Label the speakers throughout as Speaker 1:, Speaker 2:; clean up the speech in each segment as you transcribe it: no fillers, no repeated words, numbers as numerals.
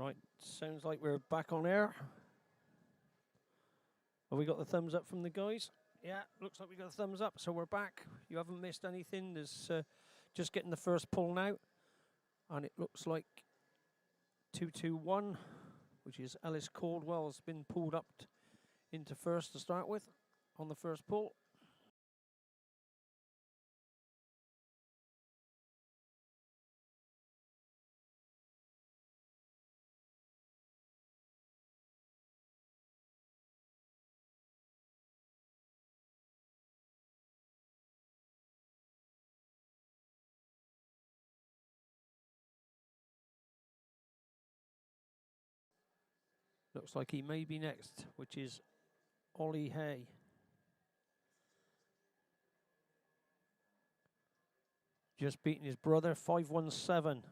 Speaker 1: Right, sounds like we're back on air. Have we got the thumbs up from the guys? Yeah, looks like we got the thumbs up, so we're back. You haven't missed anything. There's just getting the first pull now, and it looks like 221, which is Alice Caldwell's been pulled up into first to start with on the first pull. Looks like he may be next, which is Ollie Hay. Just beating his brother, 517.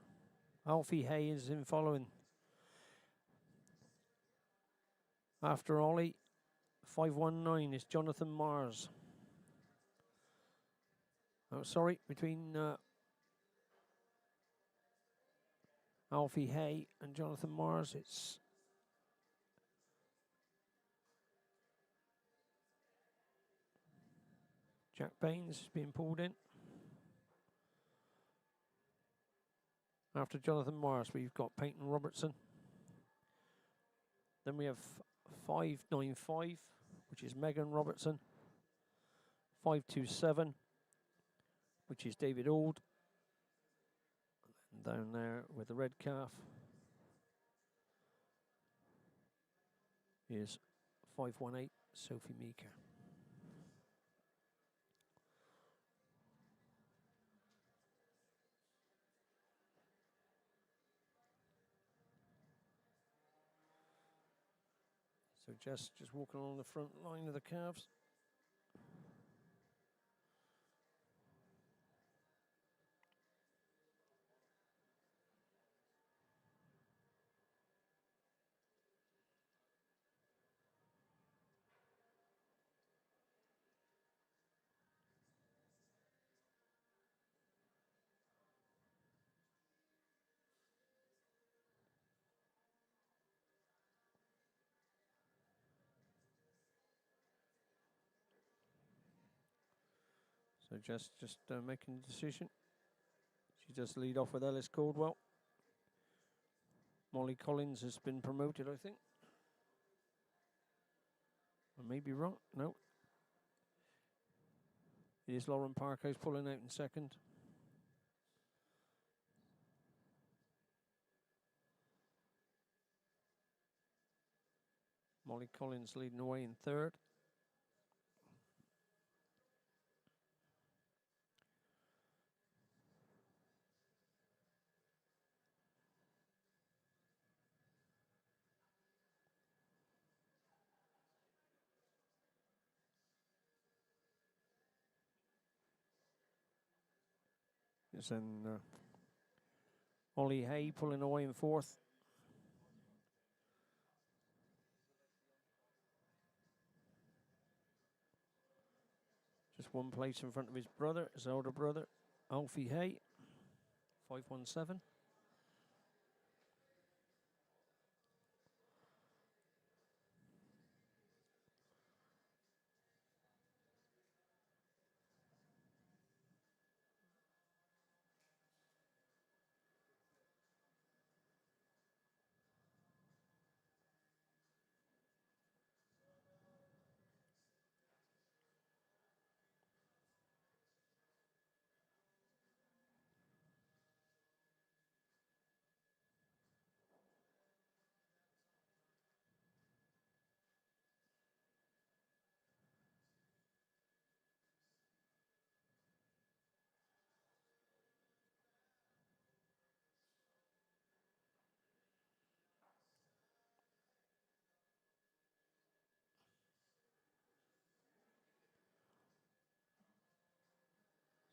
Speaker 1: Alfie Hay is in following. After Ollie, 519 is Jonathan Mars. Oh, sorry, between Alfie Hay and Jonathan Mars, it's Jack Baines being pulled in. After Jonathan Mars, we've got Peyton Robertson. Then we have 595, which is Megan Robertson. 527, which is David Auld. And down there with the red calf is 518, Sophie Meeker. So just walking along the front line of the calves. So just making a decision. She does lead off with Alice Caldwell. Molly Collins has been promoted, I think. I may be wrong. No. It is Lauren Parker's pulling out in second. Molly Collins leading away in third. Yes, and Ollie Hay pulling away in fourth. Just one place in front of his brother, his older brother, Alfie Hay, 517.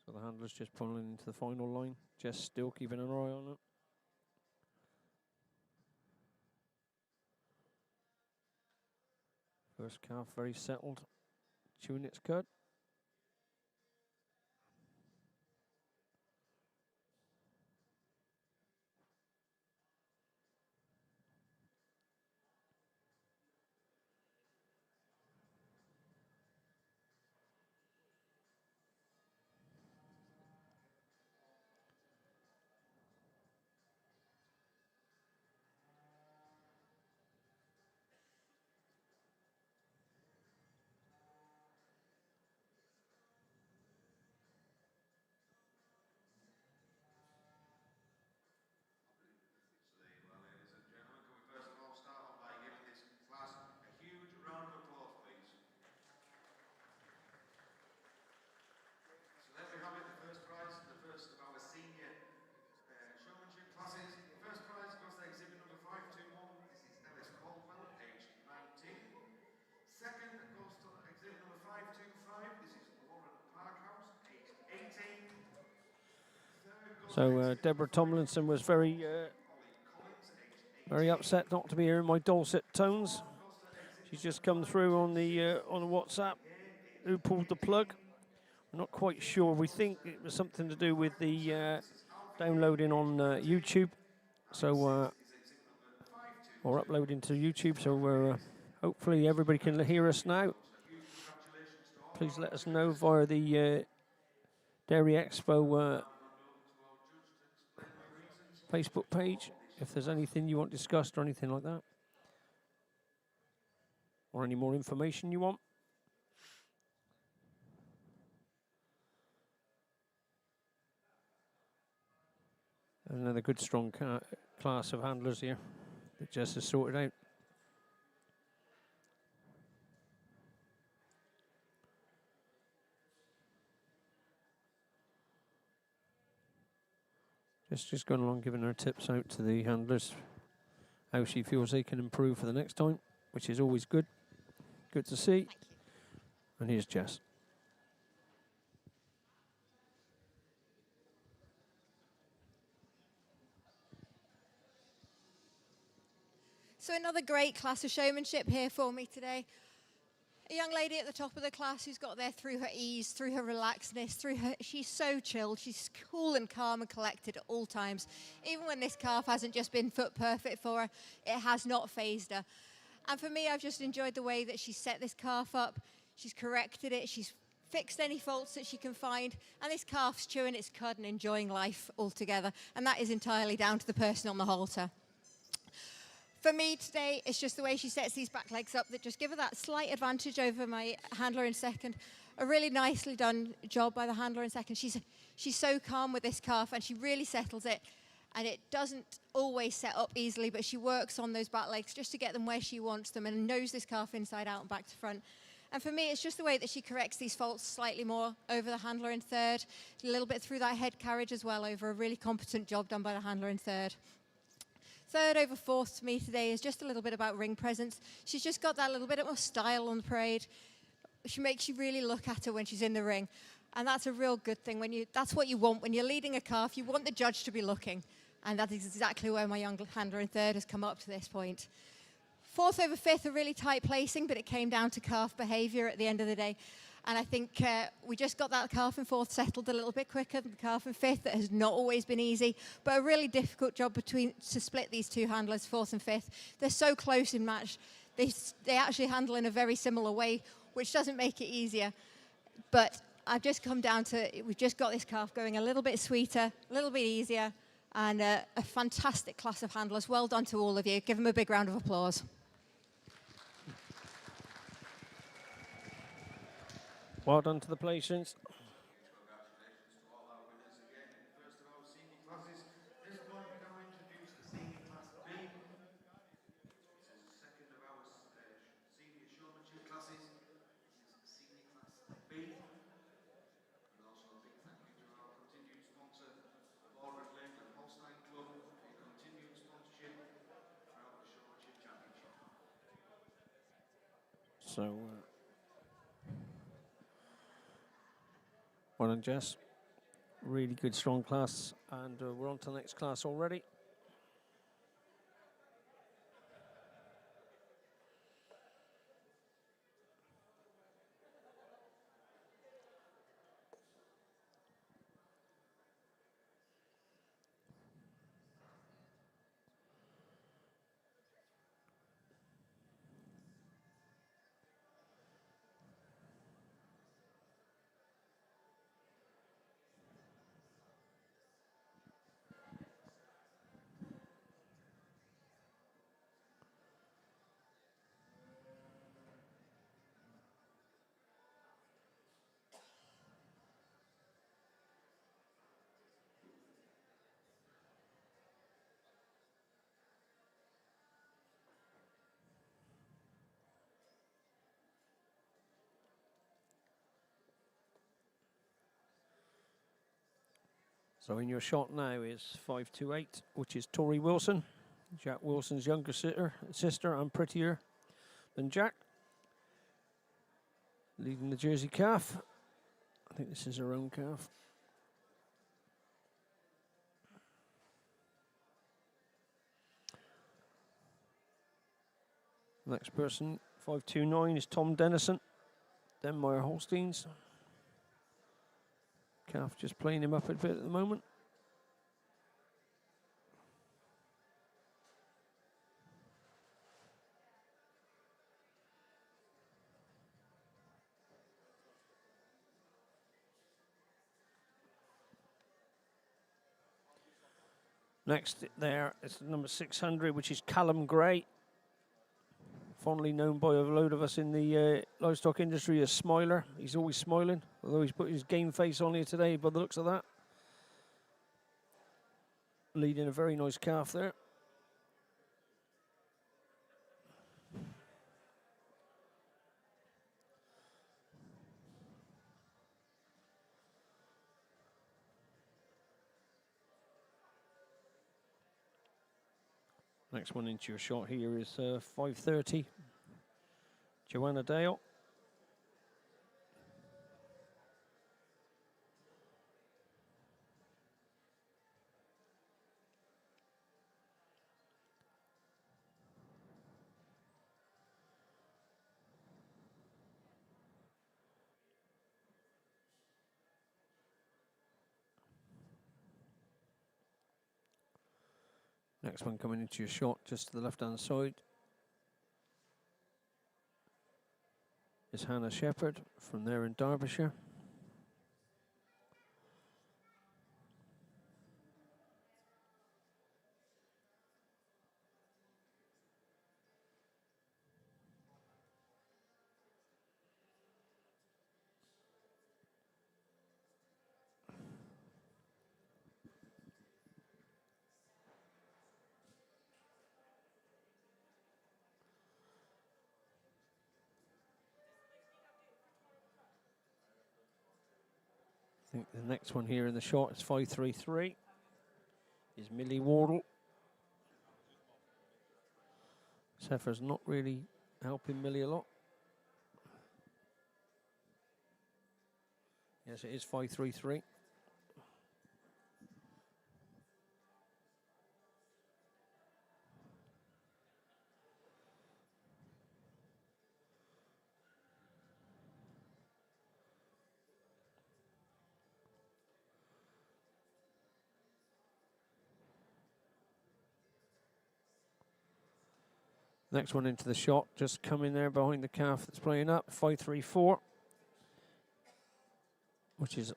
Speaker 1: So the handler's just pulling into the final line. Jess still keeping an eye on it. First calf very settled. Chewing its cud. So Deborah Tomlinson was very upset not to be hearing my dulcet tones. She's just come through on the WhatsApp. Who pulled the plug? I'm not quite sure. We think it was something to do with the downloading on YouTube. So or uploading to YouTube. So we're hopefully everybody can hear us now. Please let us know via the Dairy Expo Facebook page if there's anything you want discussed or anything like that, or any more information you want. Another good strong class of handlers here that Jess has sorted out. Just going along giving her tips out to the handlers, how she feels they can improve for the next time, which is always good. Good to see. And here's Jess.
Speaker 2: So another great class of showmanship here for me today. A young lady at the top of the class who's got there through her ease, through her relaxedness, she's so chilled, she's cool and calm and collected at all times. Even when this calf hasn't just been foot perfect for her, it has not phased her. And for me, I've just enjoyed the way that she's set this calf up, she's corrected it, she's fixed any faults that she can find, and this calf's chewing its cud and enjoying life altogether. And that is entirely down to the person on the halter. For me today, it's just the way she sets these back legs up that just give her that slight advantage over my handler in second. A really nicely done job by the handler in second. She's so calm with this calf and she really settles it. And it doesn't always set up easily, but she works on those back legs just to get them where she wants them and knows this calf inside out and back to front. And for me, it's just the way that she corrects these faults slightly more over the handler in third, a little bit through that head carriage as well, over a really competent job done by the handler in third. Third over fourth to me today is just a little bit about ring presence. She's just got that little bit more style on the parade. She makes you really look at her when she's in the ring. And that's a real good thing. That's what you want when you're leading a calf. You want the judge to be looking. And that is exactly where my young handler in third has come up to this point. Fourth over fifth, a really tight placing, but it came down to calf behaviour at the end of the day. And I think we just got that calf in fourth settled a little bit quicker than the calf in fifth. That has not always been easy, but a really difficult job to split these two handlers, fourth and fifth. They're so close in match. They actually handle in a very similar way, which doesn't make it easier. But I've just come down to, we've just got this calf going a little bit sweeter, a little bit easier, and a fantastic class of handlers. Well done to all of you. Give them a big round of applause.
Speaker 1: Well done to the patients.
Speaker 3: Congratulations to all our winners again in the first of our senior classes. At this point, we now introduce the senior class B. This is the second of our senior showmanship classes. This is senior class B. And also a big thank you to our continued sponsor, the Borderway and Holstein Club, for your continued sponsorship throughout the showmanship championship.
Speaker 1: So, well done, Jess. Really good, strong class. And we're on to the next class already. So in your shot now is 528, which is Tori Wilson, Jack Wilson's younger sister and prettier than Jack. Leading the Jersey calf. I think this is her own calf. Next person, 529, is Tom Dennison, Denmeyer Holsteins. Calf just playing him up a bit at the moment. Next there is number 600, which is Callum Gray. Fondly known by a load of us in the livestock industry as Smiler. He's always smiling, although he's put his game face on here today by the looks of that. Leading a very nice calf there. Next one into your shot here is 530, Joanna Dale. Next one coming into your shot, just to the left-hand side, is Hannah Shepherd from there in Derbyshire. I think the next one here in the shot is 533, is Millie Wardle. This heifer's not really helping Millie a lot. Yes, it is 533. Next one into the shot, just coming there behind the calf that's playing up, 534, which is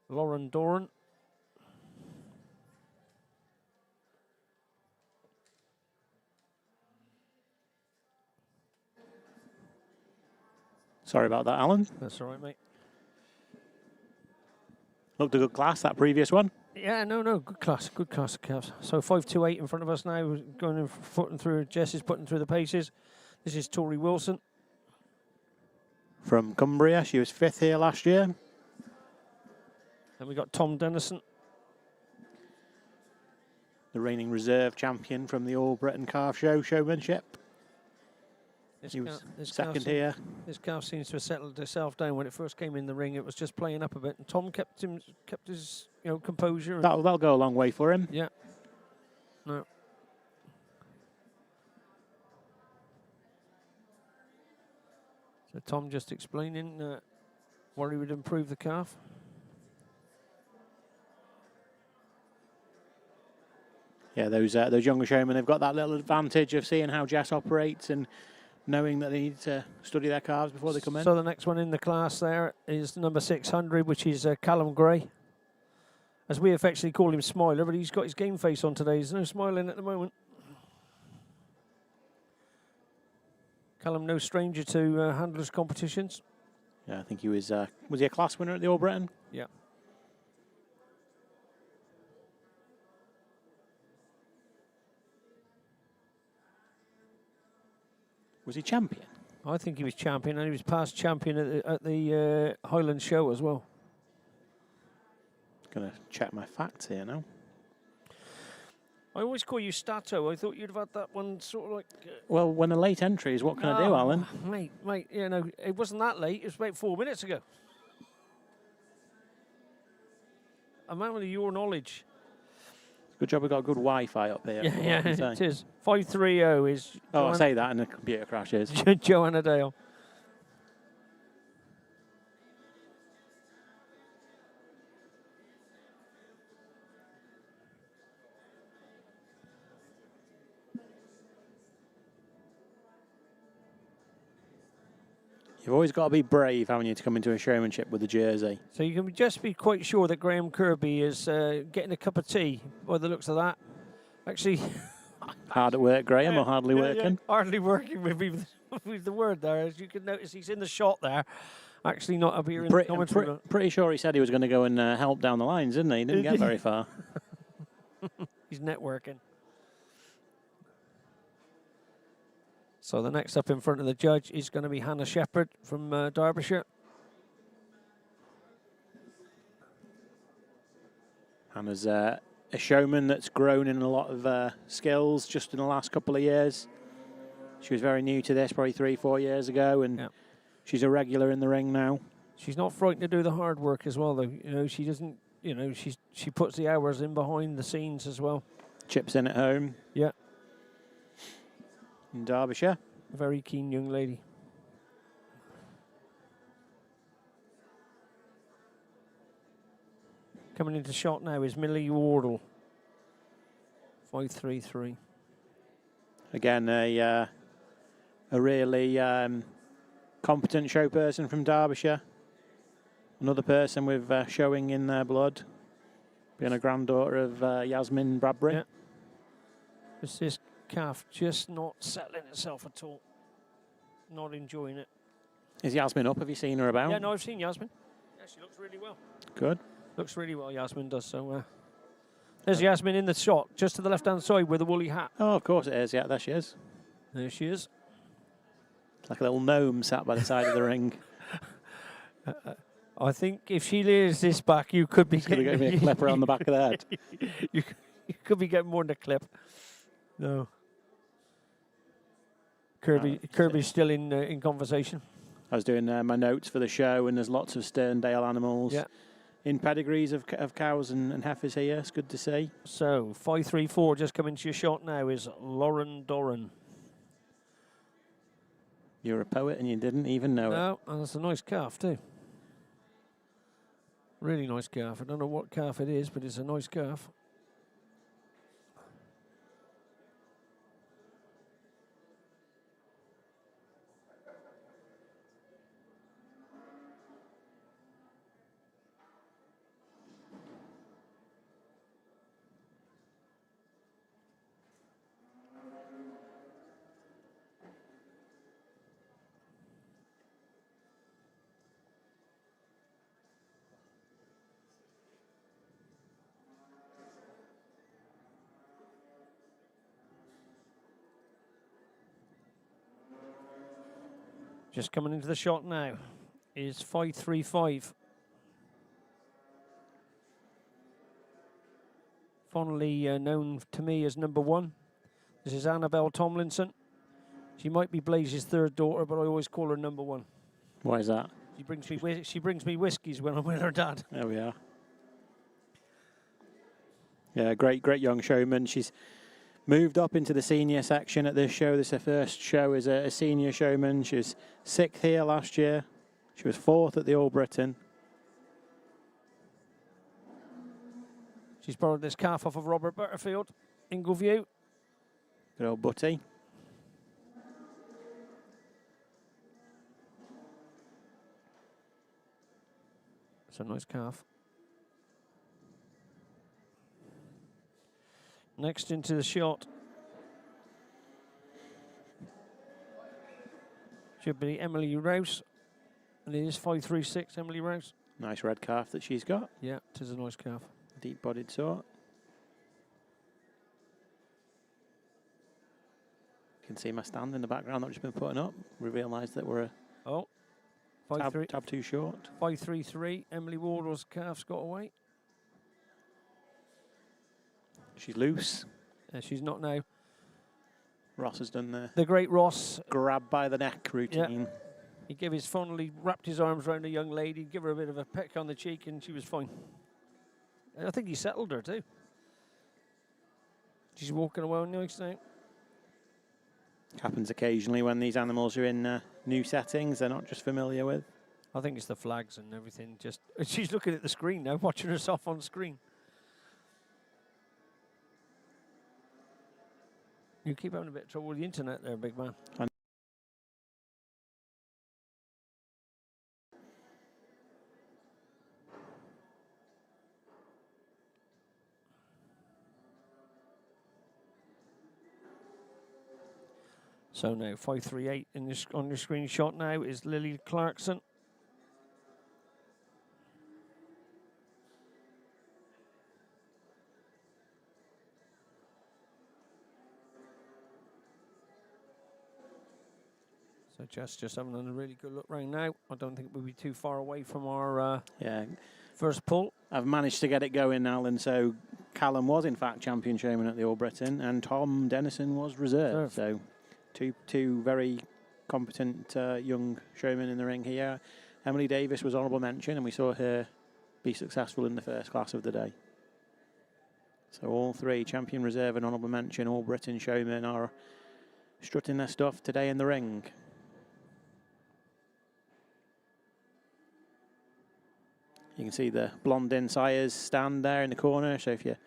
Speaker 1: Lauren Doran.
Speaker 4: Sorry about that, Alan.
Speaker 1: That's all right, mate.
Speaker 4: Looked a good class, that previous one.
Speaker 1: Yeah, no, good class of calves. So 528 in front of us now, going in, putting through, Jess is putting through the paces. This is Tori Wilson.
Speaker 4: From Cumbria, she was 5th here last year.
Speaker 1: Then we got Tom Dennison.
Speaker 4: The reigning reserve champion from the All Britain Calf Show, Showmanship. He was second here.
Speaker 1: This calf seems to have settled itself down. When it first came in the ring, it was just playing up a bit, and Tom kept his composure.
Speaker 4: That'll go a long way for him.
Speaker 1: Yeah. No. So Tom just explaining what he would improve the calf.
Speaker 4: Yeah, those younger showmen have got that little advantage of seeing how Jess operates and knowing that they need to study their calves before they come in.
Speaker 1: So the next one in the class there is number 600, which is Callum Gray. As we affectionately call him Smiler, but he's got his game face on today. There's no smiling at the moment. Callum, no stranger to handlers competitions.
Speaker 4: Yeah, I think he was he a class winner at the All Britain?
Speaker 1: Yeah.
Speaker 4: Was he champion?
Speaker 1: I think he was champion, and he was past champion at the Highland Show as well.
Speaker 4: Gonna check my facts here now.
Speaker 1: I always call you Stato. I thought you'd have had that one sort of like...
Speaker 4: Well, when a late entry is, what can I do, Alan?
Speaker 1: Mate, it wasn't that late. It was about 4 minutes ago. A man with your knowledge.
Speaker 4: Good job we got good Wi-Fi up here.
Speaker 1: Yeah, yeah,
Speaker 4: What can I
Speaker 1: it
Speaker 4: say?
Speaker 1: is. 530 is
Speaker 4: Oh, I say that and the computer crashes.
Speaker 1: Joanna Dale.
Speaker 4: You've always got to be brave, haven't you, to come into a showmanship with a jersey.
Speaker 1: So you can just be quite sure that Graham Kirkby is getting a cup of tea by the looks of that. Actually,
Speaker 4: Hard at work, Graham, or hardly working?
Speaker 1: hardly working with the word there. As you can notice, he's in the shot there. Actually, not up here in the commentary room.
Speaker 4: Pretty sure he said he was going to go and help down the lines, didn't he? He didn't get very far.
Speaker 1: He's networking. So the next up in front of the judge is going to be Hannah Shepherd from Derbyshire.
Speaker 4: Hannah's a showman that's grown in a lot of skills just in the last couple of years. She was very new to this, probably 3-4 years ago, and she's a regular in the ring now.
Speaker 1: She's not frightened to do the hard work as well, though. You know, she doesn't. You know, she puts the hours in behind the scenes as well.
Speaker 4: Chips in at home.
Speaker 1: Yeah.
Speaker 4: In Derbyshire.
Speaker 1: Very keen young lady. Coming into shot now is Millie Wardle. 533.
Speaker 4: Again, a really competent show person from Derbyshire. Another person with showing in their blood. Being a granddaughter of Yasmin Bradbury.
Speaker 1: Yeah. It's this calf just not settling itself at all. Not enjoying it.
Speaker 4: Is Yasmin up? Have you seen her about?
Speaker 1: Yeah, no, I've seen Yasmin. Yeah, she looks really well.
Speaker 4: Good.
Speaker 1: Looks really well, Yasmin does. So there's Yasmin in the shot, just to the left-hand side with a woolly hat.
Speaker 4: Oh, of course it is. Yeah, there she is.
Speaker 1: There she is.
Speaker 4: It's like a little gnome sat by the side of the ring.
Speaker 1: I think if she lays this back, you could be
Speaker 4: Getting a clipper on the back of the head.
Speaker 1: you could be getting more than a clip. No. Kirby's still in conversation. I
Speaker 4: was doing my notes for the show, and there's lots of Sterndale animals in pedigrees of cows and heifers here. It's good to see.
Speaker 1: So 534 just coming to your shot now is Lauren Doran.
Speaker 4: You're a poet and you didn't even know it.
Speaker 1: No, and that's a nice calf too. Really nice calf. I don't know what calf it is, but it's a nice calf. Just coming into the shot now is 535. Fondly known to me as number 1. This is Annabelle Tomlinson. She might be Blaze's third daughter, but I always call her number 1.
Speaker 4: Why is that?
Speaker 1: She brings me whiskies when I'm with her dad.
Speaker 4: There we are. Yeah, great young showman. She's moved up into the senior section at this show. This is her first show as a senior showman. She was 6th here last year. She was 4th at the All Britain.
Speaker 1: She's borrowed this calf off of Robert Butterfield, Ingleview.
Speaker 4: Good old Butty.
Speaker 1: It's a nice calf. Next into the shot should be Emily Rouse, and it is 536 Emily Rouse.
Speaker 4: Nice red calf that she's got.
Speaker 1: Yeah, it is a nice calf.
Speaker 4: Deep-bodied sort. You can see my stand in the background that I've just been putting up. We realised that we're a tab too short.
Speaker 1: 533 Emily Wardle's calf's got away.
Speaker 4: She's loose.
Speaker 1: She's not now.
Speaker 4: Ross has done
Speaker 1: the great Ross
Speaker 4: grab by the neck routine.
Speaker 1: Yeah. He gave his fondly wrapped his arms around a young lady, give her a bit of a peck on the cheek, and she was fine. And I think he settled her too. She's walking away nice now.
Speaker 4: Happens occasionally when these animals are in new settings they're not just familiar with.
Speaker 1: I think it's the flags and everything. Just she's looking at the screen now, watching herself on screen. You keep having a bit of trouble with the internet there, big man. So now 538 in this on your screenshot now is Lily Clarkson. So just having a really good look right now. I don't think we'll be too far away from our first pull.
Speaker 4: I've managed to get it going, Alan. So Callum was in fact champion showman at the All Britain, and Tom Dennison was reserve. So two very competent young showmen in the ring here. Emily Davis was honourable mention, and we saw her be successful in the first class of the day. So all three, champion reserve and honourable mention, All Britain showmen, are strutting their stuff today in the ring. You can see the Blondin Sires stand there in the corner. So if you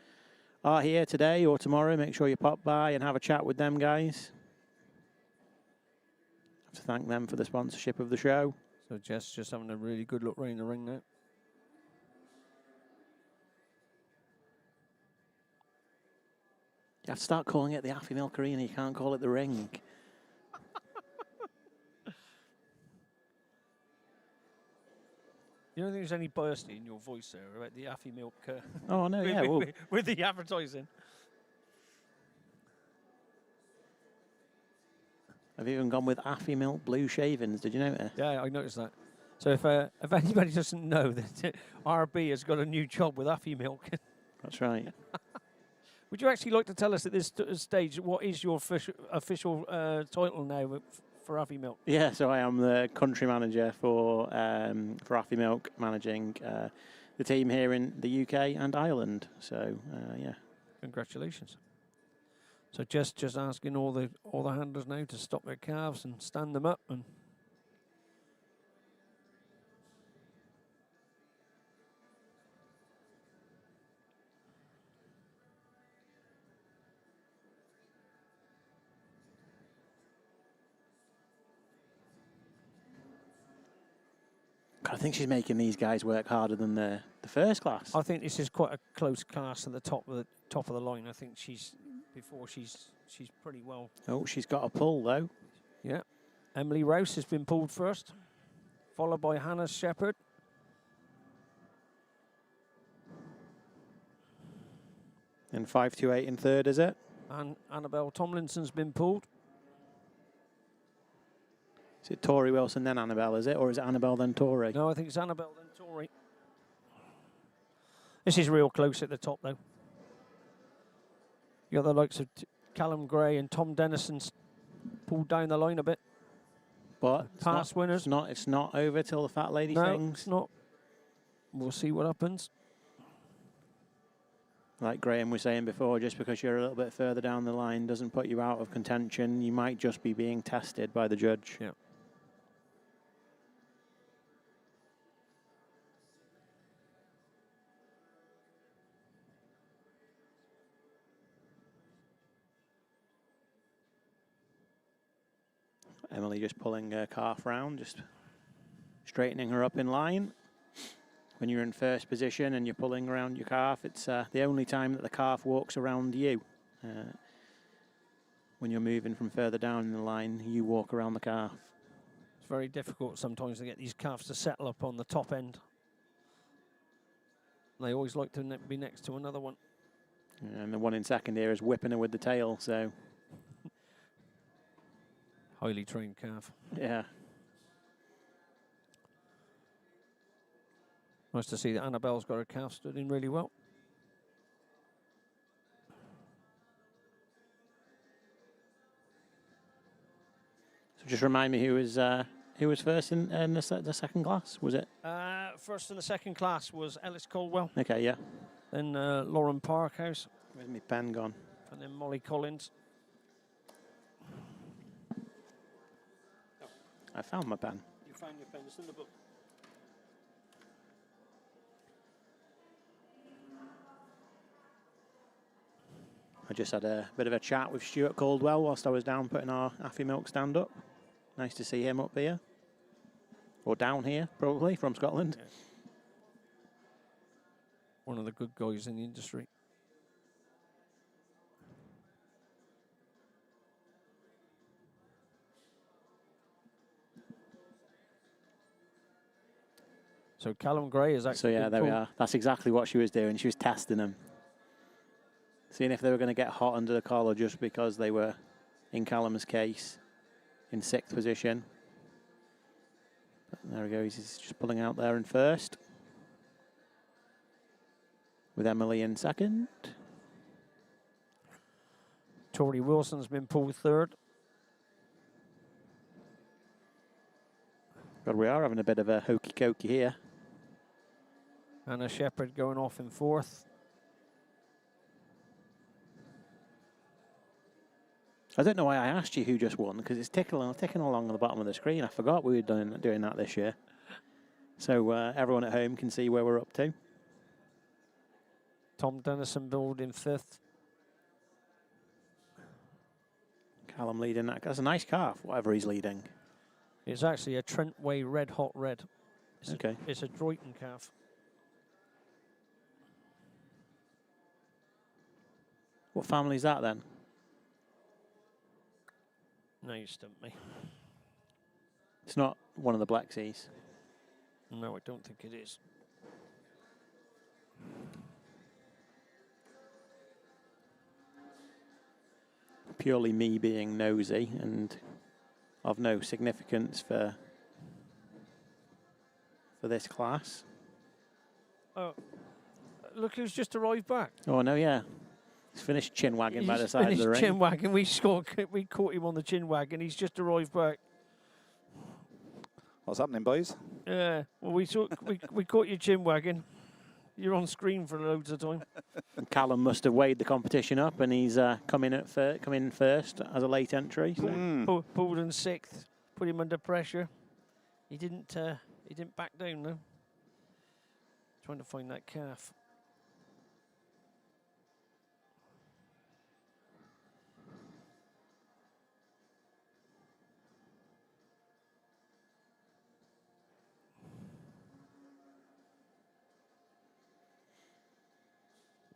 Speaker 4: are here today or tomorrow, make sure you pop by and have a chat with them guys. Have to thank them for the sponsorship of the show.
Speaker 1: So Jess just having a really good look right in the ring now.
Speaker 4: You have to start calling it the Affy Milk Arena. You can't call it the ring.
Speaker 1: You don't think there's any bursting in your voice there about the Affy Milk?
Speaker 4: Oh, no, yeah.
Speaker 1: With the advertising.
Speaker 4: I've even gone with Affy Milk Blue Shavings. Did you notice?
Speaker 1: Yeah, I noticed that. So if anybody doesn't know, that RB has got a new job with Affy Milk.
Speaker 4: That's right.
Speaker 1: Would you actually like to tell us at this stage what is your official title now for Affy Milk?
Speaker 4: Yeah, so I am the country manager for Affy Milk, managing the team here in the UK and Ireland. So yeah,
Speaker 1: congratulations. So just asking all the handlers now to stop their calves and stand them up and.
Speaker 4: I think she's making these guys work harder than the first class.
Speaker 1: I think this is quite a close class at the top of the line. I think she's pretty well.
Speaker 4: Oh, she's got a pull though.
Speaker 1: Yeah, Emily Rouse has been pulled first, followed by Hannah Shepherd.
Speaker 4: And 528 in third, is it?
Speaker 1: And Annabelle Tomlinson's been pulled.
Speaker 4: Is it Tori Wilson then Annabelle, is it? Or is it Annabelle then Tori?
Speaker 1: No, I think it's Annabelle then Tori. This is real close at the top, though. You got the likes of Callum Gray and Tom Dennison's pulled down the line a bit.
Speaker 4: But
Speaker 1: past winners.
Speaker 4: It's not over till the fat lady sings.
Speaker 1: No, it's not. We'll see what happens.
Speaker 4: Like Graham was saying before, just because you're a little bit further down the line doesn't put you out of contention. You might just be being tested by the judge.
Speaker 1: Yeah.
Speaker 4: Emily just pulling her calf round, just straightening her up in line. When you're in first position and you're pulling around your calf, it's the only time that the calf walks around you. When you're moving from further down in the line, you walk around the calf.
Speaker 1: It's very difficult sometimes to get these calves to settle up on the top end. They always like to be next to another one.
Speaker 4: And the one in second here is whipping her with the tail, so...
Speaker 1: Highly trained calf.
Speaker 4: Yeah.
Speaker 1: Nice to see that Annabelle's got her calf stood in really well.
Speaker 4: So just remind me who was first in the second class, was it?
Speaker 1: First in the second class was Ellis Caldwell.
Speaker 4: Okay, yeah.
Speaker 1: Then Lauren Parkhouse.
Speaker 4: Where's my pen gone?
Speaker 1: And then Molly Collins.
Speaker 4: I found my pen.
Speaker 1: You found your pen, it's in the book.
Speaker 4: I just had a bit of a chat with Stuart Caldwell whilst I was down putting our Affy Milk stand up. Nice to see him up here. Or down here, probably, from Scotland.
Speaker 1: Yeah. One of the good guys in the industry. So Callum Gray is actually.
Speaker 4: So yeah, there we are. That's exactly what she was doing. She was testing them. Seeing if they were going to get hot under the collar just because they were, in Callum's case, in 6th position. But there we go, he's just pulling out there in 1st. With Emily in 2nd.
Speaker 1: Tori Wilson's been pulled 3rd.
Speaker 4: God, we are having a bit of a hokey-cokey here.
Speaker 1: Anna Shepherd going off in 4th.
Speaker 4: I don't know why I asked you who just won, because it's ticking along on the bottom of the screen. I forgot we were doing that this year. So everyone at home can see where we're up to.
Speaker 1: Tom Dennison build in 5th.
Speaker 4: Callum leading that. That's a nice calf, whatever he's leading.
Speaker 1: It's actually a Trentway Red Hot Red.
Speaker 4: Okay.
Speaker 1: It's a Droyton calf.
Speaker 4: What family is that then?
Speaker 1: No, you stumped me.
Speaker 4: It's not one of the Black Seas.
Speaker 1: No, I don't think it is.
Speaker 4: Purely me being nosy and of no significance for this class.
Speaker 1: Oh, look who's just arrived back.
Speaker 4: Oh no, yeah. He's finished chin wagging by the side of the ring.
Speaker 1: Chin wagging. We caught him on the chin wagging. He's just arrived back.
Speaker 5: What's happening, boys?
Speaker 1: Yeah. Well, we caught you chin wagging. You're on screen for loads of time.
Speaker 4: And Callum must have weighed the competition up, and he's come in first as a late entry. So.
Speaker 1: Pulled in 6th. Put him under pressure. He didn't back down though. Trying to find that calf.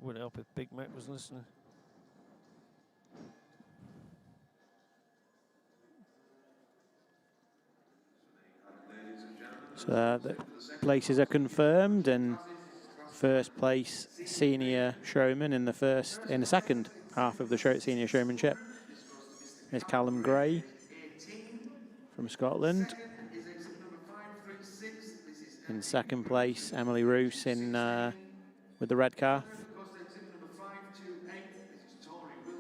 Speaker 1: Would help if Big Mac was listening.
Speaker 4: So the places are confirmed, and first place senior showman in the second half of the senior showmanship is Callum Gray from Scotland. In 2nd place, Emily Roos with the red calf.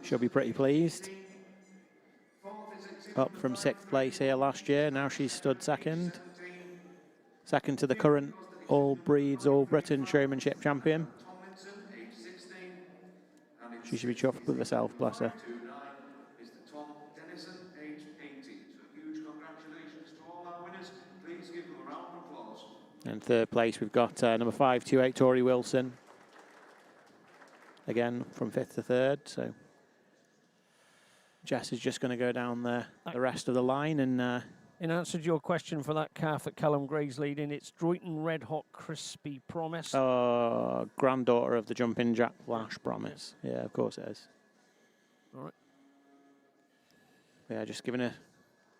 Speaker 4: She'll be pretty pleased. Up from 6th place here last year. Now she's stood 2nd. 2nd to the current All Breeds, All Britain Showmanship champion. She should be chuffed with herself, bless her. And 3rd place, we've got number 528, Tori Wilson. Again, from 5th to 3rd. So Jess is just going to go down the rest of the line. And
Speaker 1: in answer to your question for that calf that Callum Gray's leading, it's Droyton Red Hot Crispy Promise.
Speaker 4: Granddaughter of the Jumping Jack Flash Promise. Yeah, of course it is.
Speaker 1: All right.
Speaker 4: Yeah, just giving a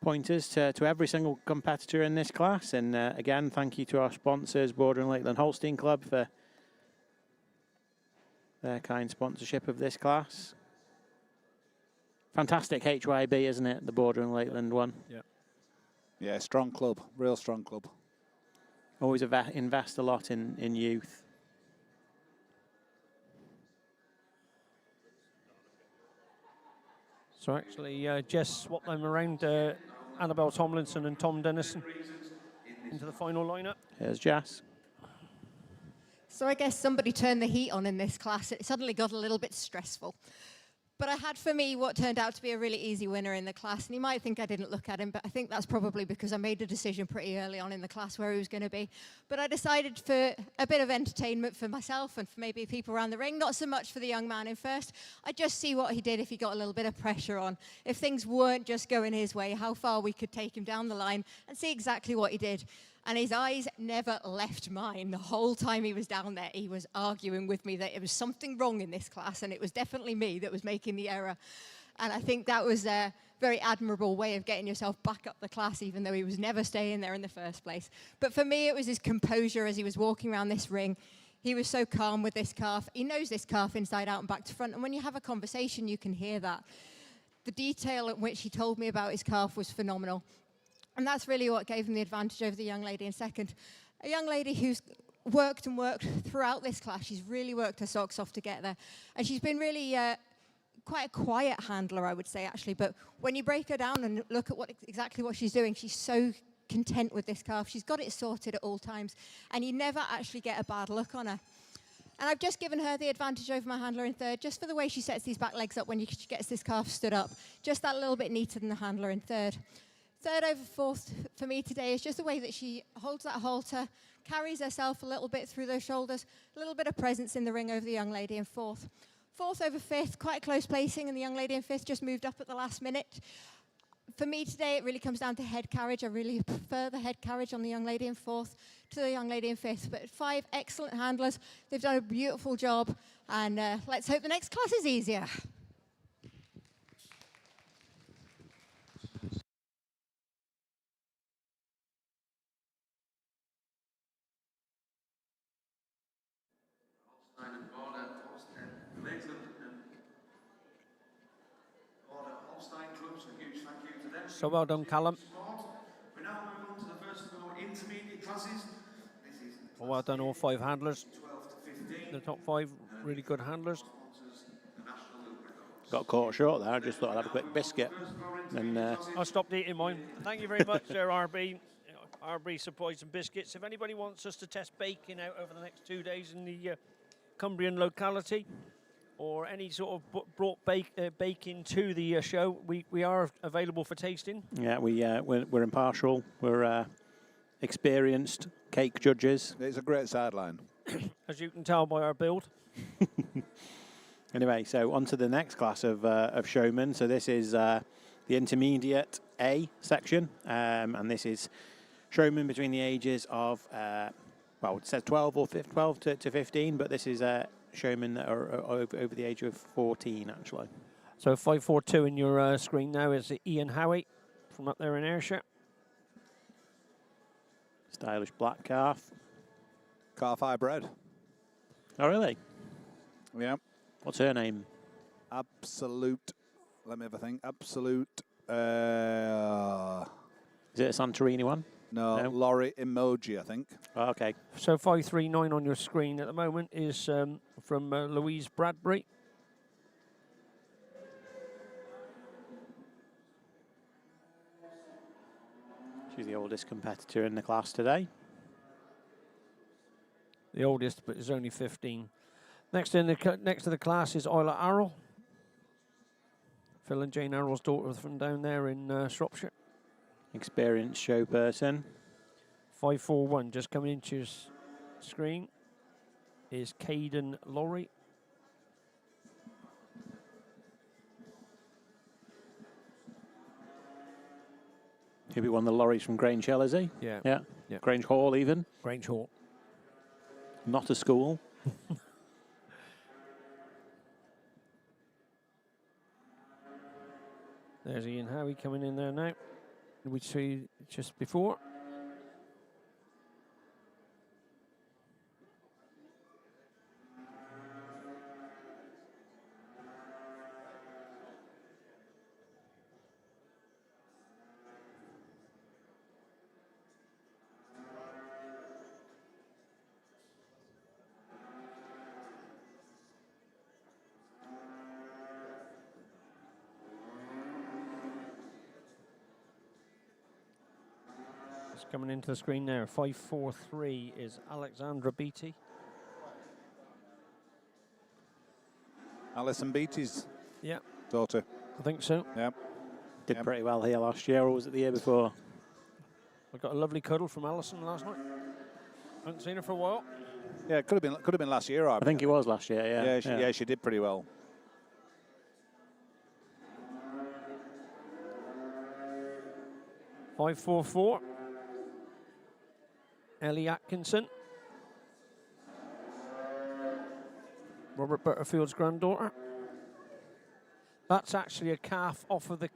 Speaker 4: pointers to every single competitor in this class. And again, thank you to our sponsors, Border and Lakeland Holstein Club, for their kind sponsorship of this class. Fantastic HYB, isn't it? The Border and Lakeland one.
Speaker 1: Yeah.
Speaker 5: Yeah, strong club, real strong club.
Speaker 4: Always invest a lot in youth.
Speaker 1: So actually, Jess swapped them around, Annabelle Tomlinson and Tom Dennison into the final lineup.
Speaker 4: Here's Jess.
Speaker 2: So I guess somebody turned the heat on in this class. It suddenly got a little bit stressful. But I had for me what turned out to be a really easy winner in the class. And you might think I didn't look at him, but I think that's probably because I made a decision pretty early on in the class where he was going to be. But I decided for a bit of entertainment for myself and for maybe people around the ring, not so much for the young man in first. I'd just see what he did if he got a little bit of pressure on. If things weren't just going his way, how far we could take him down the line and see exactly what he did. And his eyes never left mine. The whole time he was down there, he was arguing with me that it was something wrong in this class, and it was definitely me that was making the error. And I think that was a very admirable way of getting yourself back up the class, even though he was never staying there in the first place. But for me, it was his composure as he was walking around this ring. He was so calm with this calf. He knows this calf inside out and back to front. And when you have a conversation, you can hear that. The detail at which he told me about his calf was phenomenal. And that's really what gave him the advantage over the young lady in second. A young lady who's worked and worked throughout this class. She's really worked her socks off to get there. And she's been really quite a quiet handler, I would say, actually. But when you break her down and look at exactly what she's doing, she's so content with this calf. She's got it sorted at all times. And you never actually get a bad look on her. And I've just given her the advantage over my handler in third, just for the way she sets these back legs up when she gets this calf stood up. Just that little bit neater than the handler in third. Third over fourth for me today is just the way that she holds that halter, carries herself a little bit through those shoulders, a little bit of presence in the ring over the young lady in fourth. Fourth over fifth, quite close placing, and the young lady in fifth just moved up at the last minute. For me today, it really comes down to head carriage. I really prefer the head carriage on the young lady in fourth to the young lady in fifth. But 5 excellent handlers. They've done a beautiful job, and let's hope the next class is easier.
Speaker 3: Holstein and Border, Holstein clubs, a huge thank you to them.
Speaker 1: So well done, Callum.
Speaker 3: We now move on to the first of our intermediate classes. This is
Speaker 1: Well done, all 5 handlers.
Speaker 3: 12 to 15.
Speaker 1: The top 5 really good handlers.
Speaker 3: Sponsors the National Loop Records.
Speaker 4: Got caught short there. I just thought I'd have a quick biscuit. And
Speaker 1: I stopped eating mine. Thank you very much, there, RB. RB supplies some biscuits. If anybody wants us to test baking out over the next 2 days in the Cumbrian locality, or any sort of brought baking to the show, we are available for tasting.
Speaker 4: yeah, we're impartial. We're experienced cake judges.
Speaker 5: It's a great sideline.
Speaker 1: As you can tell by our build.
Speaker 4: Anyway, so on to the next class of showmen. So this is the intermediate A section, and this is showmen between the ages of, well, it says 12 or 12 to 15, but this is showmen that are over the age of 14, actually.
Speaker 1: So 542 in your screen now is Ian Howie from up there in Ayrshire.
Speaker 4: Stylish black calf.
Speaker 5: Calf hybrid.
Speaker 4: Oh, really?
Speaker 5: Yeah.
Speaker 4: What's her name?
Speaker 5: Absolute. Let me have a think. Absolute.
Speaker 4: Is it a Santorini one?
Speaker 5: No, lorry emoji, I think.
Speaker 4: Oh, okay.
Speaker 1: So 539 on your screen at the moment is from Louise Bradbury.
Speaker 4: She's the oldest competitor in the class today.
Speaker 1: The oldest, but is only 15. Next to the class is Isla Arrell. Phil and Jane Arrell's daughter from down there in Shropshire.
Speaker 4: Experienced show person.
Speaker 1: 541 just coming into your screen is Caden Laurie.
Speaker 4: He'll be one of the lorries from Grange Hill, is he?
Speaker 1: Yeah.
Speaker 4: Yeah.
Speaker 1: Yeah.
Speaker 4: Grange Hall, even.
Speaker 1: Grange Hall.
Speaker 4: Not a school.
Speaker 1: There's Ian Howie coming in there now. We see just before. Coming into the screen there, 543 is Alexandra Beattie.
Speaker 5: Alison Beattie's
Speaker 1: Yeah,
Speaker 5: daughter.
Speaker 1: I think so.
Speaker 5: Yeah.
Speaker 4: Did
Speaker 5: Yep.
Speaker 4: pretty well here last year, or was it the year before?
Speaker 1: I got a lovely cuddle from Alison last night. Haven't seen her for a while.
Speaker 5: Yeah, it could have been last year.
Speaker 4: I think it was last year. Yeah.
Speaker 5: Yeah, she did pretty well.
Speaker 1: $544. Ellie Atkinson. Robert Butterfield's granddaughter. That's actually a calf off of the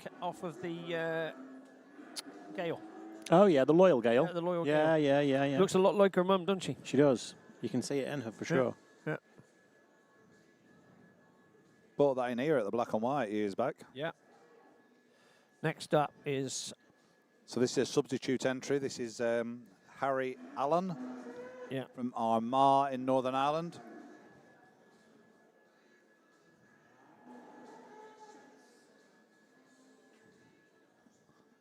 Speaker 1: Gale.
Speaker 4: Oh yeah, the Loyal Gale.
Speaker 1: Yeah, the Loyal
Speaker 4: yeah,
Speaker 1: Gale.
Speaker 4: yeah.
Speaker 1: Looks a lot like her mum, doesn't she?
Speaker 4: She does. You can see it in her for sure.
Speaker 1: Yeah.
Speaker 5: Bought that in here at the Black and White years back.
Speaker 1: Yeah. Next up is...
Speaker 5: So this is a substitute entry. This is Harry Allen from Armagh in Northern Ireland.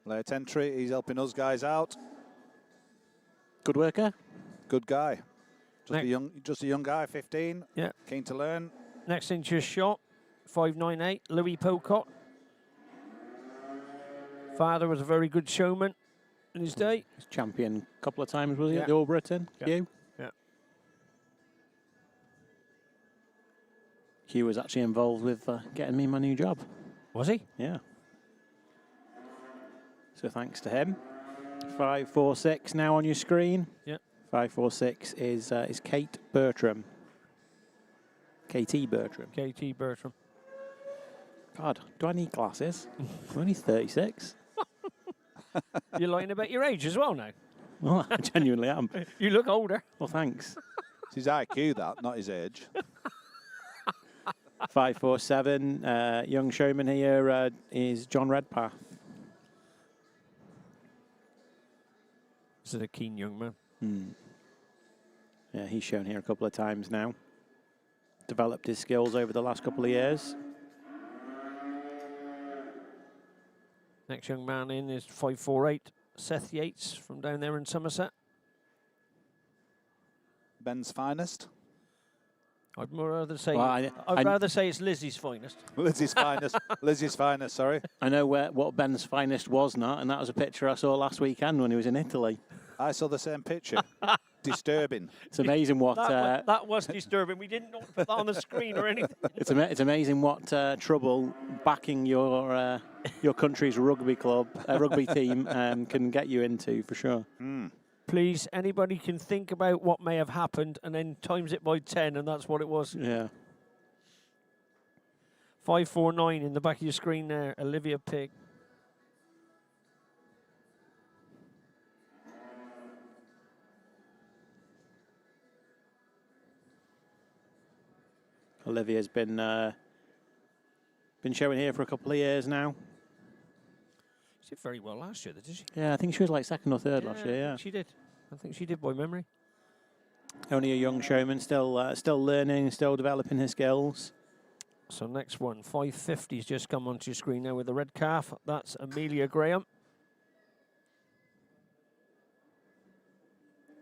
Speaker 5: Late entry. He's helping us guys out.
Speaker 4: Good worker.
Speaker 5: Good guy. Just a young guy, 15.
Speaker 1: Yeah.
Speaker 5: Keen to learn.
Speaker 1: Next into a shot, 598, Louis Pocott. Father was a very good showman in his day.
Speaker 4: He's champion a couple of times, was he,
Speaker 1: Yeah.
Speaker 4: at the All Britain?
Speaker 1: Yeah.
Speaker 4: Hugh?
Speaker 1: Yeah.
Speaker 4: Hugh was actually involved with getting me my new job.
Speaker 1: Was he?
Speaker 4: Yeah. So thanks to him. 546 now on your screen.
Speaker 1: Yeah.
Speaker 4: 546 is Kate Bertram. KT Bertram.
Speaker 1: KT Bertram.
Speaker 4: God, do I need glasses? I'm only 36.
Speaker 1: You're lying about your age as well now.
Speaker 4: Well, I genuinely am.
Speaker 1: You look older.
Speaker 4: Well, thanks.
Speaker 5: It's his IQ, that, not his age.
Speaker 4: 547, young showman here is John Redpath.
Speaker 1: This is a keen young man.
Speaker 4: Yeah, he's shown here a couple of times now. Developed his skills over the last couple of years.
Speaker 1: Next young man in is 548, Seth Yates from down there in Somerset.
Speaker 5: Ben's finest.
Speaker 1: I'd more rather say
Speaker 4: Well,
Speaker 1: I'd rather say it's Lizzie's finest.
Speaker 5: Lizzie's finest. Lizzie's finest, sorry.
Speaker 4: I know what Ben's finest was not, and that was a picture I saw last weekend when he was in Italy.
Speaker 5: I saw the same picture. Disturbing.
Speaker 4: It's amazing what...
Speaker 1: that was disturbing. We didn't put that on the screen or anything.
Speaker 4: It's amazing what trouble backing your country's rugby team can get you into, for sure.
Speaker 1: Please, anybody can think about what may have happened and then times it by 10, and that's what it was.
Speaker 4: Yeah.
Speaker 1: 549 in the back of your screen there, Olivia Pig.
Speaker 4: Olivia's been showing here for a couple of years now.
Speaker 1: She did very well last year, did she?
Speaker 4: Yeah, I think she was like second or third last year. Yeah,
Speaker 1: she did. I think she did by memory.
Speaker 4: Only a young showman, still learning, still developing his skills.
Speaker 1: So next one, 550's just come onto your screen now with the red calf. That's Amelia Graham.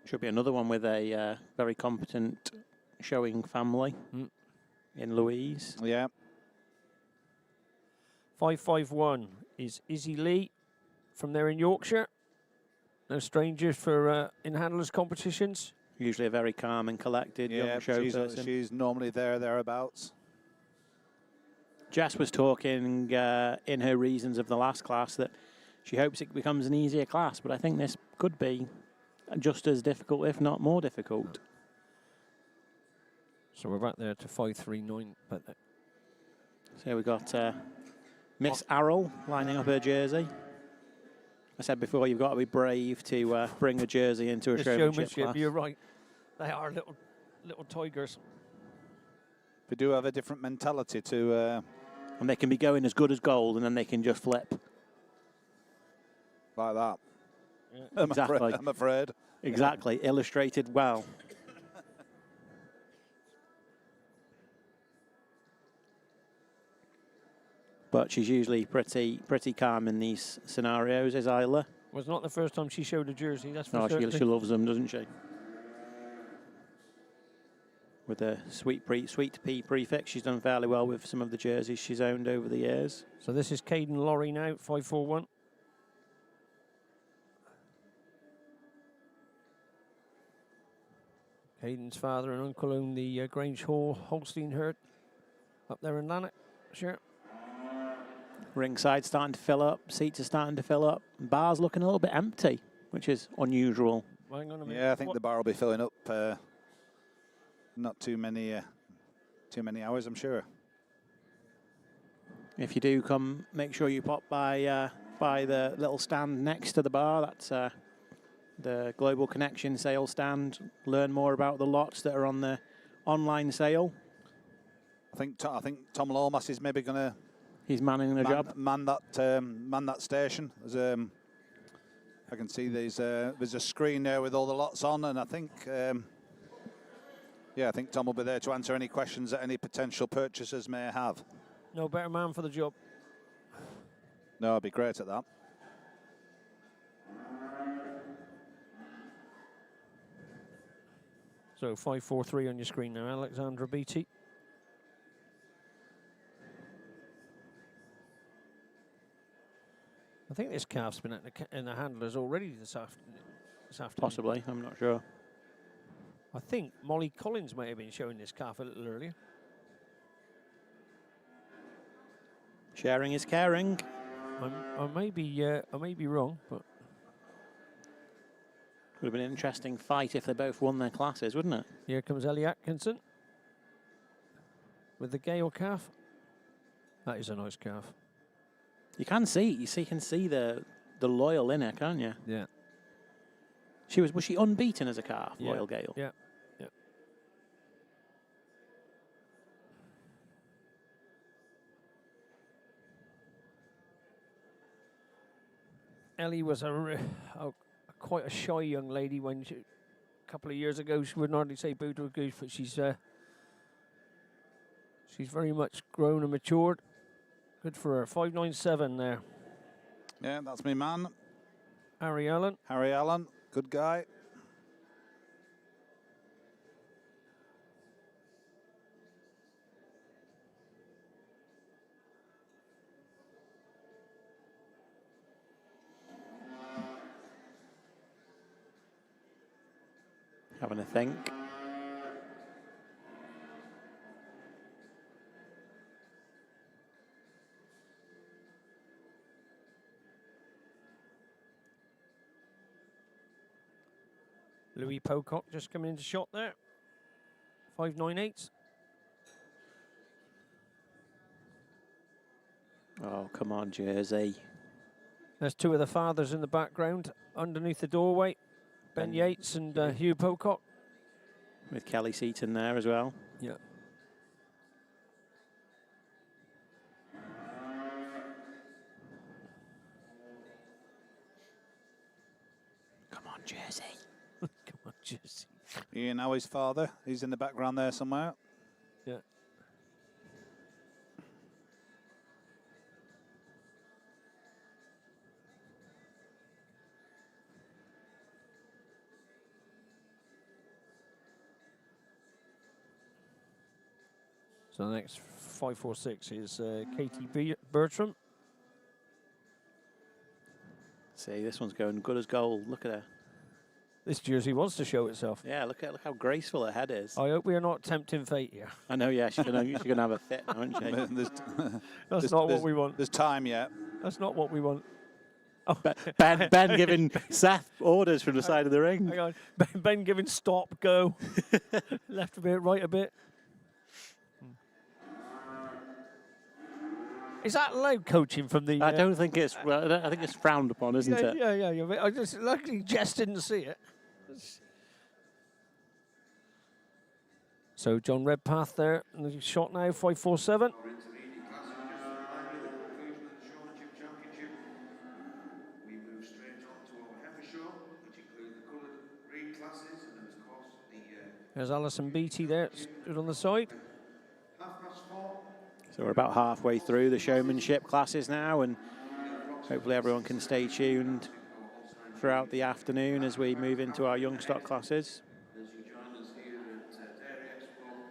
Speaker 4: Should be another one with a very competent showing family in Louise.
Speaker 5: Yeah.
Speaker 1: 551 is Izzy Lee from there in Yorkshire. No stranger for in handlers competitions.
Speaker 4: Usually a very calm and collected young show person.
Speaker 5: She's normally thereabouts.
Speaker 4: Jess was talking in her reasons of the last class that she hopes it becomes an easier class, but I think this could be just as difficult, if not more difficult.
Speaker 1: So we're back there to 539. But
Speaker 4: So we got Miss Arrell lining up her jersey. I said before, you've got to be brave to bring a jersey into a showmanship class.
Speaker 1: You're right. They are little tigers.
Speaker 5: They do have a different mentality to...
Speaker 4: and they can be going as good as gold, and then they can just flip.
Speaker 5: Like that.
Speaker 1: Yeah.
Speaker 4: Exactly.
Speaker 5: I'm afraid.
Speaker 4: Exactly. Illustrated well. But she's usually pretty calm in these scenarios, is Isla.
Speaker 1: Well, it's not the first time she showed a jersey, that's for
Speaker 4: Oh,
Speaker 1: certain.
Speaker 4: she loves them, doesn't she? with a sweet pea prefix. She's done fairly well with some of the jerseys she's owned over the years.
Speaker 1: So this is Caden Laurie now, 541. Caden's father and uncle own the Grange Hall Holstein herd up there in Lanarkshire.
Speaker 4: Ringside starting to fill up, seats are starting to fill up, bar's looking a little bit empty, which is unusual.
Speaker 1: Hang on a minute.
Speaker 5: Yeah, I think the bar will be filling up. Not too many hours, I'm sure.
Speaker 4: If you do come, make sure you pop by the little stand next to the bar. That's the Global Connection sale stand. Learn more about the lots that are on the online sale.
Speaker 5: I think Tom Lomas is maybe going to.
Speaker 4: He's manning the job.
Speaker 5: Man that station. I can see there's a screen there with all the lots on, and I think. I think Tom will be there to answer any questions that any potential purchasers may have.
Speaker 1: No better man for the job.
Speaker 5: No, I'd be great at that.
Speaker 1: So 543 on your screen now, Alexandra Beattie. I think this calf's been in the handlers already this afternoon.
Speaker 4: Possibly, I'm not sure.
Speaker 1: I think Molly Collins may have been showing this calf a little earlier.
Speaker 4: Sharing is caring.
Speaker 1: I may be wrong, but
Speaker 4: would have been an interesting fight if they both won their classes, wouldn't it?
Speaker 1: Here comes Ellie Atkinson with the Gale calf. That is a nice calf.
Speaker 4: You can see, you can see the Loyal in her, can't you?
Speaker 1: Yeah.
Speaker 4: Was she unbeaten as a calf,
Speaker 1: Yeah.
Speaker 4: Loyal Gale?
Speaker 1: Yeah. Ellie was quite a shy young lady when a couple of years ago. She wouldn't hardly say boo to a goose, but she's very much grown and matured. Good for her. 597 there.
Speaker 5: Yeah, that's me man.
Speaker 1: Harry Allen.
Speaker 5: Harry Allen, good guy.
Speaker 4: Having a think.
Speaker 1: Louis Pocock just coming into shot there. 598.
Speaker 4: Oh, come on, Jersey.
Speaker 1: There's two of the fathers in the background underneath the doorway. Ben Yates and Hugh Pocock.
Speaker 4: With Kelly Seaton there as well.
Speaker 1: Yeah.
Speaker 4: Come on, Jersey.
Speaker 1: Come on, Jersey.
Speaker 5: Ian Howie's father, he's in the background there somewhere.
Speaker 1: Yeah. So the next 546 is Katie Bertram.
Speaker 4: See, this one's going good as gold. Look at her.
Speaker 1: This jersey wants to show itself.
Speaker 4: Yeah, look how graceful her head is.
Speaker 1: I hope we are not tempting fate here.
Speaker 4: I know, yeah, she's gonna have a fit, aren't she?
Speaker 1: That's not what we want.
Speaker 5: There's time yet.
Speaker 1: That's not what we want. Oh.
Speaker 4: Ben giving Seth orders from the side of the ring.
Speaker 1: Hang on. Ben giving stop, go. Left a bit, right a bit. Is that allowed coaching from the...
Speaker 4: I don't think it's... Well, I think it's frowned upon, isn't it?
Speaker 1: Yeah. I just luckily Jess didn't see it. So John Redpath there, and the shot now, 547.
Speaker 3: Our intermediate class, just to remind you, the conclusion of the showmanship championship, we move straight on to our heifer show, which include the coloured breed classes, and then of course the...
Speaker 1: There's Alison Beattie there, stood on the side.
Speaker 3: 4:30.
Speaker 4: So we're about halfway through the showmanship classes now, and hopefully everyone can stay tuned throughout the afternoon as we move into our young stock classes.
Speaker 3: As you join us here at Dairy Expo,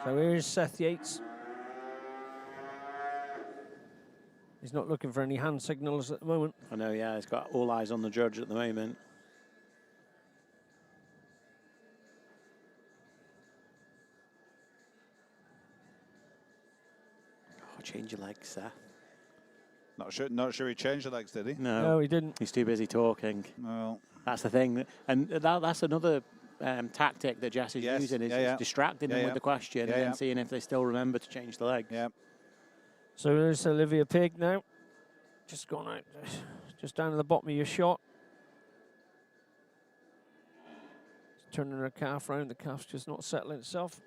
Speaker 1: So here's Seth Yates. He's not looking for any hand signals at the moment.
Speaker 4: I know, yeah, he's got all eyes on the judge at the moment. Oh, change your legs, Seth.
Speaker 5: Not sure he changed the legs, did he?
Speaker 1: No, he didn't.
Speaker 4: He's too busy talking.
Speaker 5: Well,
Speaker 4: That's the thing. And that's another tactic that Jess is using, is distracting them with the question and then seeing if they still remember to change the legs.
Speaker 5: Yeah.
Speaker 1: So there's Olivia Pig now. Just gone out, just down to the bottom of your shot. Turning her calf round, the calf's just not settling itself.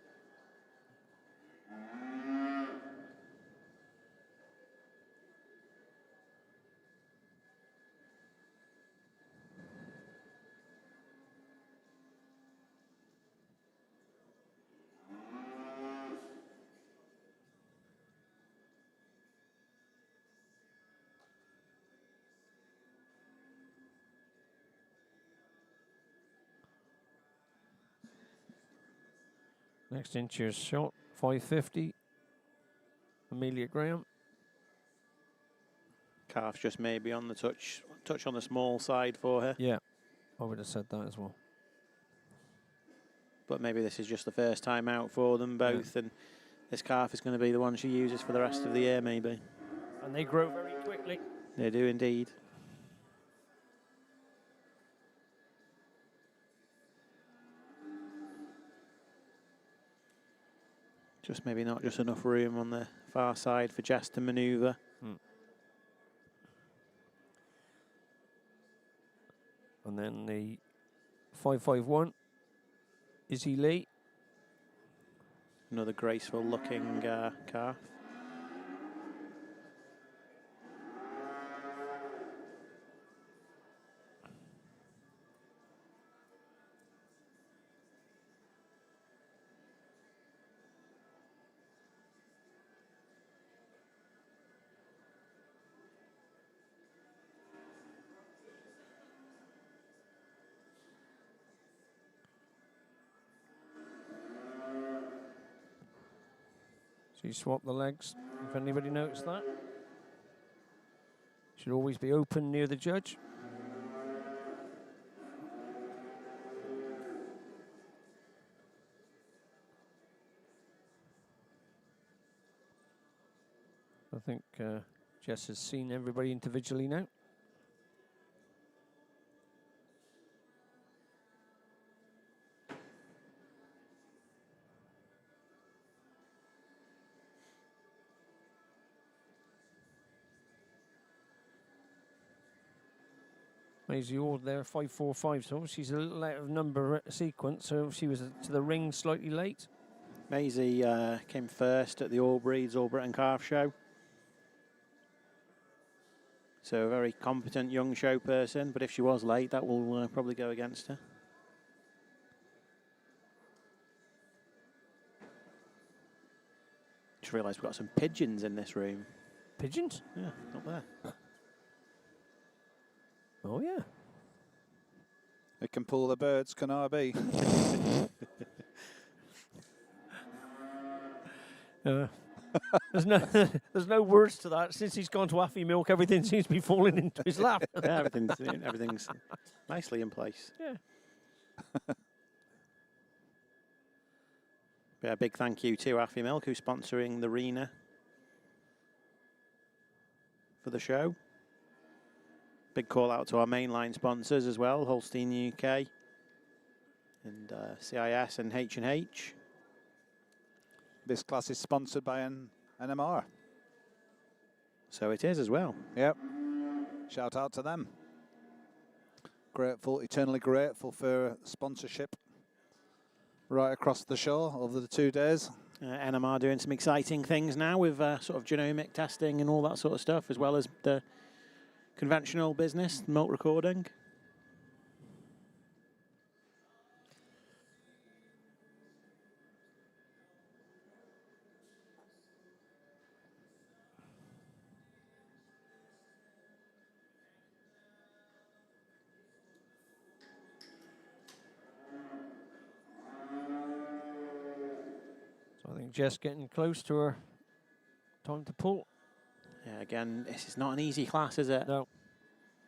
Speaker 1: Next inch is shot, 550. Amelia Graham.
Speaker 4: Calf's just maybe on the touch on the small side for her.
Speaker 1: Yeah, I would have said that as well.
Speaker 4: But maybe this is just the first time out for them both, and this calf is going to be the one she uses for the rest of the year, maybe.
Speaker 1: And they grow very quickly.
Speaker 4: They do indeed. Just maybe not just enough room on the far side for Jess to manoeuvre.
Speaker 1: And then the 551, Izzy Lee.
Speaker 4: Another graceful looking calf.
Speaker 1: So you swap the legs, if anybody noticed that. Should always be open near the judge. I think Jess has seen everybody individually now. Maisie Ord there, 545. So she's a little out of number sequence. So she was to the ring slightly late.
Speaker 4: Maisie came first at the All Breeds, All Britain Calf Show. So a very competent young show person, but if she was late, that will probably go against her. Just realised we've got some pigeons in this room.
Speaker 1: Pigeons?
Speaker 4: Yeah, up there.
Speaker 1: Oh, yeah.
Speaker 5: They can pull the birds, can I be?
Speaker 1: There's no words to that. Since he's gone to Affy Milk, everything seems to be falling into his lap.
Speaker 4: Yeah, everything's nicely in place.
Speaker 1: Yeah.
Speaker 4: Yeah, big thank you to Affy Milk, who's sponsoring the arena for the show. Big call out to our mainline sponsors as well, Holstein UK and CIS and H&H.
Speaker 5: This class is sponsored by an NMR.
Speaker 4: So it is as well.
Speaker 5: Yep. Shout out to them. Grateful, eternally grateful for sponsorship right across the show over the 2 days.
Speaker 4: NMR doing some exciting things now with sort of genomic testing and all that sort of stuff, as well as the conventional business, milk recording.
Speaker 1: So I think Just getting close to her time to pull.
Speaker 4: Yeah, again, this is not an easy class, is it?
Speaker 1: No,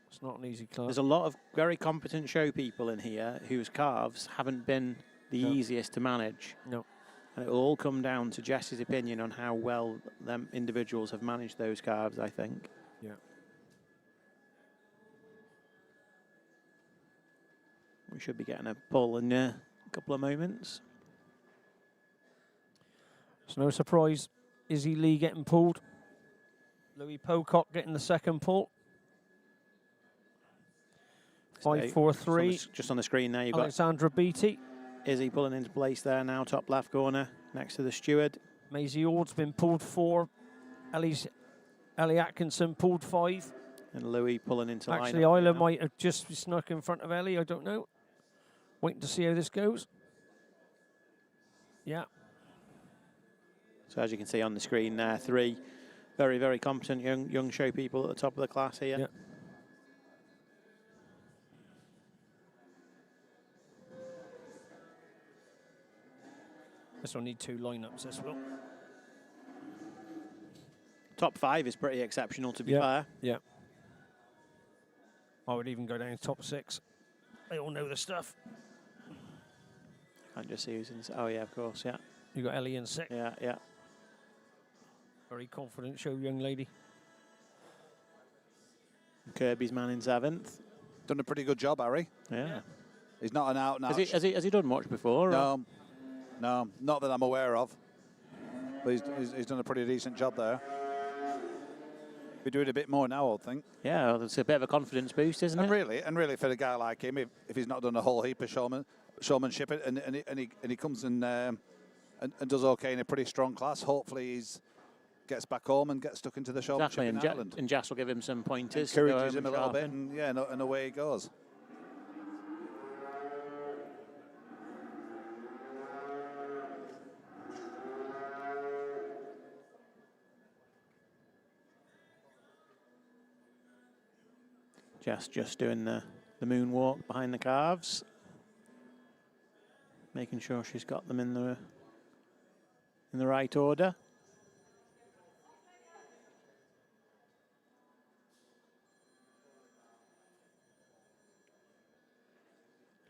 Speaker 1: it's not an easy class.
Speaker 4: There's a lot of very competent show people in here whose calves haven't been the easiest to manage.
Speaker 1: No.
Speaker 4: And it will all come down to Jess's opinion on how well them individuals have managed those calves, I think.
Speaker 1: Yeah.
Speaker 4: We should be getting a pull in a couple of moments.
Speaker 1: It's no surprise. Izzy Lee getting pulled. Louis Pocock getting the second pull. 5-4-3.
Speaker 4: Just on the screen there, you've got
Speaker 1: Alexandra Beattie.
Speaker 4: Izzy pulling into place there now, top left corner, next to the steward.
Speaker 1: Maisie Ord's been pulled 4. Ellie Atkinson pulled 5.
Speaker 4: And Louis pulling into line.
Speaker 1: Actually, Isla might have just snuck in front of Ellie. I don't know. Waiting to see how this goes. Yeah.
Speaker 4: So as you can see on the screen there, 3 very, very competent young show people at the top of the class here.
Speaker 1: Yeah. This will need 2 lineups, this will.
Speaker 4: Top 5 is pretty exceptional, to be fair.
Speaker 1: Yeah. I would even go down to top 6. They all know the stuff.
Speaker 4: Can't just see who's in. Oh, yeah, of course, yeah.
Speaker 1: You got Ellie in 6.
Speaker 4: Yeah, yeah.
Speaker 1: Very confident show young lady.
Speaker 4: Kirkby's man in 7th.
Speaker 5: Done a pretty good job, Harry.
Speaker 4: Yeah.
Speaker 5: He's not an out-and-out.
Speaker 4: Has he done much before?
Speaker 5: No, no, not that I'm aware of. But he's done a pretty decent job there. We're doing a bit more now, I think.
Speaker 4: Yeah, it's a bit of a confidence boost, isn't it?
Speaker 5: And really, for a guy like him, if he's not done a whole heap of showmanship, and he comes and does okay in a pretty strong class, hopefully he's gets back home and gets stuck into the showmanship in Ireland.
Speaker 4: And Jess will give him some pointers.
Speaker 5: Encourages him a little bit, and away he goes.
Speaker 4: Jess just doing the moonwalk behind the calves, making sure she's got them in the right order.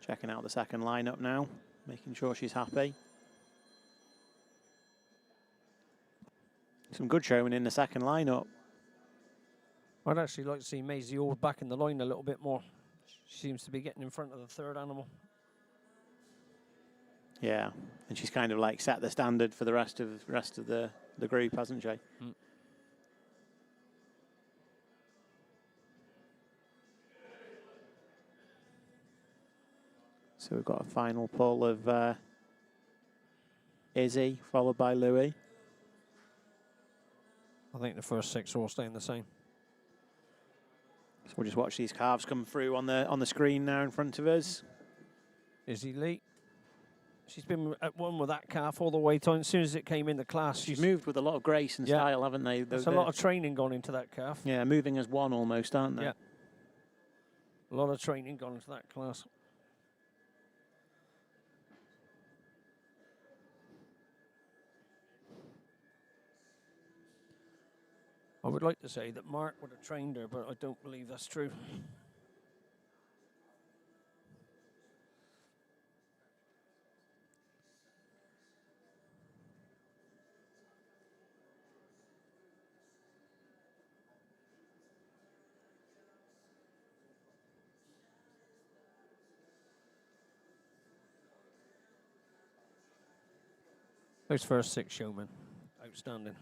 Speaker 4: Checking out the second lineup now, making sure she's happy. Some good showing in the second lineup.
Speaker 1: I'd actually like to see Maisie Ord back in the line a little bit more. She seems to be getting in front of the third animal.
Speaker 4: Yeah, and she's kind of like set the standard for the rest of the group, hasn't she?
Speaker 1: Mm.
Speaker 4: So we've got a final pull of Izzy, followed by Louis.
Speaker 1: I think the first 6 are all staying the same.
Speaker 4: So we'll just watch these calves come through on the screen now in front of us.
Speaker 1: Izzy Lee. She's been at one with that calf all the way time. As soon as it came into class,
Speaker 4: She's moved with a lot of grace and style, haven't they?
Speaker 1: There's a lot of training gone into that calf.
Speaker 4: Yeah, moving as one almost, aren't they?
Speaker 1: Yeah. A lot of training gone into that class. I would like to say that Mark would have trained her, but I don't believe that's true. Those first 6 showmen, outstanding.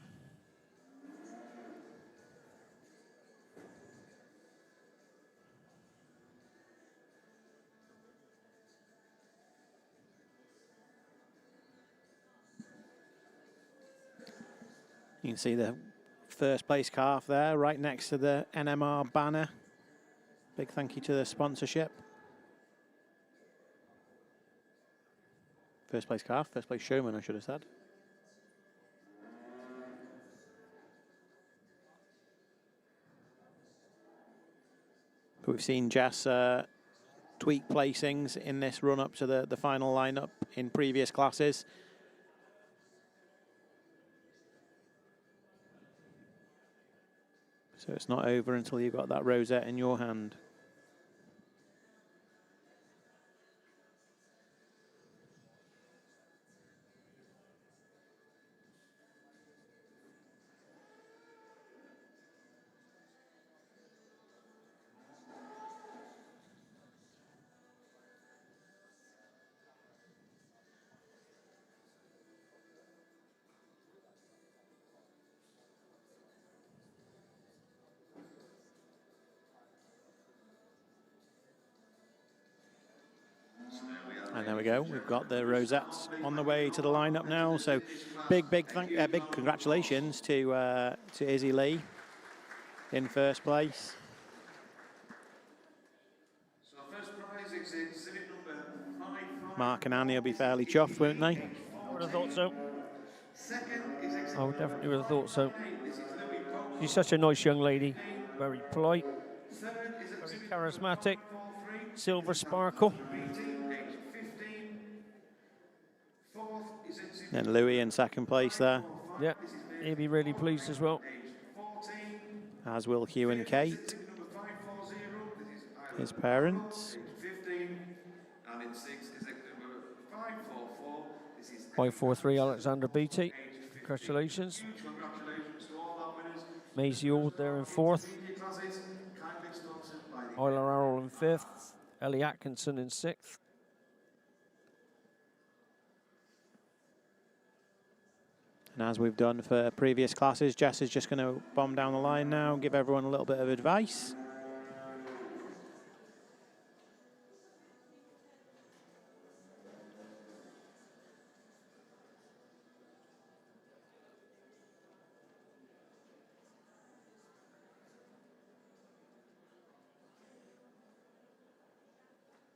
Speaker 4: You can see the first place calf there, right next to the NMR banner. Big thank you to the sponsorship. First place calf, first place showman, I should have said. But we've seen Jess tweak placings in this run up to the final lineup in previous classes. So it's not over until you've got that rosette in your hand. And there we go. We've got the rosettes on the way to the lineup now. So big congratulations to Izzy Lee in first place.
Speaker 3: So first prize is exhibit number 5.
Speaker 4: Mark and Annie will be fairly chuffed, won't they?
Speaker 1: I would have thought so.
Speaker 3: Second is exhibit
Speaker 1: I would definitely would have thought so.
Speaker 3: This is Louis Pope.
Speaker 1: She's such a nice young lady. Very polite,
Speaker 3: Third is
Speaker 1: very
Speaker 3: exhibit
Speaker 1: charismatic,
Speaker 3: 43.
Speaker 1: silver sparkle.
Speaker 3: Beating, age 15. Fourth is exhibit
Speaker 4: And Louis in second place there,
Speaker 1: Yeah, he'll be really pleased as well.
Speaker 3: age 14.
Speaker 4: as will Hugh and Kate,
Speaker 3: Exhibit number 540. This is Island
Speaker 4: his parents.
Speaker 3: age 15. And in 6 is exhibit number 544. This is
Speaker 1: 543 Alexander Beatty. Congratulations.
Speaker 3: huge congratulations to all our winners.
Speaker 1: Maisie Ord there in fourth.
Speaker 3: Senior classes, kindly sponsored by the
Speaker 1: Euler Arroll in fifth. Ellie Atkinson in sixth.
Speaker 4: And as we've done for previous classes, Jess is just going to bomb down the line now, give everyone a little bit of advice.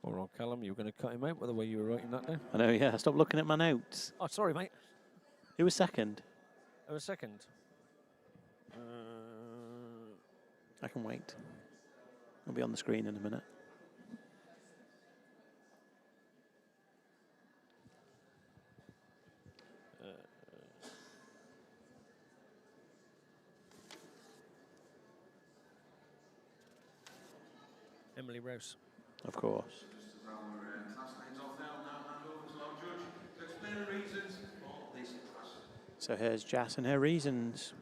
Speaker 1: All right, Callum, you were going to cut him out with the way you were writing that down.
Speaker 4: I know, yeah, stop looking at my notes.
Speaker 1: Oh, sorry, mate.
Speaker 4: Who was second?
Speaker 1: A second.
Speaker 4: I can wait. I'll be on the screen in a minute.
Speaker 1: Emily Rouse.
Speaker 4: Of course.
Speaker 3: Just as our class names off now, hand over to our judge to explain the reasons for this class.
Speaker 4: So here's Jess and her reasons.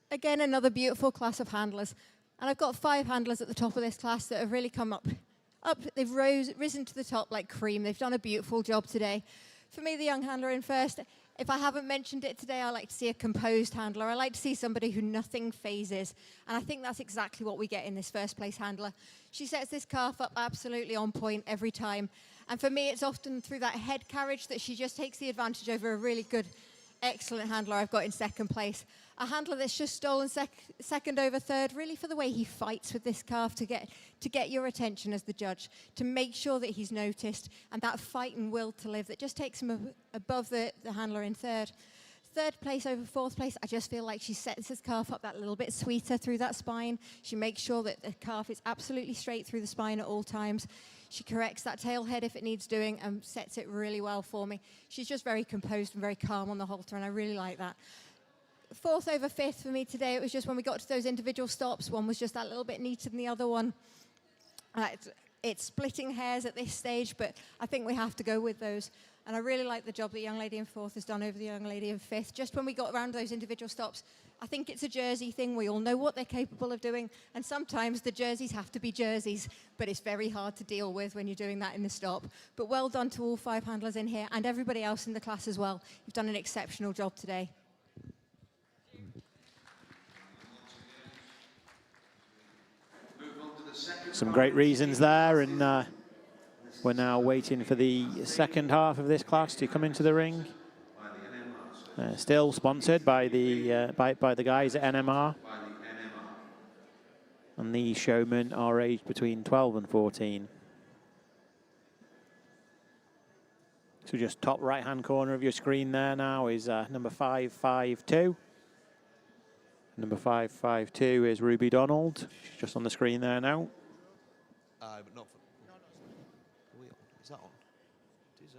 Speaker 2: Again, another beautiful class of handlers. And I've got 5 handlers at the top of this class that have really come up. They've risen to the top like cream. They've done a beautiful job today. For me, the young handler in first, if I haven't mentioned it today, I like to see a composed handler. I like to see somebody who nothing phases. And I think that's exactly what we get in this first place handler. She sets this calf up absolutely on point every time. And for me, it's often through that head carriage that she just takes the advantage over a really good, excellent handler I've got in second place. A handler that's just stolen second over third, really for the way he fights with this calf to get your attention as the judge, to make sure that he's noticed, and that fight and will to live that just takes him above the handler in third. Third place over fourth place, I just feel like she sets his calf up that little bit sweeter through that spine. She makes sure that the calf is absolutely straight through the spine at all times. She corrects that tail head if it needs doing and sets it really well for me. She's just very composed and very calm on the halter, and I really like that. Fourth over fifth for me today, it was just when we got to those individual stops, one was just that little bit neater than the other one. It's splitting hairs at this stage, but I think we have to go with those. And I really like the job the young lady in fourth has done over the young lady in fifth. Just when we got around those individual stops, I think it's a jersey thing. We all know what they're capable of doing. And sometimes the jerseys have to be jerseys, but it's very hard to deal with when you're doing that in the stop. But well done to all 5 handlers in here and everybody else in the class as well. You've done an exceptional job today.
Speaker 4: Some great reasons there, and we're now waiting for the second half of this class to come into the ring. Still sponsored by the guys at NMR. And these showmen are aged between 12 and 14. So just top right-hand corner of your screen there now is number 552. Number 552 is Ruby Donald. She's just on the screen there now.
Speaker 6: But not for. Are we on? Is that on? It is,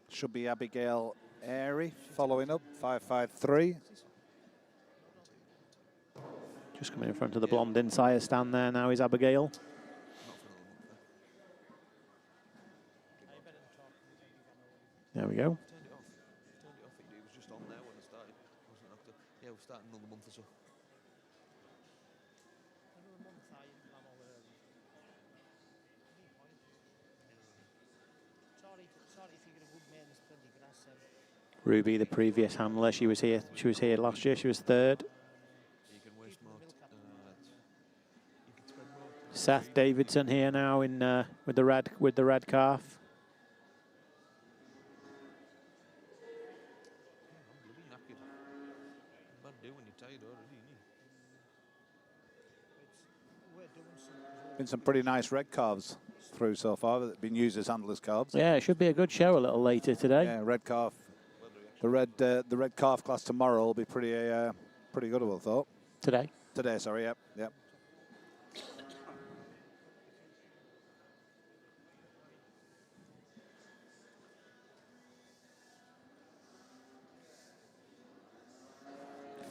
Speaker 5: Should be Abigail Airy following up, 553.
Speaker 4: Just coming in front of the blonde sire stand there now is Abigail. There we go.
Speaker 6: Turned it off. It was just on there when I started. Wasn't after. Yeah, we're starting another month or so.
Speaker 4: Ruby, the previous handler, she was here. She was here last year. She was third.
Speaker 6: You can waste more. You can spend more.
Speaker 4: Seth Davidson here now in with the red calf.
Speaker 6: I'm bloody knackered. Bad day when you're tired already, isn't
Speaker 5: Been some pretty nice red calves through so far that have been used as handlers' calves.
Speaker 4: Yeah, it should be a good show a little later today.
Speaker 5: Yeah, red calf. The red calf class tomorrow will be pretty pretty good, I would have thought.
Speaker 4: Today.
Speaker 5: Today, sorry, yep, yep.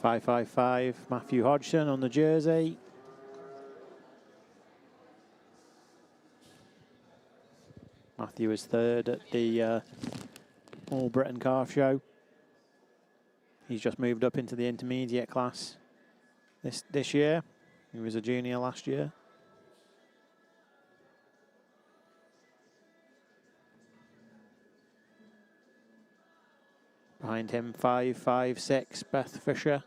Speaker 4: .555 Matthew Hodgson on the jersey. Matthew is third at the All Britain Calf Show. He's just moved up into the intermediate class this year. He was a junior last year. Behind him, 556 Beth Fisher.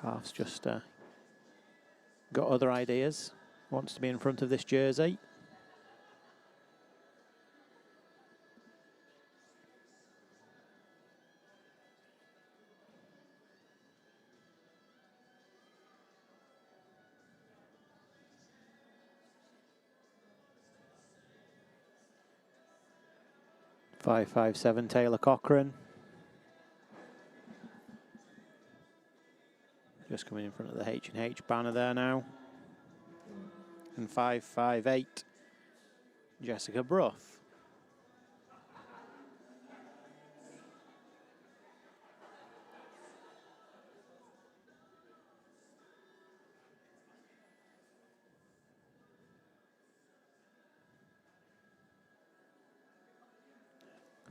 Speaker 4: Calf's just got other ideas. Wants to be in front of this jersey. .557 Taylor Cochran. Just coming in front of the H&H banner there now. And 558 Jessica Brough.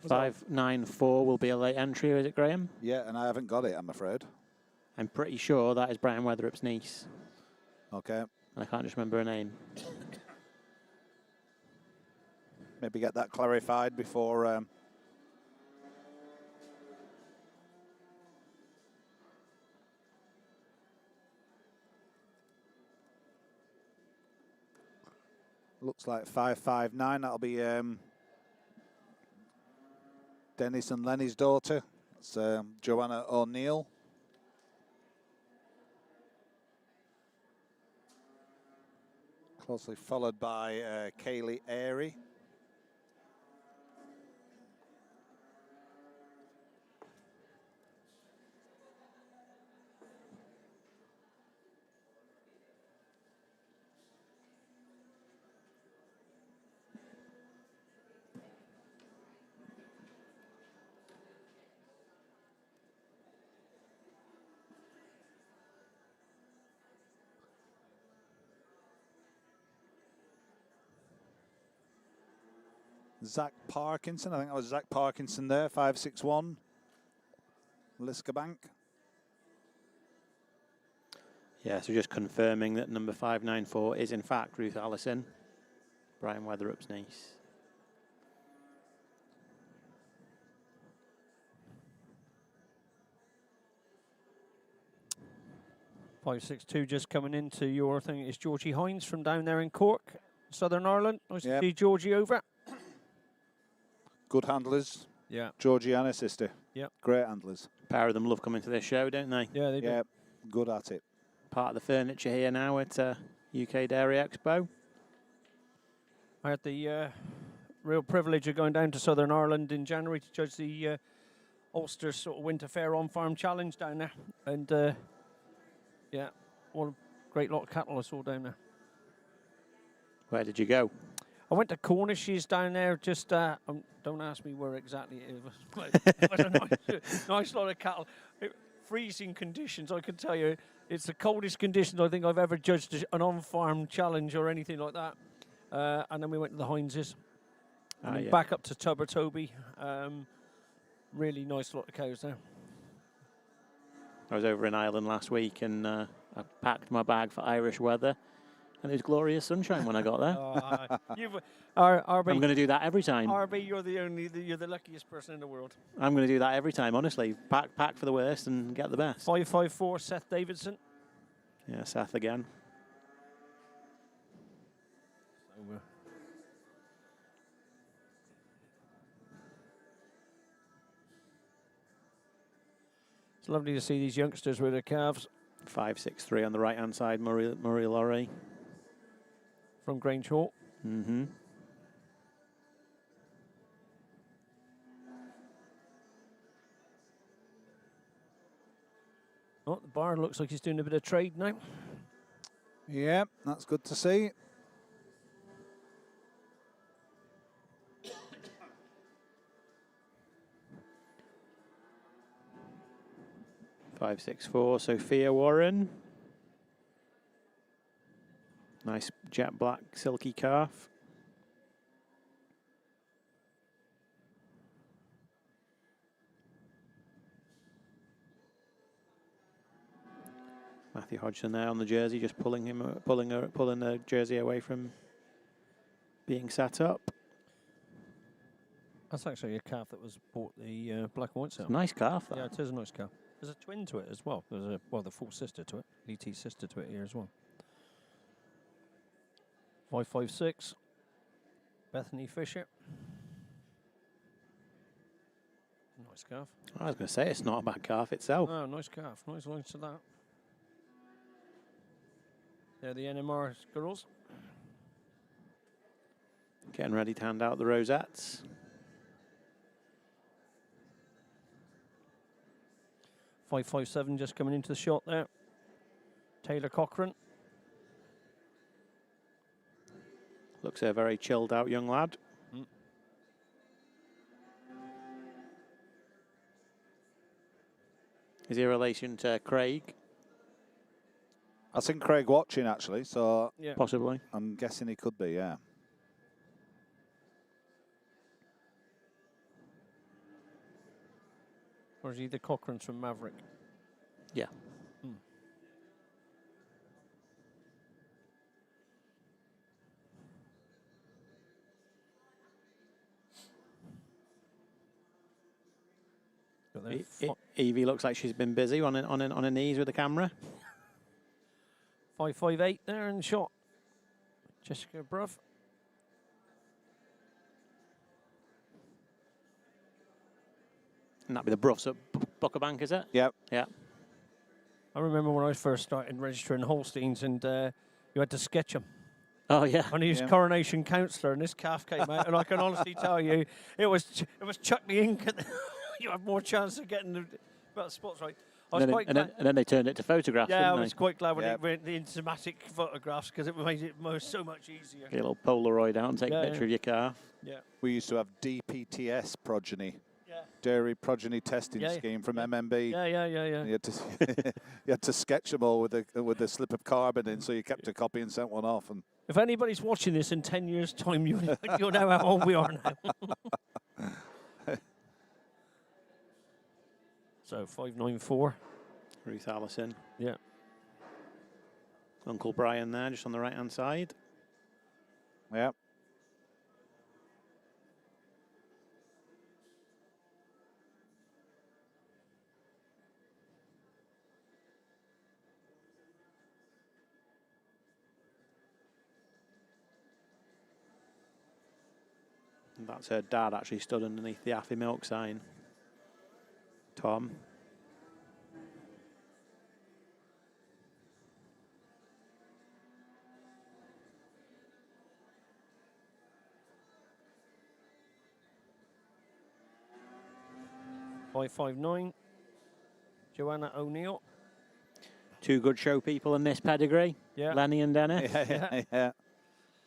Speaker 4: .594 will be a late entry, is it, Graham?
Speaker 5: Yeah, and I haven't got it, I'm afraid.
Speaker 4: I'm pretty sure that is Brian Weatherup's niece.
Speaker 5: Okay.
Speaker 4: And I can't just remember her name.
Speaker 5: Maybe get that clarified before... Looks like 559. That'll be Dennis and Lenny's daughter. It's Joanna O'Neill. Closely followed by Kaylee Airy. Zach Parkinson, I think that was Zach Parkinson there, 561. Liskabank.
Speaker 4: Yeah, so just confirming that number 594 is in fact Ruth Allison, Brian Weatherup's niece.
Speaker 1: .562 just coming into your thing. It's Georgie Hines from down there in Cork, Southern Ireland. Nice to see Georgie over.
Speaker 5: Good handlers.
Speaker 1: Yeah.
Speaker 5: Georgie and her sister.
Speaker 1: Yeah.
Speaker 5: Great handlers.
Speaker 4: A pair of them love coming to this show, don't they?
Speaker 1: Yeah, they do.
Speaker 5: Yeah, good at it.
Speaker 4: Part of the furniture here now at UK Dairy Expo.
Speaker 1: I had the real privilege of going down to Southern Ireland in January to judge the Ulster sort of Winter Fair on-farm challenge down there. And, yeah, what a great lot of cattle I saw down there.
Speaker 4: Where did you go?
Speaker 1: I went to Cornishes down there. Just don't ask me where exactly it was. But it was a nice lot of cattle. Freezing conditions. I can tell you, it's the coldest conditions I think I've ever judged an on-farm challenge or anything like that. And then we went to the Hineses. And then back up to Tubber Toby. Really nice lot of cows there.
Speaker 4: I was over in Ireland last week and I packed my bag for Irish weather, and it was glorious sunshine when I got there.
Speaker 1: RB,
Speaker 4: I'm going to do that every time.
Speaker 1: RB, you're the luckiest person in the world.
Speaker 4: I'm going to do that every time, honestly. Pack for the worst and get the best.
Speaker 1: 554, Seth Davidson.
Speaker 4: Yeah, Seth again.
Speaker 1: It's lovely to see these youngsters with their calves.
Speaker 4: 563 on the right-hand side, Murray Laurie.
Speaker 1: From Grange Hall.
Speaker 4: Mm-hmm.
Speaker 1: Oh, the bar looks like he's doing a bit of trade now.
Speaker 5: Yeah, that's good to see.
Speaker 4: .564, Sophia Warren. Nice jet black silky calf. Matthew Hodgson there on the jersey, just pulling the jersey away from being sat up.
Speaker 1: That's actually a calf that was bought the black and white sale.
Speaker 4: Nice calf, that.
Speaker 1: Yeah, it is a nice calf. There's a twin to it as well. There's the full sister to it. ET sister to it here as well. 556. Bethany Fisher. Nice calf.
Speaker 4: I was going to say, it's not a bad calf itself.
Speaker 1: Oh, nice calf. Nice lines to that. They're the NMR girls.
Speaker 4: Getting ready to hand out the rosettes.
Speaker 1: 557 just coming into the shot there. Taylor Cochran.
Speaker 4: Looks a very chilled out young lad. Is he a relation to Craig?
Speaker 5: I've seen Craig watching actually, so
Speaker 1: Yeah.
Speaker 4: Possibly.
Speaker 5: I'm guessing he could be, yeah.
Speaker 1: Or is he the Cochrans from Maverick?
Speaker 4: Yeah.
Speaker 1: Got their
Speaker 4: Evie looks like she's been busy on her knees with the camera.
Speaker 1: 558 there in shot. Jessica Bruff.
Speaker 4: And that'd be the Bruffs at Buckerbank, is it?
Speaker 5: Yep.
Speaker 4: Yeah.
Speaker 1: I remember when I first started registering Holsteins and you had to sketch them.
Speaker 4: Oh, yeah.
Speaker 1: And he was coronation counsellor, and this calf came out, and I can honestly tell you, it was chuck the ink, and you had more chance of getting the spots right. I was quite glad.
Speaker 4: And then they turned it to photographs.
Speaker 1: Yeah, I
Speaker 4: didn't
Speaker 1: was quite glad when it went the cinematic photographs because it made it so much easier.
Speaker 4: Get a little Polaroid out and take a picture of your calf.
Speaker 1: Yeah.
Speaker 5: We used to have DPTS progeny.
Speaker 1: Yeah.
Speaker 5: Dairy progeny testing scheme from MMB.
Speaker 1: Yeah.
Speaker 5: You had to you had to sketch them all with a slip of carbon in, so you kept a copy and sent one off. And
Speaker 1: if anybody's watching this in 10 years' time, you'll know how old we are now. So 594.
Speaker 4: Ruth Allison.
Speaker 1: Yeah.
Speaker 4: Uncle Brian there, just on the right-hand side.
Speaker 5: yeah.
Speaker 4: And that's her dad actually stood underneath the Affy Milk sign. Tom.
Speaker 1: .559. Joanna O'Neill.
Speaker 4: Two good show people in this pedigree.
Speaker 1: Yeah.
Speaker 4: Lenny and Dennis.
Speaker 5: Yeah.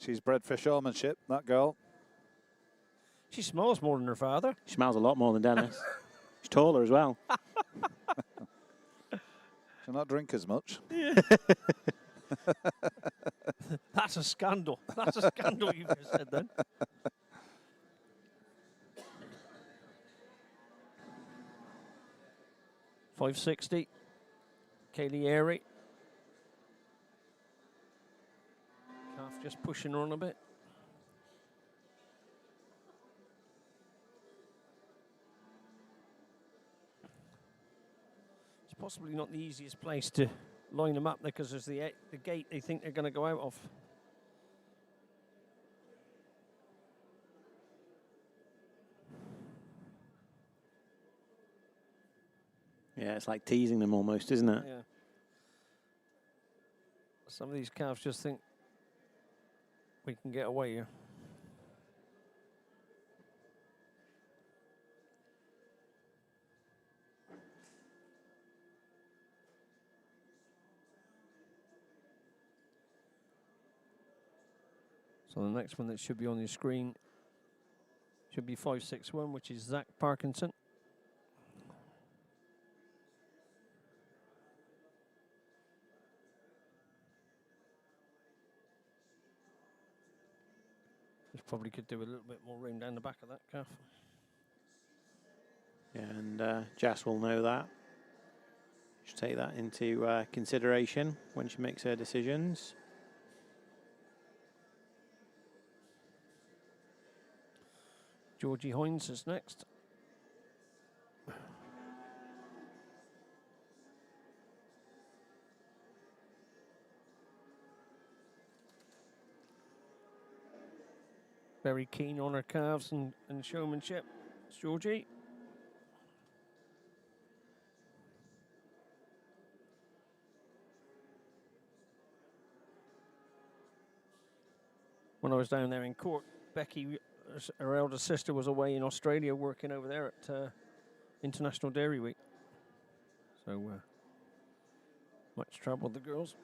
Speaker 5: She's bred for showmanship, that girl.
Speaker 1: She smells more than her father.
Speaker 4: She smells a lot more than Dennis. She's taller as well.
Speaker 5: She'll not drink as much.
Speaker 1: Yeah. That's a scandal. That's a scandal you've just said then. $560. Kaylee Airy. Calf just pushing her on a bit. It's possibly not the easiest place to line them up there because there's the gate they think they're going to go out of.
Speaker 4: Yeah, it's like teasing them almost, isn't it?
Speaker 1: Yeah. Some of these calves just think we can get away here. So the next one that should be on your screen should be 561, which is Zach Parkinson. Just probably could do a little bit more room down the back of that calf.
Speaker 4: Yeah, and Jess will know that. She'll take that into consideration when she makes her decisions.
Speaker 1: Georgie Hines is next. Very keen on her calves and showmanship. It's Georgie. When I was down there in Cork, Becky, her elder sister, was away in Australia working over there at International Dairy Week. So much trouble with the girls.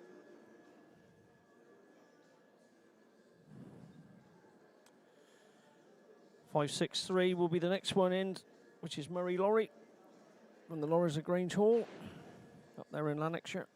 Speaker 1: $563 will be the next one in, which is Murray Lorry from the Lorries at Grange Hall, up there in Lanarkshire.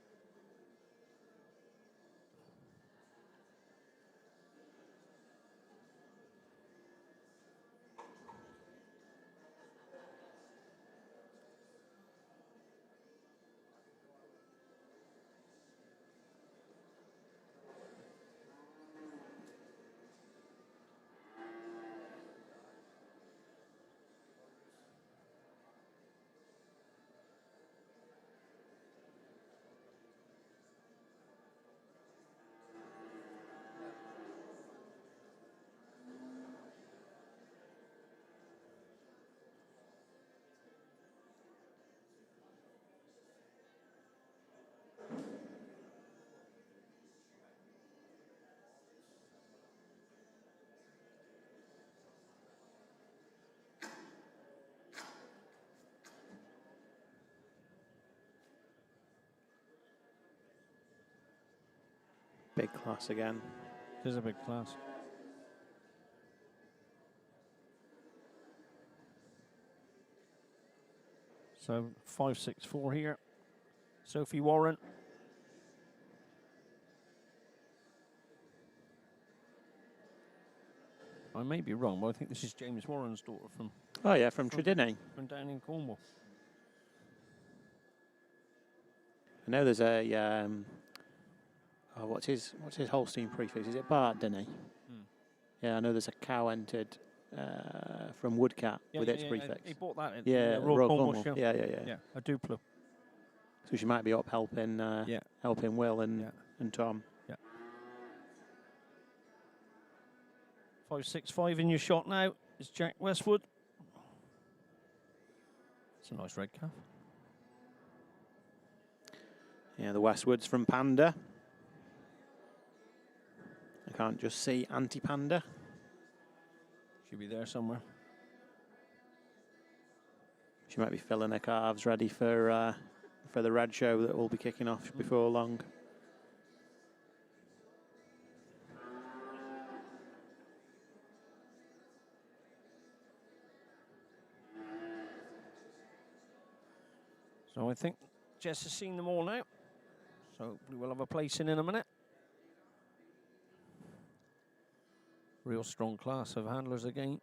Speaker 4: Big class again.
Speaker 1: It is a big class. So 564 here. Sophie Warren. I may be wrong, but I think this is James Warren's daughter from
Speaker 4: Oh yeah, from Tredinny.
Speaker 1: from down in Cornwall.
Speaker 4: I know there's a oh, what's his Holstein prefix? Is it Bart, Denny? Yeah, I know there's a cow entered from Woodcat with its prefix.
Speaker 1: He bought that in
Speaker 4: Yeah,
Speaker 1: Royal
Speaker 4: Royal
Speaker 1: Cornwall
Speaker 4: Cornwall.
Speaker 1: show.
Speaker 4: Yeah,
Speaker 1: A Duplo.
Speaker 4: So she might be up helping helping Will and Tom.
Speaker 1: Yeah. 565 in your shot now is Jack Westwood. It's a nice red calf.
Speaker 4: Yeah, the Westwoods from Panda. I can't just see anti-Panda.
Speaker 1: Should be there somewhere.
Speaker 4: She might be filling her calves ready for the red show that will be kicking off before long.
Speaker 1: So I think Jess has seen them all now. So we will have a place in a minute. Real strong class of handlers again.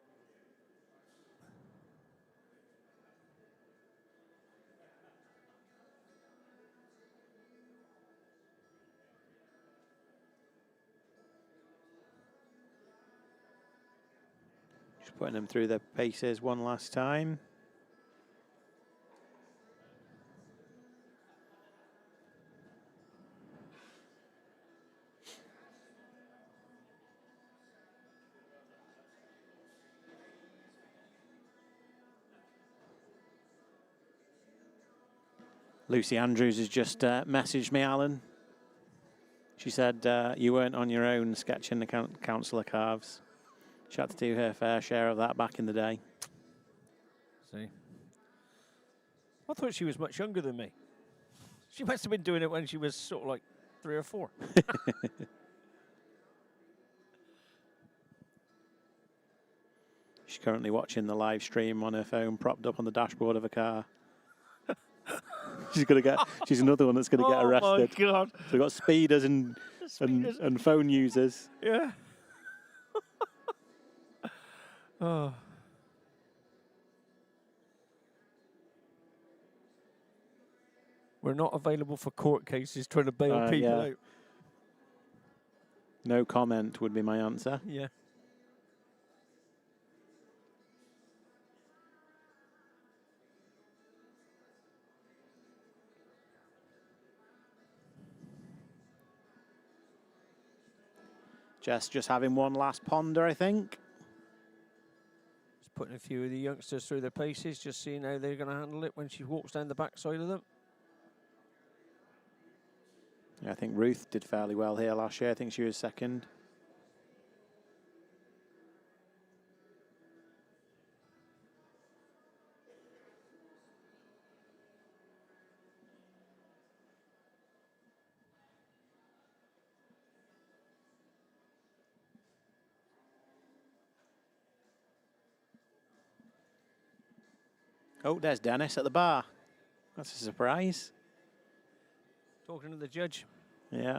Speaker 4: Just putting them through their paces one last time. Lucy Andrews has just messaged me, Alan. She said you weren't on your own sketching the councillor calves. She had to do her fair share of that back in the day.
Speaker 1: See, I thought she was much younger than me. She must have been doing it when she was sort of like 3 or 4.
Speaker 4: She's currently watching the live stream on her phone, propped up on the dashboard of a car. She's another one that's going to get arrested.
Speaker 1: Oh my God!
Speaker 4: So we've got speeders and phone users.
Speaker 1: Yeah. Oh. We're not available for court cases trying to bail people
Speaker 4: yeah.
Speaker 1: out.
Speaker 4: No comment would be my answer.
Speaker 1: Yeah.
Speaker 4: Just having one last ponder, I think.
Speaker 1: Just putting a few of the youngsters through their paces, just seeing how they're going to handle it when she walks down the backside of them.
Speaker 4: Yeah, I think Ruth did fairly well here last year. I think she was second. Oh, there's Dennis at the bar. That's a surprise.
Speaker 1: Talking to the judge.
Speaker 4: Yeah.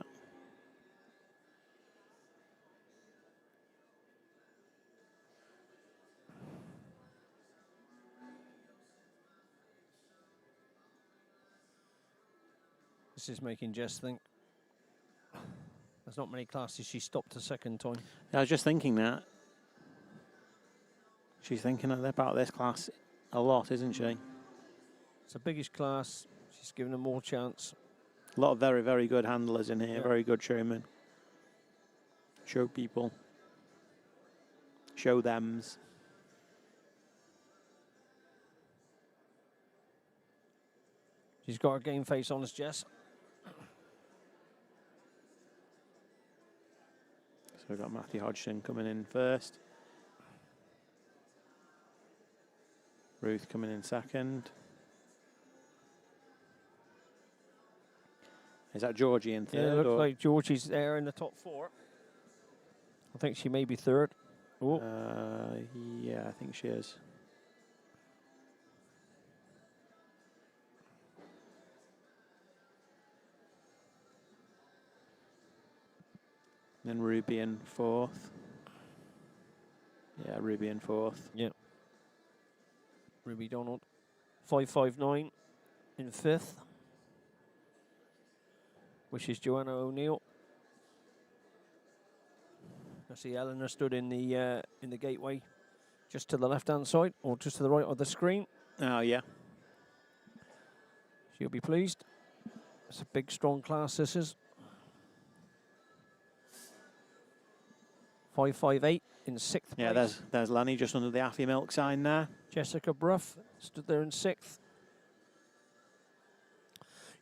Speaker 1: This is making Jess think. There's not many classes she stopped a second time.
Speaker 4: I was just thinking that. She's thinking about this class a lot, isn't she?
Speaker 1: It's the biggest class. She's given them more chance.
Speaker 4: A lot of very, very good handlers in here.
Speaker 1: Yeah.
Speaker 4: Very good showmen. Show people. Show thems.
Speaker 1: She's got her game face on us, Jess.
Speaker 4: So we've got Matthew Hodgson coming in first. Ruth coming in second. Is that Georgie in third?
Speaker 1: Yeah, it looks like Georgie's there in the top 4. I think she may be third. Oh.
Speaker 4: Yeah, I think she is. Then Ruby in 4th. Yeah, Ruby in 4th.
Speaker 1: Yeah. Ruby Donald. 559 in 5th. Which is Joanna O'Neill. I see Eleanor stood in the gateway, just to the left-hand side, or just to the right of the screen.
Speaker 4: Oh, yeah.
Speaker 1: She'll be pleased. It's a big, strong class, this is. 558 in 6th
Speaker 4: Yeah,
Speaker 1: place.
Speaker 4: there's Lanny just under the Affy Milk sign there.
Speaker 1: Jessica Bruff stood there in 6th.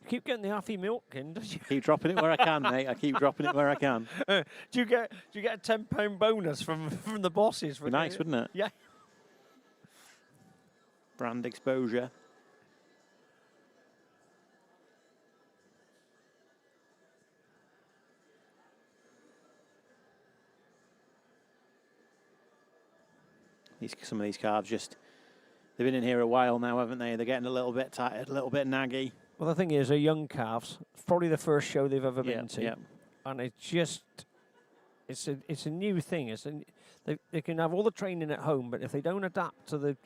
Speaker 1: You keep getting the Affy Milk in, don't you?
Speaker 4: Keep dropping it where I can, mate. I keep dropping it where I can.
Speaker 1: Do you get a £10 bonus from the bosses?
Speaker 4: Be nice, wouldn't it?
Speaker 1: Yeah.
Speaker 4: Brand exposure. Some of these calves just, They've been in here a while now, haven't they? They're getting a little bit tired, a little bit naggy.
Speaker 1: Well, the thing is, they're young calves. It's probably the first show they've ever been to.
Speaker 4: Yeah.
Speaker 1: And it's a new thing. They can have all the training at home, but if they don't adapt to the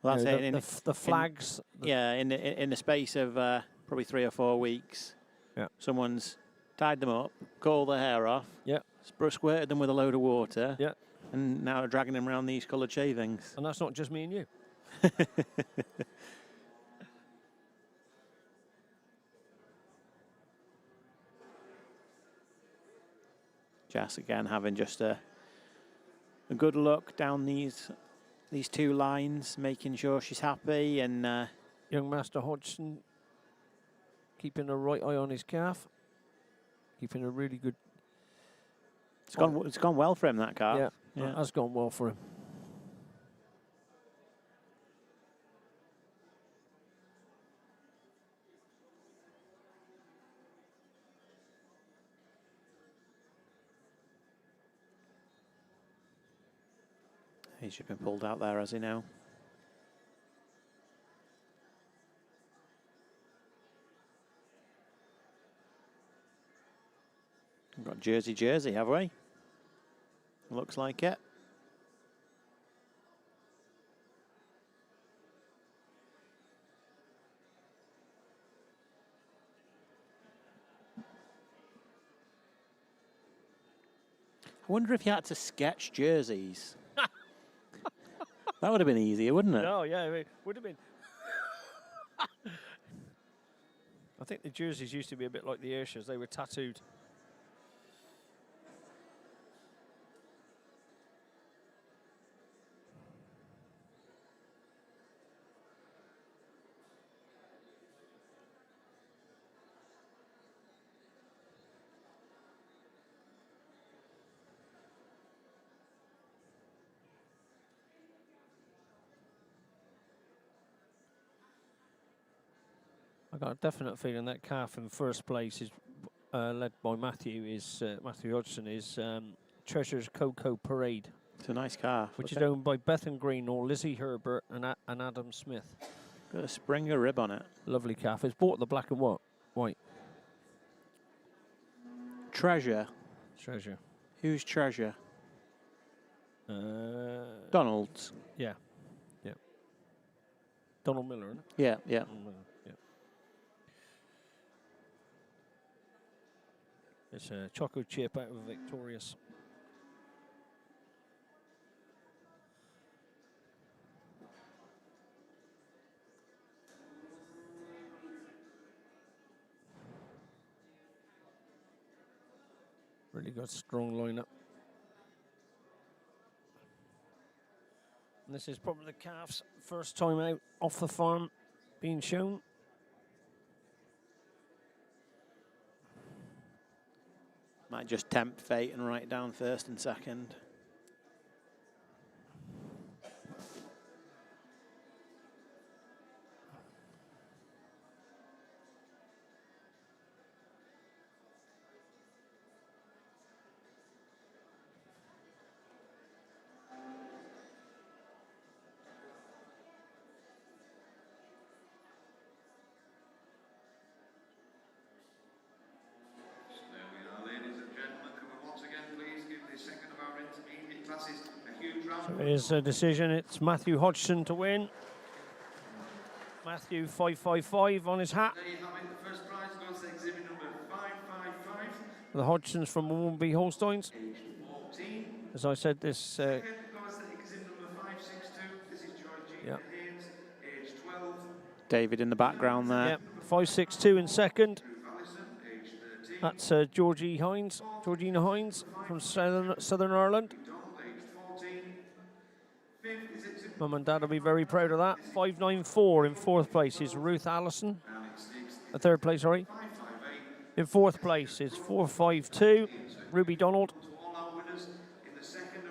Speaker 4: Well, that's it.
Speaker 1: the flags.
Speaker 4: In the space of probably 3 or 4 weeks, someone's tied them up, cut all their hair off, squirted them with a load of water, and now they're dragging them around these coloured shavings.
Speaker 1: And that's not just me and you.
Speaker 4: Jess again having just a good look down these 2 lines, making sure she's happy, and
Speaker 1: young Master Hodgson keeping a right eye on his calf, keeping a really good.
Speaker 4: It's gone well for him, that calf.
Speaker 1: Yeah, it has gone well for him.
Speaker 4: He's just been pulled out there, has he now? We've got Jersey, have we? Looks like it. I wonder if you had to sketch jerseys. That would have been easier, wouldn't it?
Speaker 1: Oh, yeah, it would have been. I think the jerseys used to be a bit like the Ayrshires. They were tattooed. I got a definite feeling that calf in first place is led by Matthew Hodgson is Treasure's Cocoa Parade.
Speaker 4: It's a nice calf.
Speaker 1: Which is owned by Bethan Greenall, Lizzie Herbert and Adam Smith.
Speaker 4: Got a Springer rib on it.
Speaker 1: Lovely calf. It's bought the black and white.
Speaker 4: Treasure. Who's Treasure? Donald's.
Speaker 1: Yeah. Donald Miller, isn't it?
Speaker 4: Yeah.
Speaker 1: Donald Miller, yeah. It's a Choco Chip out of Victorious. Really got a strong lineup. And this is probably the calf's first time out off the farm being shown.
Speaker 4: Might just tempt fate and write down first and second.
Speaker 1: So it is a decision. It's Matthew Hodgson to win. Matthew 555 on his hat.
Speaker 3: There you have it. The first prize goes to exhibit number 555.
Speaker 1: The Hodgsons from Woolby Holsteins.
Speaker 3: Age 14.
Speaker 1: As I said, this.
Speaker 3: Second goes to exhibit number 562. This is Georgina Haynes, age 12.
Speaker 4: David in the background there.
Speaker 1: Yep, 562 in second.
Speaker 3: Allison, age 13.
Speaker 1: That's Georgina Hines from Southern Ireland. Mum and Dad will be very proud of that. 594 in fourth place is Ruth Allison. Third place, sorry. In fourth place is 452 Ruby Donald.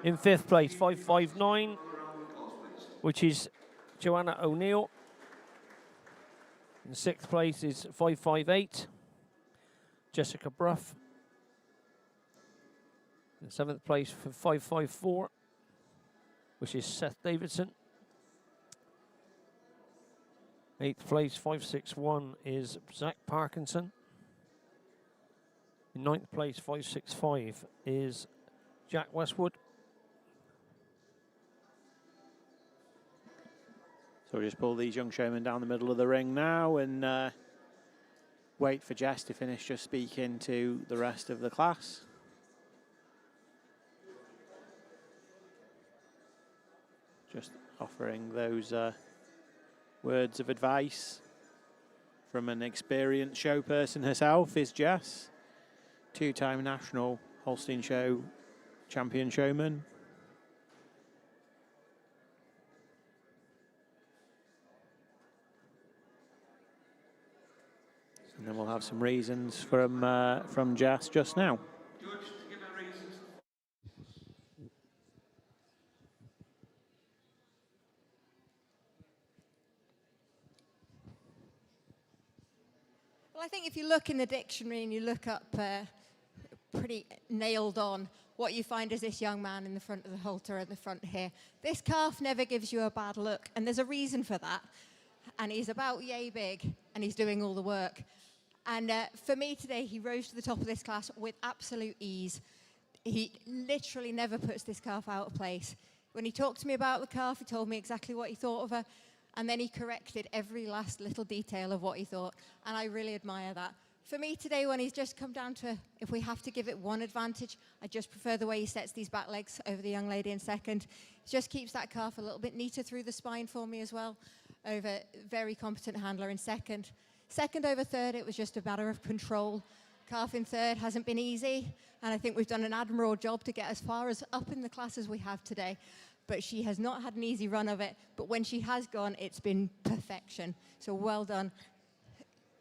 Speaker 1: In fifth place, 559, which is Joanna O'Neill. In sixth place is 558 Jessica Bruff. In seventh place for 554, which is Seth Davidson. 8th place, 561, is Zach Parkinson. In 9th place, 565, is Jack Westwood.
Speaker 4: So we'll just pull these young showmen down the middle of the ring now and wait for Jess to finish just speaking to the rest of the class. Just offering those words of advice from an experienced show person herself is Jess, two-time national Holstein Show champion showman. And then we'll have some reasons from Jess just now.
Speaker 3: Judge, to give her reasons.
Speaker 2: Well, I think if you look in the dictionary and you look up pretty nailed on, what you find is this young man in the front of the halter at the front here. This calf never gives you a bad look, and there's a reason for that. And he's about yay big, and he's doing all the work. And for me today, he rose to the top of this class with absolute ease. He literally never puts this calf out of place. When he talked to me about the calf, he told me exactly what he thought of her, and then he corrected every last little detail of what he thought, and I really admire that. For me today, when he's just come down to, if we have to give it one advantage, I just prefer the way he sets these back legs over the young lady in second. He just keeps that calf a little bit neater through the spine for me as well, over very competent handler in second. Second over third, it was just a matter of control. Calf in third hasn't been easy, and I think we've done an admirable job to get as far as up in the class as we have today. But she has not had an easy run of it, but when she has gone, it's been perfection. So well done.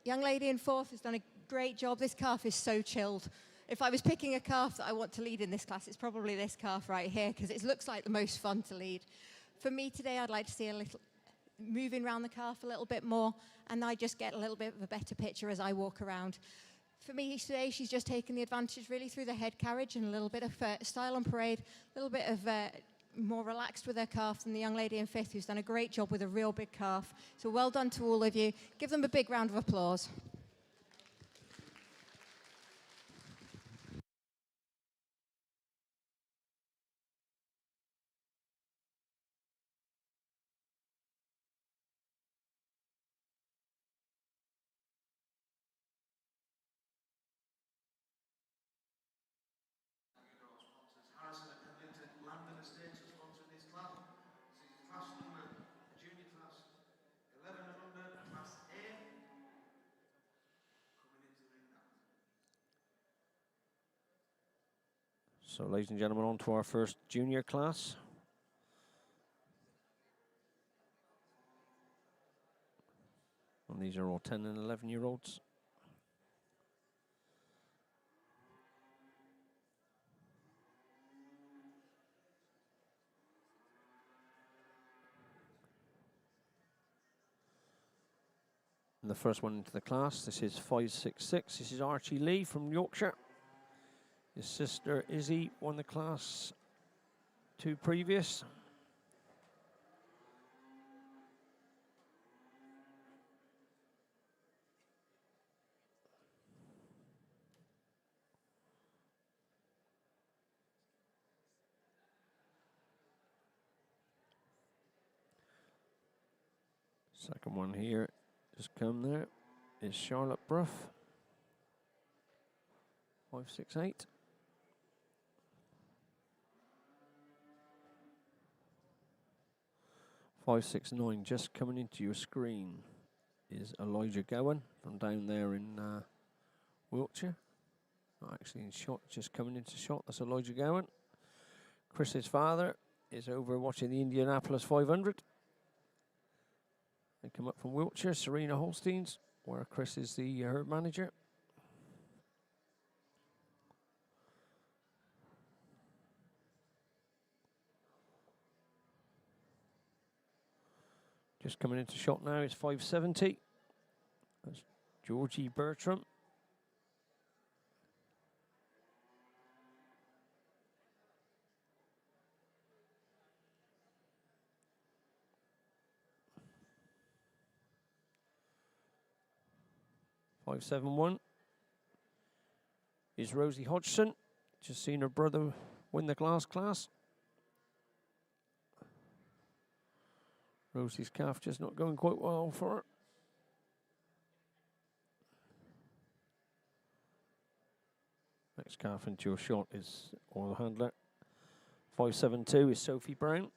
Speaker 2: Young lady in fourth has done a great job. This calf is so chilled. If I was picking a calf that I want to lead in this class, it's probably this calf right here, because it looks like the most fun to lead. For me today, I'd like to see a little moving around the calf a little bit more, and I just get a little bit of a better picture as I walk around. For me today, she's just taken the advantage really through the head carriage and a little bit of style on parade, a little bit of more relaxed with her calf than the young lady in fifth, who's done a great job with a real big calf. So well done to all of you. Give them a big round of applause.
Speaker 3: Harrison and Pendleton Landon Estates are sponsoring this class. This is class number, junior class 11 and under, class A. Coming into the ring now.
Speaker 1: So, ladies and gentlemen, on to our first junior class. And these are all 10 and 11-year-olds. And the first one into the class, this is 566. This is Archie Lee from Yorkshire. His sister Izzy won the class 2 previous. Second one here, just come there, is Charlotte Bruff. 568. .569, just coming into your screen, is Elijah Gowan from down there in Wiltshire. Not actually in shot, just coming into shot. That's Elijah Gowan. Chris's father is over watching the Indianapolis 500. They come up from Wiltshire, Serena Holsteins, where Chris is the herd manager. Just coming into shot now is 570. That's Georgie Bertram. 571 is Rosie Hodgson. Just seen her brother win the class. Rosie's calf just not going quite well for her. Next calf into your shot is Oil Handler. 572 is Sophie Brown.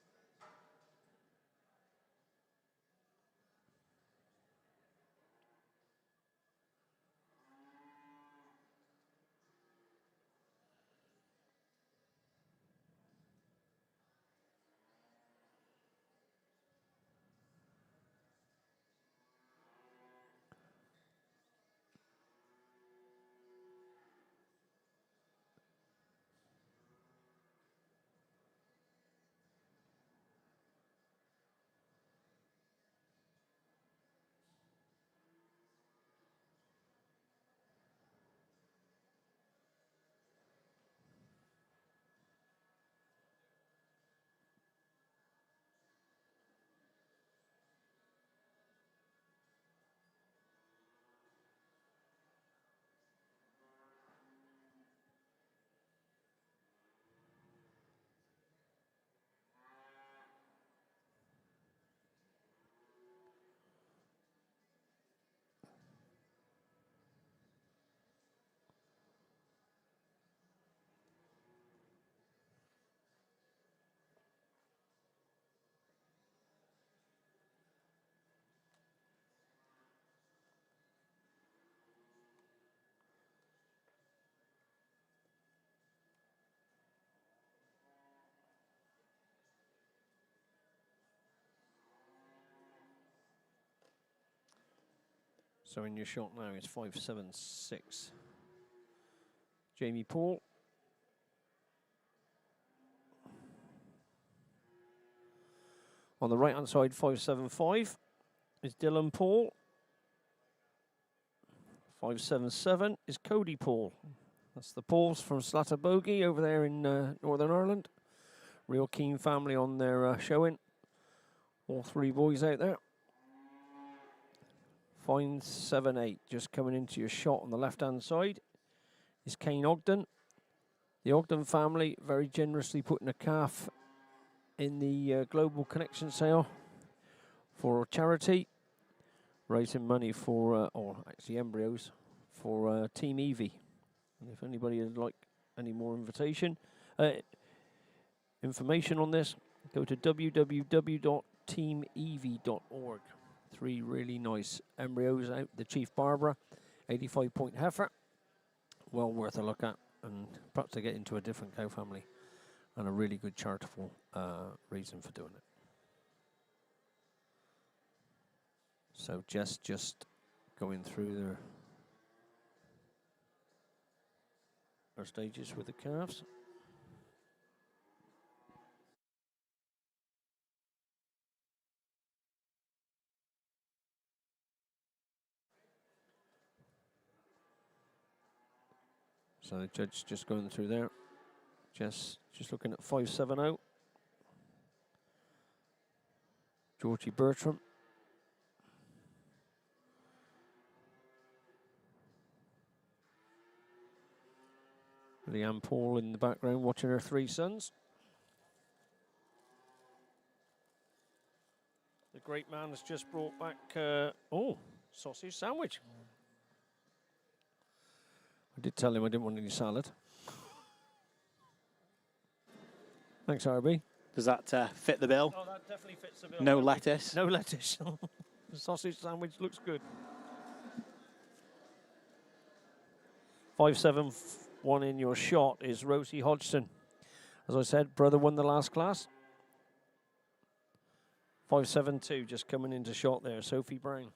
Speaker 1: So in your shot now is 576. Jamie Paul. On the right hand side, 575 is Dylan Paul. 577 is Cody Paul. That's the Pauls from Slatterbogie over there in Northern Ireland. Real keen family on their showing. All three boys out there. 578 just coming into your shot on the left hand side is Kane Ogden. The Ogden family very generously putting a calf in the Global Connection sale for charity, raising money for, or actually embryos, for Team Evie. And if anybody would like any more information on this, go to www.teamevie.org. 3 really nice embryos out. The Chief Barbara, 85-point heifer. Well worth a look at, and perhaps to get into a different cow family. And a really good charitable reason for doing it. So just going through their stages with the calves. So the judge just going through there. Just looking at 570. Georgie Bertram. Leanne Paul in the background watching her 3 sons. The great man has just brought back, sausage sandwich. I did tell him I didn't want any salad. Thanks, RB.
Speaker 4: Does that fit the bill?
Speaker 1: Oh, that definitely fits the bill.
Speaker 4: No lettuce?
Speaker 1: No lettuce. The sausage sandwich looks good. 571 in your shot is Rosie Hodgson. As I said, brother won the last class. 572 just coming into shot there, Sophie Brown.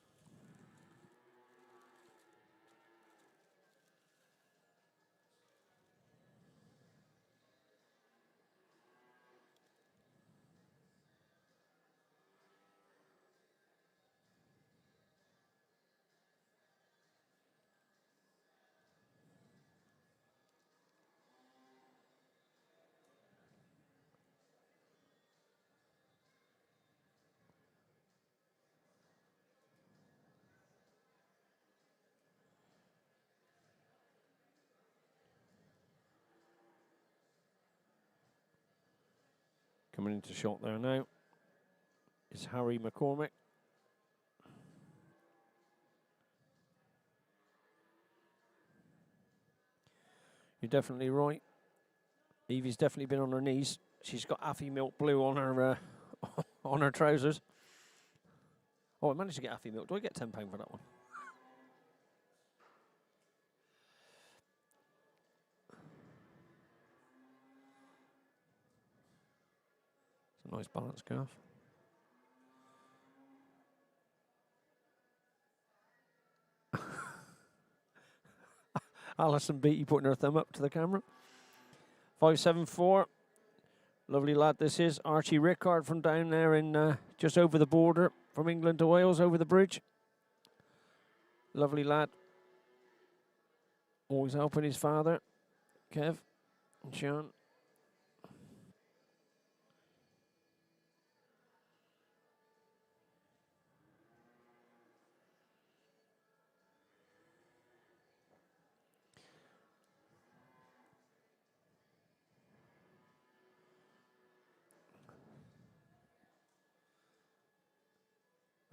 Speaker 1: Coming into shot there now is Harry McCormick. You're definitely right. Evie's definitely been on her knees. She's got Affy Milk Blue on her on her trousers. Oh, I managed to get Affy Milk. Do I get £10 for that one? It's a nice balance calf. Alison Beattie putting her thumb up to the camera. 574. Lovely lad this is. Archie Rickard from down there in just over the border from England to Wales, over the bridge. Lovely lad. Always helping his father, Kev and Sean.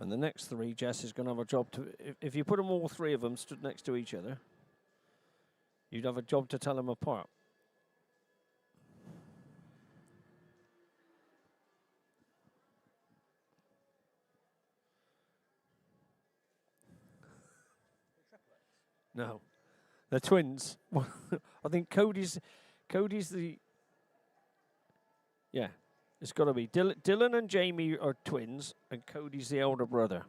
Speaker 1: And the next three, Jess is going to have a job to... If you put them all three of them stood next to each other, you'd have a job to tell them apart. No. They're twins. I think Cody's the... Yeah. It's got to be. Dylan and Jamie are twins, and Cody's the elder brother.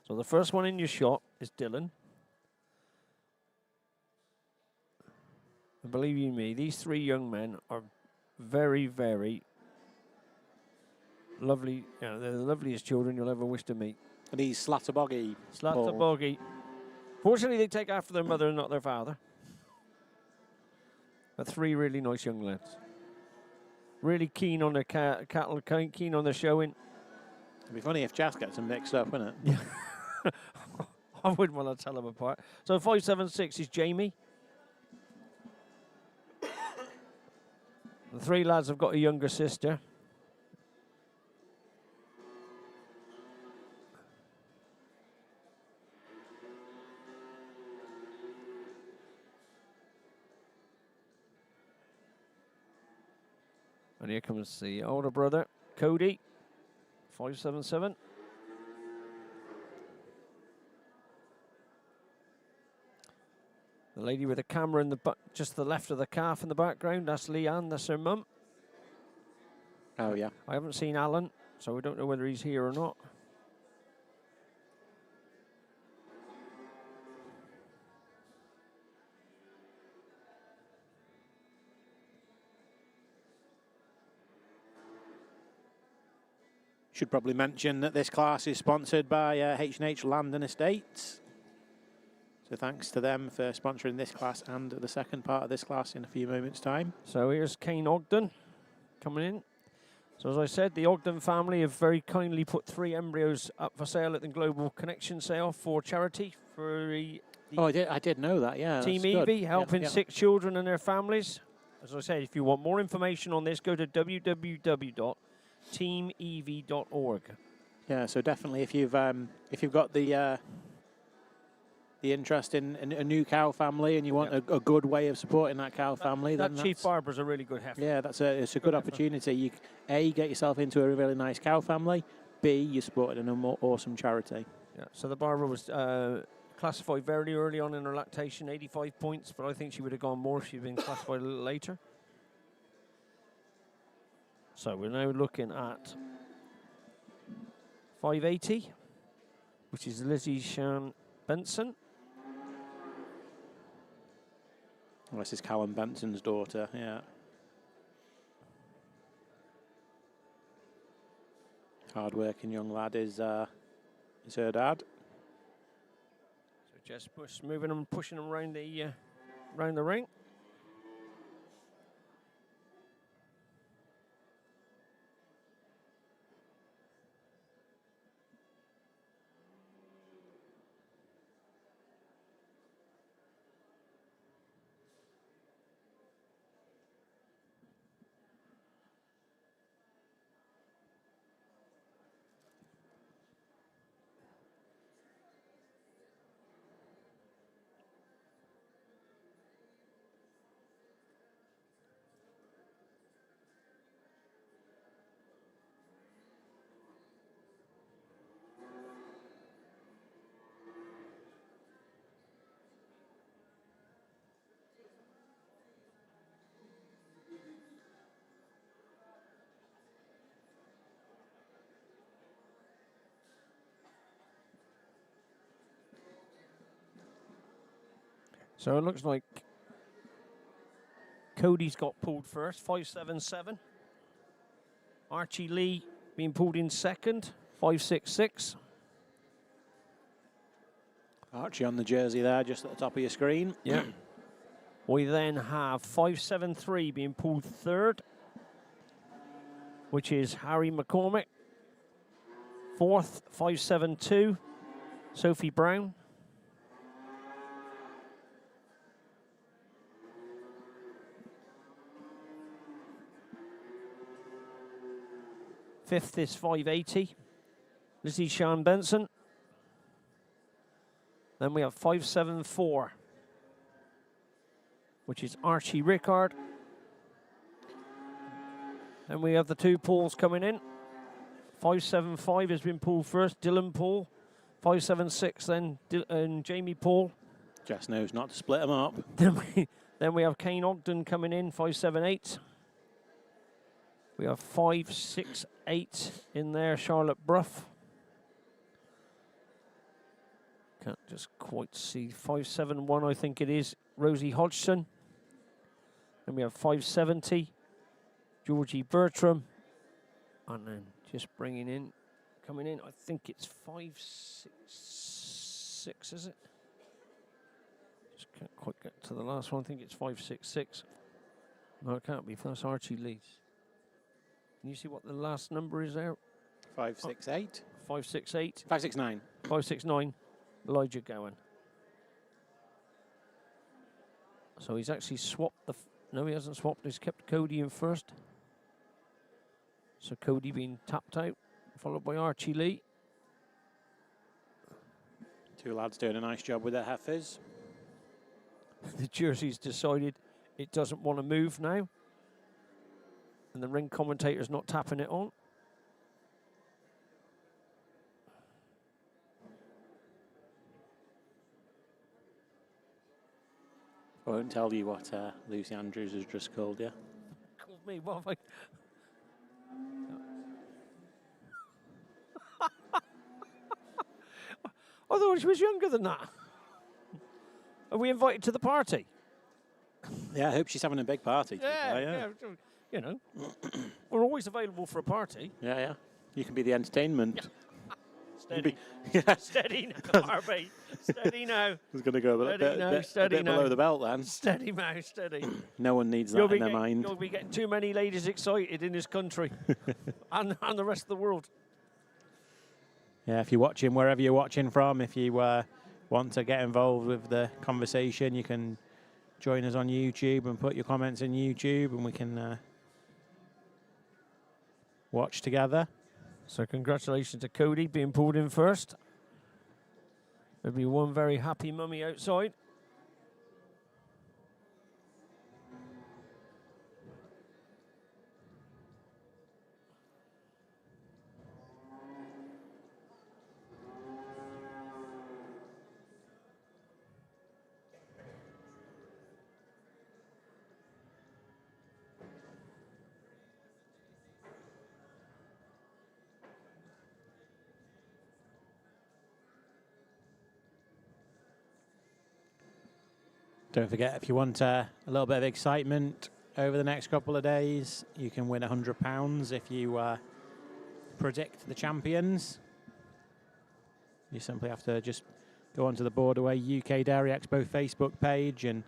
Speaker 1: So the first one in your shot is Dylan. And believe you me, these three young men are very, very lovely. You know, they're the loveliest children you'll ever wish to meet.
Speaker 4: And he's Slatterboggy.
Speaker 1: Slatterboggy. Fortunately, they take after their mother and not their father. But three really nice young lads. Really keen on their cattle, keen on their showing.
Speaker 4: It'd be funny if Jazz gets them mixed up, wouldn't it?
Speaker 1: Yeah. I wouldn't want to tell them apart. So 576 is Jamie. The three lads have got a younger sister. And here comes the older brother, Cody, 577. The lady with the camera in the just the left of the calf in the background, that's Leanne, that's her mum.
Speaker 4: Oh, yeah.
Speaker 1: I haven't seen Alan, so we don't know whether he's here or not.
Speaker 4: Should probably mention that this class is sponsored by H&H Land and Estates. So thanks to them for sponsoring this class and the second part of this class in a few moments' time.
Speaker 1: So here's Kane Ogden coming in. So as I said, the Ogden family have very kindly put 3 embryos up for sale at the Global Connection sale for charity for the
Speaker 4: I did know that, yeah.
Speaker 1: Team
Speaker 4: that's good.
Speaker 1: Evie, helping
Speaker 4: Yeah.
Speaker 1: 6 children and their families. As I said, if you want more information on this, go to www.teamevie.org.
Speaker 4: Yeah, so definitely if you've got the interest in a new cow family and you want a good way of supporting that cow family,
Speaker 1: That
Speaker 4: then
Speaker 1: Chief Barber's a really good heifer.
Speaker 4: yeah, it's a good opportunity. You A, get yourself into a really nice cow family. B, you're supporting an awesome charity.
Speaker 1: Yeah. So the Barber was classified very early on in her lactation, 85 points, but I think she would have gone more if she'd been classified a little later. So we're now looking at 580, which is Lizzie Shan Benson.
Speaker 4: Well, this is Callum Benson's daughter, yeah. Hard-working young lad is her dad.
Speaker 1: So Jess Bush moving them, pushing them around the ring. So it looks like Cody's got pulled first, 577. Archie Lee being pulled in second, 566.
Speaker 4: Archie on the jersey there, just at the top of your screen.
Speaker 1: Yeah. We then have 573 being pulled third, which is Harry McCormick. Fourth, 572, Sophie Brown. Fifth is 580, Lizzie Sean Benson. Then we have 574, which is Archie Rickard. Then we have the two Pauls coming in. 575 has been pulled first, Dylan Paul. 576 then and Jamie Paul.
Speaker 4: Just knows not to split them up.
Speaker 1: Then we have Kane Ogden coming in, 578. We have 568 in there, Charlotte Bruff. Can't just quite see. 571, I think it is, Rosie Hodgson. Then we have 570, Georgie Bertram. And then just bringing in, coming in, I think it's 566, is it? Just can't quite get to the last one. I think it's 566. No, it can't be. That's Archie Leeds. Can you see what the last number is there?
Speaker 4: 568.
Speaker 1: 568.
Speaker 4: 569.
Speaker 1: 569. Elijah Gowan. So he's actually swapped the... No, he hasn't swapped. He's kept Cody in first. So Cody being tapped out, followed by Archie Lee.
Speaker 4: Two lads doing a nice job with their heifers.
Speaker 1: The jersey's decided it doesn't want to move now. And the ring commentator's not tapping it on.
Speaker 4: I won't tell you what Lucy Andrews has just called you.
Speaker 1: Called me, what have I... I thought she was younger than that. Are we invited to the party?
Speaker 4: Yeah, I hope she's having a big party.
Speaker 1: Yeah. You know, we're always available for a party.
Speaker 4: Yeah. You can be the entertainment.
Speaker 1: Steady. Steady now, RB. Steady now.
Speaker 4: I was going to go a bit below the belt then.
Speaker 1: Steady now, steady.
Speaker 4: No one needs that in their mind.
Speaker 1: You'll be getting too many ladies excited in this country and the rest of the world.
Speaker 4: Yeah, if you're watching, wherever you're watching from, if you want to get involved with the conversation, you can join us on YouTube and put your comments in YouTube and we can watch together.
Speaker 1: So congratulations to Cody being pulled in first. There'll be one very happy mummy outside.
Speaker 4: Don't forget, if you want a little bit of excitement over the next couple of days, you can win £100 if you predict the champions. You simply have to just go onto the Borderway UK Dairy Expo Facebook page and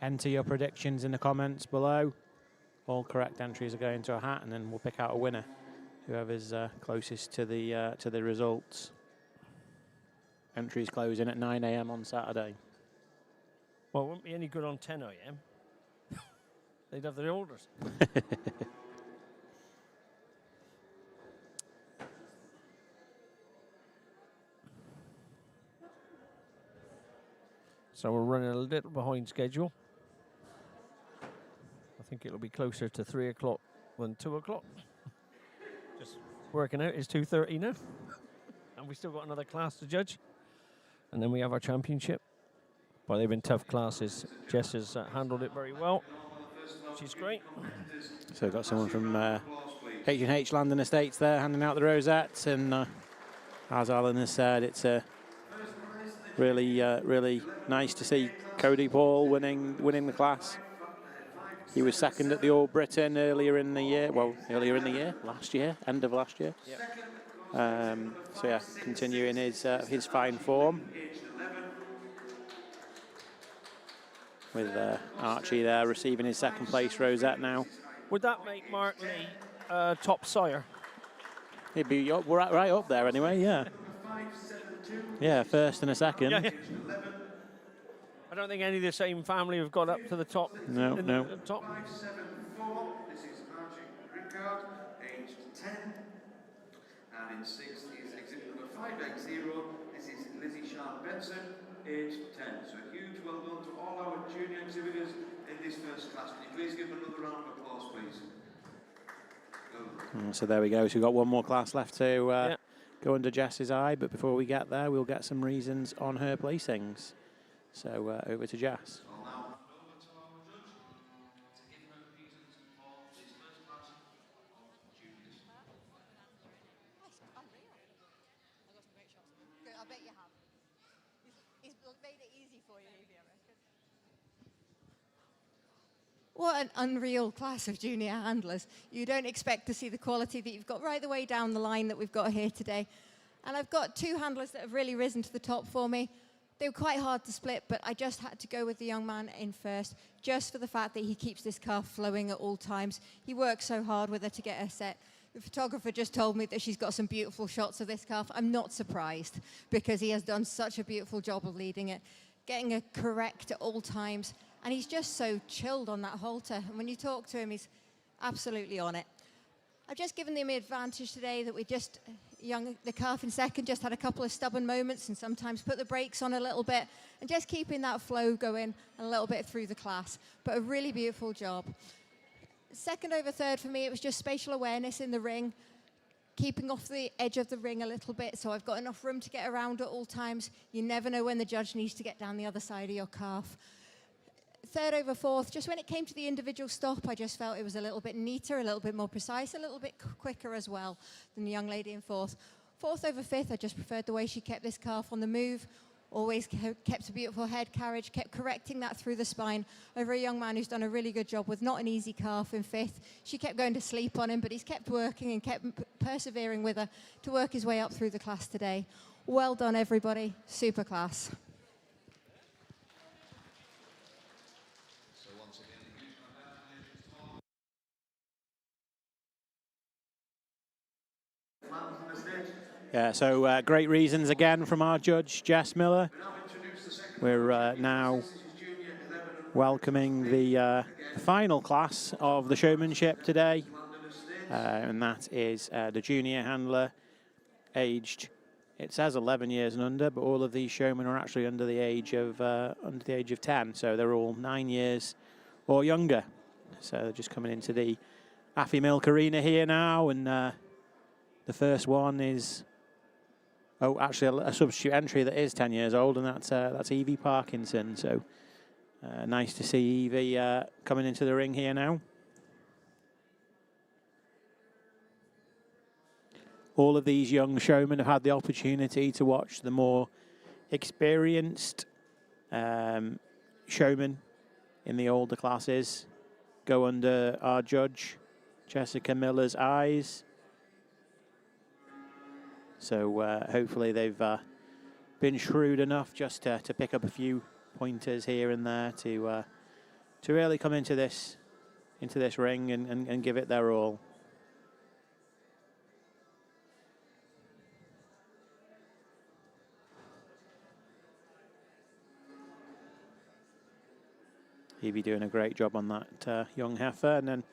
Speaker 4: enter your predictions in the comments below. All correct entries are going into a hat, and then we'll pick out a winner, whoever's closest to the results. Entries closing at 9 AM on Saturday.
Speaker 1: Well, it wouldn't be any good on 10 AM. They'd have their orders. So we're running a little behind schedule. I think it'll be closer to 3 o'clock than 2 o'clock. Just working out, it's 2:30 now. And we still got another class to judge. And then we have our championship. But they've been tough classes. Jess has handled it very well. She's great.
Speaker 4: So we've got someone from H&H Land and Estates there handing out the rosettes, and as Alan has said, it's a really nice to see Cody Paul winning the class. He was second at the All Britain earlier in the year. Well, last year, end of last year. So yeah, continuing his fine form. With Archie there receiving his second place rosette now.
Speaker 1: Would that make Mark Lee top sire?
Speaker 4: He'd be right up there anyway, yeah. Yeah, first and a second.
Speaker 1: Yeah. I don't think any of the same family have got up to the top.
Speaker 4: No.
Speaker 1: The top.
Speaker 3: 574. This is Archie Rickard, aged 10. And in 6th is exhibit number 580. This is Lizzie Sharp Benson, aged 10. So a huge well done to all our junior exhibitors in this first class. Can you please give them another round of applause, please?
Speaker 4: So there we go. So we've got one more class left to go under Jess's eye. But before we get there, we'll get some reasons on her placings. So over to Jess.
Speaker 2: I bet you have. He's made it easy for you, Evie, I reckon. What an unreal class of junior handlers. You don't expect to see the quality that you've got right the way down the line that we've got here today. And I've got two handlers that have really risen to the top for me. They were quite hard to split, but I just had to go with the young man in first, just for the fact that he keeps this calf flowing at all times. He works so hard with her to get her set. The photographer just told me that she's got some beautiful shots of this calf. I'm not surprised, because he has done such a beautiful job of leading it, getting her correct at all times. And he's just so chilled on that halter. And when you talk to him, he's absolutely on it. I've just given them the advantage today that the calf in second just had a couple of stubborn moments and sometimes put the brakes on a little bit and just keeping that flow going a little bit through the class. But a really beautiful job. Second over third for me, it was just spatial awareness in the ring, keeping off the edge of the ring a little bit so I've got enough room to get around at all times. You never know when the judge needs to get down the other side of your calf. Third over fourth, just when it came to the individual stop, I just felt it was a little bit neater, a little bit more precise, a little bit quicker as well than the young lady in fourth. Fourth over fifth, I just preferred the way she kept this calf on the move, always kept a beautiful head carriage, kept correcting that through the spine over a young man who's done a really good job with not an easy calf in fifth. She kept going to sleep on him, but he's kept working and kept persevering with her to work his way up through the class today. Well done, everybody. Super class.
Speaker 4: Yeah, so great reasons again from our judge, Jess Miller. We're now welcoming the final class of the showmanship today, and that is the junior handler, aged, it says 11 years and under, but all of these showmen are actually under the age of 10, so they're all 9 years or younger. So they're just coming into the Affy Milk Arena here now, and the first one is, actually a substitute entry that is 10 years old, and that's Evie Parkinson. So nice to see Evie coming into the ring here now. All of these young showmen have had the opportunity to watch the more experienced showmen in the older classes go under our judge, Jessica Miller's eyes. So hopefully they've been shrewd enough just to pick up a few pointers here and there to really come into this ring and give it their all. Evie doing a great job on that young heifer, and then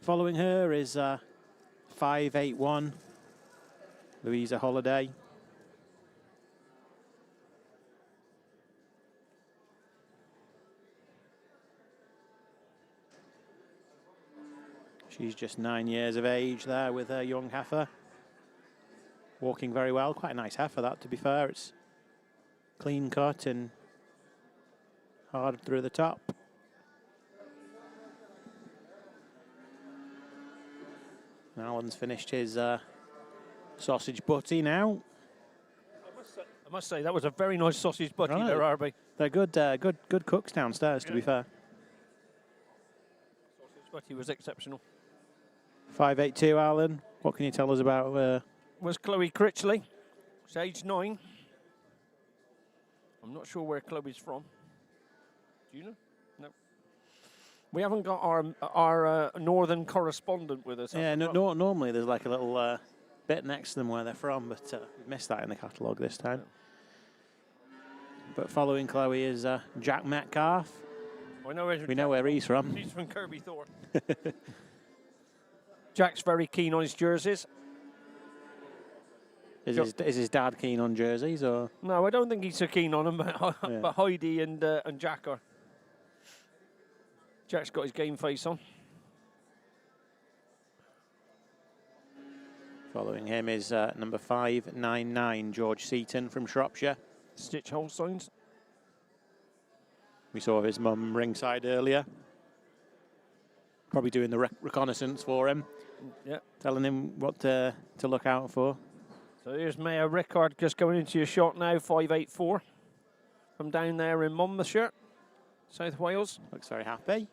Speaker 4: following her is 581. Louisa Holiday. She's just 9 years of age there with her young heifer. Walking very well. Quite a nice heifer, that, to be fair. It's clean cut and hard through the top. Alan's finished his sausage butty now.
Speaker 1: I must say, that was a very nice sausage butty
Speaker 4: Right.
Speaker 1: there, Arby.
Speaker 4: They're good cooks downstairs, to be fair.
Speaker 1: Sausage butty was exceptional.
Speaker 4: 582, Alan. What can you tell us about...
Speaker 1: Was Chloe Critchley. She's age 9. I'm not sure where Chloe's from. Do you know? No. We haven't got our northern correspondent with us.
Speaker 4: Yeah, normally there's like a little bit next to them where they're from, but we've missed that in the catalogue this time. But following Chloe is Jack Metcalf.
Speaker 1: I know
Speaker 4: we know where he's from.
Speaker 1: He's from Kirkby Thor. Jack's very keen on his jerseys.
Speaker 4: Is his dad keen on jerseys, or?
Speaker 1: No, I don't think he's so keen on them, but,
Speaker 4: Yeah.
Speaker 1: but Heidi and Jack are. Jack's got his game face on.
Speaker 4: Following him is number 599, George Seaton from Shropshire.
Speaker 1: Stitch Holsteins.
Speaker 4: We saw his mum ringside earlier. Probably doing the reconnaissance for him.
Speaker 1: Yeah.
Speaker 4: Telling him what to look out for.
Speaker 1: So here's Mayor Rickard just going into your shot now, 584. From down there in Monmouthshire, South Wales.
Speaker 4: Looks very happy.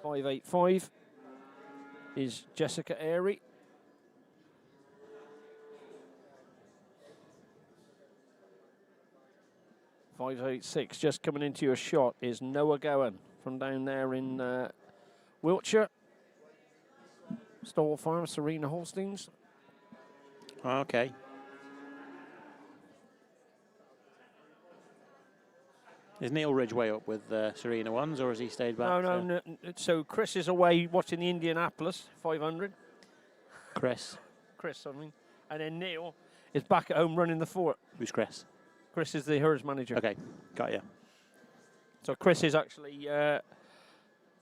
Speaker 1: .585 is Jessica Airy. .586 just coming into your shot is Noah Gowan from down there in Wiltshire. Stowell Farm, Serena Holsteins.
Speaker 4: Okay. Is Neil Ridgway up with Serena ones, or has he stayed back?
Speaker 1: No. So Chris is away watching the Indianapolis 500.
Speaker 4: Chris.
Speaker 1: Chris, I mean. And then Neil is back at home running the fort.
Speaker 4: Who's Chris?
Speaker 1: Chris is the herds manager.
Speaker 4: Okay, got you.
Speaker 1: So Chris is actually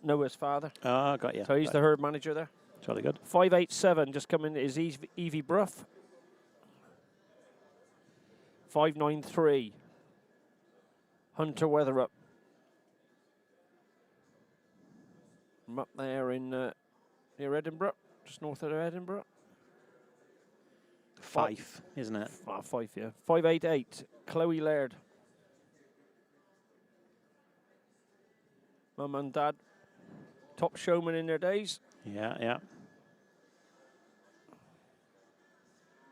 Speaker 1: Noah's father.
Speaker 4: Oh, got you.
Speaker 1: So he's the herd manager there.
Speaker 4: It's really good.
Speaker 1: 587 just coming is Evie Brough. 593. Hunter Weatherup. From up there in near Edinburgh, just north of Edinburgh.
Speaker 4: Fife, isn't it?
Speaker 1: Fife, yeah. 588, Chloe Laird. Mum and Dad, top showman in their days.
Speaker 4: Yeah.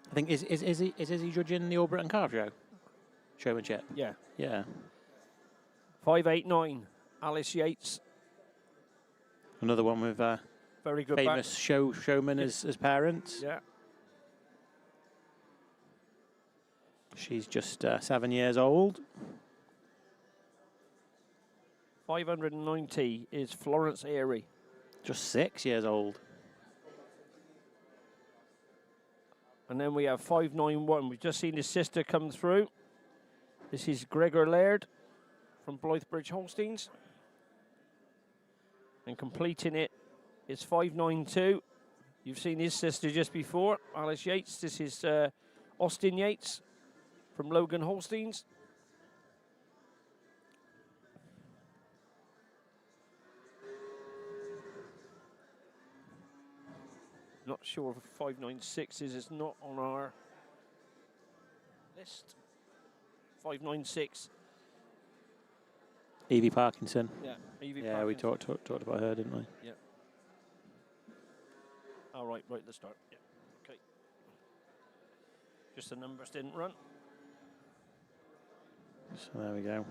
Speaker 4: I think is he judging the All-Britain Calf Show? Showmanship?
Speaker 1: Yeah.
Speaker 4: Yeah.
Speaker 1: 589, Alice Yates.
Speaker 4: Another one with
Speaker 1: Very good
Speaker 4: famous showman as parents.
Speaker 1: Yeah.
Speaker 4: She's just 7 years old.
Speaker 1: 590 is Florence Airy.
Speaker 4: Just 6 years old.
Speaker 1: And then we have 591. We've just seen his sister come through. This is Gregor Laird from Blythebridge Holsteins. And completing it is 592. You've seen his sister just before, Alice Yates. This is Austin Yates from Logan Holsteins. Not sure if 596 is. It's not on our list. 596.
Speaker 4: Evie Parkinson.
Speaker 1: Yeah, Evie
Speaker 4: Yeah, we
Speaker 1: Parkinson.
Speaker 4: talked about her, didn't we?
Speaker 1: Yeah. All right, right at the start. Yeah. Okay. Just the numbers didn't run.
Speaker 4: So there we go.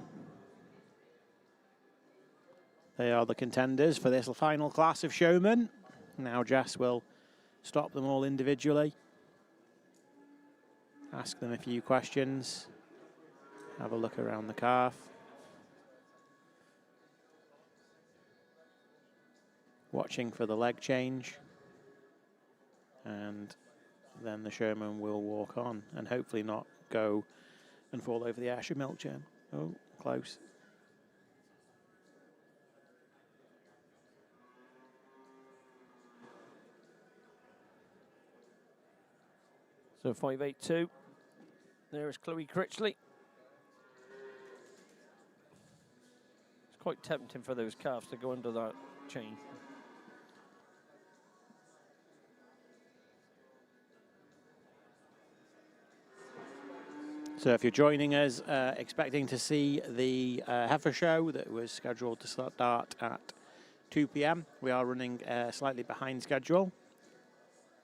Speaker 4: They are the contenders for this final class of showmen. Now Jess will stop them all individually. Ask them a few questions. Have a look around the calf. Watching for the leg change. And then the showman will walk on and hopefully not go and fall over the Ayrshire milk churn. Oh, close.
Speaker 1: So 582. There is Chloe Critchley. quite tempting for those calves to go under that chain.
Speaker 4: So if you're joining us, expecting to see the heifer show that was scheduled to start at 2 p.m, we are running slightly behind schedule.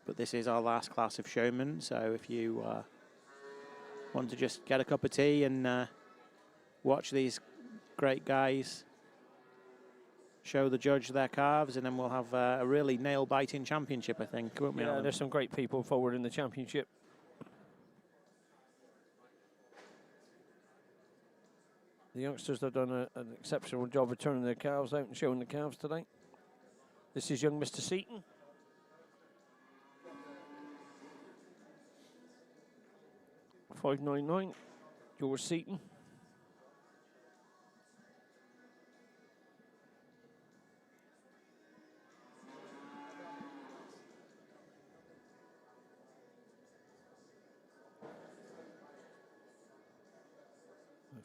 Speaker 4: But this is our last class of showmen, so if you want to just get a cup of tea and watch these great guys show the judge their calves, and then we'll have a really nail-biting championship, I think, won't we?
Speaker 1: Yeah,
Speaker 4: Alan?
Speaker 1: there's some great people forward in the championship. The youngsters have done an exceptional job of turning their calves out and showing the calves today. This is young Mr. Seaton. $5.99, George Seaton.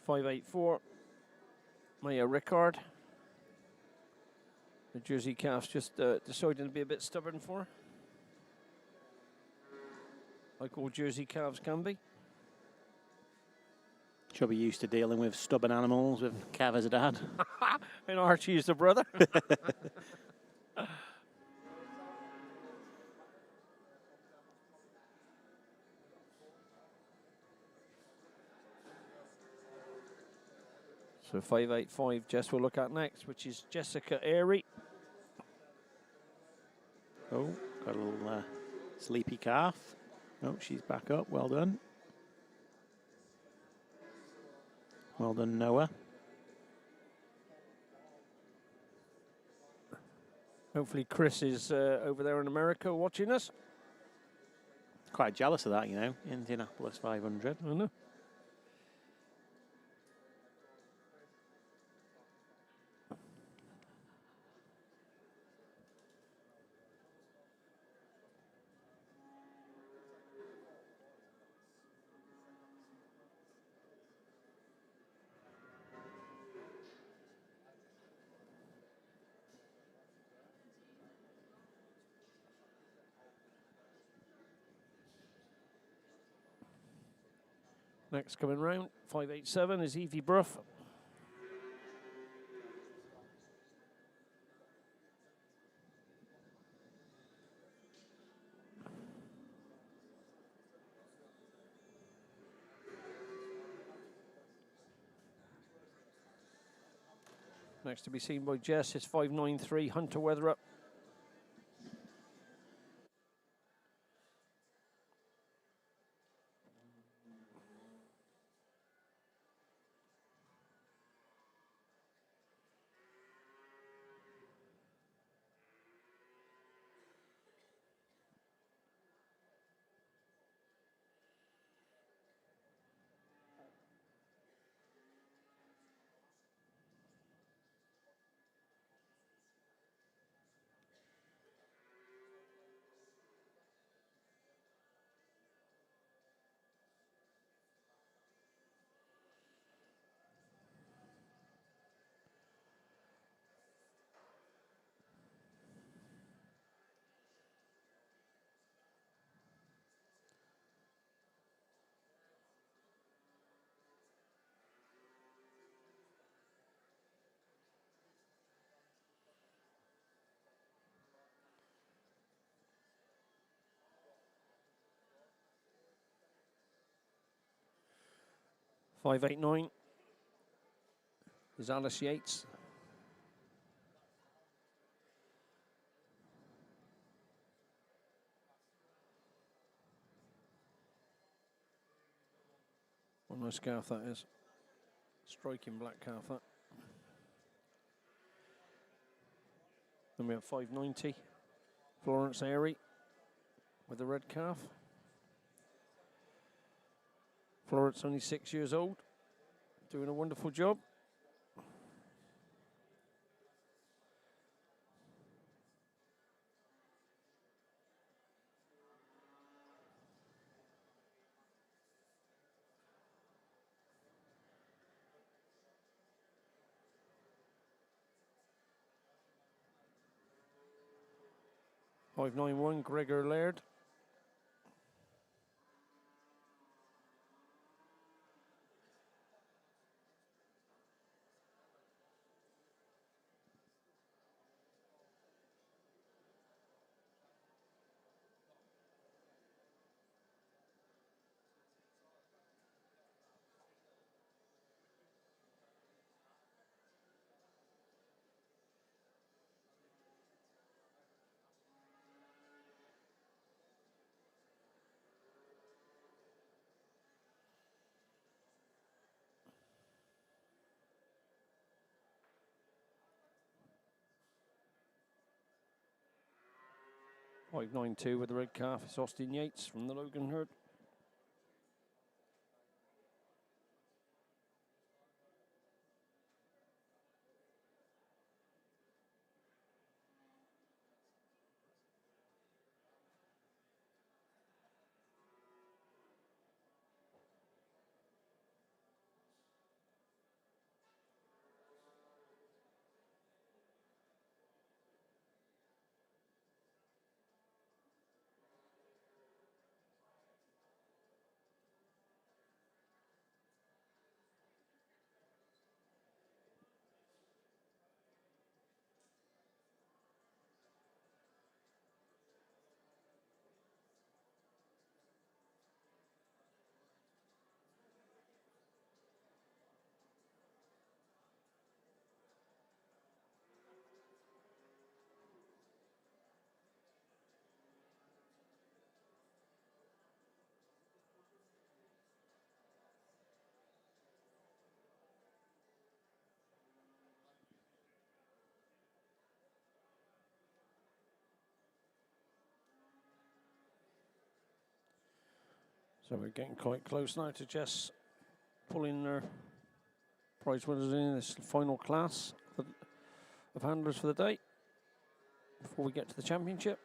Speaker 1: $5.84, Maya Rickard. The Jersey calf's just deciding to be a bit stubborn for her, like all Jersey calves can be.
Speaker 4: She'll be used to dealing with stubborn animals with Kev as a dad.
Speaker 1: And Archie is the brother. So 5.85, Jess will look at next, which is Jessica Airy.
Speaker 4: Oh, got a little sleepy calf. Oh, she's back up. Well done. Well done, Noah.
Speaker 1: Hopefully Chris is over there in America watching us.
Speaker 4: Quite jealous of that, you know. Indianapolis 500.
Speaker 1: I know. Next coming round, 5.87 is Evie Brough. Next to be seen by Jess is 5.93 Hunter Weatherup. $5.89 is Alice Yates. What a nice calf that is. Striking black calf that. Then we have $5.90 Florence Airy with the red calf. Florence only 6 years old, doing a wonderful job. 591, Gregor Laird. Five nine two with the red calf. It's Austin Yates from the Logan herd. So we're getting quite close now to Jess pulling their prize winners in this final class of handlers for the day before we get to the championship.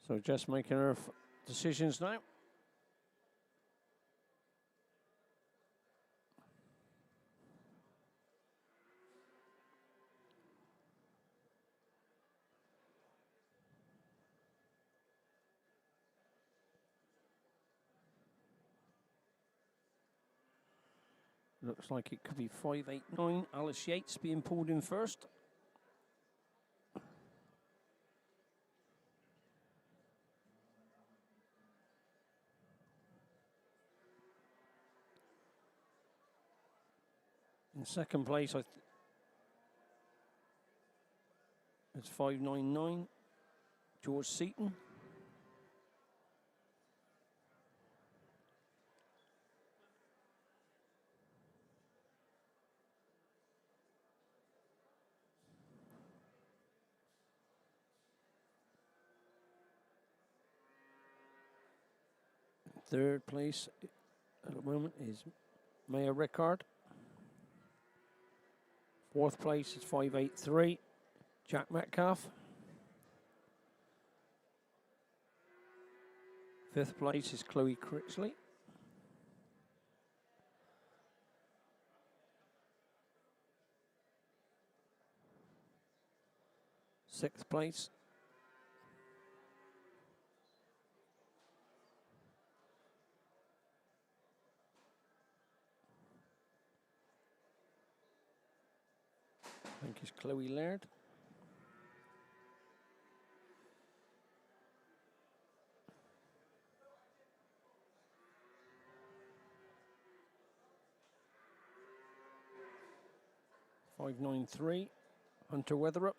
Speaker 1: So just making her decisions now. Looks like it could be 589. Alice Yates being pulled in first. In second place, it's 599. George Seaton. Third place at the moment is Maya Rickard. Fourth place is 583, Jack Metcalf. Fifth place is Chloe Critchley. Sixth place. I think it's Chloe Laird. .593, Hunter Weatherup.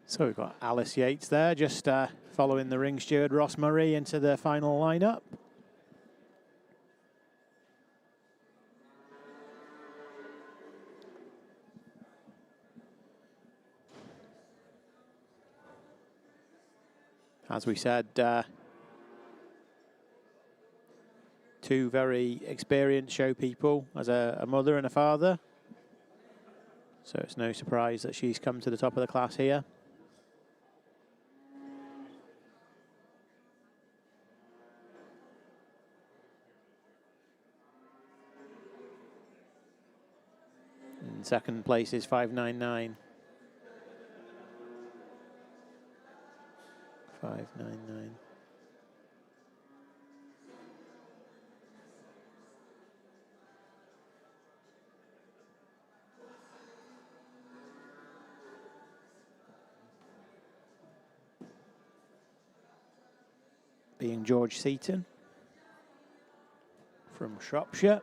Speaker 4: So we've got Alice Yates there, just following the ring steward Ross Murray into the final lineup. As we said, two very experienced show people as a mother and a father. So it's no surprise that she's come to the top of the class here. And second place is 599. 599. Being George Seaton from Shropshire.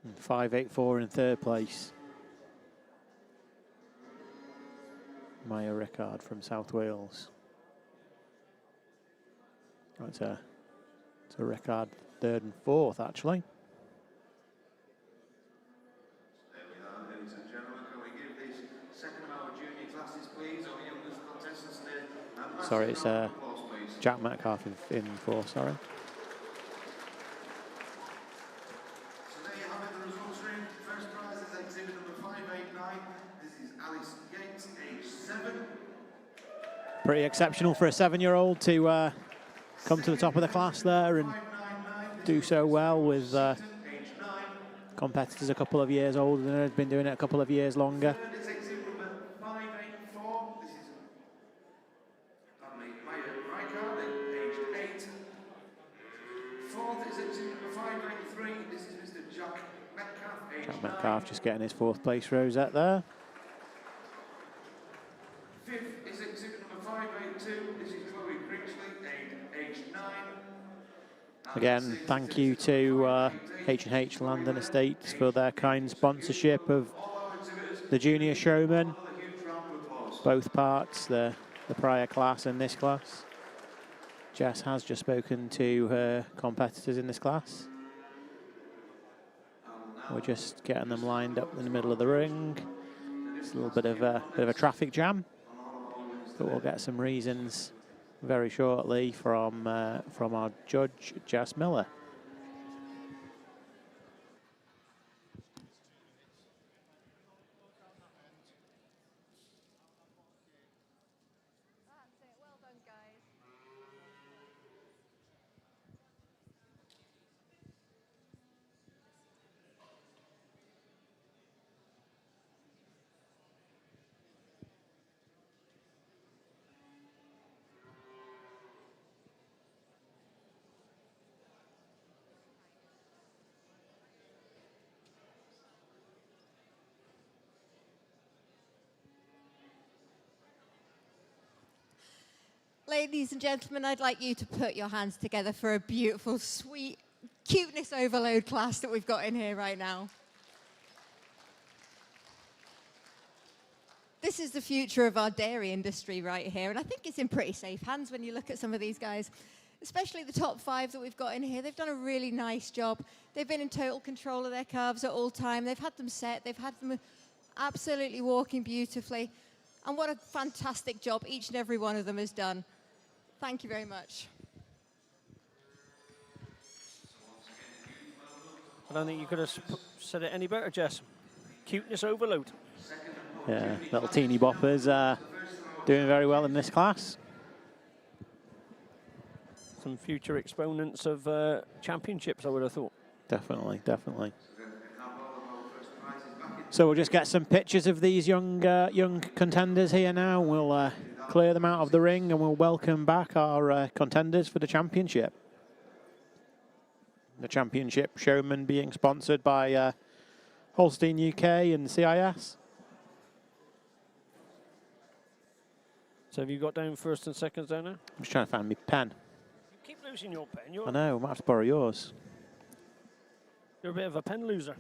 Speaker 4: And 584 in third place. Maya Rickard from South Wales. Oh, it's a Rickard third and fourth, actually.
Speaker 3: There we are, ladies and gentlemen. Can we give this second of our junior classes, please, our youngest contestants today?
Speaker 4: Sorry, it's Jack Metcalf in fourth, sorry.
Speaker 3: So there you have it, the results room. First prize is exhibit number 589. This is Alice Yates, age 7.
Speaker 4: Pretty exceptional for a 7-year-old to come to the top of the class there and do so well with competitors a couple of years older than her, has been doing it a couple of years longer.
Speaker 3: Third is exhibit number 584. This is Maya Rickard, aged 8. Fourth is exhibit number 583. This is Mr. Jack Metcalf, aged 9.
Speaker 4: Jack Metcalf just getting his fourth place rosette there.
Speaker 3: Fifth is exhibit number 582. This is Chloe Critchley, aged 9.
Speaker 4: Again, thank you to H&H Land and Estates for their kind sponsorship of the junior showman, both parts, the prior class and this class. Jess has just spoken to her competitors in this class. We're just getting them lined up in the middle of the ring. It's a little bit of a traffic jam, but we'll get some reasons very shortly from our judge, Jess Miller.
Speaker 2: Ladies and gentlemen, I'd like you to put your hands together for a beautiful, sweet, cuteness overload class that we've got in here right now. This is the future of our dairy industry right here, and I think it's in pretty safe hands when you look at some of these guys, especially the top 5 that we've got in here. They've done a really nice job. They've been in total control of their calves at all time. They've had them set. They've had them absolutely walking beautifully. And what a fantastic job each and every one of them has done. Thank you very much.
Speaker 1: I don't think you could have said it any better, Jess. Cuteness overload.
Speaker 4: Yeah, little teeny boppers doing very well in this class.
Speaker 1: Some future exponents of championships, I would have thought.
Speaker 4: Definitely, definitely. So we'll just get some pictures of these young contenders here now. We'll clear them out of the ring and we'll welcome back our contenders for the championship. The championship showman being sponsored by Holstein UK and CIS.
Speaker 1: So have you got down first and seconds down now?
Speaker 4: I'm just trying to find my pen.
Speaker 1: You keep losing your pen.
Speaker 4: I know, I might have to borrow yours.
Speaker 1: You're a bit of a pen loser.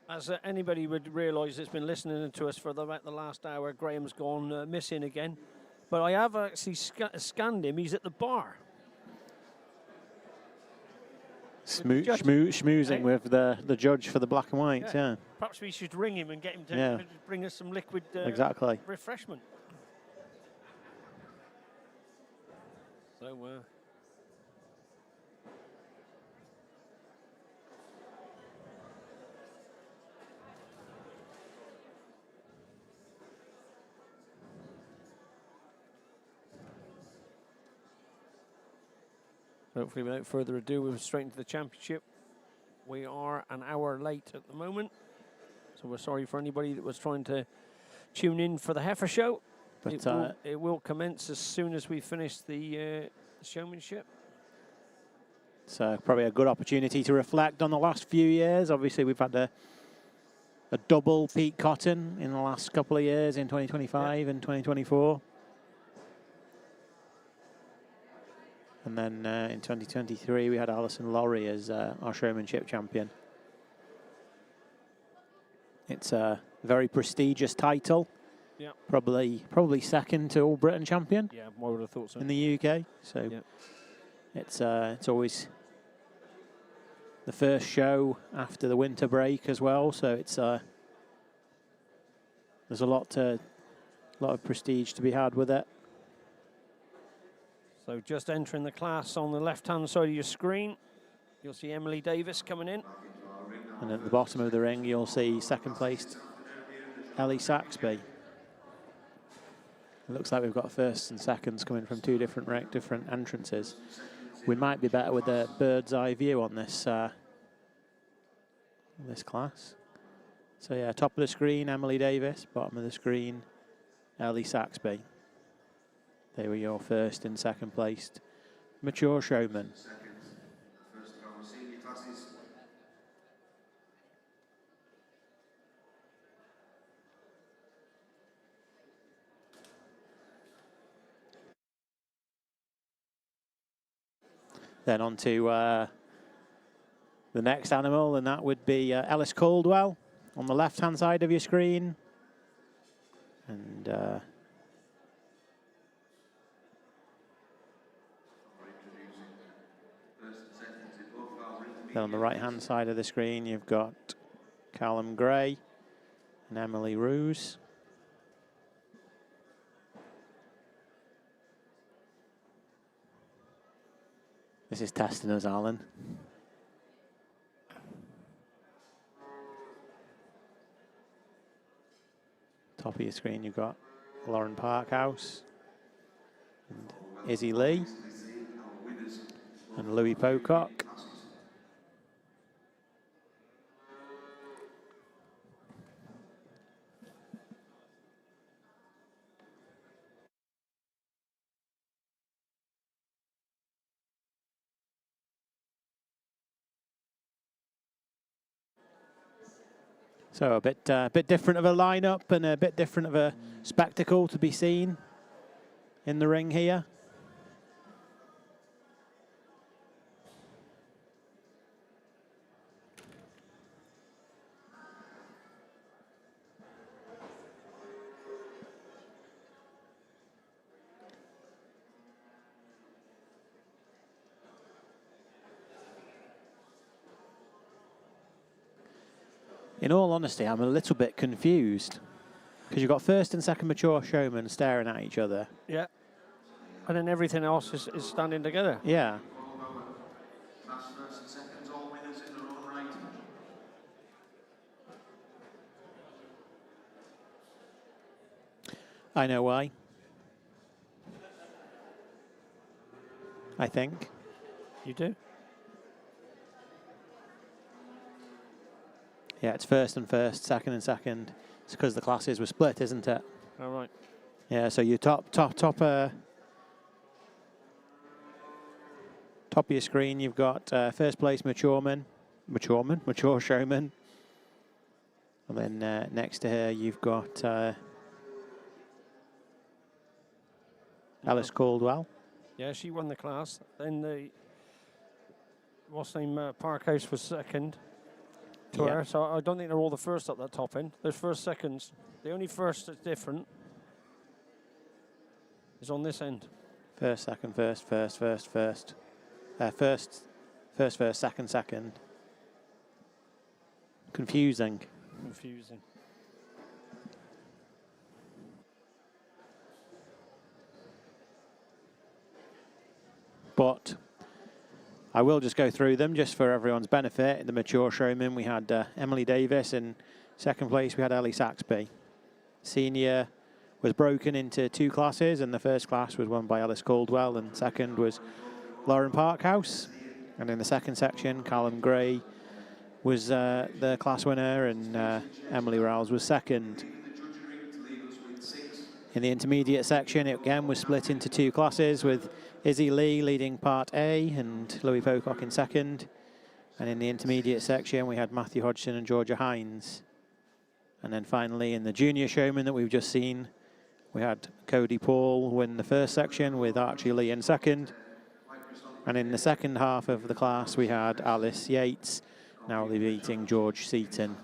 Speaker 1: As anybody would realise that's been listening to us for about the last hour, Graham's gone missing again. But I have actually scanned him. He's at the bar.
Speaker 4: Schmoozing with the judge for the black and white, yeah.
Speaker 1: Perhaps we should ring him and get him to bring us some liquid
Speaker 4: exactly.
Speaker 1: refreshment. So, hopefully, without further ado, we're straight into the championship. We are an hour late at the moment, so we're sorry for anybody that was trying to tune in for the heifer show. But it will commence as soon as we finish the showmanship.
Speaker 4: So probably a good opportunity to reflect on the last few years. Obviously, we've had a double peak cotton in the last couple of years in 2025 and 2024. And then in 2023, we had Alison Laurie as our showmanship champion. It's a very prestigious title.
Speaker 1: Yeah.
Speaker 4: Probably second to All Britain champion.
Speaker 1: Yeah, I would have thought so.
Speaker 4: In the UK. So it's always the first show after the winter break as well. So it's there's a lot of prestige to be had with it.
Speaker 1: So just entering the class on the left-hand side of your screen, you'll see Emily Davis coming in.
Speaker 4: And at the bottom of the ring, you'll see second placed Ellie Saxby. It looks like we've got firsts and seconds coming from two different entrances. We might be better with a bird's eye view on this this class. So yeah, top of the screen, Emily Davis. Bottom of the screen, Ellie Saxby. They were your first and second placed mature showmen. Then on to the next animal, and that would be Ellis Caldwell on the left-hand side of your screen. And Then on the right-hand side of the screen, you've got Callum Gray and Emily Roos. This is testing us, Alan. Top of your screen, you've got Lauren Parkhouse, and Izzy Lee, and Louis Pocock. So a bit different of a lineup and a bit different of a spectacle to be seen in the ring here. In all honesty, I'm a little bit confused because you've got first and second mature showmen staring at each other.
Speaker 1: Yeah. And then everything else is standing together.
Speaker 4: Yeah.
Speaker 3: All of our class first and seconds, all winners in their own right.
Speaker 4: I know why. I think.
Speaker 1: You do?
Speaker 4: Yeah, it's first and first, second and second. It's because the classes were split, isn't it?
Speaker 1: All right.
Speaker 4: Yeah, so you top of your screen, you've got first place mature showman. And then next to her, you've got Alice Caldwell.
Speaker 1: Yeah, she won the class. Then the Parkhouse was second to
Speaker 4: Yeah.
Speaker 1: her. So I don't think they're all the first at that top end. There's first, seconds. The only first that's different is on this end.
Speaker 4: First, second, first. First, second. Confusing.
Speaker 1: Confusing.
Speaker 4: But I will just go through them just for everyone's benefit. The mature showmen, we had Emily Davis. In second place, we had Ellie Saxby. Senior was broken into two classes, and the first class was won by Alice Caldwell, and second was Lauren Parkhouse. And in the second section, Callum Gray was the class winner, and Emily Rouse was second. In the intermediate section, it again was split into two classes, with Izzy Lee leading Part A and Louis Pocock in second. And in the intermediate section, we had Matthew Hodgson and Georgia Hines. And then finally, in the junior showman that we've just seen, we had Cody Paul win the first section with Archie Lee in second. And in the second half of the class, we had Alice Yates narrowly beating George Seaton.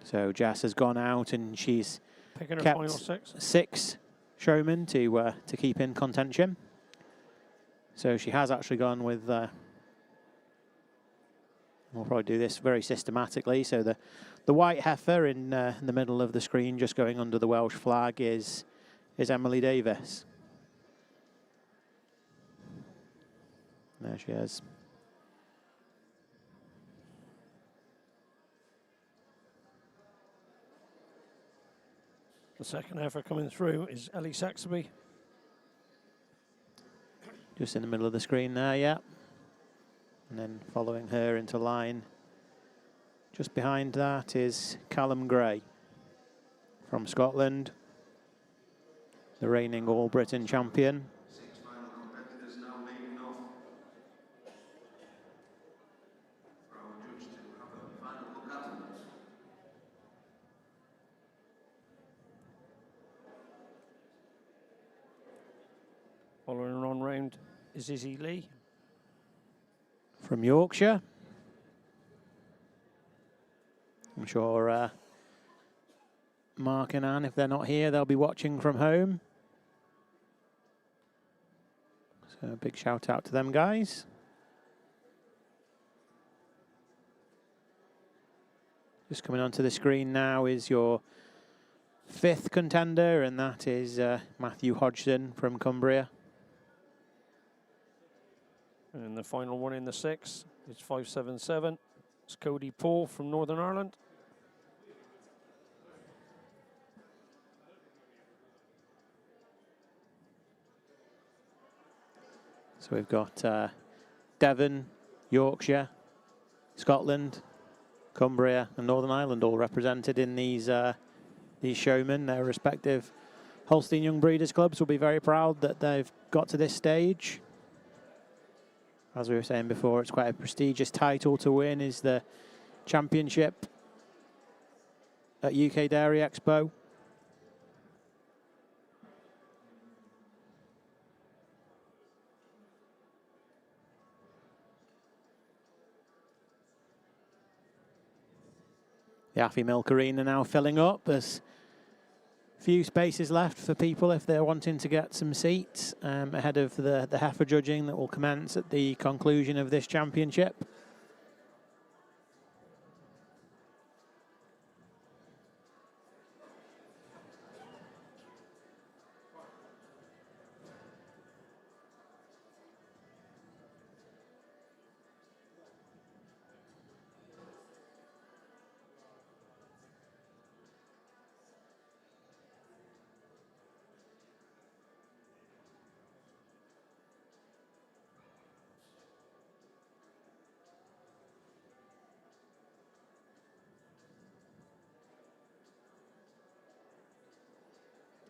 Speaker 4: So Jess has gone out and she's
Speaker 1: Picking her
Speaker 4: kept
Speaker 1: final six.
Speaker 4: 6 showmen to keep in contention. So she has actually gone with. We'll probably do this very systematically. So the white heifer in the middle of the screen, just going under the Welsh flag, is Emily Davis. There she is.
Speaker 1: The second heifer coming through is Ellie Saxby.
Speaker 4: Just in the middle of the screen there, yeah. And then following her into line, just behind that is Callum Gray from Scotland, the reigning All-Britain champion.
Speaker 3: 6 final competitors now leading off. For our judge to have a final look at them.
Speaker 1: Following her on round is Izzy Lee.
Speaker 4: From Yorkshire. I'm sure Mark and Anne, if they're not here, they'll be watching from home. So a big shout out to them guys. Just coming onto the screen now is your 5th contender, and that is Matthew Hodgson from Cumbria.
Speaker 1: And the final one in the 6 is 577. It's Cody Paul from Northern Ireland.
Speaker 4: So we've got Devon, Yorkshire, Scotland, Cumbria and Northern Ireland all represented in these showmen. Their respective Holstein Young Breeders Clubs will be very proud that they've got to this stage. As we were saying before, it's quite a prestigious title to win, is the championship at UK Dairy Expo. The Affy Milk Arena now filling up. There's a few spaces left for people if they're wanting to get some seats ahead of the heifer judging that will commence at the conclusion of this championship.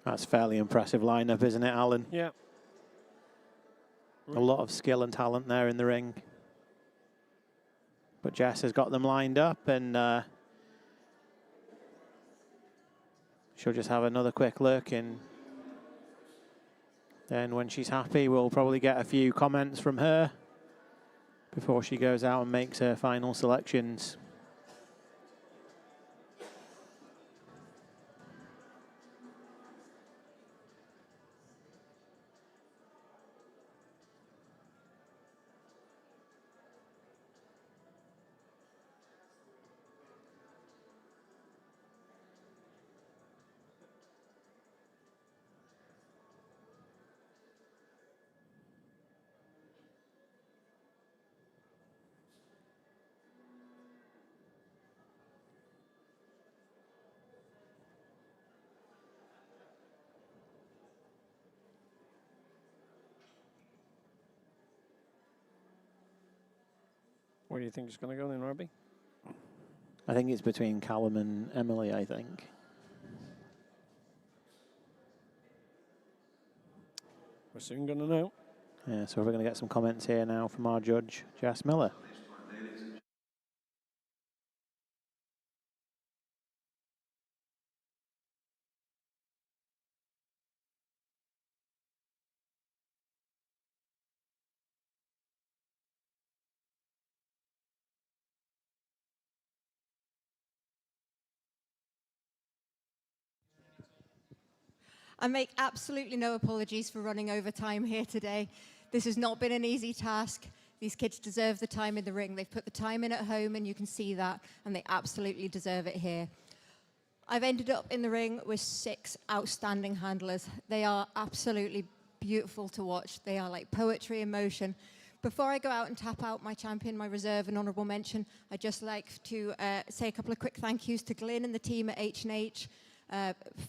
Speaker 4: That's a fairly impressive lineup, isn't it, Alan?
Speaker 1: Yeah.
Speaker 4: A lot of skill and talent there in the ring. But Jess has got them lined up, and she'll just have another quick look, and then when she's happy, we'll probably get a few comments from her before she goes out and makes her final selections.
Speaker 1: Where do you think it's going to go then, Robbie?
Speaker 4: I think it's between Callum and Emily, I think.
Speaker 1: We're soon going to know.
Speaker 4: Yeah, so we're going to get some comments here now from our judge, Jess Miller.
Speaker 2: I make absolutely no apologies for running over time here today. This has not been an easy task. These kids deserve the time in the ring. They've put the time in at home, and you can see that, and they absolutely deserve it here. I've ended up in the ring with 6 outstanding handlers. They are absolutely beautiful to watch. They are like poetry in motion. Before I go out and tap out my champion, my reserve and honourable mention, I'd just like to say a couple of quick thank yous to Glyn and the team at H&H.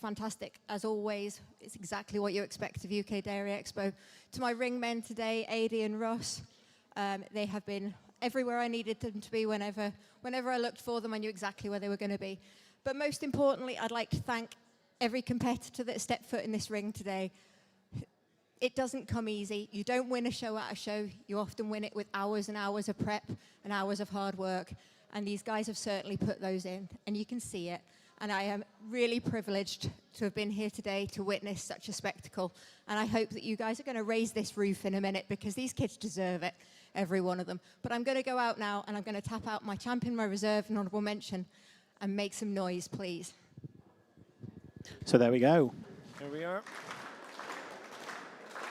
Speaker 2: Fantastic, as always. It's exactly what you expect of UK Dairy Expo. To my ring men today, Adi and Ross, they have been everywhere I needed them to be. Whenever I looked for them, I knew exactly where they were going to be. But most importantly, I'd like to thank every competitor that stepped foot in this ring today. It doesn't come easy. You don't win a show at a show. You often win it with hours and hours of prep and hours of hard work. And these guys have certainly put those in, and you can see it. And I am really privileged to have been here today to witness such a spectacle. And I hope that you guys are going to raise this roof in a minute, because these kids deserve it, every one of them. But I'm going to go out now, and I'm going to tap out my champion, my reserve, and honourable mention, and make some noise, please.
Speaker 4: So there we go.
Speaker 1: Here we are.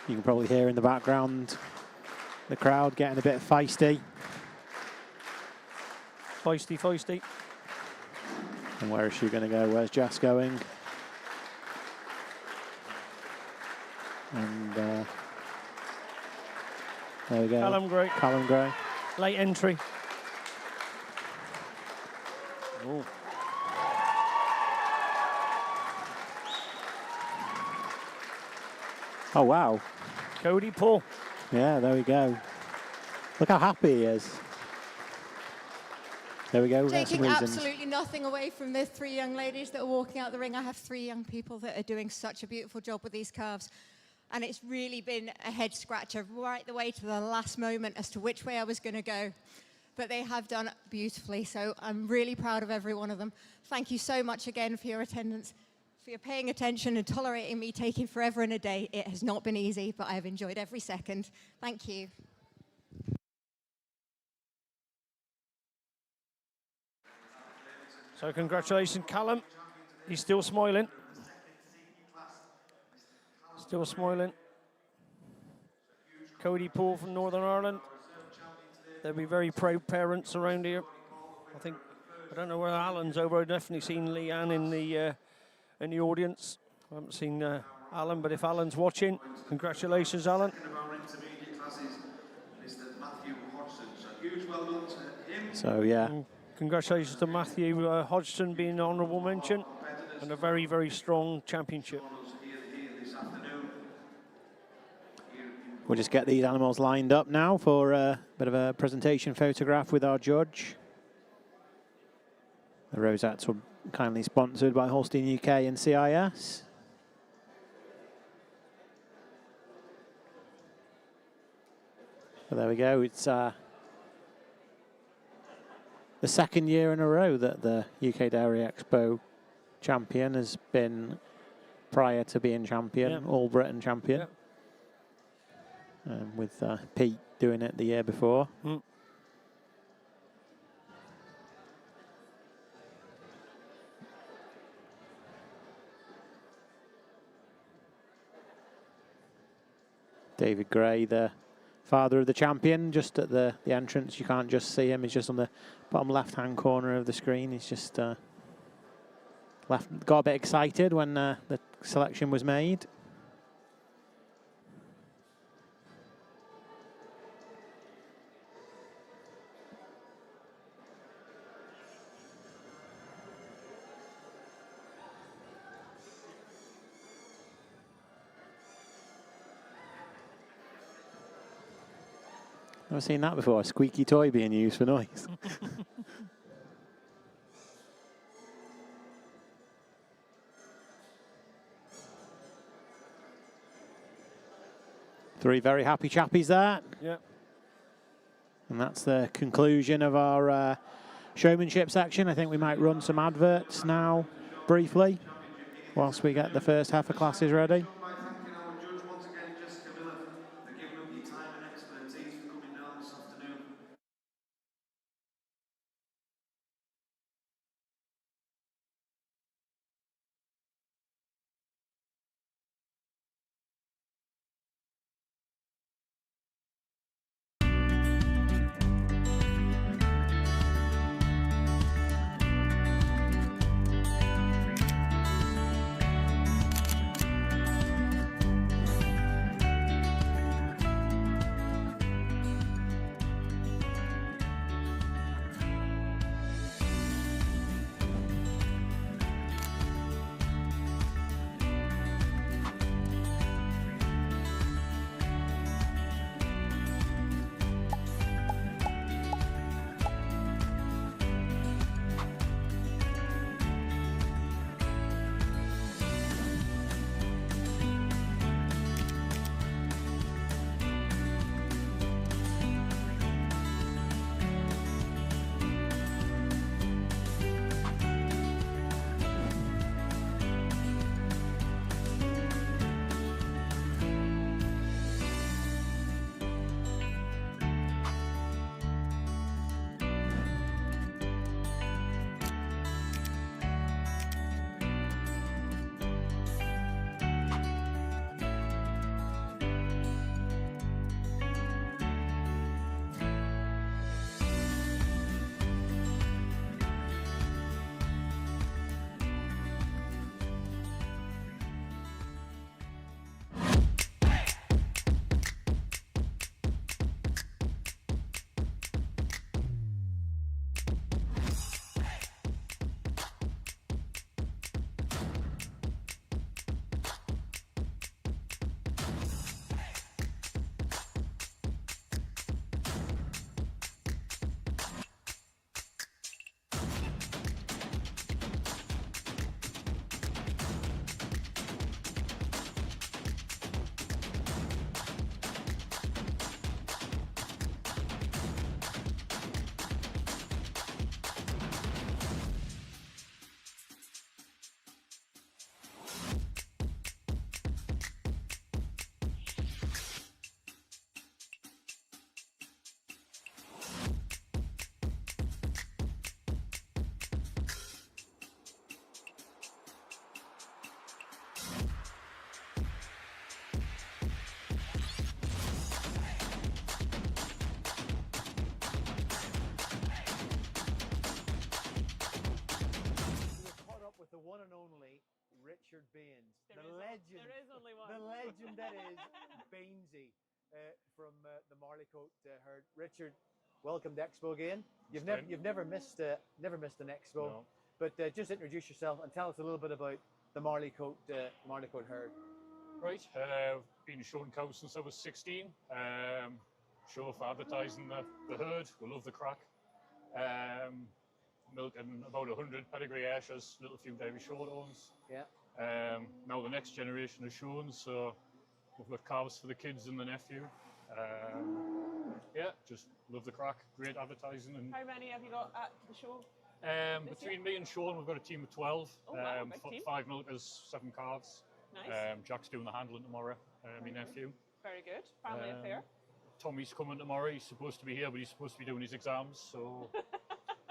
Speaker 4: You can probably hear in the background the crowd getting a bit feisty.
Speaker 1: Feisty, feisty.
Speaker 4: And where is she going to go? Where's Jess going? And there we go.
Speaker 1: Callum Gray.
Speaker 4: Callum Gray.
Speaker 1: Late entry. Oh.
Speaker 4: Oh, wow.
Speaker 1: Cody Paul.
Speaker 4: Yeah, there we go. Look how happy he is. There we go.
Speaker 2: Taking absolutely nothing away from the 3 young ladies that are walking out the ring. I have 3 young people that are doing such a beautiful job with these calves. And it's really been a head scratcher right the way to the last moment as to which way I was going to go. But they have done beautifully, so I'm really proud of every one of them. Thank you so much again for your attendance, for your paying attention and tolerating me taking forever and a day. It has not been easy, but I have enjoyed every second. Thank you.
Speaker 1: So congratulations, Callum. He's still smiling. Still smiling. Cody Paul from Northern Ireland. There'll be very proud parents around here. I don't know where Alan's over. I've definitely seen Leanne in the audience. I haven't seen Alan, but if Alan's watching, congratulations, Alan.
Speaker 4: So, yeah.
Speaker 1: And congratulations to Matthew Hodgson being an honourable mention and a very, very strong championship.
Speaker 4: We'll just get these animals lined up now for a bit of a presentation photograph with our judge. The rosettes were kindly sponsored by Holstein UK and CIS. But there we go. It's the second year in a row that the UK Dairy Expo champion has been, prior to being champion, All Britain champion.
Speaker 1: Yeah.
Speaker 4: With Pete doing it the year before. David Gray, the father of the champion, just at the entrance. You can't just see him. He's just on the bottom left-hand corner of the screen. He's just got a bit excited when the selection was made. Never seen that before, a squeaky toy being used for noise. Three very happy chappies there.
Speaker 1: Yeah.
Speaker 4: And that's the conclusion of our showmanship section. I think we might run some adverts now, briefly, whilst we get the first heifer classes ready.
Speaker 7: Richard Baines,
Speaker 8: There
Speaker 7: the
Speaker 8: is
Speaker 7: legend,
Speaker 8: there is only one.
Speaker 7: the legend that is Bainesy from the Marleycoat herd. Richard, welcome to Expo again. You've never missed an Expo,
Speaker 9: No.
Speaker 7: but just introduce yourself and tell us a little bit about the Marleycoat herd.
Speaker 9: Right, been showing cows since I was 16. Show for advertising the herd. We love the crack. Milking about 100 pedigree Ayrshires, little few dairy shorthorns.
Speaker 7: Yeah.
Speaker 9: Now the next generation is shown, so we've got calves for the kids and the nephew. Yeah, just love the crack. Great advertising. And
Speaker 8: How many have you got at the show?
Speaker 9: between me and Sean, we've got a team of 12.
Speaker 8: Oh, wow, big team.
Speaker 9: 5 milkers, 7 calves.
Speaker 8: Nice.
Speaker 9: Jack's doing the handling tomorrow, my nephew.
Speaker 8: Very good. Family affair.
Speaker 9: Tommy's coming tomorrow. He's supposed to be here, but he's supposed to be doing his exams, so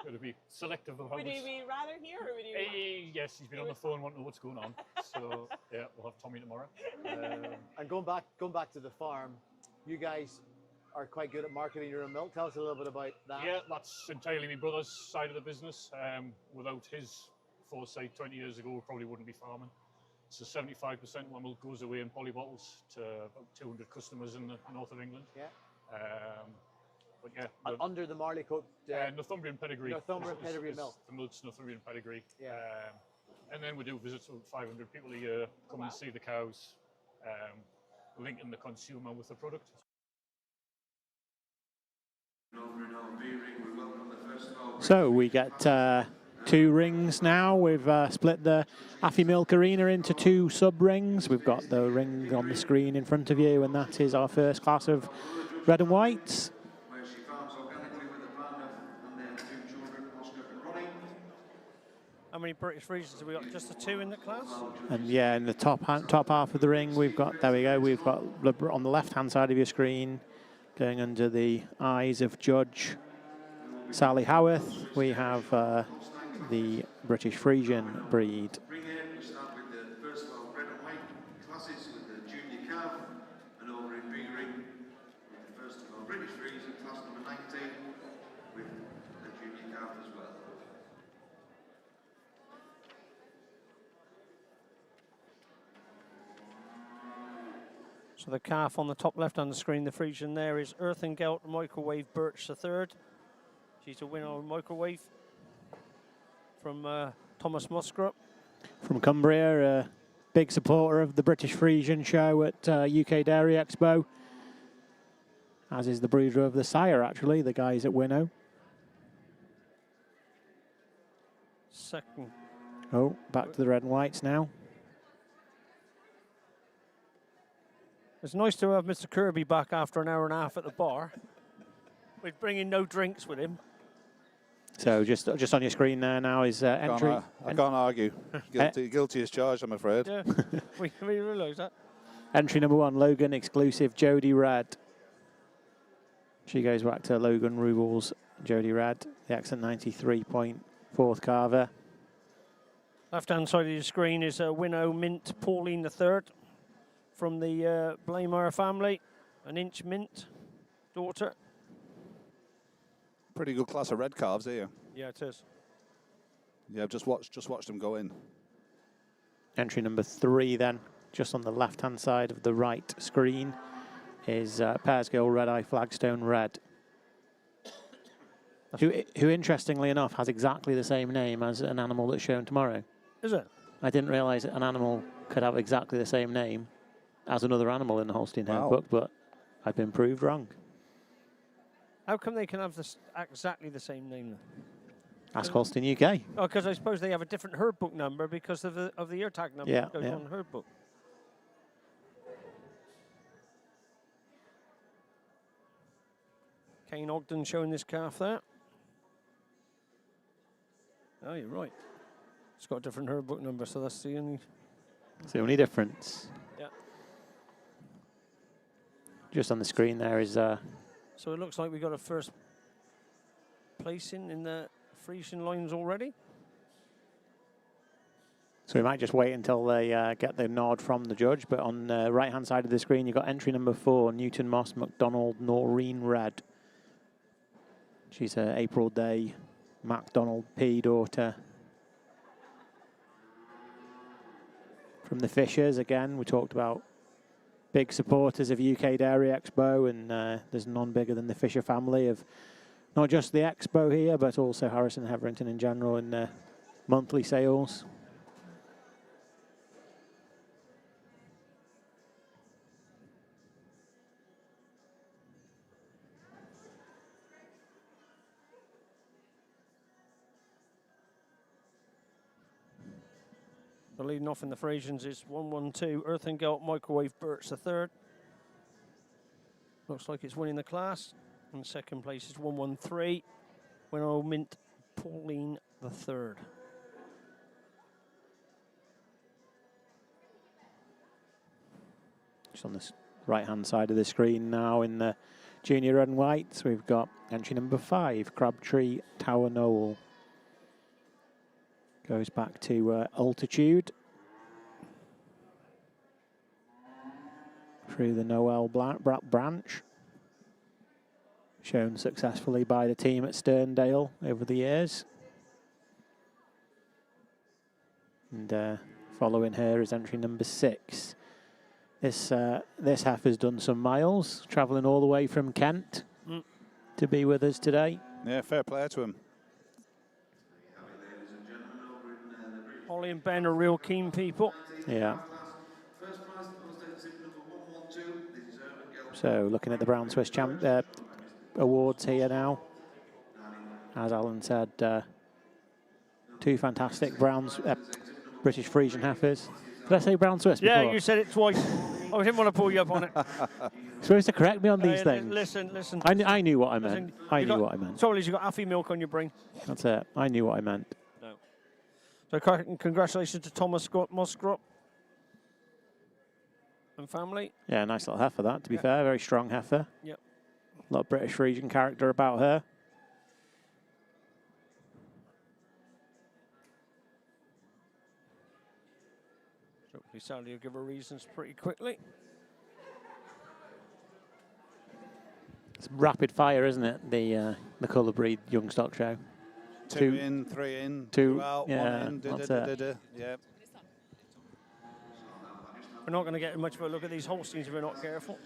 Speaker 9: got to be selective of how
Speaker 8: Would
Speaker 9: much.
Speaker 8: you be rather here or would you?
Speaker 9: Yes, he's been on the phone wanting to know what's going on. So yeah, we'll have Tommy tomorrow.
Speaker 7: And going back to the farm, you guys are quite good at marketing your own milk. Tell us a little bit about that.
Speaker 9: Yeah, that's entirely my brother's side of the business. Without his foresight 20 years ago, we probably wouldn't be farming. So 75% of my milk goes away in poly bottles to about 200 customers in the north of England.
Speaker 7: Yeah.
Speaker 9: But yeah,
Speaker 7: under the Marleycoat.
Speaker 9: Northumbrian pedigree.
Speaker 7: Northumbrian pedigree milk.
Speaker 9: The milk's Northumbrian pedigree.
Speaker 7: Yeah.
Speaker 9: And then we do visits with 500 people a year, come and see the cows, linking the consumer with the product.
Speaker 4: So we get 2 rings now. We've split the Affy Milk Arena into 2 sub-rings. We've got the ring on the screen in front of you, and that is our first class of red and whites.
Speaker 1: How many British Friesians have we got? Just the 2 in the class?
Speaker 4: And yeah, in the top half of the ring, we've got, there we go, we've got on the left-hand side of your screen, going under the eyes of Judge Sally Howarth, we have the British Friesian breed.
Speaker 3: We start with the first of red and white classes with the junior calf, and over in B ring with the first of our British Friesian class number 19 with the junior calf as well.
Speaker 1: So the calf on the top left on the screen, the Friesian there is Earthengelt Microwave Birch III. She's a winner of Microwave from Thomas Musgrove.
Speaker 4: From Cumbria, a big supporter of the British Friesian show at UK Dairy Expo, as is the breeder of the sire, actually, the guys at Winnow.
Speaker 1: Second.
Speaker 4: Oh, back to the red and whites now.
Speaker 1: It's nice to have Mr. Kirkby back after an hour and a half at the bar. We're bringing no drinks with him.
Speaker 4: So just on your screen there now is entry.
Speaker 5: I can't argue. Guilty as charged, I'm afraid.
Speaker 1: Yeah, we realise that.
Speaker 4: Entry number 1, Logan exclusive Jodie Rad. She goes back to Logan Rubles, Jodie Rad, the accent 93.4th carver.
Speaker 1: Left-hand side of your screen is a Winnow Mint Pauline III from the Blaymire family, an inch mint daughter.
Speaker 5: Pretty good class of red calves here.
Speaker 1: Yeah, it is.
Speaker 5: Yeah, I've just watched them go in.
Speaker 4: Entry number 3 then, just on the left-hand side of the right screen, is Pearsgill Red Eye Flagstone Red, who interestingly enough has exactly the same name as an animal that's shown tomorrow.
Speaker 1: Is it?
Speaker 4: I didn't realise that an animal could have exactly the same name as another animal in the Holstein herd book, but I've been proved wrong.
Speaker 1: How come they can have this exactly the same name then?
Speaker 4: Ask Holstein UK.
Speaker 1: Oh, because I suppose they have a different herd book number because of the ear tag number that goes on the herd book. Kane Ogden showing this calf there. Oh, you're right. It's got a different herd book number, so that's the only...
Speaker 4: It's the only difference.
Speaker 1: Yeah.
Speaker 4: Just on the screen there is...
Speaker 1: So it looks like we got a first placing in the Friesian lines already.
Speaker 4: So we might just wait until they get the nod from the judge. But on the right-hand side of the screen, you've got entry number 4, Newton Moss MacDonald Noreen Red. She's a April Day MacDonald P daughter. from the Fishers. Again, we talked about big supporters of UK Dairy Expo, and there's none bigger than the Fisher family of not just the Expo here, but also Harrison Hetherington in general in monthly sales.
Speaker 1: The leading off in the Friesians is 112 Earthingelt Microwave Birch the third. Looks like it's winning the class. And second place is 113 Winnow Mint Pauline the third.
Speaker 4: Just on this right-hand side of the screen now in the junior red and whites, we've got entry number 5, Crabtree Tower Knoll. Goes back to altitude. Through the Noel branch. Shown successfully by the team at Sterndale over the years. And following her is entry number 6. This heifer's done some miles, travelling all the way from Kent to be with us today.
Speaker 5: Yeah, fair play to him.
Speaker 1: Holly and Ben are real keen people.
Speaker 4: Yeah. So looking at the Brown Swiss awards here now. As Alan said, 2 fantastic British Friesian heifers. Did I say Brown Swiss before?
Speaker 1: Yeah, you said it twice. I didn't want to pull you up on it.
Speaker 4: You're supposed to correct me on these things.
Speaker 1: Listen.
Speaker 4: I knew what I meant. I knew what I meant.
Speaker 1: Trouble is, you've got Affy milk on your brain.
Speaker 4: That's it. I knew what I meant.
Speaker 1: No. So congratulations to Thomas Mosgrop and family.
Speaker 4: Yeah, nice little heifer that, to be fair. Very strong heifer.
Speaker 1: Yep.
Speaker 4: A lot of British Friesian character about her.
Speaker 1: Hopefully Sally will give her reasons pretty quickly.
Speaker 4: It's rapid fire, isn't it? The colour breed young stock show.
Speaker 5: 2 in, 3 in,
Speaker 4: 2
Speaker 5: out,
Speaker 4: yeah,
Speaker 5: 1 in.
Speaker 4: that's it.
Speaker 5: Yeah.
Speaker 1: We're not going to get much of a look at these Holsteins if we're not careful.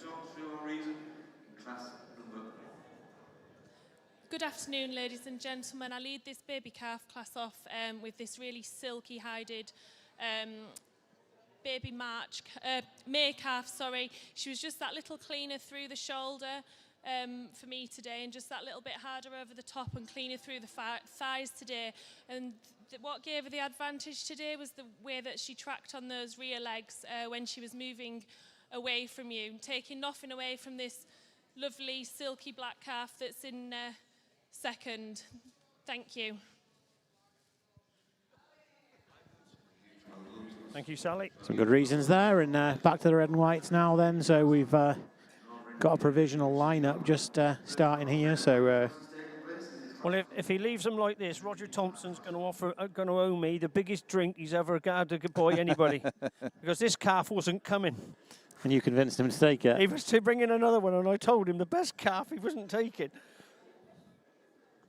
Speaker 10: Good afternoon, ladies and gentlemen. I lead this baby calf class off with this really silky hided baby May calf, sorry. She was just that little cleaner through the shoulder for me today, and just that little bit harder over the top and cleaner through the thighs today. And what gave her the advantage today was the way that she tracked on those rear legs when she was moving away from you, taking nothing away from this lovely silky black calf that's in second. Thank you.
Speaker 1: Thank you, Sally.
Speaker 4: Some good reasons there, and back to the red and whites now then. So we've got a provisional lineup just starting here. So
Speaker 1: well, if he leaves them like this, Roger Thompson's going to owe me the biggest drink he's ever had to buy anybody, because this calf wasn't coming.
Speaker 4: And you convinced him to take it.
Speaker 1: He was to bring in another one, and I told him the best calf he wasn't taking.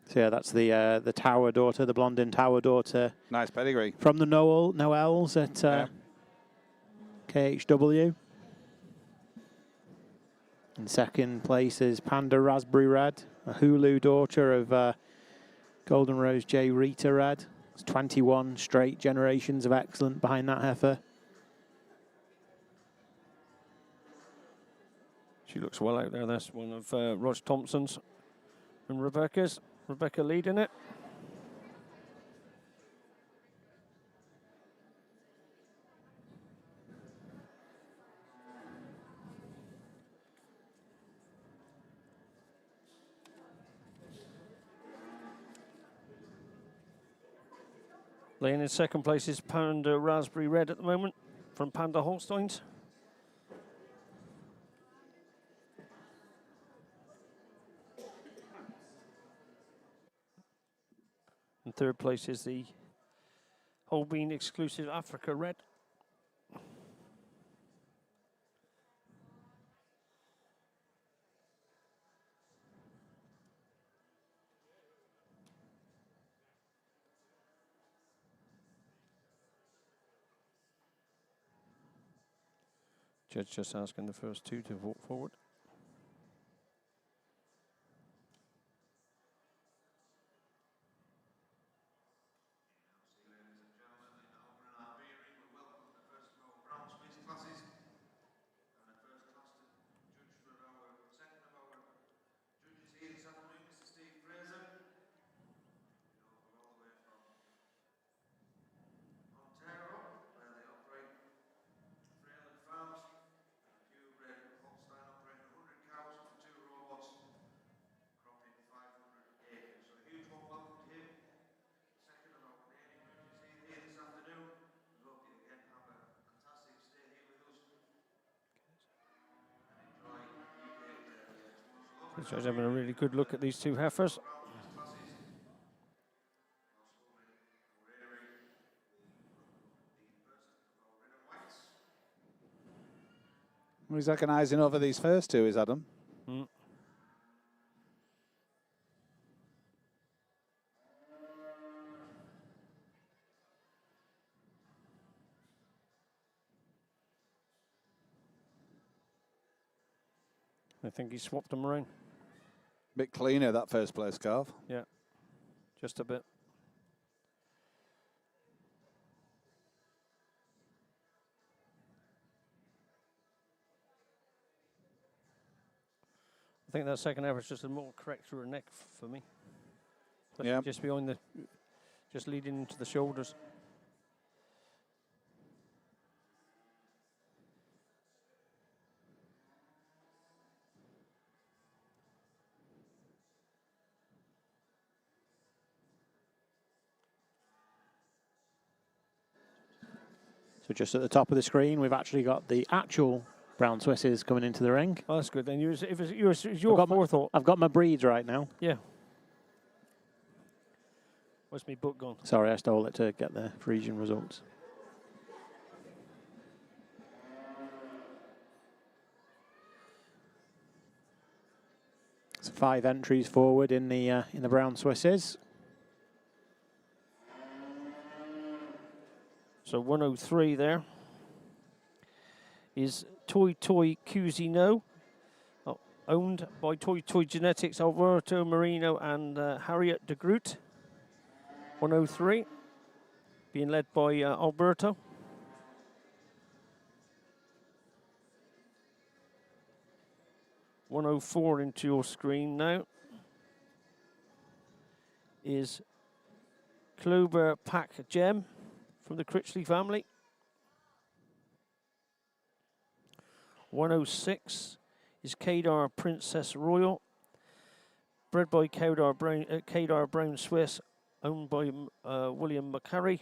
Speaker 4: So yeah, that's the Tower daughter, the Blondin Tower daughter.
Speaker 5: Nice pedigree.
Speaker 4: From the Noels at KHW. In second place is Panda Raspberry Red, a Hulu daughter of Golden Rose J. Rita Red. It's 21 straight generations of excellent behind that heifer.
Speaker 1: She looks well out there. That's one of Roger Thompson's and Rebecca's. Rebecca leading it. Laying in second place is Panda Raspberry Red at the moment from Panda Holsteins. In third place is the Holbein exclusive Africa Red. Judge just asking the first two to walk forward. Judge having a really good look at these two heifers.
Speaker 5: Well, he's agonising over these first two, is Adam?
Speaker 1: Mm. I think he swapped them around.
Speaker 5: Bit cleaner, that first place calf.
Speaker 1: Yeah, just a bit. I think that second heifer is just a more correct through her neck for me.
Speaker 5: Yeah.
Speaker 1: Just behind the, just leading into the shoulders.
Speaker 4: So just at the top of the screen, we've actually got the actual brown Swisses coming into the ring.
Speaker 1: Oh, that's good. Then if it's your forethought.
Speaker 4: I've got my breeds right now.
Speaker 1: Yeah. Where's my book gone?
Speaker 4: Sorry, I stole it to get the Friesian results. So 5 entries forward in the brown Swisses.
Speaker 1: So 103 there is Toy Toy Cusino, owned by Toy Toy Genetics, Alberto Marino and Harriet de Groot. 103, being led by Alberto. .104 into your screen now is Clover Pack Gem from the Critchley family. 106 is Kadar Princess Royal, bred by Kadar Brown Swiss, owned by William McCurry.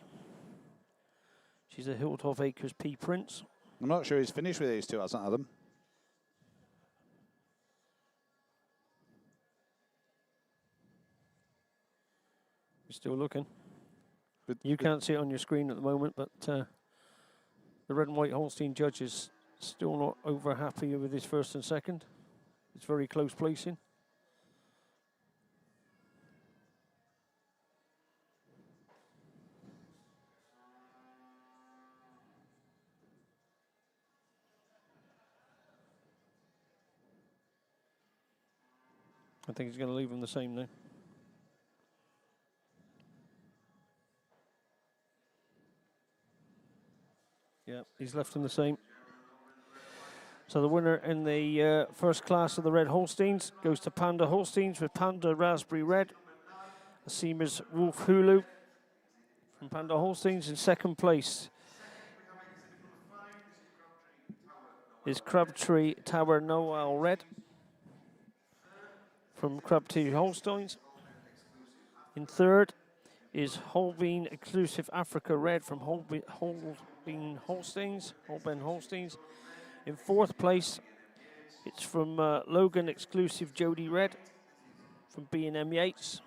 Speaker 1: She's a Hilltop Acres P Prince.
Speaker 5: I'm not sure he's finished with these two, hasn't Adam?
Speaker 1: We're still looking. You can't see it on your screen at the moment, but the red and white Holstein judge is still not over happy with his first and second. It's very close placing. I think he's going to leave them the same now. Yeah, he's left them the same. So the winner in the first class of the Red Holsteins goes to Panda Holsteins with Panda Raspberry Red. A Seamers Wolf Hulu from Panda Holsteins. In second place is Crabtree Tower Noel Red from Crabtree Holsteins. In third is Holbein Exclusive Africa Red from Holbein Holsteins. In fourth place, it's from Logan Exclusive Jody Red from B&M Yates.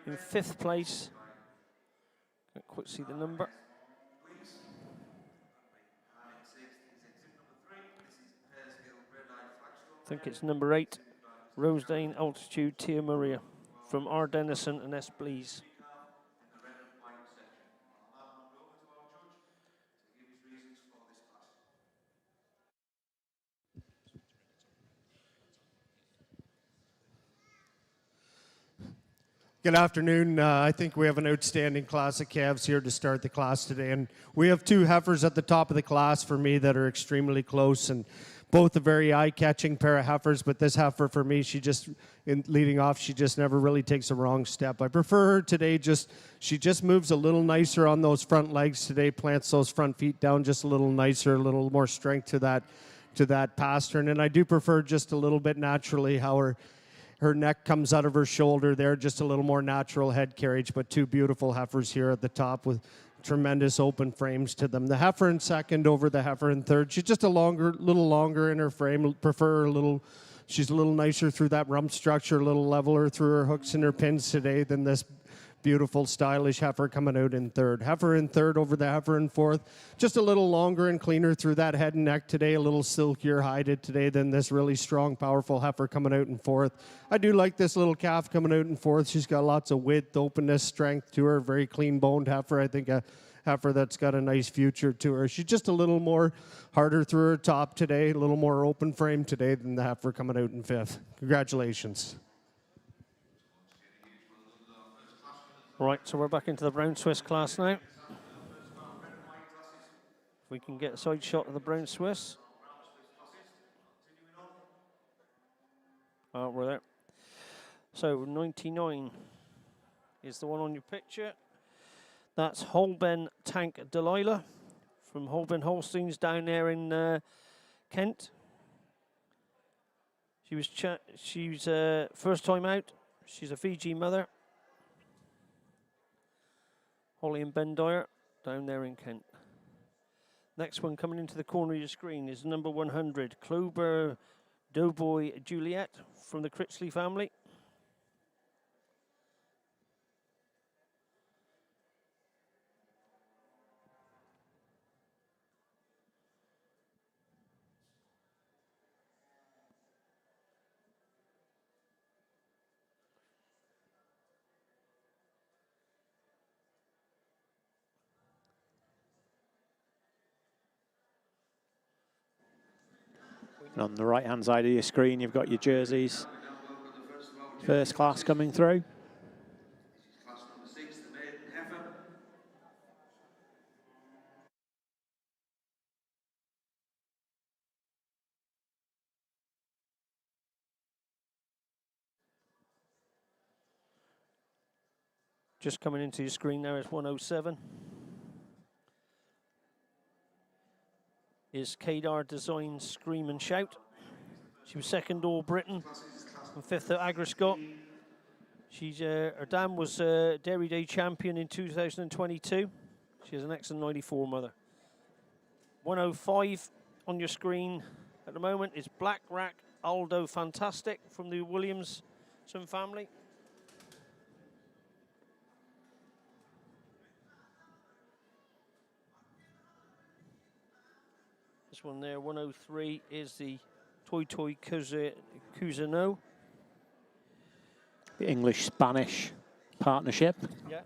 Speaker 1: In fifth place, can't quite see the number. I think it's number 8, Rosedane Altitude Tia Maria from R. Dennison and S. Blease.
Speaker 11: Good afternoon. I think we have an outstanding class of calves here to start the class today. And we have two heifers at the top of the class for me that are extremely close, and both a very eye-catching pair of heifers. But this heifer for me, she just, in leading off, she just never really takes a wrong step. I prefer her today. She just moves a little nicer on those front legs today, plants those front feet down just a little nicer, a little more strength to that pastern. And I do prefer just a little bit naturally how her neck comes out of her shoulder there, just a little more natural head carriage, but two beautiful heifers here at the top with tremendous open frames to them. The heifer in second over the heifer in third. She's just little longer in her frame. She's a little nicer through that rump structure, a little leveler through her hooks and her pins today than this beautiful, stylish heifer coming out in third. Heifer in third over the heifer in fourth. Just a little longer and cleaner through that head and neck today. A little silkier hided today than this really strong, powerful heifer coming out in fourth. I do like this little calf coming out in fourth. She's got lots of width, openness, strength to her. Very clean-boned heifer. I think a heifer that's got a nice future to her. She's just a little more harder through her top today, a little more open frame today than the heifer coming out in fifth. Congratulations.
Speaker 1: Right, so we're back into the brown Swiss class now. If we can get a side shot of the brown Swiss. Oh, we're there. So 99 is the one on your picture. That's Holben Tank Delilah from Holben Holsteins down there in Kent. She's first time out. She's a Fiji mother. Holly and Ben Dyer down there in Kent. Next one coming into the corner of your screen is number 100, Clover Doughboy Juliet from the Critchley family.
Speaker 4: And on the right-hand side of your screen, you've got your jerseys. First class coming through.
Speaker 3: Class number 6, the maiden heifer.
Speaker 1: Just coming into your screen now is 107. Is Kadar Design Scream and Shout. She was second All Britain and fifth at Agriscott. She's her dam was Dairy Day champion in 2022. She has an excellent 94 mother. 105 on your screen at the moment is Black Rack Aldo Fantastic from the Williamson family. This one there, 103, is the Toy Cousineau.
Speaker 4: The English-Spanish partnership.
Speaker 1: Yeah.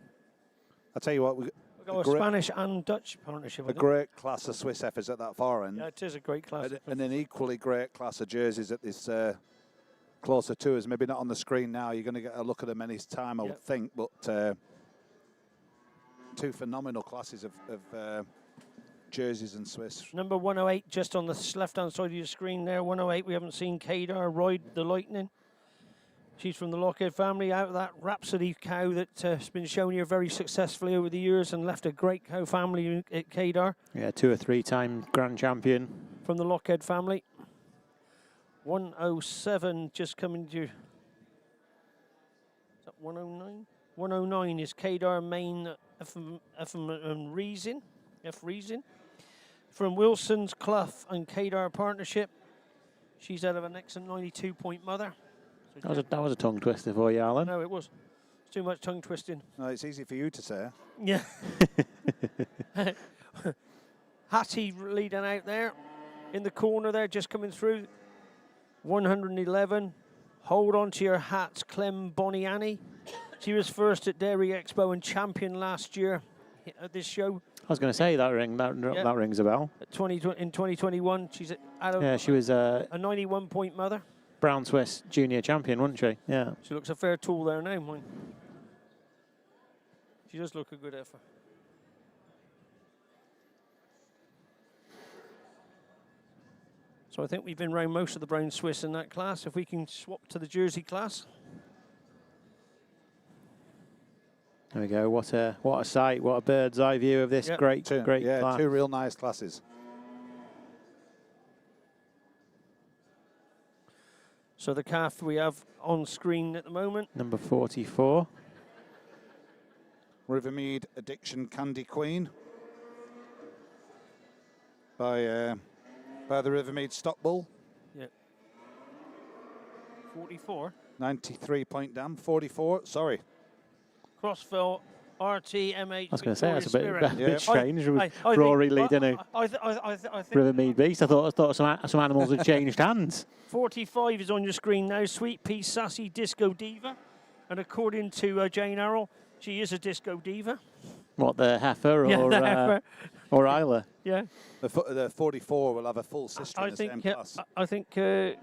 Speaker 5: I'll tell you what,
Speaker 1: We've got a Spanish and Dutch partnership.
Speaker 5: A great class of Swiss heifers at that far end.
Speaker 1: Yeah, it is a great class.
Speaker 5: And an equally great class of jerseys at this closer to us. Maybe not on the screen now. You're going to get a look at them any time, I would think. But two phenomenal classes of jerseys and Swiss.
Speaker 1: Number 108, just on the left-hand side of your screen there, 108. We haven't seen Kadar ride the Lightning. She's from the Lockhead family, out of that Rhapsody cow that's been shown here very successfully over the years and left a great cow family at Kadar.
Speaker 4: Yeah, 2 or 3 time grand champion.
Speaker 1: From the Lockhead family. 107 just coming to... Is that 109? 109 is Kadar Main Friesian. From Wilson's Clough and Kadar partnership. She's out of an excellent 92-point mother. So
Speaker 4: That was a tongue twister for you, Alan.
Speaker 1: No, it was. It's too much tongue twisting.
Speaker 5: No, it's easy for you to say.
Speaker 1: Yeah. Hattie leading out there. In the corner there, just coming through. 111. Hold on to your hats, Clem Boniani. She was first at Dairy Expo and champion last year at this show.
Speaker 4: I was going to say that rings a bell.
Speaker 1: In 2021, she's out of
Speaker 4: she was
Speaker 1: a 91-point mother.
Speaker 4: Brown Swiss junior champion, wasn't she? Yeah.
Speaker 1: She looks a fair tool there now, mine. She does look a good heifer. So I think we've been round most of the brown Swiss in that class. If we can swap to the Jersey class.
Speaker 4: There we go. What a sight! What a bird's eye view of this great class.
Speaker 5: Two real nice classes.
Speaker 1: So the calf we have on screen at the moment.
Speaker 4: Number 44.
Speaker 5: Rivermead Addiction Candy Queen by the Rivermead Stock Bull.
Speaker 1: Yeah. 44.
Speaker 5: 93 point dam. 44. Sorry.
Speaker 1: Crossville RTMH.
Speaker 4: I was going to say that's a bit
Speaker 5: Yeah.
Speaker 4: strange with Rory leading a
Speaker 1: I think
Speaker 4: Rivermead beast. I thought some animals had changed hands.
Speaker 1: 45 is on your screen now. Sweet Pea Sassy Disco Diva. And according to Jane Arrow, she is a disco diva.
Speaker 4: What, the heifer
Speaker 1: Yeah, the heifer.
Speaker 4: or Isla?
Speaker 1: Yeah.
Speaker 5: The 44 will have a full sister in the same class.
Speaker 1: I think Mr.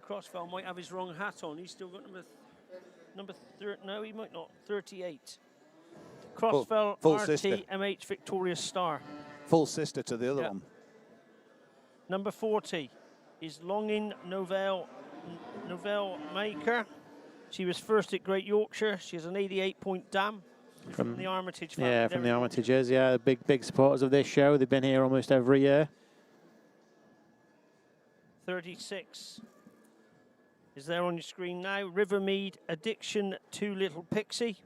Speaker 1: Crossfell might have his wrong hat on. He's still got number 30. No, he might not. 38. Crossfell
Speaker 5: full
Speaker 1: RT
Speaker 5: sister.
Speaker 1: MH Victoria Star.
Speaker 5: Full sister to the other one.
Speaker 1: Number 40 is Longin Novell Maker. She was first at Great Yorkshire. She has an 88-point dam from the Armitage family.
Speaker 4: Yeah, from the Armitages. Yeah, big supporters of this show. They've been here almost every year.
Speaker 1: 36 is there on your screen now. Rivermead Addiction to Little Pixie.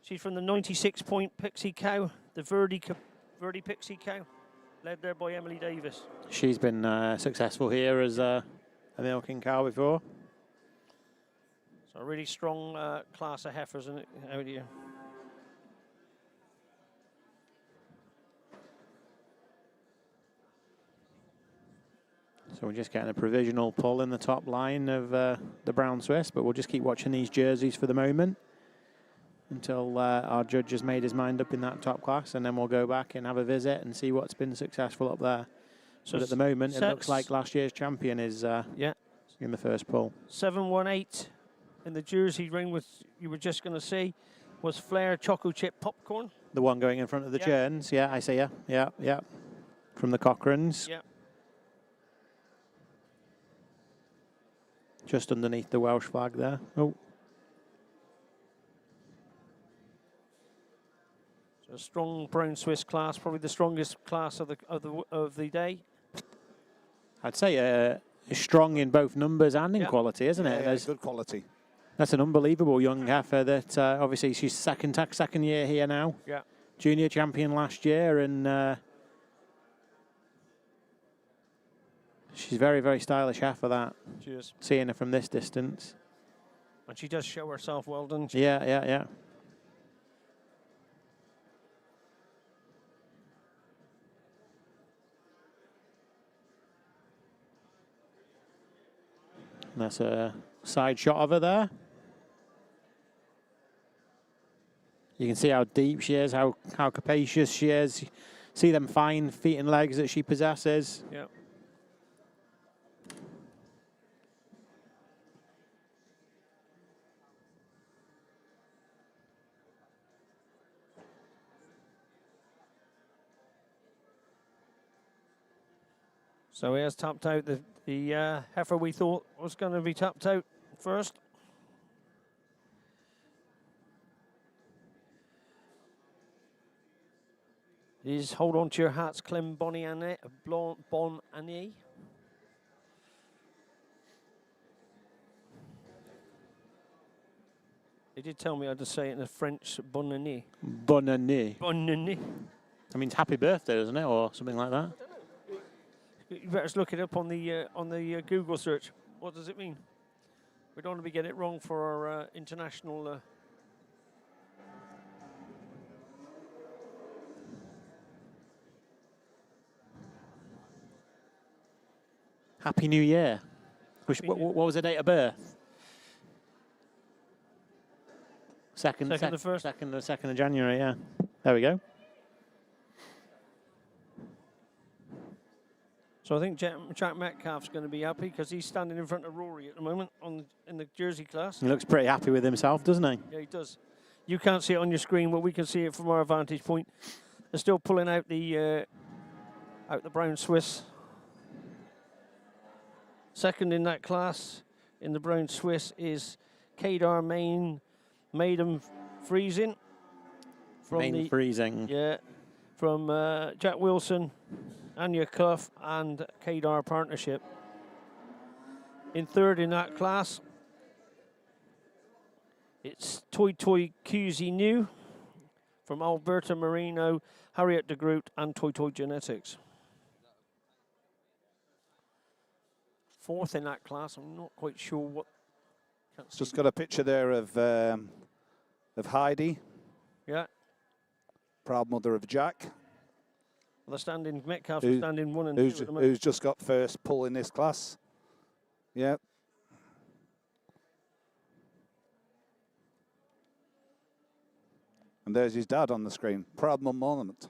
Speaker 1: She's from the 96-point Pixie Cow, the Verdi Pixie Cow, led there by Emily Davis.
Speaker 4: She's been successful here as a milking cow before.
Speaker 1: So a really strong class of heifers in it out here.
Speaker 4: So we're just getting a provisional pull in the top line of the brown Swiss, but we'll just keep watching these jerseys for the moment until our judge has made his mind up in that top class, and then we'll go back and have a visit and see what's been successful up there. So at the moment, it looks like last year's champion is in the first pull.
Speaker 1: 718 in the jersey ring, which you were just going to see, was Flair Choco Chip Popcorn.
Speaker 4: The one going in front of the churns. Yeah, I see ya. Yeah. From the Cochranes.
Speaker 1: Yeah.
Speaker 4: Just underneath the Welsh flag there. Oh.
Speaker 1: So a strong brown Swiss class, probably the strongest class of the day.
Speaker 4: I'd say strong in both numbers and in quality, isn't it?
Speaker 5: Yeah, good quality.
Speaker 4: That's an unbelievable young heifer that obviously she's second year here now.
Speaker 1: Yeah.
Speaker 4: Junior champion last year, and she's very, very stylish heifer, that.
Speaker 1: She is.
Speaker 4: Seeing her from this distance.
Speaker 1: And she does show herself well, doesn't she?
Speaker 4: Yeah. And that's a side shot of her there. You can see how deep she is, how capacious she is. See them fine feet and legs that she possesses.
Speaker 1: Yeah. So he has tapped out the heifer we thought was going to be tapped out first. Is hold on to your hats, Clem Bonnier. They did tell me I had to say it in a French, bon année.
Speaker 4: Bon année.
Speaker 1: Bon année.
Speaker 4: That means happy birthday, doesn't it, or something like that?
Speaker 1: You better look it up on the Google search. What does it mean? We don't want to be getting it wrong for our international.
Speaker 4: Happy New Year. What was the date of birth? Second of January. Yeah. There we go.
Speaker 1: So I think Jack Metcalf's going to be happy because he's standing in front of Rory at the moment in the jersey class.
Speaker 4: He looks pretty happy with himself, doesn't he?
Speaker 1: Yeah, he does. You can't see it on your screen, but we can see it from our vantage point. They're still pulling out the brown Swiss. Second in that class in the brown Swiss is Kedar Maiden Friesian.
Speaker 4: Main freezing.
Speaker 1: Yeah, from Jack Wilson, Anya Cuff, and Kedar Partnership. In third in that class, it's Toy Toy QZ New from Alberta Marino, Harriet de Groot, and Toy Toy Genetics. Fourth in that class, I'm not quite sure what.
Speaker 5: Just got a picture there of Heidi.
Speaker 1: Yeah.
Speaker 5: Proud mother of Jack.
Speaker 1: Well, they're standing, Metcalf's standing 1 and 2 at the moment.
Speaker 5: Who's just got first pull in this class. Yeah. And there's his dad on the screen. Proud mum moment.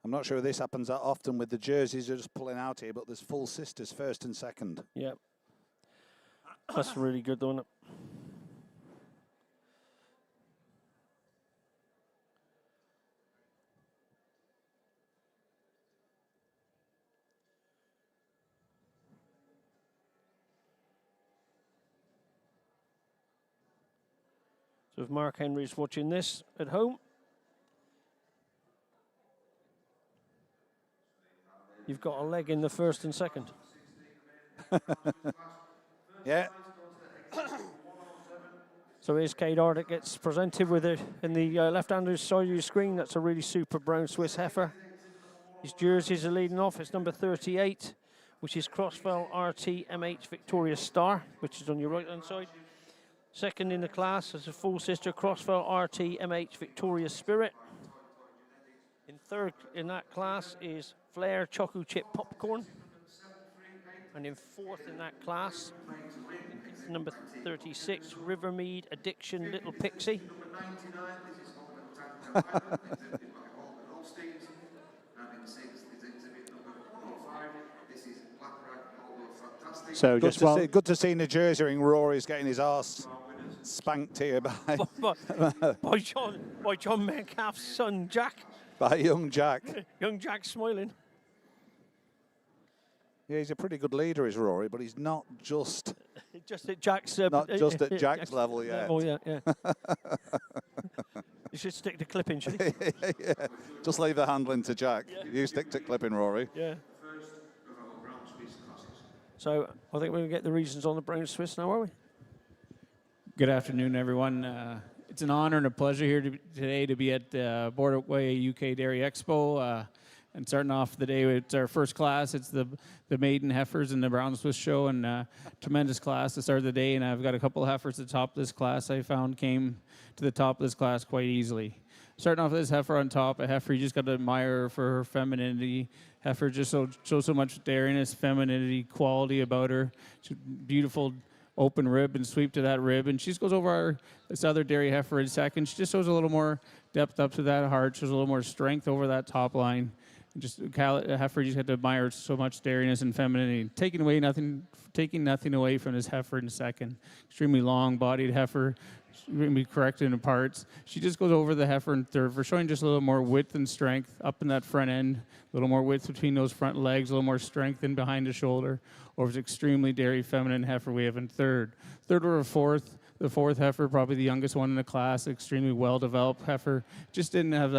Speaker 5: I'm not sure this happens that often with the jerseys are just pulling out here, but there's full sisters first and second.
Speaker 1: Yeah. That's really good, isn't it? So if Mark Henry's watching this at home, you've got a leg in the first and second.
Speaker 5: Yeah.
Speaker 1: So here's Kedar that gets presented with it in the left-hand side of your screen. That's a really super brown Swiss heifer. His jerseys are leading off. It's number 38, which is Crossfell RT MH Victoria Star, which is on your right-hand side. Second in the class is a full sister Crossfell RT MH Victoria Spirit. In third in that class is Flair Choco Chip Popcorn. And in fourth in that class, number 36, Rivermead Addiction Little Pixie.
Speaker 4: So
Speaker 5: good to see in the jersey ring, Rory's getting his arse spanked here by
Speaker 1: John Metcalf's son, Jack.
Speaker 5: By young Jack.
Speaker 1: Young Jack smiling.
Speaker 5: Yeah, he's a pretty good leader, is Rory, but he's not just
Speaker 1: at Jack's
Speaker 5: not just at Jack's level yet.
Speaker 1: Oh yeah. You should stick to clipping, should he?
Speaker 5: Yeah. Just leave the handling to Jack. Yeah. You stick to clipping, Rory.
Speaker 1: Yeah. So I think we're going to get the reasons on the brown Swiss now, are we?
Speaker 12: Good afternoon, everyone. It's an honor and a pleasure here today to be at Borderway UK Dairy Expo. And starting off the day, it's our first class. It's the maiden heifers in the brown Swiss show, and tremendous class to start the day. And I've got a couple of heifers at the top of this class I found came to the top of this class quite easily. Starting off with this heifer on top, a heifer you just got to admire for her femininity. Heifer just shows so much dariness, femininity, quality about her. She's beautiful open rib and sweep to that rib. And she just goes over this other dairy heifer in second. She just shows a little more depth up to that heart. Shows a little more strength over that top line. And just a heifer you just have to admire so much dariness and femininity. Taking nothing away from this heifer in second. Extremely long-bodied heifer. She's going to be corrected in parts. She just goes over the heifer in third for showing just a little more width and strength up in that front end. A little more width between those front legs. A little more strength in behind the shoulder. Over this extremely dairy feminine heifer we have in third. Third or fourth. The fourth heifer, probably the youngest one in the class. Extremely well-developed heifer. Just didn't have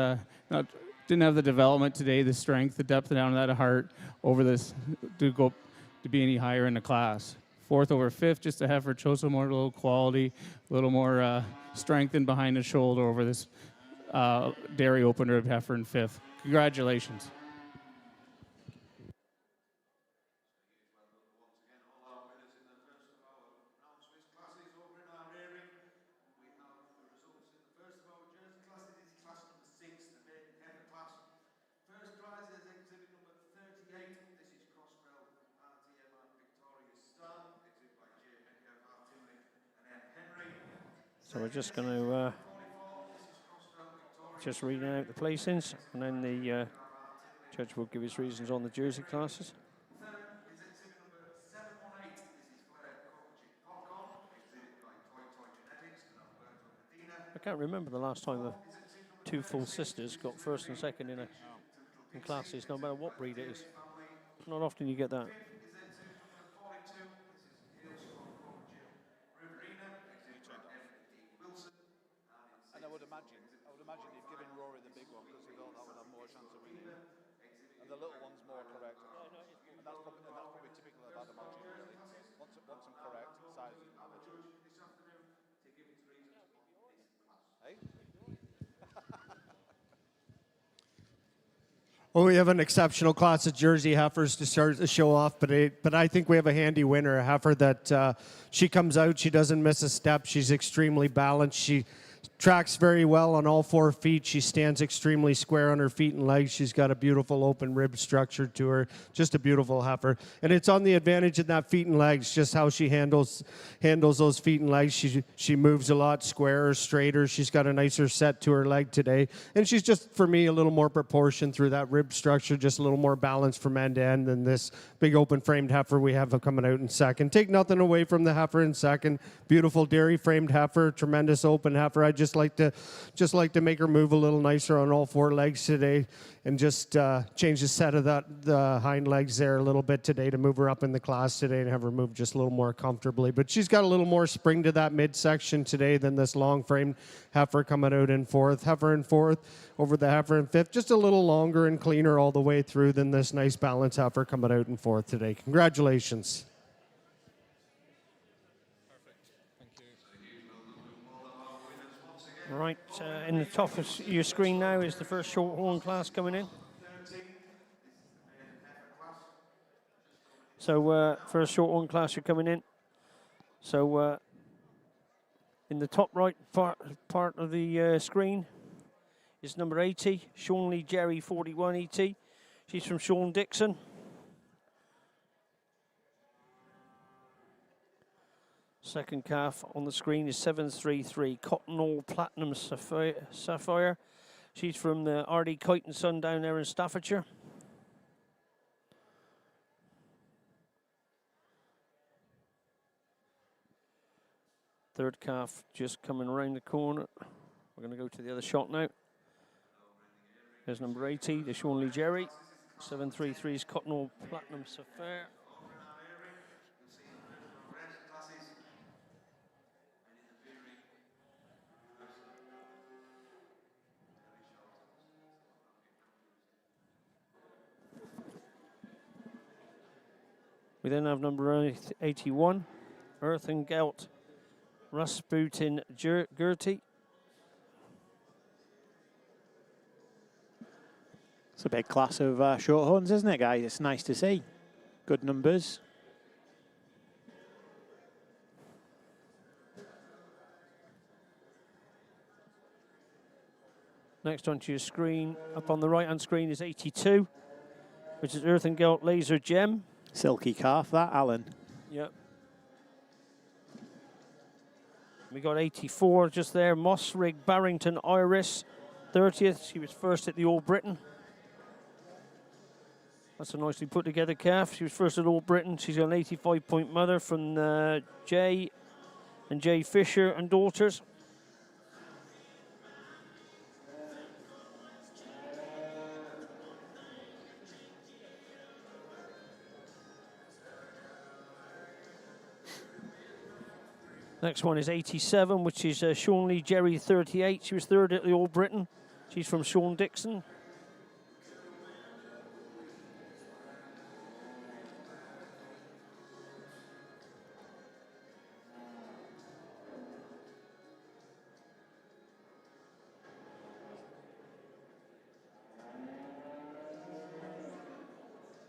Speaker 12: the development today, the strength, the depth down that heart over this to be any higher in the class. Fourth over fifth, just a heifer, chose some more little quality, a little more strength in behind the shoulder over this dairy open rib heifer in fifth. Congratulations.
Speaker 3: First
Speaker 1: So we're just going to just reading out the placings, and then the judge will give his reasons on the jersey classes. I can't remember the last time the two full sisters got first and second in classes, no matter what breed it is. Not often you get that.
Speaker 5: And I would imagine you've given Rory the big one because he thought that would have more chance of winning. And the little one's more correct. And that's probably typical of Adam Hodgson, really. Once I'm correct, size doesn't matter. Hey?
Speaker 11: Well, we have an exceptional class of Jersey heifers to start the show off, but I think we have a handy winner, a heifer that she comes out, she doesn't miss a step, she's extremely balanced, she tracks very well on all 4 feet, she stands extremely square on her feet and legs, she's got a beautiful open rib structure to her, just a beautiful heifer. And it's on the advantage of that feet and legs, just how she handles those feet and legs. She moves a lot squarer, straighter, she's got a nicer set to her leg today. And she's just, for me, a little more proportion through that rib structure, just a little more balance from end to end than this big open framed heifer we have coming out in second. Take nothing away from the heifer in second. Beautiful dairy framed heifer, tremendous open heifer. I just like to make her move a little nicer on all 4 legs today, and just change the set of the hind legs there a little bit today to move her up in the class today and have her move just a little more comfortably. But she's got a little more spring to that midsection today than this long framed heifer coming out in fourth. Heifer in fourth over the heifer in fifth, just a little longer and cleaner all the way through than this nice balanced heifer coming out in fourth today. Congratulations.
Speaker 1: Right, in the top of your screen now is the first shorthorn class coming in. So first shorthorn class are coming in. So in the top right part of the screen is number 80, Shawnlee Jerry 41 ET. She's from Sean Dixon. Second calf on the screen is 733 Cotton All Platinum Sapphire. She's from the R.D. Kite and Son down there in Staffordshire. Third calf just coming around the corner. We're going to go to the other shot now. There's number 80, the Shawnlee Jerry. 733's Cotton All Platinum Sapphire. We then have number 81, Earth and Gelt, Rasputin Gertie.
Speaker 4: It's a big class of shorthorns, isn't it, guys? It's nice to see. Good numbers.
Speaker 1: Next onto your screen, up on the right-hand screen is 82, which is Earth and Gelt Laser Gem.
Speaker 4: Silky calf, that, Alan.
Speaker 1: Yep. We got 84 just there, Moss Rig Barrington Iris, 30th. She was first at the All Britain. That's a nicely put together calf. She was first at All Britain. She's got an 85-point mother from Jay and Jay Fisher and daughters. Next one is 87, which is Shawnlee Jerry 38. She was third at the All Britain. She's from Sean Dixon.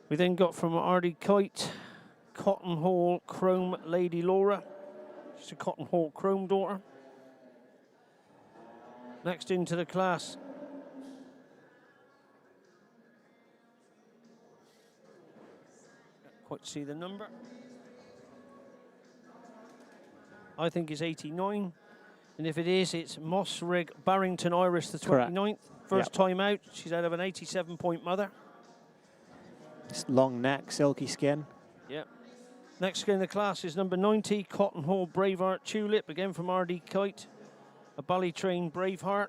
Speaker 1: We then got from R.D. Kite, Cotton Hall Chrome Lady Laura. She's a Cotton Hall Chrome daughter. Next into the class. Can't quite see the number. I think it's 89. And if it is, it's Mossrig Barrington Iris, the
Speaker 4: Correct.
Speaker 1: 29th. First time out. She's out of an 87-point mother.
Speaker 4: It's long neck, silky skin.
Speaker 1: Yep. Next in the class is number 90, Cotton Hall Braveheart Tulip, again from RD Kite. A Ballytrain Braveheart.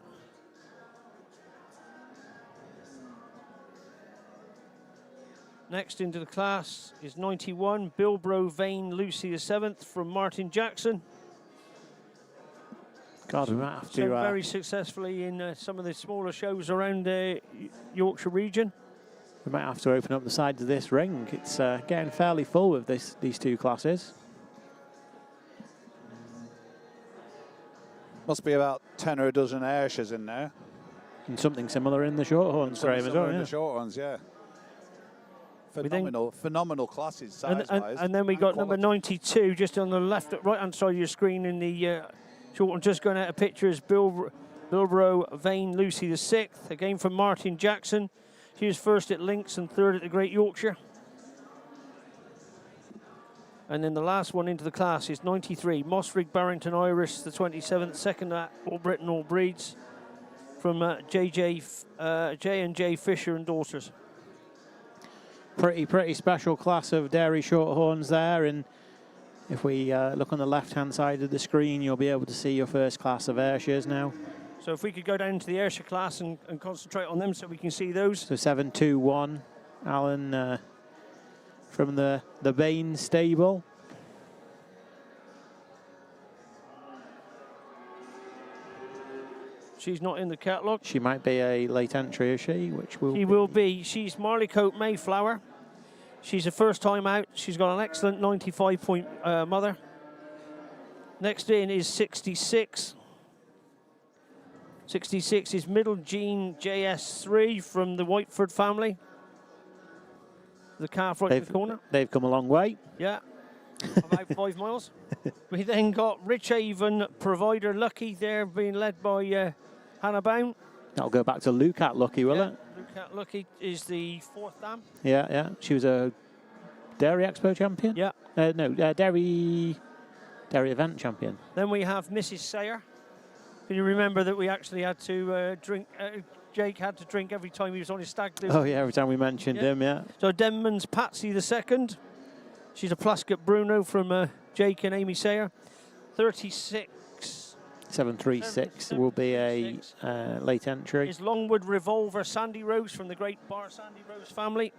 Speaker 1: Next into the class is 91, Bilbro Vane Lucy the 7th from Martin Jackson.
Speaker 4: God, we might have to...
Speaker 1: So very successfully in some of the smaller shows around the Yorkshire region.
Speaker 4: We might have to open up the sides of this ring. It's getting fairly full with these two classes.
Speaker 5: Must be about 10 or a dozen Ayrshires in there.
Speaker 4: And something similar in the shorthorns frame as well.
Speaker 5: In the shorthorns, yeah. Phenomenal classes, size-wise.
Speaker 1: And then we got number 92 just on the left, right-hand side of your screen in the short. I'm just going out a picture is Bilbro Vane Lucy the 6th, again from Martin Jackson. She was first at Links and third at the Great Yorkshire. And then the last one into the class is 93, Mossrig Barrington Iris, the 27th, second at All Britain All Breeds, from J&J Fisher and Daughters.
Speaker 4: Pretty special class of dairy shorthorns there. And if we look on the left-hand side of the screen, you'll be able to see your first class of Ayrshires now.
Speaker 1: So if we could go down to the Ayrshire class and concentrate on them so we can see those.
Speaker 4: So 721, Alan from the Bain stable.
Speaker 1: She's not in the catalogue.
Speaker 4: She might be a late entry, is she?
Speaker 1: She will be. She's Marleycoat Mayflower. She's a first time out. She's got an excellent 95-point mother. Next in is 66. 66 is Middle Gene JS3 from the Whiteford family. The calf right in the corner.
Speaker 4: They've come a long way.
Speaker 1: Yeah, about 5 miles. We then got Rich Haven Provider Lucky there, being led by Hannah Bown.
Speaker 4: That'll go back to Lucat Lucky, will it?
Speaker 1: Lucat Lucky is the 4th dam.
Speaker 4: Yeah. She was a Dairy Expo champion?
Speaker 1: Yeah.
Speaker 4: Dairy event champion.
Speaker 1: Then we have Mrs. Sayer. Can you remember that we actually had to drink, Jake had to drink every time he was on his stag do?
Speaker 4: Oh, yeah, every time we mentioned him, yeah.
Speaker 1: So Denman's Patsy the 2nd. She's a Plasket Bruno from Jake and Amy Sayer. 36.
Speaker 4: 736 will be a late entry.
Speaker 1: Is Longwood Revolver Sandy Rose from the Great Bar Sandy Rose family.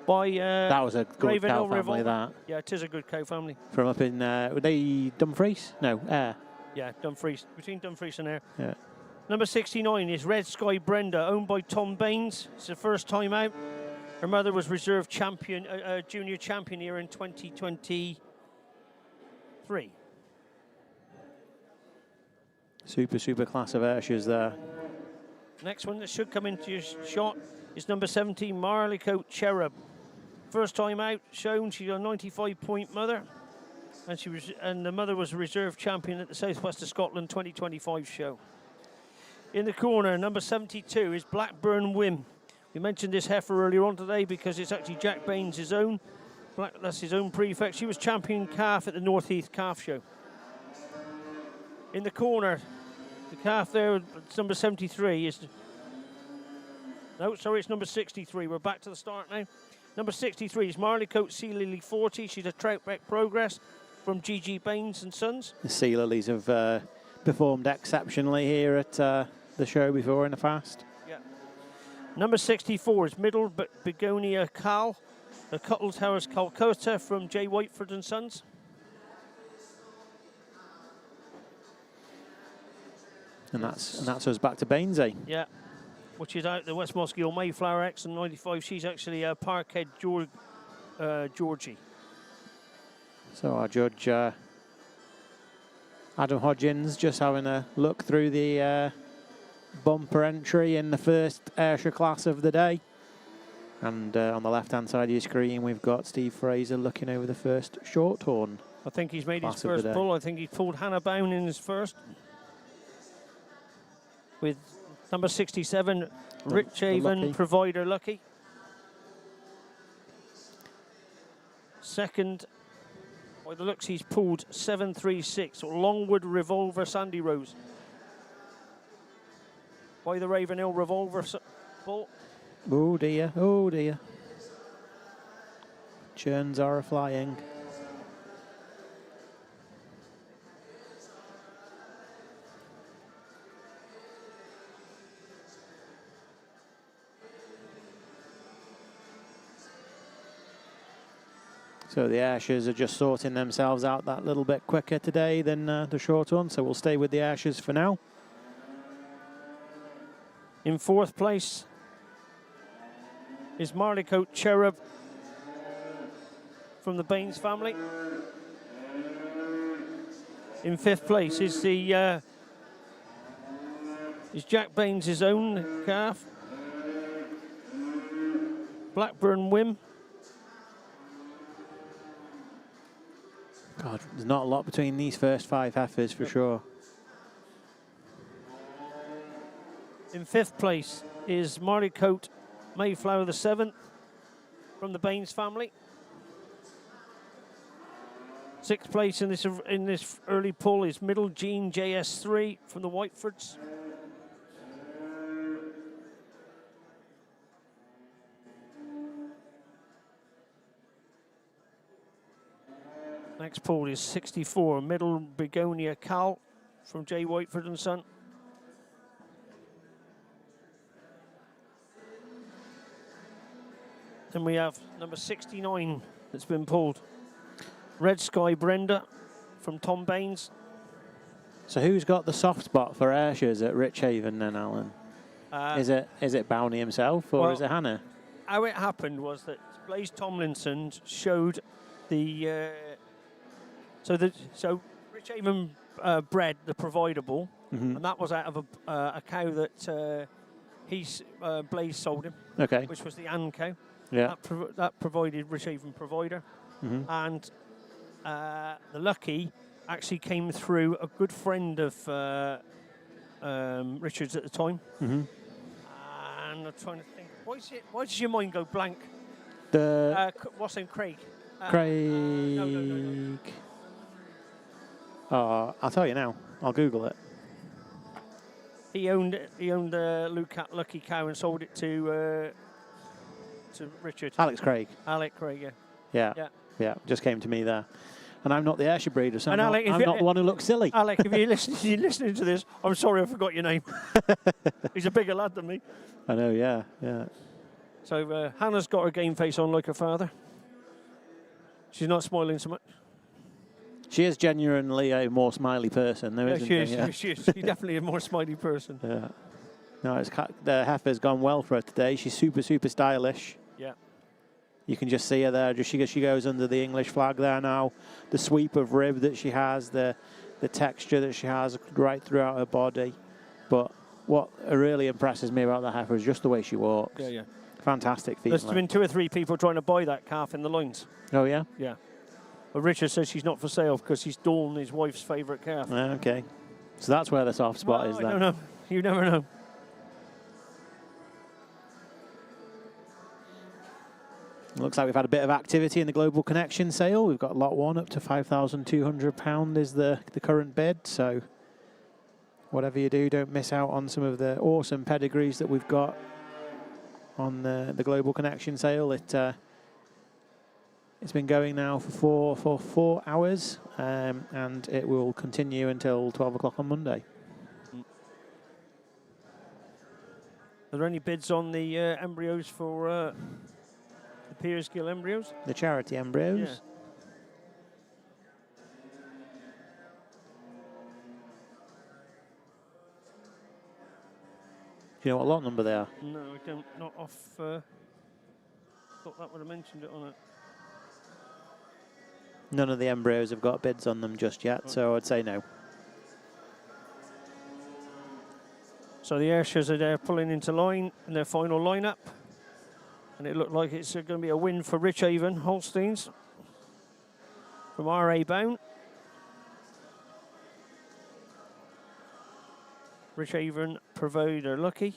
Speaker 1: By
Speaker 4: that was a good cow family,
Speaker 1: Revolver.
Speaker 4: that.
Speaker 1: Yeah, it is a good cow family.
Speaker 4: From up in, were they Dumfries? No, Ayr.
Speaker 1: Yeah, Dumfries, between Dumfries and Ayr.
Speaker 4: Yeah.
Speaker 1: Number 69 is Red Sky Brenda, owned by Tom Baines. It's the first time out. Her mother was reserve champion, junior champion here in 2023.
Speaker 4: Super class of Ayrshires there.
Speaker 1: Next one that should come into your shot is number 17, Marleycoat Cherub. First time out, shown. She's a 95-point mother, and the mother was a reserve champion at the South West of Scotland 2025 show. In the corner, number 72 is Blackburn Whim. We mentioned this heifer earlier on today because it's actually Jack Baines' own. That's his own prefect. She was champion calf at the North Heath Calf Show. In the corner, the calf there, it's number 73 is... No, sorry, it's number 63. We're back to the start now. Number 63 is Marleycoat Sea Lily 40. She's a Troutbeck Progress from GG Baines and Sons.
Speaker 4: The Sea Lilies have performed exceptionally here at the show before in the past.
Speaker 1: Yeah. Number 64 is Middle Begonia Cal, the Cuttle Towers Calcutta from J. Whiteford and Sons.
Speaker 4: And that's us back to Bainesy.
Speaker 1: Yeah, which is out the West Mosgiel Mayflower X and 95. She's actually a Parkhead Georgie.
Speaker 4: So our judge, Adam Hodgins, just having a look through the bumper entry in the first Ayrshire class of the day. And on the left-hand side of your screen, we've got Steve Fraser looking over the first shorthorn.
Speaker 1: I think he's made his first pull. I think he pulled Hannah Bown in his first. With number 67, Rich Haven Provider Lucky. Second, By the looks, he's pulled 736, or Longwood Revolver Sandy Rose. By the Ravenhill Revolver Bull.
Speaker 4: Oh dear, oh dear. Churns are a-flying. So the Ayrshire's are just sorting themselves out that little bit quicker today than the Shorthorn, so we'll stay with the Ayrshire's for now.
Speaker 1: In fourth place is Marleycoat Cherub from the Baines family. In fifth place is the is Jack Baines' own calf, Blackburn Whim.
Speaker 4: God, there's not a lot between these first 5 heifers for sure.
Speaker 1: In fifth place is Marleycoat Mayflower the 7th from the Baines family. Sixth place in this early pull is Middle Gene JS3 from the Whitefords. Next pull is 64, Middle Begonia Cal from J. Whiteford and Son. Then we have number 69 that's been pulled. Red Sky Brenda from Tom Baines.
Speaker 4: So who's got the soft spot for Ayrshire's at Richhaven then, Alan? Is it Bowney himself or is it Hannah?
Speaker 1: How it happened was that Blaise Tomlinson showed the so Richhaven bred the Providable, and that was out of a cow that Blaise sold him.
Speaker 4: Okay.
Speaker 1: Which was the Ann cow.
Speaker 4: Yeah.
Speaker 1: That provided Richhaven Provider, and the Lucky actually came through a good friend of Richard's at the time. And I'm trying to think, why does your mind go blank? What's his name? Craig.
Speaker 4: Craig.
Speaker 1: No.
Speaker 4: Oh, I'll tell you now. I'll Google it.
Speaker 1: He owned the Lucky cow and sold it to Richard.
Speaker 4: Alex Craig.
Speaker 1: Alec Craig, yeah.
Speaker 4: Yeah, just came to me there. And I'm not the Ayrshire breeder, so I'm
Speaker 1: Alec,
Speaker 4: not the one who looks silly.
Speaker 1: Alec, if you're listening to this, I'm sorry I forgot your name. He's a bigger lad than me.
Speaker 4: I know, yeah.
Speaker 1: So Hannah's got her game face on like her father. She's not smiling so much.
Speaker 4: She is genuinely a more smiley person, though, isn't she? Yeah.
Speaker 1: She is. She's definitely a more smiley person.
Speaker 4: Yeah. No, the heifer's gone well for her today. She's super, super stylish.
Speaker 1: Yeah.
Speaker 4: You can just see her there. She goes under the English flag there now. The sweep of rib that she has, the texture that she has right throughout her body. But what really impresses me about the heifer is just the way she walks.
Speaker 1: Yeah.
Speaker 4: Fantastic feet.
Speaker 1: There's been 2 or 3 people trying to buy that calf in the lines.
Speaker 4: Oh, yeah?
Speaker 1: Yeah. But Richard says she's not for sale because she's Dawn, his wife's favourite calf.
Speaker 4: Okay. So that's where the soft spot is then.
Speaker 1: I don't know. You never know.
Speaker 4: Looks like we've had a bit of activity in the Global Connection sale. We've got lot 1 up to £5,200 is the current bid. So whatever you do, don't miss out on some of the awesome pedigrees that we've got on the Global Connection sale. It's been going now for 4 hours, and it will continue until 12 o'clock on Monday.
Speaker 1: Are there any bids on the embryos for the Pearsgill embryos?
Speaker 4: The charity embryos?
Speaker 1: Yeah.
Speaker 4: Do you know what lot number they are?
Speaker 1: No, I don't. Not off. Thought that would have mentioned it on it.
Speaker 4: None of the embryos have got bids on them just yet, so I'd say no.
Speaker 1: So the Ayrshire's are there pulling into line in their final lineup. And it looked like it's going to be a win for Richhaven Holsteins from R.A. Bound. Richhaven Provider Lucky.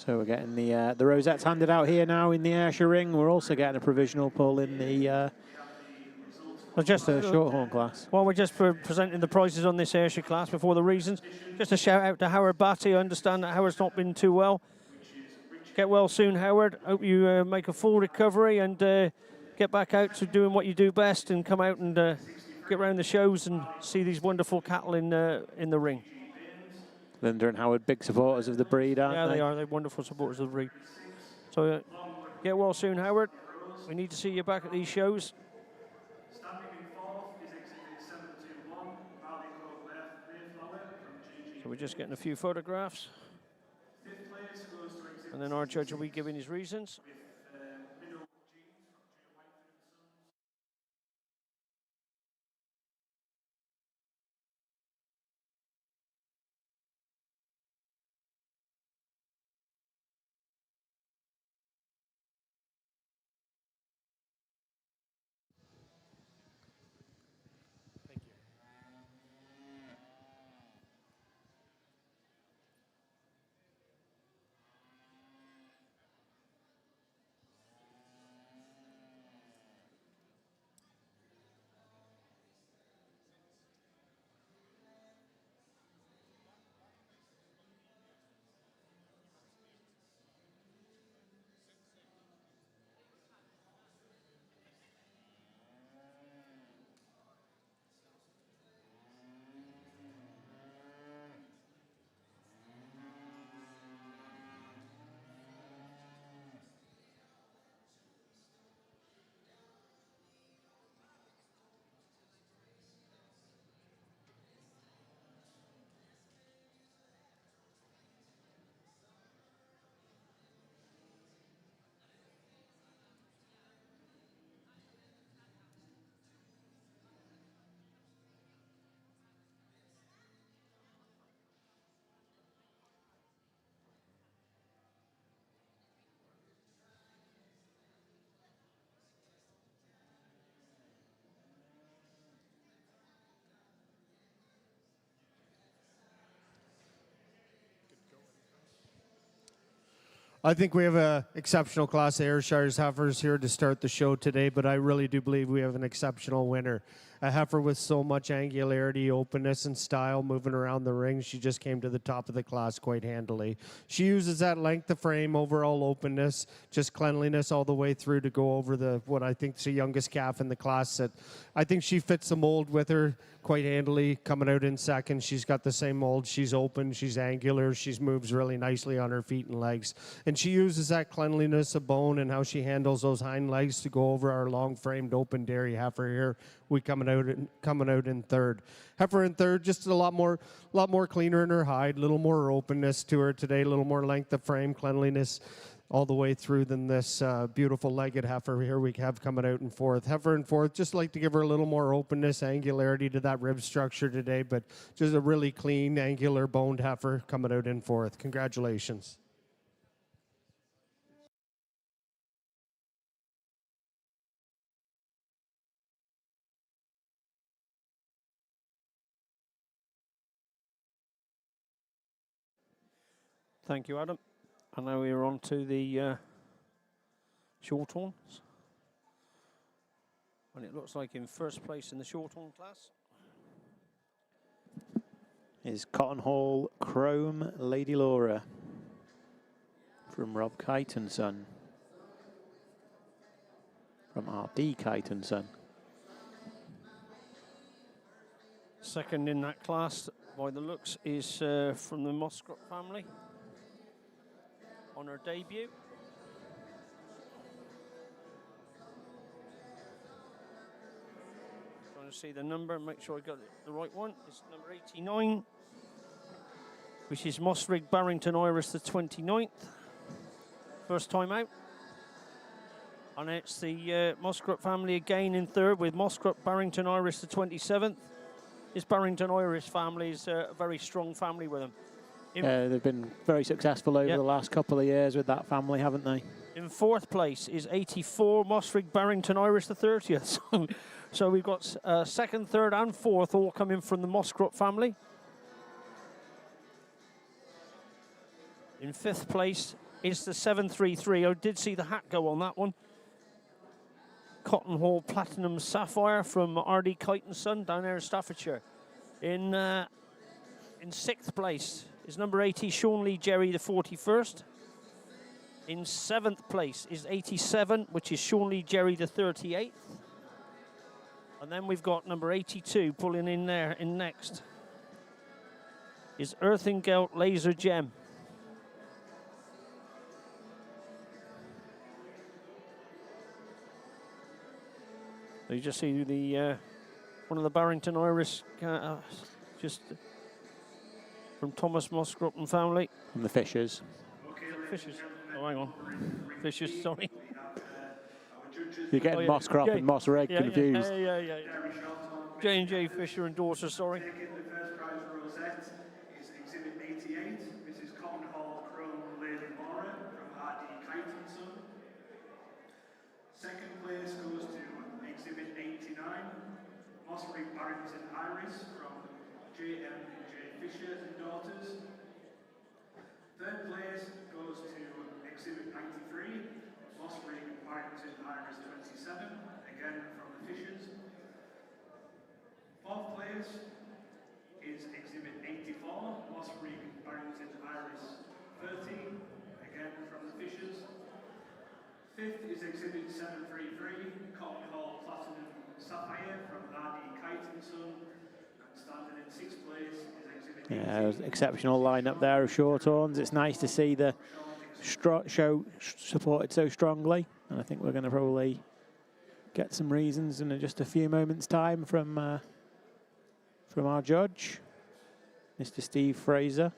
Speaker 4: So we're getting the rosettes handed out here now in the Ayrshire ring. We're also getting a provisional pull in the shorthorn class.
Speaker 1: Well, we're just presenting the prizes on this Ayrshire class before the reasons. Just a shout out to Howard Batty. I understand that Howard's not been too well. Get well soon, Howard. Hope you make a full recovery and get back out to doing what you do best and come out and get around the shows and see these wonderful cattle in the ring.
Speaker 4: Linda and Howard, big supporters of the breed, aren't they?
Speaker 1: Yeah, they are. They're wonderful supporters of the breed. So get well soon, Howard. We need to see you back at these shows. So we're just getting a few photographs. And then our judge will be giving his reasons.
Speaker 11: I think we have an exceptional class of Ayrshire heifers here to start the show today, but I really do believe we have an exceptional winner. A heifer with so much angularity, openness, and style moving around the ring. She just came to the top of the class quite handily. She uses that length of frame, overall openness, just cleanliness all the way through to go over what I think is the youngest calf in the class. That I think she fits the mold with her quite handily, coming out in second. She's got the same mold. She's open, she's angular, she moves really nicely on her feet and legs. And she uses that cleanliness of bone and how she handles those hind legs to go over our long-framed open dairy heifer here. We coming out in third. Heifer in third, just a lot more cleaner in her hide, a little more openness to her today, a little more length of frame, cleanliness all the way through than this beautiful legged heifer here we have coming out in fourth. Heifer in fourth, just like to give her a little more openness, angularity to that rib structure today, but just a really clean, angular, boned heifer coming out in fourth. Congratulations.
Speaker 1: Thank you, Adam. And now we're on to the shorthorns. And it looks like in first place in the shorthorn class
Speaker 4: is Cotton Hall Chrome Lady Laura from Rob Kite and Son. From RD Kite and Son.
Speaker 1: Second in that class, by the looks, is from the Moscrop family on her debut. Trying to see the number and make sure I got the right one. It's number 89, which is Mosrig Barrington Iris the 29th. First time out. And it's the Moscrop family again in third with Moscrop Barrington Iris the 27th. This Barrington Iris family is a very strong family with them.
Speaker 4: They've been very successful over the last couple of years with that family, haven't they?
Speaker 1: In fourth place is 84 Mosrig Barrington Irish the 30th. So we've got second, third and fourth all coming from the Moscrop family. In fifth place It's the 733. I did see the hat go on that one. Cotton Hall Platinum Sapphire from R.D. Kite and Son down there in Staffordshire. In 6th place is number 80, Sean Lee Jerry, the 41st. In 7th place is 87, which is Sean Lee Jerry, the 38th. And then we've got number 82 pulling in there in next. Is Earthingale Laser Gem. So you just see the one of the Barrington Irish, just from Thomas Moscroppen family.
Speaker 4: From the Fishers.
Speaker 1: Fishers. Oh, hang on. Fishers, sorry.
Speaker 4: You're getting Moss Crop and Moss Reg confused.
Speaker 1: Yeah. J&J Fisher and daughter, sorry.
Speaker 3: The first prize rosette is Exhibit 88. This is Cotton Hall Chrome Lady Mora from R.D. Kite and Son. Second place goes to Exhibit 89, Mossbury Barrington Iris from J.M.J. Fisher and Daughters. Third place goes to Exhibit 93, Mossbury Barrington Iris 27, again from the Fishers. Fourth place is Exhibit 84, Mossbury Barrington Iris 30, again from the Fishers. Fifth is Exhibit 733, Cotton Hall Platinum Sapphire from R.D. Kite and Son. And standing in 6th place is Exhibit 18.
Speaker 4: Yeah, it was an exceptional lineup there of shorthorns. It's nice to see the show supported so strongly, and I think we're going to probably get some reasons in just a few moments' time from our judge, Mr. Steve Fraser.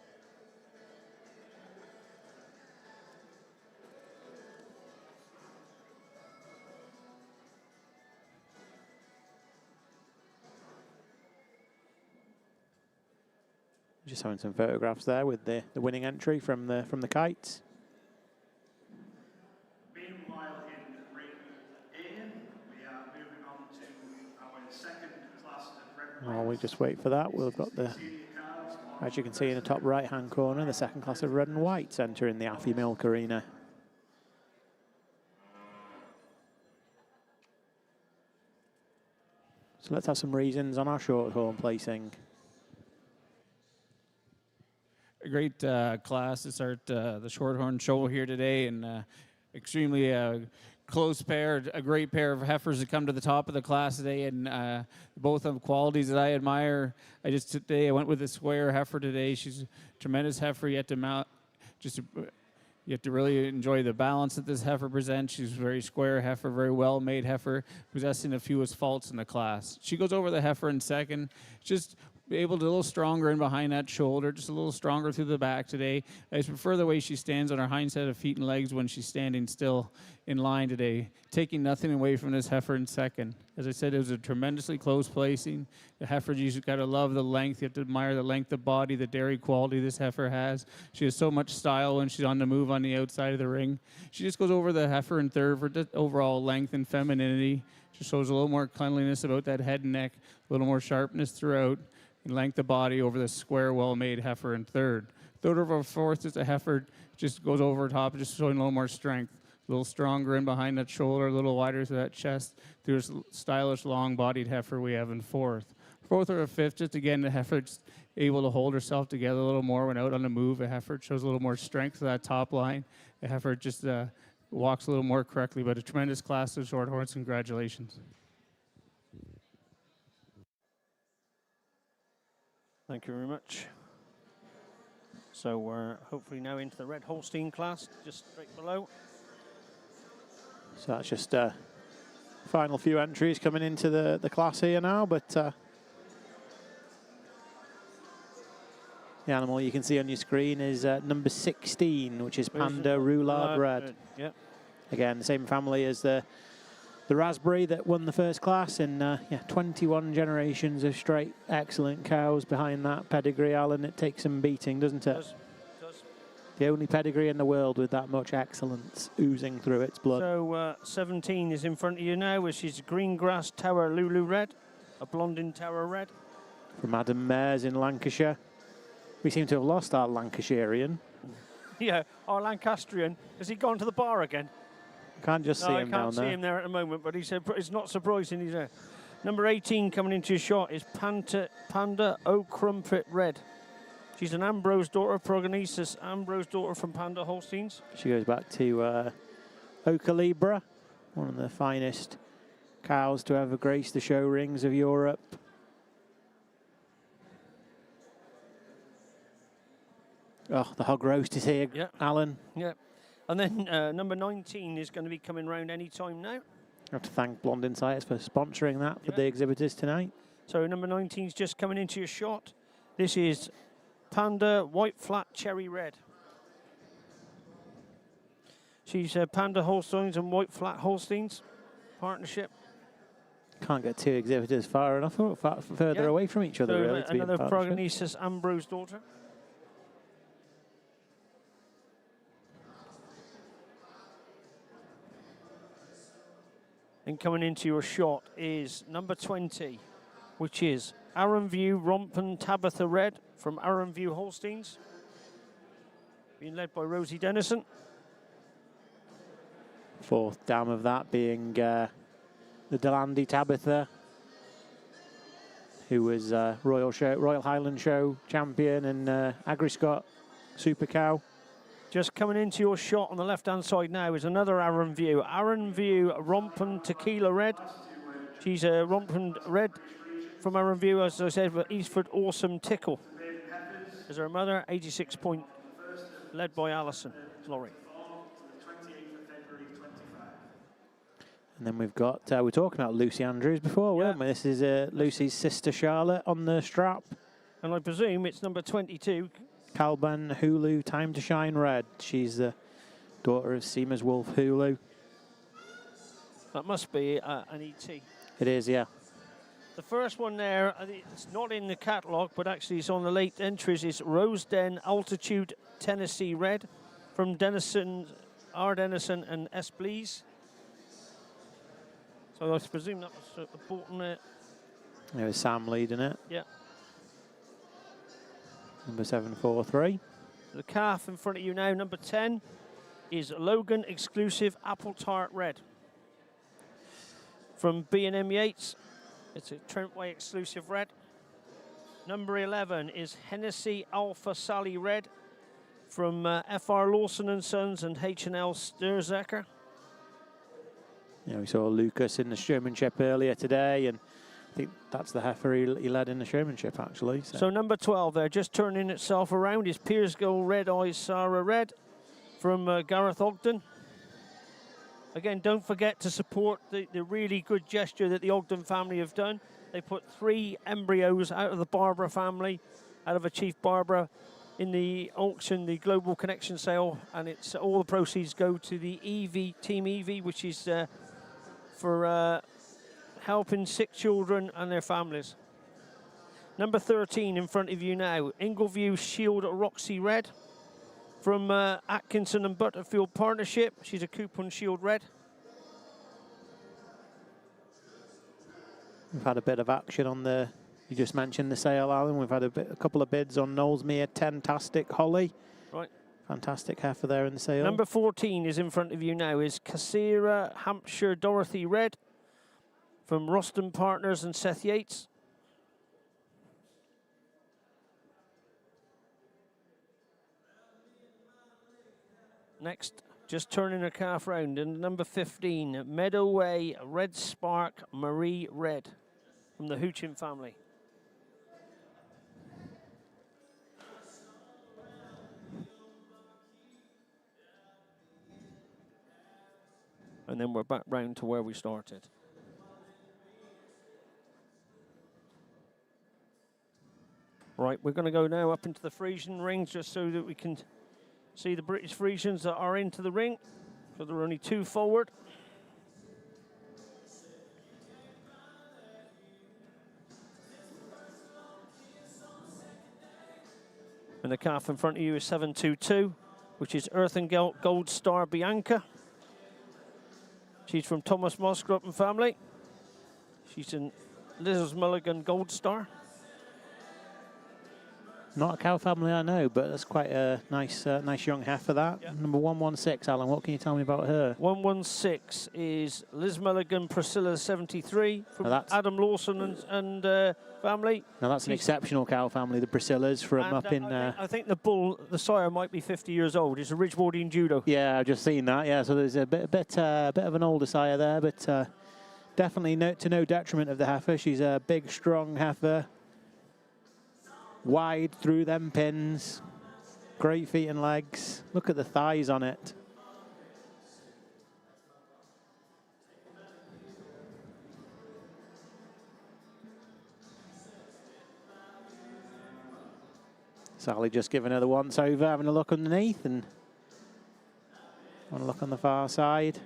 Speaker 4: Just having some photographs there with the winning entry from the kites.
Speaker 3: Meanwhile, in ring A, we are moving on to our second class of red and
Speaker 4: While we just wait for that, we've got the, as you can see in the top right-hand corner, the second class of red and whites entering the Affy Milk Arena. So let's have some reasons on our shorthorn placing.
Speaker 12: A great class to start the shorthorn show here today, and extremely close pair, a great pair of heifers that come to the top of the class today, and both have qualities that I admire. I went with a square heifer today. She's a tremendous heifer. You have to mount, you have to really enjoy the balance that this heifer presents. She's a very square heifer, very well-made heifer, possessing the fewest faults in the class. She goes over the heifer in second, just able to a little stronger in behind that shoulder, just a little stronger through the back today. I just prefer the way she stands on her hind set of feet and legs when she's standing still in line today, taking nothing away from this heifer in second. As I said, it was a tremendously close placing. The heifer, you've got to love the length. You have to admire the length of body, the dairy quality this heifer has. She has so much style when she's on the move on the outside of the ring. She just goes over the heifer in third for overall length and femininity. She shows a little more cleanliness about that head and neck, a little more sharpness throughout, and length of body over the square, well-made heifer in third. Third over fourth is a heifer, just goes over top, just showing a little more strength. A little stronger in behind that shoulder, a little wider to that chest, through this stylish, long-bodied heifer we have in fourth. Fourth or fifth, just again, the heifer just able to hold herself together a little more when out on the move. A heifer shows a little more strength to that top line. The heifer just walks a little more correctly, but a tremendous class of shorthorns. Congratulations.
Speaker 1: Thank you very much. So we're hopefully now into the red Holstein class, just straight below.
Speaker 4: So that's just final few entries coming into the class here now, but the animal you can see on your screen is number 16, which is Panda Roulard Red.
Speaker 1: Yeah.
Speaker 4: Again, the same family as the Raspberry that won the first class, and 21 generations of straight excellent cows behind that pedigree, Alan. It takes some beating, doesn't it?
Speaker 1: It does.
Speaker 4: The only pedigree in the world with that much excellence oozing through its blood.
Speaker 1: So 17 is in front of you now, which is Greengrass Tower Lulu Red, a Blondin Tower Red.
Speaker 4: From Adam Mares in Lancashire. We seem to have lost our Lancashirean.
Speaker 1: Yeah, our Lancastrian. Has he gone to the bar again?
Speaker 4: Can't just see
Speaker 1: No, I
Speaker 4: him
Speaker 1: can't
Speaker 4: down
Speaker 1: see
Speaker 4: there.
Speaker 1: him there at the moment, but he said it's not surprising he's there. Number 18 coming into your shot is Panda O'Crumpet Red. She's an Ambrose daughter, Progenisis Ambrose daughter from Panda Holsteins.
Speaker 4: She goes back to Ocalibra, one of the finest cows to ever grace the show rings of Europe. Oh, the hog roast is here,
Speaker 1: Yeah.
Speaker 4: Alan.
Speaker 1: Yeah. And then number 19 is going to be coming round any time now.
Speaker 4: I have to thank Blonde Insights for sponsoring that for the exhibitors tonight.
Speaker 1: So number 19 is just coming into your shot. This is Panda White Flat Cherry Red. She's Panda Holsteins and White Flat Holsteins partnership.
Speaker 4: Can't get two exhibitors far enough, or further away from each other,
Speaker 1: So
Speaker 4: really, to be in
Speaker 1: another
Speaker 4: partnership.
Speaker 1: Progenisis Ambrose daughter. And coming into your shot is number 20, which is Arranview Rompen Tabitha Red from Arranview Holsteins, being led by Rosie Dennison.
Speaker 4: Fourth dam of that being the Delandy Tabitha, who was Royal Highland Show champion and Agri-Scott Super Cow.
Speaker 1: Just coming into your shot on the left-hand side now is another Arranview. Arranview Rompen Tequila Red. She's a Rompen Red from Arranview, as I said, with Eastford Awesome Tickle. Is her mother, 86 point, led by Alison Laurie.
Speaker 4: And then we've got, we were talking about Lucy Andrews before, weren't we? This is Lucy's sister Charlotte on the strap.
Speaker 1: And I presume it's number 22.
Speaker 4: Calban Hulu Time to Shine Red. She's the daughter of Seamer's Wolf Hulu.
Speaker 1: That must be an ET.
Speaker 4: It is, yeah.
Speaker 1: The first one there, it's not in the catalogue, but actually it's on the late entries, is Rosedden Altitude Tennessee Red from Dennison, R. Dennison and S. Blease. So I presume that was bought on it.
Speaker 4: There was Sam leading it.
Speaker 1: Yeah.
Speaker 4: Number 743.
Speaker 1: The calf in front of you now, number 10, is Logan Exclusive Apple Tart Red from B&M Yates. It's a Trentway exclusive red. Number 11 is Hennessy Alpha Sally Red from FR Lawson & Sons and H&L Sturzecker.
Speaker 4: Yeah, we saw Lucas in the showmanship earlier today, and I think that's the heifer he led in the showmanship, actually.
Speaker 1: So number 12 there, just turning itself around, is Pearsgill Red Eyes Sarah Red from Gareth Ogden. Again, don't forget to support the really good gesture that the Ogden family have done. They put 3 embryos out of the Barbara family, out of a Chief Barbara, in the auction, the Global Connection sale, and it's all the proceeds go to the EV, Team EV, which is for helping sick children and their families. Number 13 in front of you now, Ingleview Shield Roxy Red from Atkinson and Butterfield Partnership. She's a Coupon Shield Red.
Speaker 4: We've had a bit of action on the, you just mentioned the sale, Alan. We've had a couple of bids on Knowlesmere Tentastic Holly.
Speaker 1: Right.
Speaker 4: Fantastic heifer there in the sale.
Speaker 1: Number 14 is in front of you now, is Cassira Hampshire Dorothy Red from Roston Partners and Seth Yates. Next, just turning her calf round, and number 15, Meadowway Red Spark Marie Red from the Hoochin family. And then we're back round to where we started. Right, we're going to go now up into the Friesian rings just so that we can see the British Friesians that are into the ring. So there are only 2 forward. And the calf in front of you is 722, which is Earth and Gold Star Bianca. She's from Thomas Mosgrove and family. She's in Liz Mulligan Gold Star.
Speaker 4: Not a cow family I know, but that's quite a nice nice young heifer, that.
Speaker 1: Yeah.
Speaker 4: Number 116, Alan, what can you tell me about her?
Speaker 1: 116 is Liz Mulligan, Priscilla 73 from
Speaker 4: Now that's-
Speaker 1: Adam Lawson and family.
Speaker 4: Now that's an
Speaker 1: She's-
Speaker 4: exceptional cow family, the Priscillas from
Speaker 1: and,
Speaker 4: up in...
Speaker 1: I think the bull, the sire might be 50 years old. It's a Ridgewardian Judo.
Speaker 4: Yeah, I've just seen that. Yeah, so there's a bit of an older sire there, but definitely to no detriment of the heifer. She's a big, strong heifer. Wide through them pins. Great feet and legs. Look at the thighs on it. Sally just giving her the once over, having a look underneath, and want to look on the far side.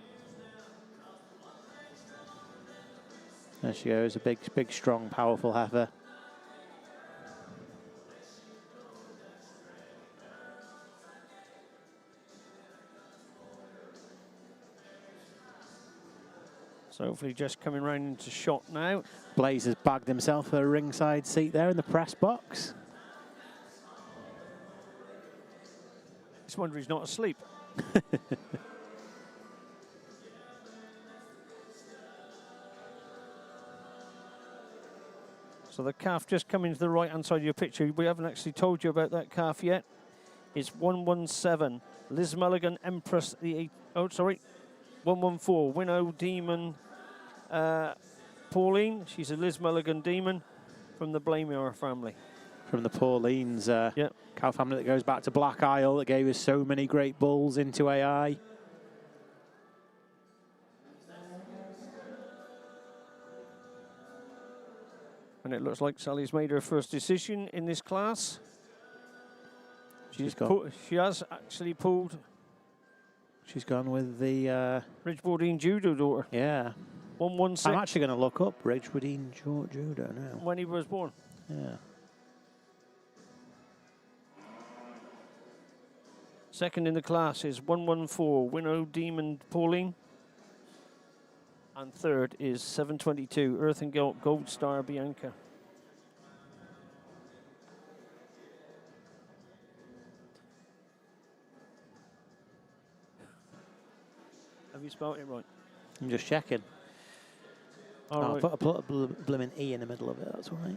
Speaker 4: There she goes, a big, strong, powerful heifer.
Speaker 1: So hopefully just coming round into shot now.
Speaker 4: Blaze has bagged himself a ringside seat there in the press box.
Speaker 1: Just wonder he's not asleep. So the calf just coming to the right-hand side of your picture. We haven't actually told you about that calf yet. It's 117. Liz Mulligan, Empress, 114. Winnow Demon Pauline. She's a Liz Mulligan Demon from the Blameyer family.
Speaker 4: From the Paulines cow family that goes back to Black Isle, that gave us so many great bulls into AI.
Speaker 1: And it looks like Sally's made her first decision in this class. She has actually pulled.
Speaker 4: She's gone with the
Speaker 1: Ridgewardian Judo daughter.
Speaker 4: Yeah.
Speaker 1: 116.
Speaker 4: I'm actually going to look up Ridgewardian Judo now.
Speaker 1: When he was born.
Speaker 4: Yeah.
Speaker 1: Second in the class is 114, Winnow Demon Pauline. And third is 722, Earth and Gold Star Bianca. Have you spelled it right?
Speaker 4: I'm just checking.
Speaker 1: All right.
Speaker 4: Put a blooming E in the middle of it, that's right.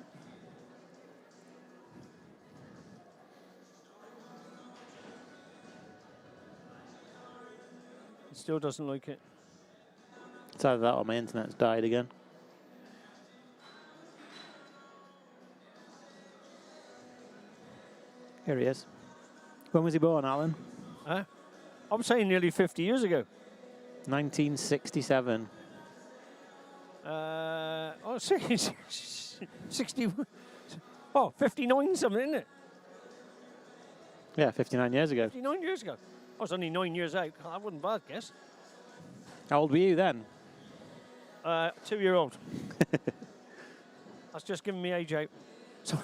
Speaker 1: It still doesn't like it.
Speaker 4: It's either that or my internet's died again. Here he is. When was he born, Alan?
Speaker 1: I'm saying nearly 50 years ago.
Speaker 4: 1967.
Speaker 1: Oh, 60. Oh, 59 something, isn't it?
Speaker 4: Yeah, 59 years ago.
Speaker 1: 59 years ago. I was only 9 years out. I wouldn't bad guess.
Speaker 4: How old were you then?
Speaker 1: 2-year-old. That's just giving me age out. So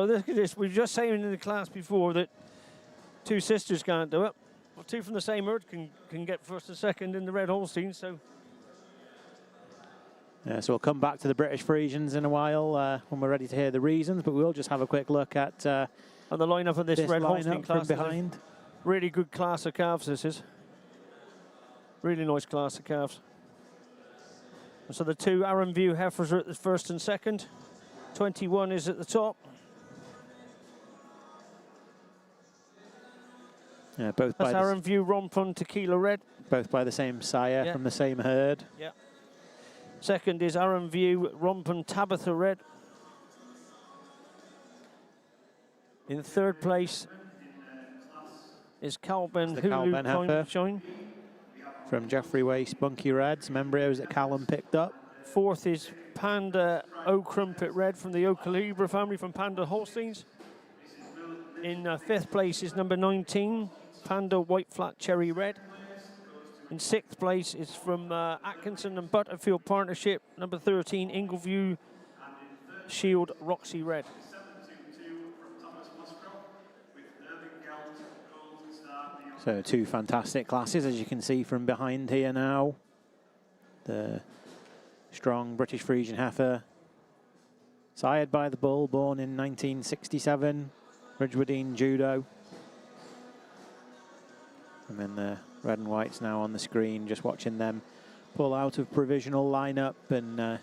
Speaker 1: look at this. We were just saying in the class before that two sisters can't do it. Well, two from the same herd can get first and second in the Red Holstein. So
Speaker 4: Yeah, so we'll come back to the British Friesians in a while when we're ready to hear the reasons, but we'll just have a quick look at
Speaker 1: on the lineup of this Red Holstein class
Speaker 4: from behind.
Speaker 1: Really good class of calves. This is really nice class of calves. And so the two Arran View heifers are at the first and second. 21 is at the top.
Speaker 4: Yeah, both
Speaker 1: That's
Speaker 4: by
Speaker 1: Arran View Rompun Tequila Red.
Speaker 4: both by the same sire from the same herd.
Speaker 1: Yeah. Second is Arran View Rompun Tabitha Red. In third place is Calben
Speaker 4: The
Speaker 1: Hulu
Speaker 4: Calben
Speaker 1: Time
Speaker 4: heifer.
Speaker 1: Shine.
Speaker 4: From Jeffrey Way Spunky Red, some embryos that Callum picked up.
Speaker 1: Fourth is Panda O Crumpet Red from the O'Calibra family from Panda Holsteins. In fifth place is number 19, Panda White Flat Cherry Red. In sixth place is from Atkinson and Butterfield Partnership, number 13, Ingleview Shield Roxy Red.
Speaker 4: So two fantastic classes, as you can see from behind here now. The strong British Friesian heifer, sired by the bull, born in 1967. Ridgewoodine Judo. And then the red and whites now on the screen, just watching them pull out of provisional lineup and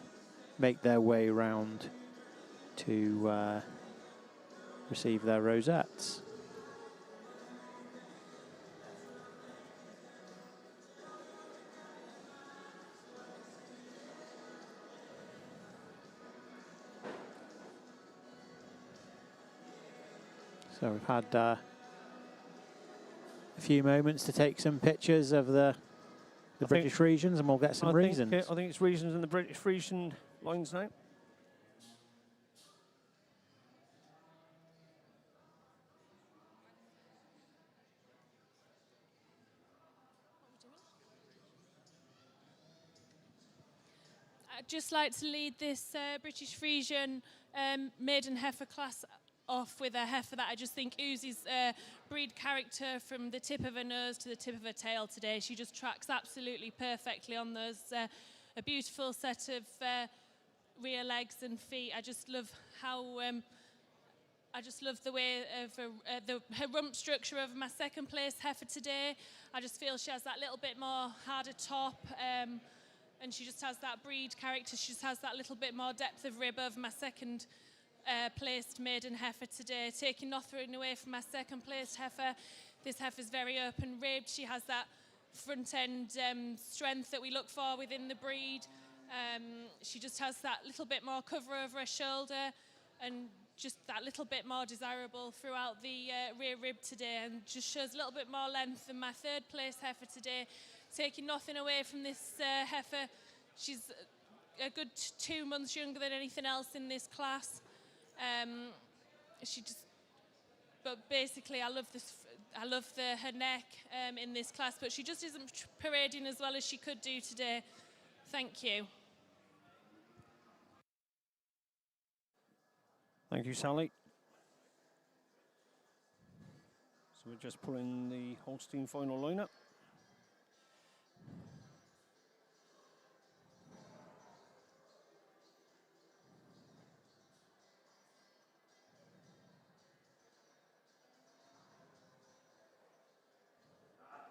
Speaker 4: make their way round to receive their rosettes. So we've had a few moments to take some pictures of the British Friesians, and we'll get some reasons.
Speaker 1: I think it's reasons in the British Friesian lines now.
Speaker 10: I'd just like to lead this British Friesian maiden heifer class off with a heifer that I just think oozes breed character from the tip of her nose to the tip of her tail today. She just tracks absolutely perfectly on those. A beautiful set of rear legs and feet. I just love how I just love the way of her rump structure of my second place heifer today. I just feel she has that little bit more harder top, and she just has that breed character. She just has that little bit more depth of rib of my second placed maiden heifer today. Taking nothing away from my second placed heifer, this heifer is very open ribbed. She has that front end strength that we look for within the breed. She just has that little bit more cover over her shoulder and just that little bit more desirable throughout the rear rib today, and just shows a little bit more length than my third place heifer today. Taking nothing away from this heifer, she's a good 2 months younger than anything else in this class. But basically I love this. I love her neck in this class, but she just isn't parading as well as she could do today. Thank you.
Speaker 1: Thank you, Sally. So we're just pulling the Holstein final lineup.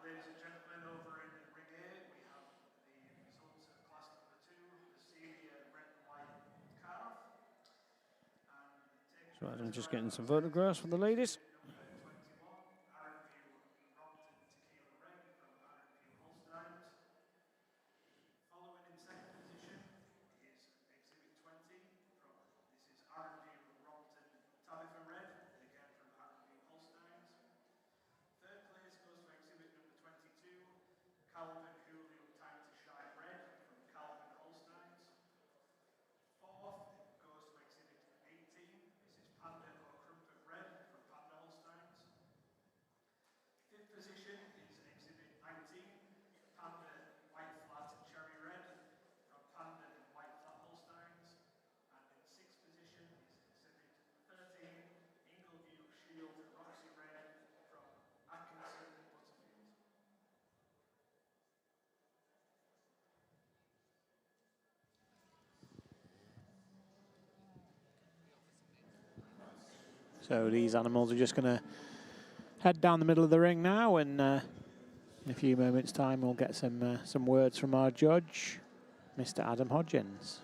Speaker 3: Ladies and gentlemen, over in Ring A, we have the results of class number 2, the senior red and white calf.
Speaker 1: So I'm just getting some photographs for the ladies.
Speaker 3: Following in second position is exhibit 20 from, this is Arundel Rompton Tabitha Red, again from Arundel Holsteins. Third place goes to exhibit number 22, Calvin Julio Time to Shine Red from Calvin Holsteins. Fourth goes to exhibit 18, this is Panda or Crumpet Red from Panda Holsteins. Fifth position is exhibit 19, Panda White Flat Cherry Red from Panda and White Flat Holsteins. And in sixth position is exhibit 13, Ingleview Shield Roxy Red from Atkinson Butterfield.
Speaker 4: So these animals are just going to head down the middle of the ring now, and in a few moments' time we'll get some words from our judge, Mr. Adam Hodgins.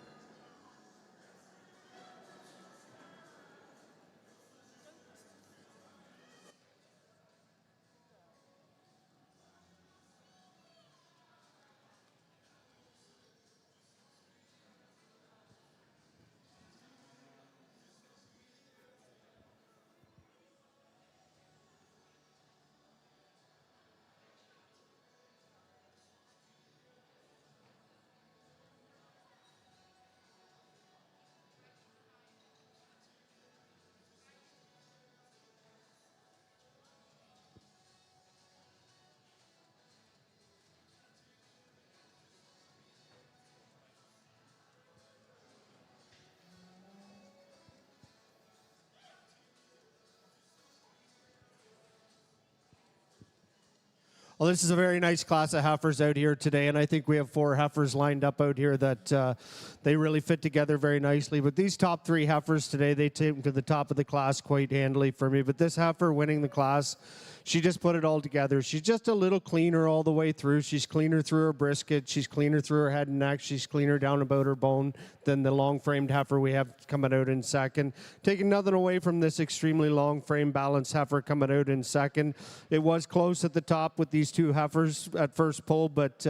Speaker 11: Well, this is a very nice class of heifers out here today, and I think we have 4 heifers lined up out here that they really fit together very nicely. But these top 3 heifers today, they take them to the top of the class quite handily for me. But this heifer winning the class, she just put it all together. She's just a little cleaner all the way through. She's cleaner through her brisket. She's cleaner through her head and neck. She's cleaner down about her bone than the long-framed heifer we have coming out in second. Taking nothing away from this extremely long-frame balanced heifer coming out in second. It was close at the top with these 2 heifers at first pull, but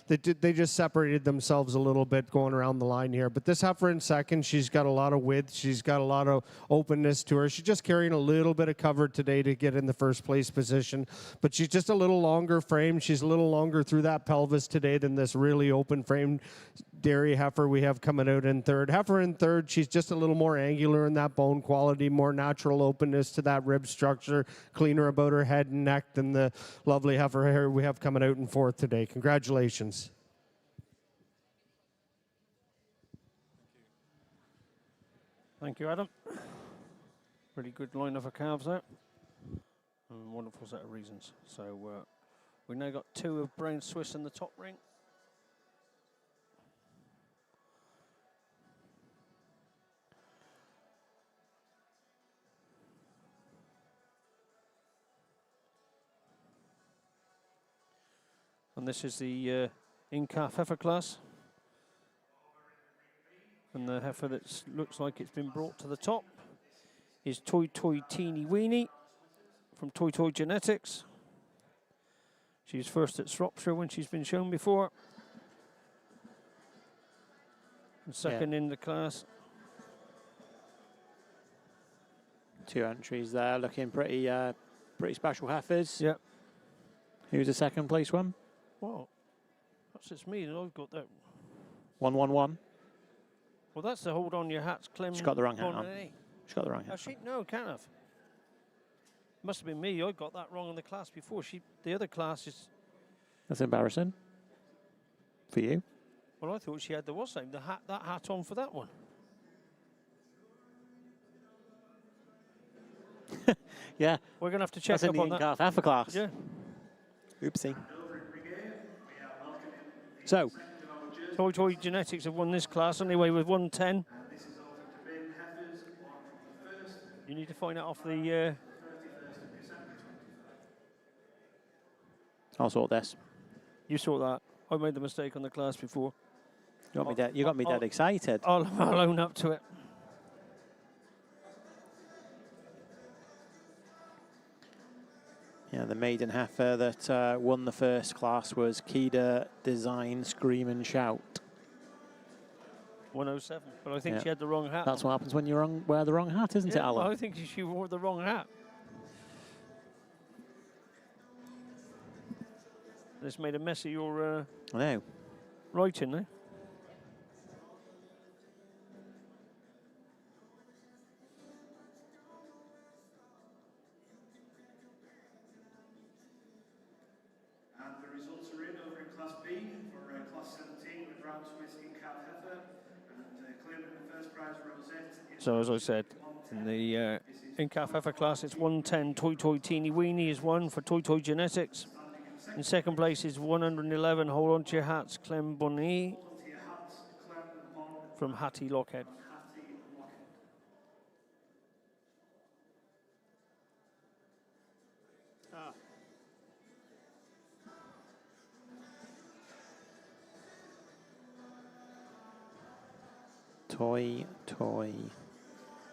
Speaker 11: they just separated themselves a little bit going around the line here. But this heifer in second, she's got a lot of width. She's got a lot of openness to her. She's just carrying a little bit of cover today to get in the first place position, but she's just a little longer frame. She's a little longer through that pelvis today than this really open framed dairy heifer we have coming out in third. Heifer in third, she's just a little more angular in that bone quality, more natural openness to that rib structure, cleaner about her head and neck than the lovely heifer here we have coming out in fourth today. Congratulations.
Speaker 1: Thank you, Adam. Pretty good line of calves there. Wonderful set of reasons. So we've now got 2 of brown Swiss in the top ring. And this is the in-calf heifer class. And the heifer that looks like it's been brought to the top is Toy Toy Teeny Weeny from Toy Toy Genetics. She's first at Shropshire when she's been shown before. And second in the class.
Speaker 4: 2 entries there, looking pretty special heifers.
Speaker 1: Yep.
Speaker 4: Who's the second place one?
Speaker 1: Well, that's just me, and I've got that.
Speaker 4: 111.
Speaker 1: Well, that's the hold on your hats, Clem.
Speaker 4: She's got the wrong hat on. She's got the wrong hat.
Speaker 1: No, can't have. Must have been me. I got that wrong in the class before. The other class is.
Speaker 4: That's embarrassing. For you.
Speaker 1: Well, I thought she had the what's name, that hat on for that one.
Speaker 4: Yeah.
Speaker 1: We're gonna have to check up on that.
Speaker 4: That's in the heifer class.
Speaker 1: Yeah.
Speaker 4: Oopsie. So.
Speaker 1: Toy Toy Genetics have won this class anyway with 110. You need to find out off the.
Speaker 4: I'll sort this.
Speaker 1: You sort that. I made the mistake on the class before.
Speaker 4: You got me dead excited.
Speaker 1: I'll own up to it.
Speaker 4: Yeah, the maiden heifer that won the first class was Keda Design Scream and Shout.
Speaker 1: 107, but I think she had the wrong hat.
Speaker 4: That's what happens when you wear the wrong hat, isn't it, Alan?
Speaker 1: I think she wore the wrong hat. This made a mess of your
Speaker 4: I know.
Speaker 1: writing, eh?
Speaker 3: And the results are in over in Class B for Class 17 with brown Swiss in-calf heifer. And claiming the first prize rosette.
Speaker 1: So as I said, in the in-calf heifer class, it's 110. Toy Toy Teeny Weeny is 1 for Toy Toy Genetics. In second place is 111. Hold on to your hats, Clem Bonny from Hattie Lockhead.
Speaker 4: Toy Toy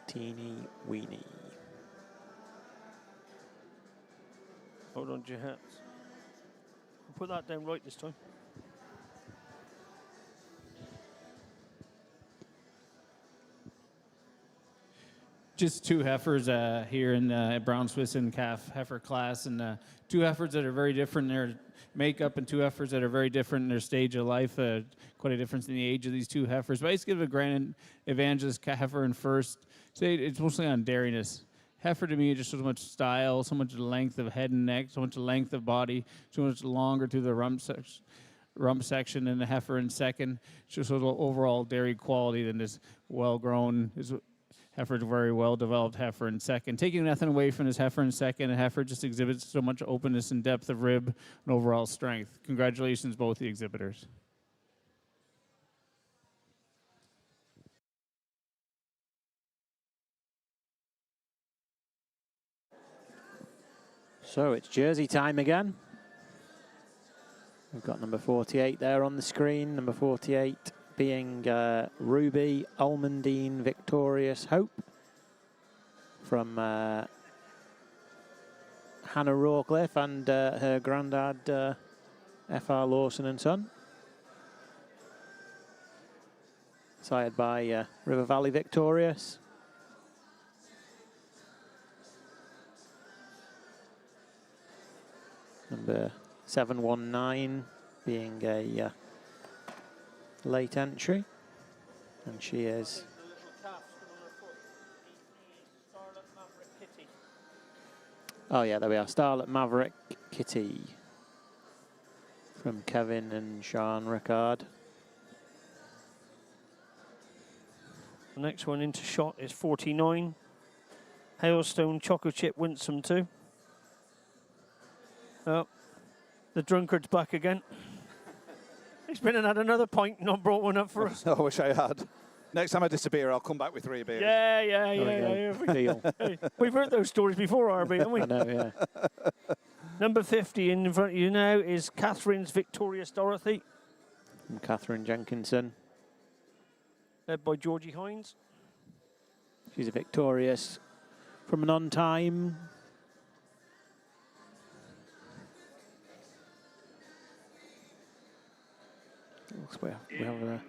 Speaker 4: Teeny Weeny.
Speaker 1: Hold on to your hats. I'll put that down right this time.
Speaker 12: Just 2 heifers here in the brown Swiss and calf heifer class, and 2 heifers that are very different in their makeup, and 2 heifers that are very different in their stage of life. Quite a difference in the age of these 2 heifers. But I just give a grand evangelist heifer in first. Say it's mostly on dairiness. Heifer to me is just so much style, so much length of head and neck, so much length of body, so much longer through the rump section, and the heifer in second. Just a little overall dairy quality than this well-grown. heifer's a very well-developed heifer in second. Taking nothing away from this heifer in second, a heifer just exhibits so much openness and depth of rib and overall strength. Congratulations, both the exhibitors.
Speaker 4: So it's jersey time again. We've got number 48 there on the screen. Number 48 being Ruby Almondine Victorious Hope from Hannah Rawcliffe and her granddad F.R. Lawson and Son. Sired by River Valley Victorious. Number 719 being a late entry, and she is oh yeah, there we are, Starlet Maverick Kitty from Kevin and Sean Rickard.
Speaker 1: The next one into shot is 49. Hailstone Choco Chip Winsome 2. Oh, the drunkard's back again. He's been and had another pint, not brought one up for us.
Speaker 5: I wish I had. Next time I disappear, I'll come back with 3 beers.
Speaker 1: Yeah. Hey, we've heard those stories before, RB, haven't we?
Speaker 4: I know, yeah.
Speaker 1: Number 50 in front of you now is Catherine's Victorious Dorothy.
Speaker 4: And Catherine Jenkinson.
Speaker 1: Led by Georgie Hines.
Speaker 4: She's a victorious from an on time. Looks like we have a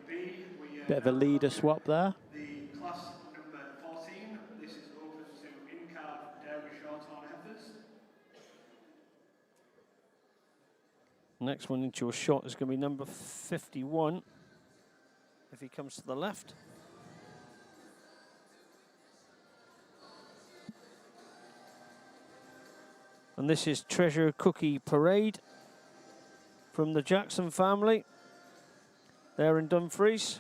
Speaker 4: bit of a leader swap there.
Speaker 13: The class number 14, this is open to in-calf dairy shorthorn heifers.
Speaker 1: Next one into your shot is going to be number 51, if he comes to the left. And this is Treasure Cookie Parade from the Jackson family. They're in Dumfries.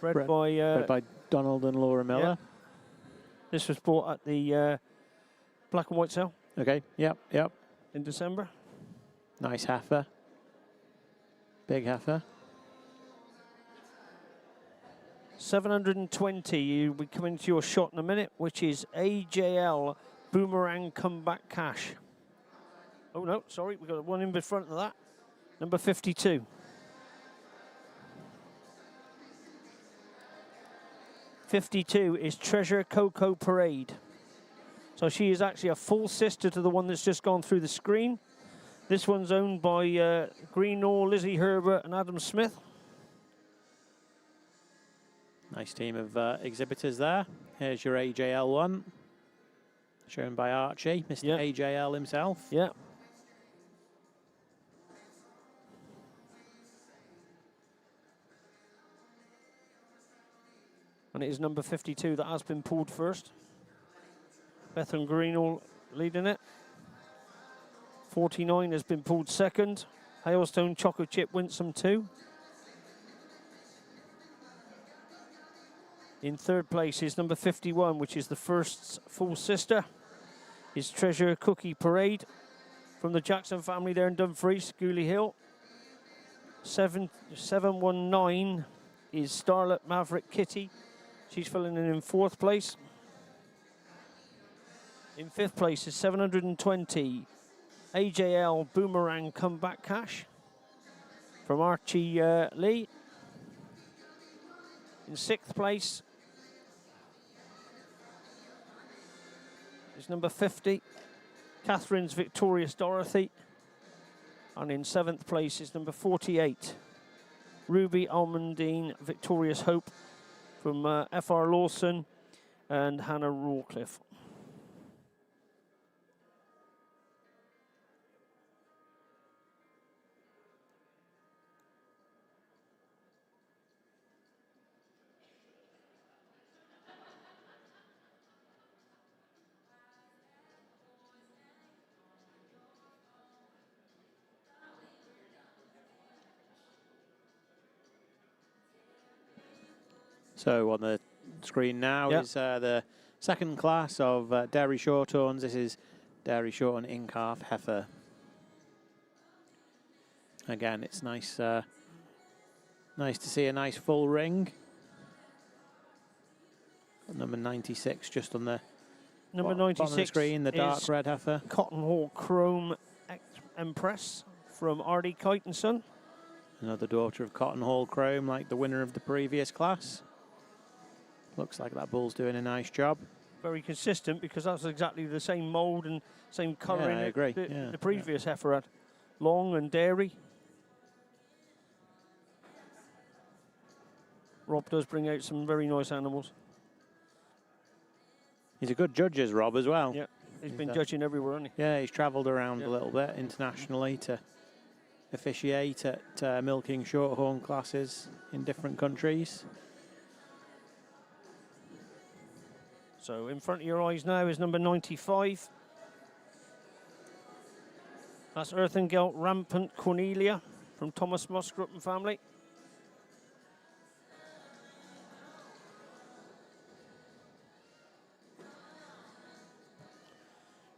Speaker 1: Bred by
Speaker 4: Donald and Laura Miller.
Speaker 1: Yeah. This was bought at the Black and White sale.
Speaker 4: Okay, yep.
Speaker 1: In December.
Speaker 4: Nice heifer. Big heifer.
Speaker 1: 720, you'll be coming to your shot in a minute, which is AJL Boomerang Comeback Cash. Oh no, sorry, we've got one in front of that. Number 52. 52 is Treasure Cocoa Parade. So she is actually a full sister to the one that's just gone through the screen. This one's owned by Greenall, Lizzie Herbert and Adam Smith.
Speaker 4: Nice team of exhibitors there. Here's your AJL one. Shown by Archie, Mr. AJL himself.
Speaker 1: Yeah. And it is number 52 that has been pulled first. Bethan Greenall leading it. 49 has been pulled second. Hailstone Choco Chip Winsome 2. In third place is number 51, which is the first full sister. Is Treasure Cookie Parade from the Jackson family there in Dumfries, Gooley Hill. 719 is Starlet Maverick Kitty. She's filling in fourth place. In fifth place is 720 AJL Boomerang Comeback Cash from Archie Lee. In sixth place is number 50, Catherine's Victorious Dorothy. And in seventh place is number 48, Ruby Almondine Victorious Hope from F.R. Lawson and Hannah Rawcliffe.
Speaker 4: So on the screen now
Speaker 1: Yep.
Speaker 4: is the second class of dairy shorthorns. This is dairy shorthorn in-calf heifer. Again, it's nice, nice to see a nice full ring. Number 96 just on the
Speaker 1: Number
Speaker 4: bottom of the
Speaker 1: 96
Speaker 4: screen, the dark
Speaker 1: is
Speaker 4: red heifer.
Speaker 1: Cotton Hall Chrome Empress from R.D. Kite and Son.
Speaker 4: Another daughter of Cotton Hall Chrome, like the winner of the previous class. Looks like that bull's doing a nice job.
Speaker 1: Very consistent, because that's exactly the same mould and same colour
Speaker 4: Yeah, I agree.
Speaker 1: the previous heifer had. Long and dairy. Rob does bring out some very nice animals.
Speaker 4: He's a good judge, is Rob, as well.
Speaker 1: Yeah, he's been judging everywhere, hasn't he?
Speaker 4: Yeah, he's travelled around a little bit internationally to officiate at milking shorthorn classes in different countries.
Speaker 1: So in front of your eyes now is number 95. That's Earthengelt Rampant Cornelia from Thomas Musgrove and family.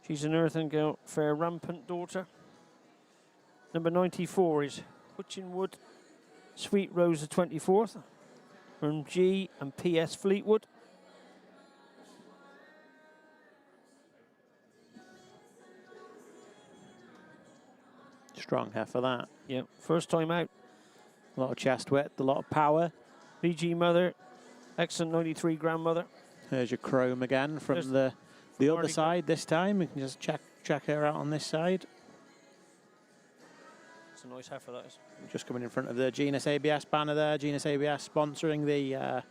Speaker 1: She's an Earthengelt Fair Rampant daughter. Number 94 is Hutchinwood Sweet Rose the 24th from G and PS Fleetwood.
Speaker 4: Strong heifer, that.
Speaker 1: Yeah, first time out.
Speaker 4: A lot of chest width, a lot of power.
Speaker 1: VG mother, excellent 93 grandmother.
Speaker 4: There's your chrome again from the other side this time. We can just check her out on this side.
Speaker 1: It's a nice heifer, that is.
Speaker 4: Just coming in front of the Genus ABS banner there. Genus ABS sponsoring the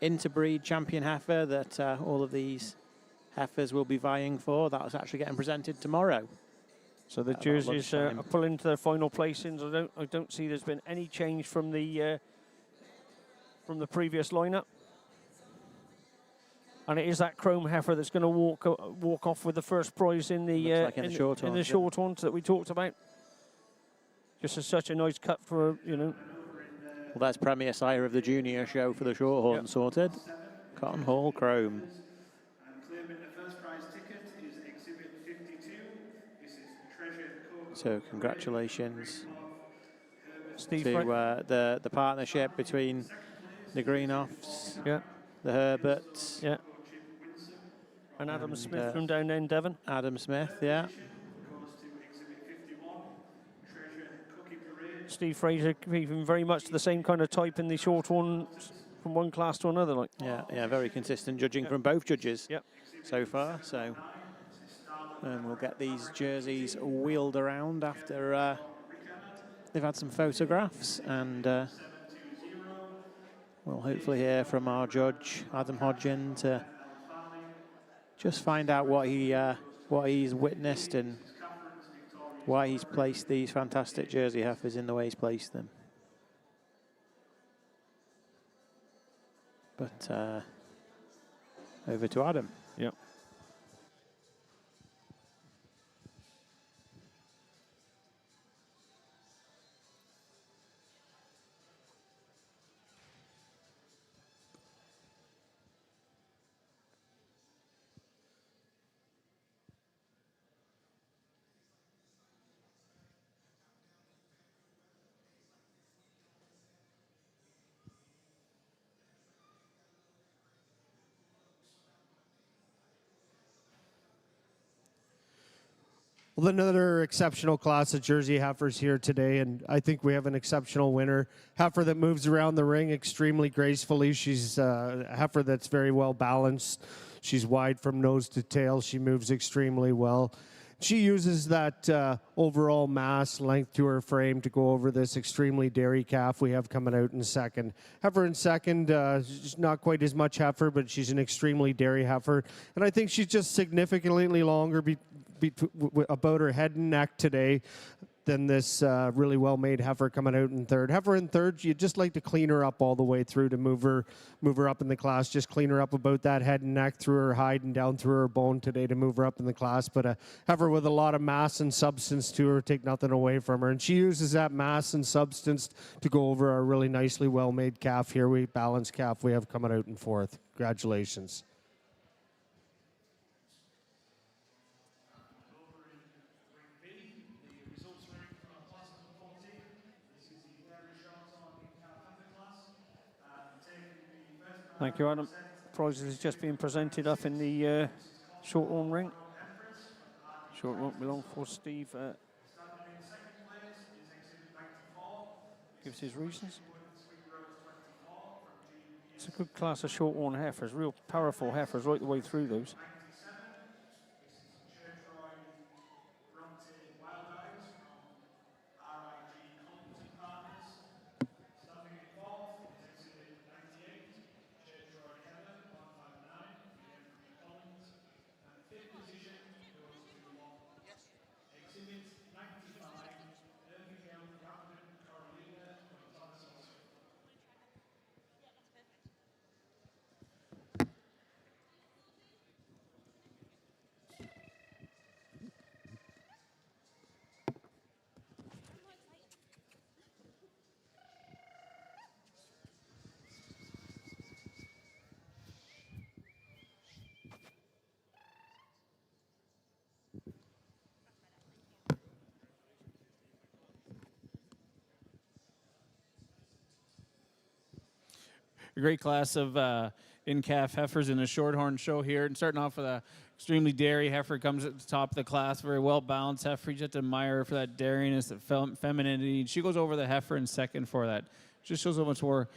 Speaker 4: interbreed champion heifer that all of these heifers will be vying for. That was actually getting presented tomorrow.
Speaker 1: So the jerseys are pulling to their final placings. I don't see there's been any change from the previous lineup. And it is that chrome heifer that's going to walk off with the first prize in the shorthorns that we talked about. Just such a nice cut for, you know.
Speaker 4: Well, that's Premier Sire of the junior show for the shorthorn sorted. Cotton Hall Chrome.
Speaker 13: And claiming the first prize ticket is exhibit 52. This is Treasure Coke.
Speaker 4: So congratulations
Speaker 1: Steve
Speaker 4: to the partnership between the Greenoffs, the Herberts,
Speaker 1: and Adam Smith from down in Devon.
Speaker 4: Adam Smith, yeah.
Speaker 1: Steve Fraser keeping very much the same kind of type in the shorthorn from one class to another, like.
Speaker 4: Yeah, very consistent judging from both judges so far. So we'll get these jerseys wheeled around after they've had some photographs, and we'll hopefully hear from our judge Adam Hodgin to just find out what he's witnessed and why he's placed these fantastic Jersey heifers in the way he's placed them. But over to Adam.
Speaker 1: Yeah.
Speaker 11: Well, another exceptional class of Jersey heifers here today, and I think we have an exceptional winner. Heifer that moves around the ring extremely gracefully. She's a heifer that's very well balanced. She's wide from nose to tail. She moves extremely well. She uses that overall mass length to her frame to go over this extremely dairy calf we have coming out in second. Heifer in second, she's not quite as much heifer, but she's an extremely dairy heifer. And I think she's just significantly longer about her head and neck today. than this really well-made heifer coming out in third. Heifer in third, you just like to clean her up all the way through to move her up in the class. Just clean her up about that head and neck, through her hide and down through her bone today to move her up in the class. But a heifer with a lot of mass and substance to her, take nothing away from her. And she uses that mass and substance to go over our really nicely well-made calf here. We balanced calf we have coming out in fourth. Congratulations.
Speaker 1: Thank you, Adam. Prizes is just being presented up in the shorthorn ring. Short won't belong for Steve. Gives his reasons. It's a good class of shorthorn heifers, real powerful heifers right the way through those.
Speaker 12: A great class of in-calf heifers in a shorthorn show here. And starting off with a extremely dairy heifer, comes at the top of the class, very well-balanced heifer. You just have to admire her for that dairiness, that femininity. She goes over the heifer in second for that. Just shows so much more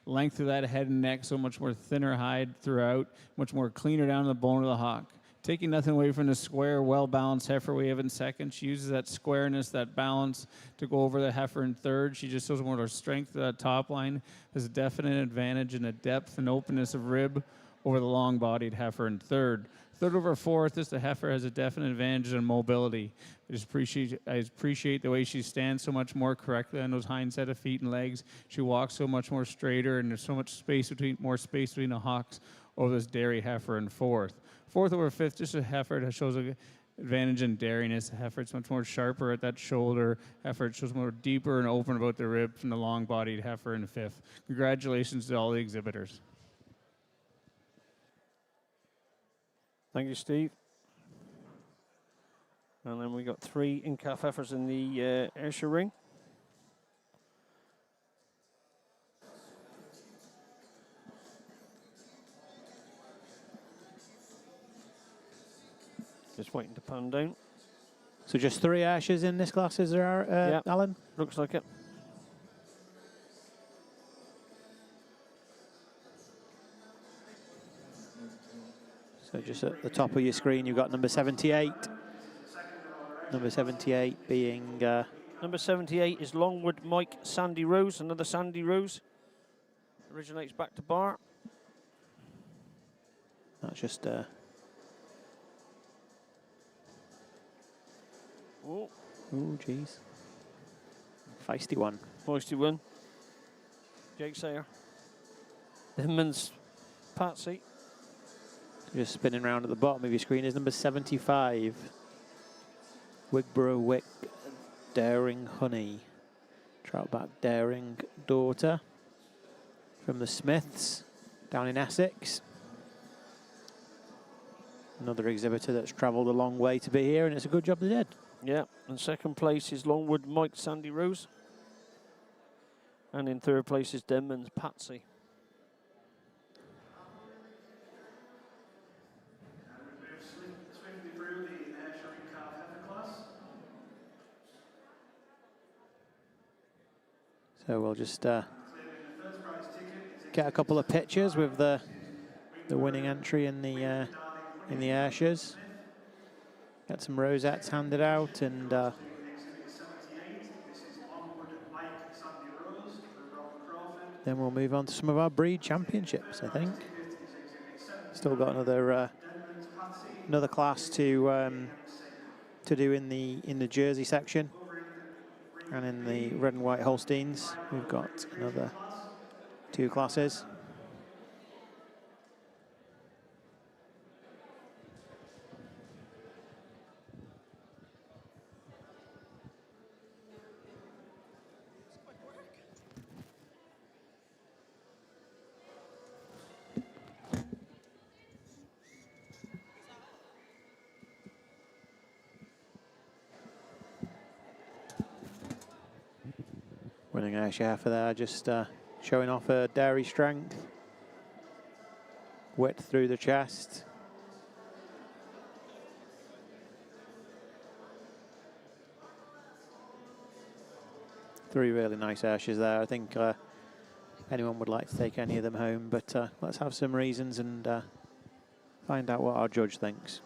Speaker 12: length to that head and neck, so much more thinner hide throughout, much more cleaner down to the bone of the hock. Taking nothing away from the square, well-balanced heifer we have in second. She uses that squareness, that balance to go over the heifer in third. She just shows more of her strength to that top line. Has a definite advantage in the depth and openness of rib over the long-bodied heifer in third. Third over fourth, the heifer has a definite advantage in mobility. I appreciate the way she stands so much more correctly on those hind set of feet and legs. She walks so much more straighter, and there's so much space more space between the hocks over this dairy heifer in fourth. Fourth over fifth, just a heifer that shows an advantage in dairiness. A heifer, it's much more sharper at that shoulder. Heifer, it shows more deeper and open about the rib from the long-bodied heifer in fifth. Congratulations to all the exhibitors.
Speaker 1: Thank you, Steve. And then we got 3 in-calf heifers in the Ayrshire ring. Just waiting to pan down.
Speaker 4: So just 3 Ayrshire's in this class, is there,
Speaker 1: yeah,
Speaker 4: Alan?
Speaker 1: Looks like it.
Speaker 4: So just at the top of your screen, you've got number 78. Number 78 being...
Speaker 1: Number 78 is Longwood Mike Sandy Rose, another Sandy Rose. Originates back to Bar.
Speaker 4: That's just...
Speaker 1: Oh,
Speaker 4: jeez. Feisty one.
Speaker 1: Feisty one. Jake Sayer. Hinman's Patsy.
Speaker 4: Just spinning around at the bottom of your screen is number 75. Wigborough Wick Daring Honey. Troutback Daring Daughter. From the Smiths down in Essex. Another exhibitor that's travelled a long way to be here, and it's a good job they did.
Speaker 1: Yeah, and second place is Longwood Mike Sandy Rose. And in third place is Denman's Patsy.
Speaker 13: Swiftly through the Ayrshire in-calf heifer class.
Speaker 4: So we'll just get a couple of pictures with the winning entry in the Ayrshire's. Get some rosettes handed out, and then we'll move on to some of our breed championships, I think. Still got another class to to do in the Jersey section, and in the red and white Holsteins we've got another 2 classes. Winning Ayrshire heifer there, just showing off her dairy strength. Width through the chest. Three really nice Ayrshire's there. I think anyone would like to take any of them home, but let's have some reasons and find out what our judge thinks.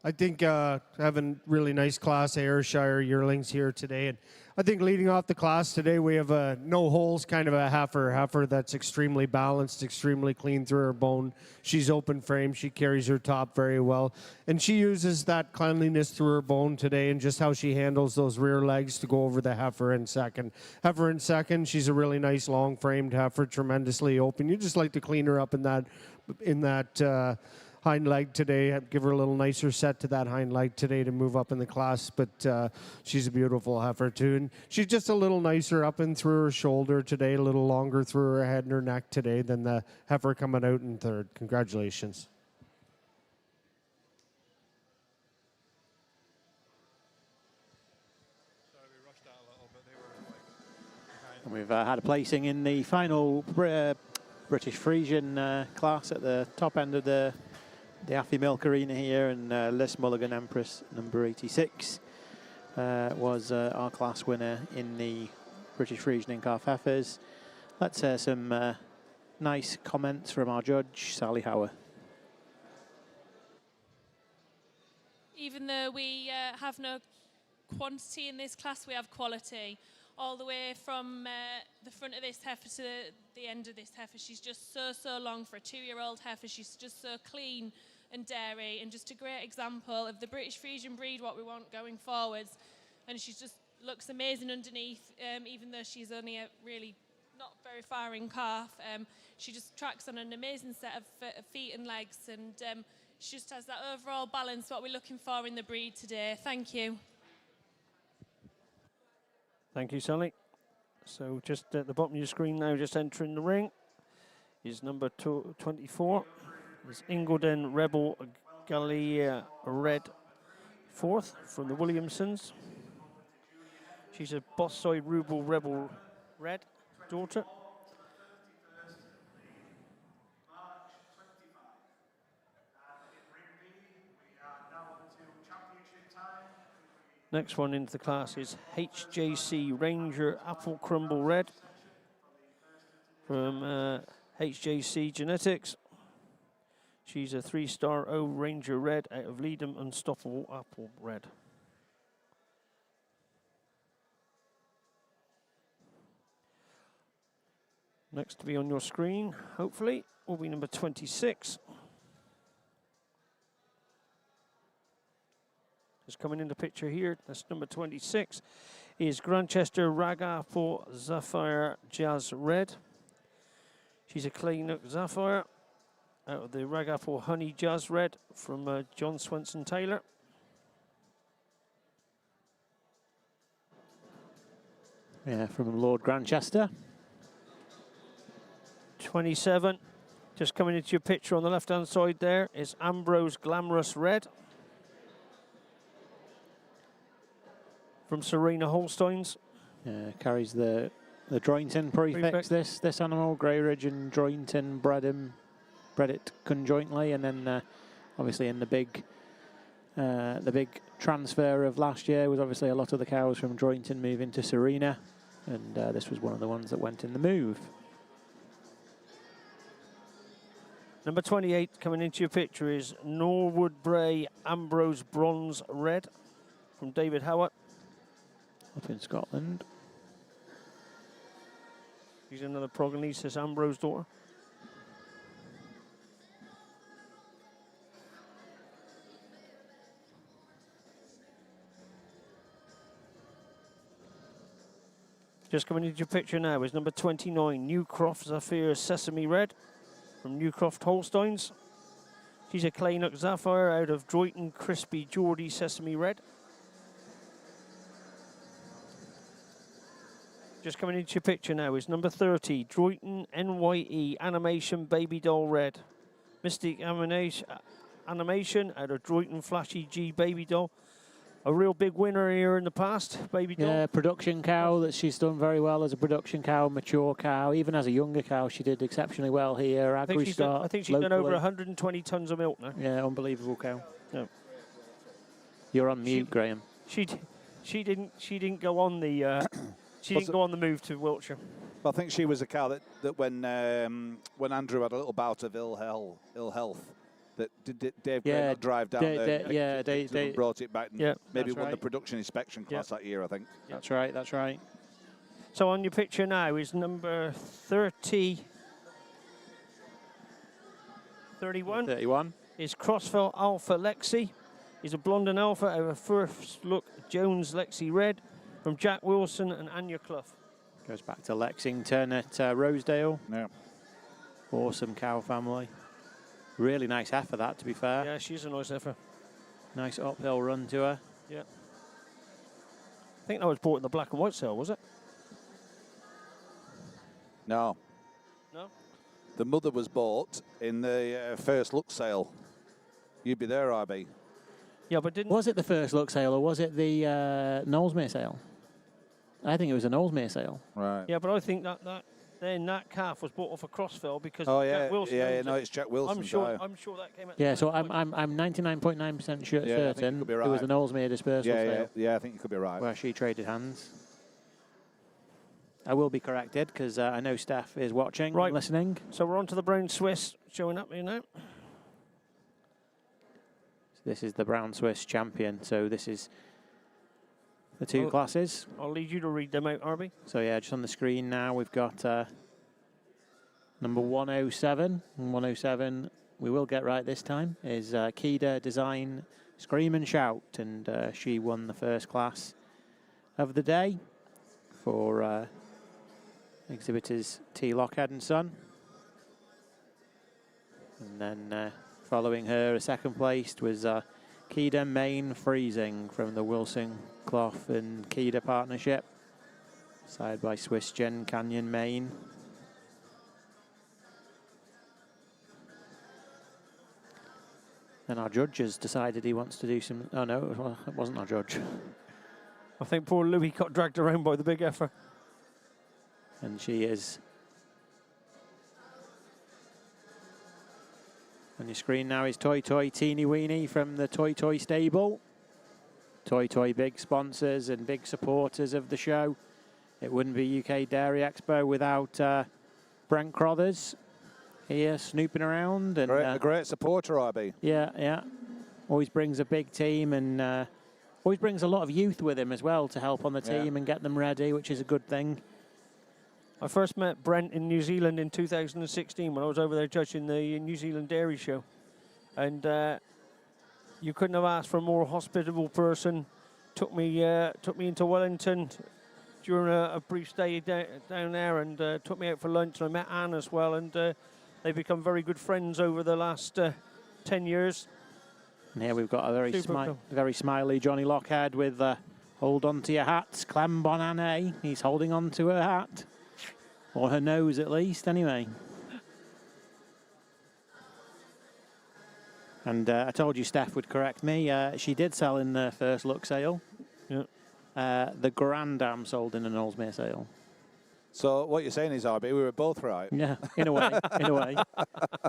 Speaker 11: I think having really nice class Ayrshire yearlings here today. And I think leading off the class today, we have a no holes kind of a heifer that's extremely balanced, extremely clean through her bone. She's open frame. She carries her top very well. And she uses that cleanliness through her bone today and just how she handles those rear legs to go over the heifer in second. Heifer in second, she's a really nice long framed heifer, tremendously open. You just like to clean her up in that hind leg today, give her a little nicer set to that hind leg today to move up in the class, but she's a beautiful heifer too. And she's just a little nicer up and through her shoulder today, a little longer through her head and her neck today than the heifer coming out in third. Congratulations.
Speaker 4: And we've had a placing in the final British Friesian class at the top end of the Affy Milk Arena here, and Les Mulligan Empress number 86 was our class winner in the British Friesian in calf heifers. Let's hear some nice comments from our judge, Sally Hower.
Speaker 10: Even though we have no quantity in this class, we have quality. All the way from the front of this heifer to the end of this heifer. She's just so long for a 2-year-old heifer. She's just so clean and dairy, and just a great example of the British Friesian breed, what we want going forwards. And she just looks amazing underneath, even though she's only really not very far in calf. She just tracks on an amazing set of feet and legs, and she just has that overall balance, what we're looking for in the breed today. Thank you.
Speaker 1: Thank you, Sally. So just at the bottom of your screen now, just entering the ring, is number 24. It's Ingledon Rebel Gallia Red, 4th from the Williamsons. She's a Bossoy Rubel Rebel Red daughter. Next one into the class is HJC Ranger Apple Crumble Red from HJC Genetics. She's a 3-star O Ranger Red out of Leedham Unstoppable Apple Red. Next to be on your screen, hopefully, will be number 26. is coming into picture here. That's number 26. Is Grantchester Ragapple Sapphire Jazz Red. She's a Kleinuk Sapphire out of the Ragapple Honey Jazz Red from John Swenson Taylor.
Speaker 4: Yeah, from Lord Grantchester.
Speaker 1: 27. Just coming into your picture on the left-hand side there is Ambrose Glamorous Red from Serena Holsteins.
Speaker 4: Carries the Droyington prefix. This animal, Grey Ridge and Droyington bred it conjointly, and then obviously in the big transfer of last year was obviously a lot of the cows from Droyington moving to Serena, and this was one of the ones that went in the move.
Speaker 1: Number 28 coming into your picture is Norwood Bray Ambrose Bronze Red from David Howard.
Speaker 4: Up in Scotland.
Speaker 1: He's another prognosis Ambrose daughter. Just coming into your picture now is number 29, Newcroft Zafir Sesame Red from Newcroft Holsteins. She's a Kleinuk Sapphire out of Droyton Crispy Geordie Sesame Red. Just coming into your picture now is number 30, Droyton NYE Animation Baby Doll Red. Mystic Animation out of Droyton Flashy G Baby Doll. A real big winner here in the past, Baby Doll.
Speaker 4: Yeah, production cow that she's done very well as a production cow, mature cow. Even as a younger cow, she did exceptionally well here.
Speaker 1: I think she's done over 120 tons of milk now.
Speaker 4: Yeah, unbelievable cow.
Speaker 1: Yeah.
Speaker 4: You're on mute, Graham.
Speaker 1: She didn't go on the she didn't go on the move to Wiltshire.
Speaker 5: I think she was a cow that when Andrew had a little bout of ill health, that Dave Gray not drive down there. They brought it back and maybe won the production inspection class that year, I think.
Speaker 4: That's right, that's right.
Speaker 1: So on your picture now is number 31 is Crossfell Alpha Lexi. He's a blonde and alpha out of First Look Jones Lexi Red from Jack Wilson and Anya Clough.
Speaker 4: Goes back to Lexington at Rosedale.
Speaker 5: Yeah.
Speaker 4: Awesome cow family. Really nice heifer, that, to be fair.
Speaker 1: Yeah, she's a nice heifer.
Speaker 4: Nice uphill run to her.
Speaker 1: Yeah. I think that was bought in the black and white sale, was it?
Speaker 5: No.
Speaker 1: No?
Speaker 5: The mother was bought in the First Look sale. You'd be there, RB.
Speaker 1: Yeah, but didn't...
Speaker 4: Was it the First Look sale or was it the Knowlesmere sale? I think it was a Knowlesmere sale.
Speaker 5: Right.
Speaker 1: Yeah, but I think that calf was bought off a Crossfell because
Speaker 5: Jack
Speaker 1: Wilson.
Speaker 5: No, it's Jack Wilson.
Speaker 1: I'm sure that came out.
Speaker 4: Yeah, so I'm 99.9% certain it was the Knowlesmere dispersal sale.
Speaker 5: Yeah, I think you could be right.
Speaker 4: Where she traded hands. I will be corrected because I know Steph is watching and listening.
Speaker 1: So we're on to the Brown Swiss showing up here now.
Speaker 4: This is the Brown Swiss champion. So this is the two classes.
Speaker 1: I'll leave you to read them out, Arby.
Speaker 4: So yeah, just on the screen now we've got number 107. And 107, we will get right this time, is Kida Design Scream and Shout. And she won the first class of the day for exhibitors T. Lockhead and Son. And then following her, a second placed was Kida Main Friesian from the Wilson Clough and Kida partnership, side by Swiss Gen Canyon Main. And our judge has decided he wants to do some... Oh, no, it wasn't our judge.
Speaker 1: I think poor Louis got dragged around by the big heifer.
Speaker 4: And she is... On your screen now is Toy Toy Teeny Weeny from the Toy Toy stable. Toy Toy big sponsors and big supporters of the show. It wouldn't be UK Dairy Expo without Brent Crothers here snooping around. And
Speaker 5: a great supporter, RB.
Speaker 4: Yeah. Always brings a big team and always brings a lot of youth with him as well to help on the team and get them ready, which is a good thing.
Speaker 1: I first met Brent in New Zealand in 2016 when I was over there judging the New Zealand Dairy Show. And You couldn't have asked for a more hospitable person. Took me into Wellington during a brief stay down there, and took me out for lunch. And I met Anne as well, and they've become very good friends over the last 10 years.
Speaker 4: And here we've got a very smiley Johnny Lockhead with hold on to your hats, Clem Bonanne. He's holding on to her hat, or her nose at least, anyway. And I told you Steph would correct me. She did sell in the first look sale.
Speaker 1: Yeah.
Speaker 4: The Grand Dam sold in an Oldsmere sale.
Speaker 5: So what you're saying is, RB, we were both right.
Speaker 4: Yeah, in a way, in a way.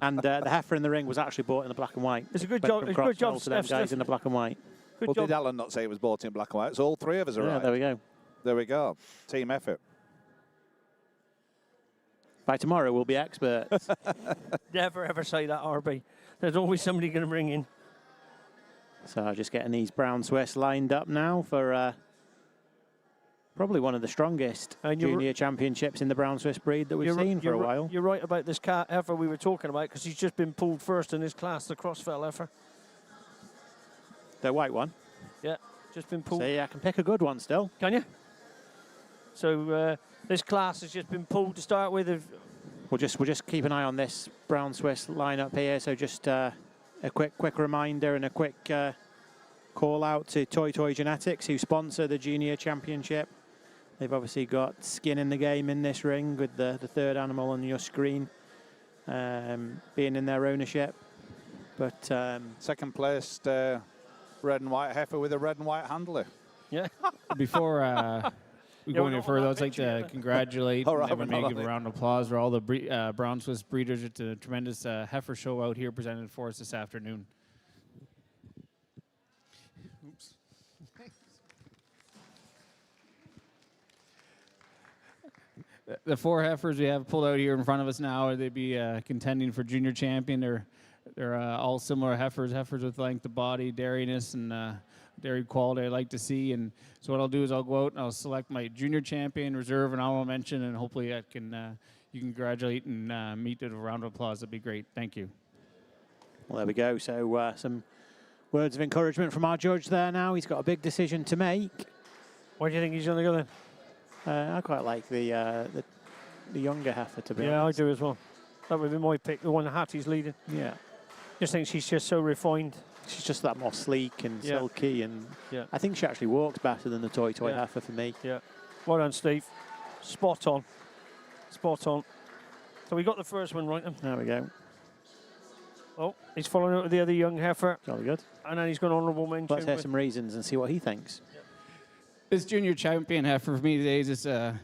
Speaker 4: And the heifer in the ring was actually bought in the black and white.
Speaker 1: It's a good job. It's a good job,
Speaker 4: to them guys in the black and white.
Speaker 5: Well, did Alan not say it was bought in black and white? So all three of us are right.
Speaker 4: There we go.
Speaker 5: There we go. Team effort.
Speaker 4: By tomorrow, we'll be experts.
Speaker 1: Never ever say that, RB. There's always somebody going to bring in.
Speaker 4: So just getting these brown Swiss lined up now for probably one of the strongest junior championships in the brown Swiss breed that we've seen for a while.
Speaker 1: You're right about this heifer we were talking about, because he's just been pulled first in his class, the Crossfell heifer.
Speaker 4: The white one?
Speaker 1: Yeah, just been pulled.
Speaker 4: See, I can pick a good one still.
Speaker 1: Can you? So this class has just been pulled to start with.
Speaker 4: We'll just keep an eye on this brown Swiss lineup here. So just a quick reminder and a quick call out to Toy Genetics, who sponsor the junior championship. They've obviously got skin in the game in this ring, with the third animal on your screen being in their ownership. But
Speaker 5: second placed red and white heifer with a red and white handler.
Speaker 1: Yeah.
Speaker 12: Before we go any further, I'd like to congratulate and maybe give a round of applause for all the brown Swiss breeders. It's a tremendous heifer show out here presented for us this afternoon. Oops. The four heifers we have pulled out here in front of us now, they'd be contending for junior champion. They're all similar heifers with length of body, dairiness, and dairy quality I'd like to see. And so what I'll do is I'll go out and I'll select my junior champion, reserve, and honorable mention, and hopefully I can you can congratulate and meet with a round of applause. That'd be great. Thank you.
Speaker 4: Well, there we go. So some words of encouragement from our judge there now. He's got a big decision to make.
Speaker 1: Where do you think he's going to go then?
Speaker 4: I quite like the younger heifer, to be honest.
Speaker 1: I do as well. That would be my pick, the one Hattie's leading.
Speaker 4: Yeah.
Speaker 1: Just think she's just so refined.
Speaker 4: She's just that more sleek and silky, and I think she actually walks better than the toy heifer for me.
Speaker 1: Yeah. Well done, Steve. Spot on. Spot on. So we got the first one right then.
Speaker 4: There we go.
Speaker 1: Oh, he's following up with the other young heifer.
Speaker 4: Jolly good.
Speaker 1: And then he's got honourable mention.
Speaker 4: Let's hear some reasons and see what he thinks.
Speaker 12: This junior champion heifer for me today is just, I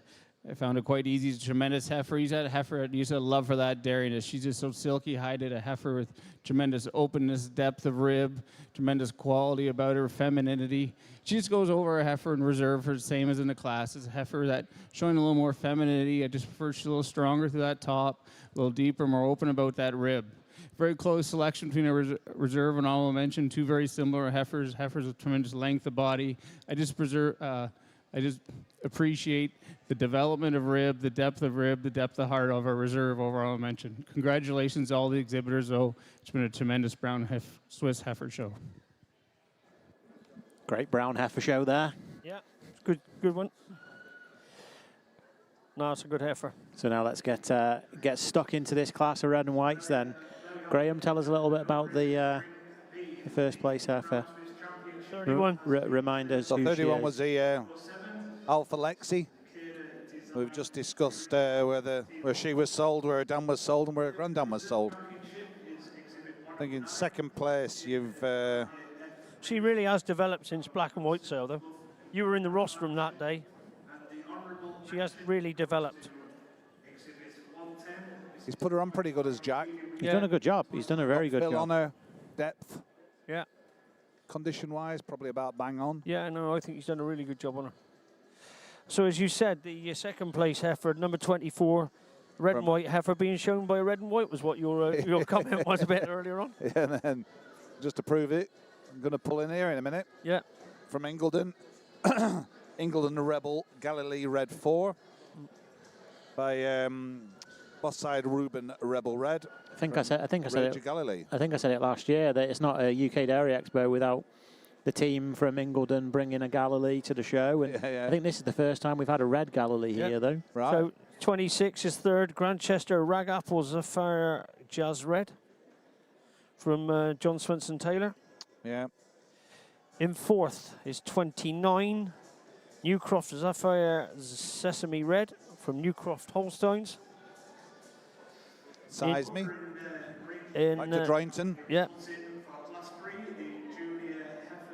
Speaker 12: found it quite easy. It's a tremendous heifer. He's had a heifer, you said love for that dairiness. She's just so silky hided, a heifer with tremendous openness, depth of rib, tremendous quality about her, femininity. She just goes over a heifer in reserve for the same as in the class. It's a heifer that showing a little more femininity. I just prefer she's a little stronger through that top, a little deeper, more open about that rib. Very close selection between a reserve and honorable mention. Two very similar heifers with tremendous length of body. I just appreciate the development of rib, the depth of heart of our reserve over honorable mention. Congratulations to all the exhibitors, though. It's been a tremendous brown Swiss heifer show.
Speaker 4: Great brown heifer show there.
Speaker 1: Yeah, it's good one. No, it's a good heifer.
Speaker 4: So now let's get stuck into this class of red and whites then. Graham, tell us a little bit about the first place heifer.
Speaker 1: 31.
Speaker 4: Remind us.
Speaker 5: So 31 was the Alpha Lexi. We've just discussed where she was sold, where her dam was sold, and where her granddam was sold. I think in second place you've...
Speaker 1: She really has developed since black and white sale, though. You were in the rostrum that day. She has really developed.
Speaker 5: He's put her on pretty good as Jack.
Speaker 4: He's done a good job. He's done a very good job.
Speaker 5: On her depth.
Speaker 1: Yeah.
Speaker 5: Condition-wise, probably about bang on.
Speaker 1: Yeah, no, I think he's done a really good job on her. So as you said, the second place heifer, number 24, red and white heifer being shown by a red and white was what your comment was a bit earlier on.
Speaker 5: Yeah, and then just to prove it, I'm going to pull in here in a minute.
Speaker 1: Yeah.
Speaker 5: From Ingleton. Ingleton Rebel Galilee Red 4 by Boss Side Reuben Rebel Red.
Speaker 4: think I said
Speaker 5: Rachel
Speaker 4: it.
Speaker 5: Galilee.
Speaker 4: I think I said it last year that it's not a UK Dairy Expo without the team from Ingledon bringing a Galilee to the show. And I think this is the first time we've had a red Galilee here, though.
Speaker 5: Right.
Speaker 1: So 26 is third. Grantchester Rag Apple Zephyr Jazz Red from John Swenson Taylor.
Speaker 5: Yeah.
Speaker 1: In fourth is 29. Newcroft Zephyr Sesame Red from Newcroft Holsteins.
Speaker 5: Size me.
Speaker 1: In
Speaker 5: Like the Droyington.
Speaker 1: Yeah.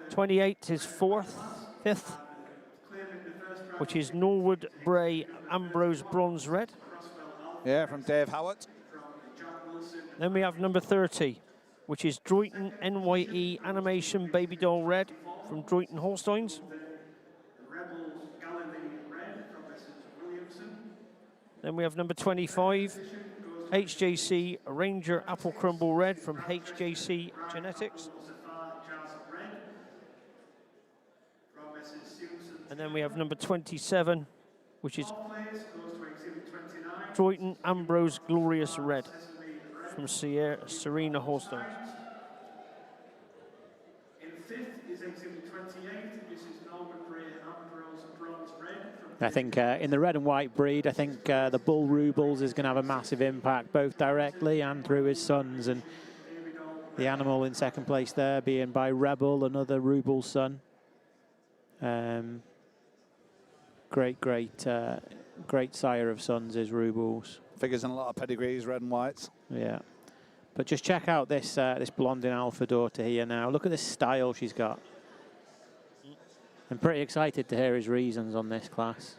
Speaker 1: 28 is fifth, which is Norwood Bray Ambrose Bronze Red.
Speaker 5: Yeah, from Dave Howard.
Speaker 1: Then we have number 30, which is Droyton NYE Animation Baby Doll Red from Droyton Holsteins. Then we have number 25, HJC Ranger Apple Crumble Red from HJC Genetics. And then we have number 27, which is Droyton Ambrose Glorious Red from Serena Holstein.
Speaker 13: In fifth is exhibit 28. This is Norwood Bray Ambrose Bronze Red from
Speaker 4: I think in the red and white breed, I think the Bull Rubles is going to have a massive impact, both directly and through his sons. And the animal in second place there being by Rebel, another Ruble son. Great sire of sons is Rubles.
Speaker 5: Figures in a lot of pedigrees, red and whites.
Speaker 4: Yeah. But just check out this this Blondin Alpha daughter here now. Look at this style she's got. I'm pretty excited to hear his reasons on this class.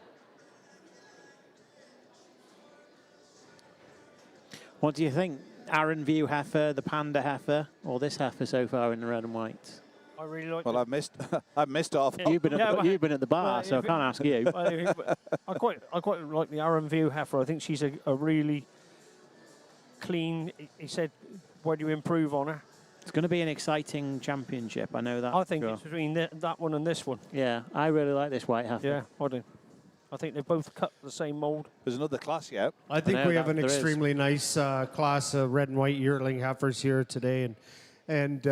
Speaker 4: What do you think? Aaron View heifer, the Panda heifer, or this heifer so far in the red and white?
Speaker 1: I really like.
Speaker 5: Well, I've missed off.
Speaker 4: You've been at the bar, so I can't ask you.
Speaker 1: I quite like the Aaron View heifer. I think she's a really clean. He said, "Where do you improve on her?"
Speaker 4: It's going to be an exciting championship. I know that.
Speaker 1: I think it's between that one and this one.
Speaker 4: Yeah, I really like this white heifer.
Speaker 1: Yeah, I do. I think they're both cut the same mould.
Speaker 5: There's another class yet.
Speaker 11: I think we have an extremely nice class of red and white yearling heifers here today, and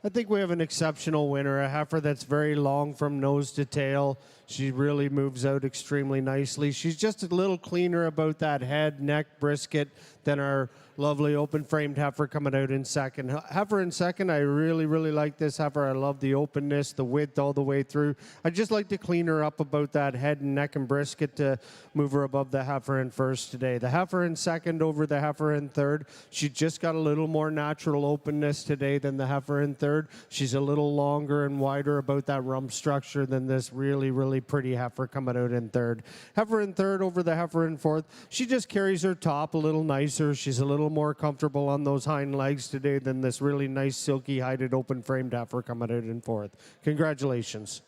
Speaker 11: I think we have an exceptional winner, a heifer that's very long from nose to tail. She really moves out extremely nicely. She's just a little cleaner about that head, neck, brisket than our lovely open-framed heifer coming out in second. Heifer in second, I really like this heifer. I love the openness, the width all the way through. I just like to clean her up about that head and neck and brisket to move her above the heifer in first today. The heifer in second over the heifer in third. She just got a little more natural openness today than the heifer in third. She's a little longer and wider about that rump structure than this really pretty heifer coming out in third. Heifer in third over the heifer in fourth. She just carries her top a little nicer. She's a little more comfortable on those hind legs today than this really nice silky hided open framed heifer coming out in fourth. Congratulations.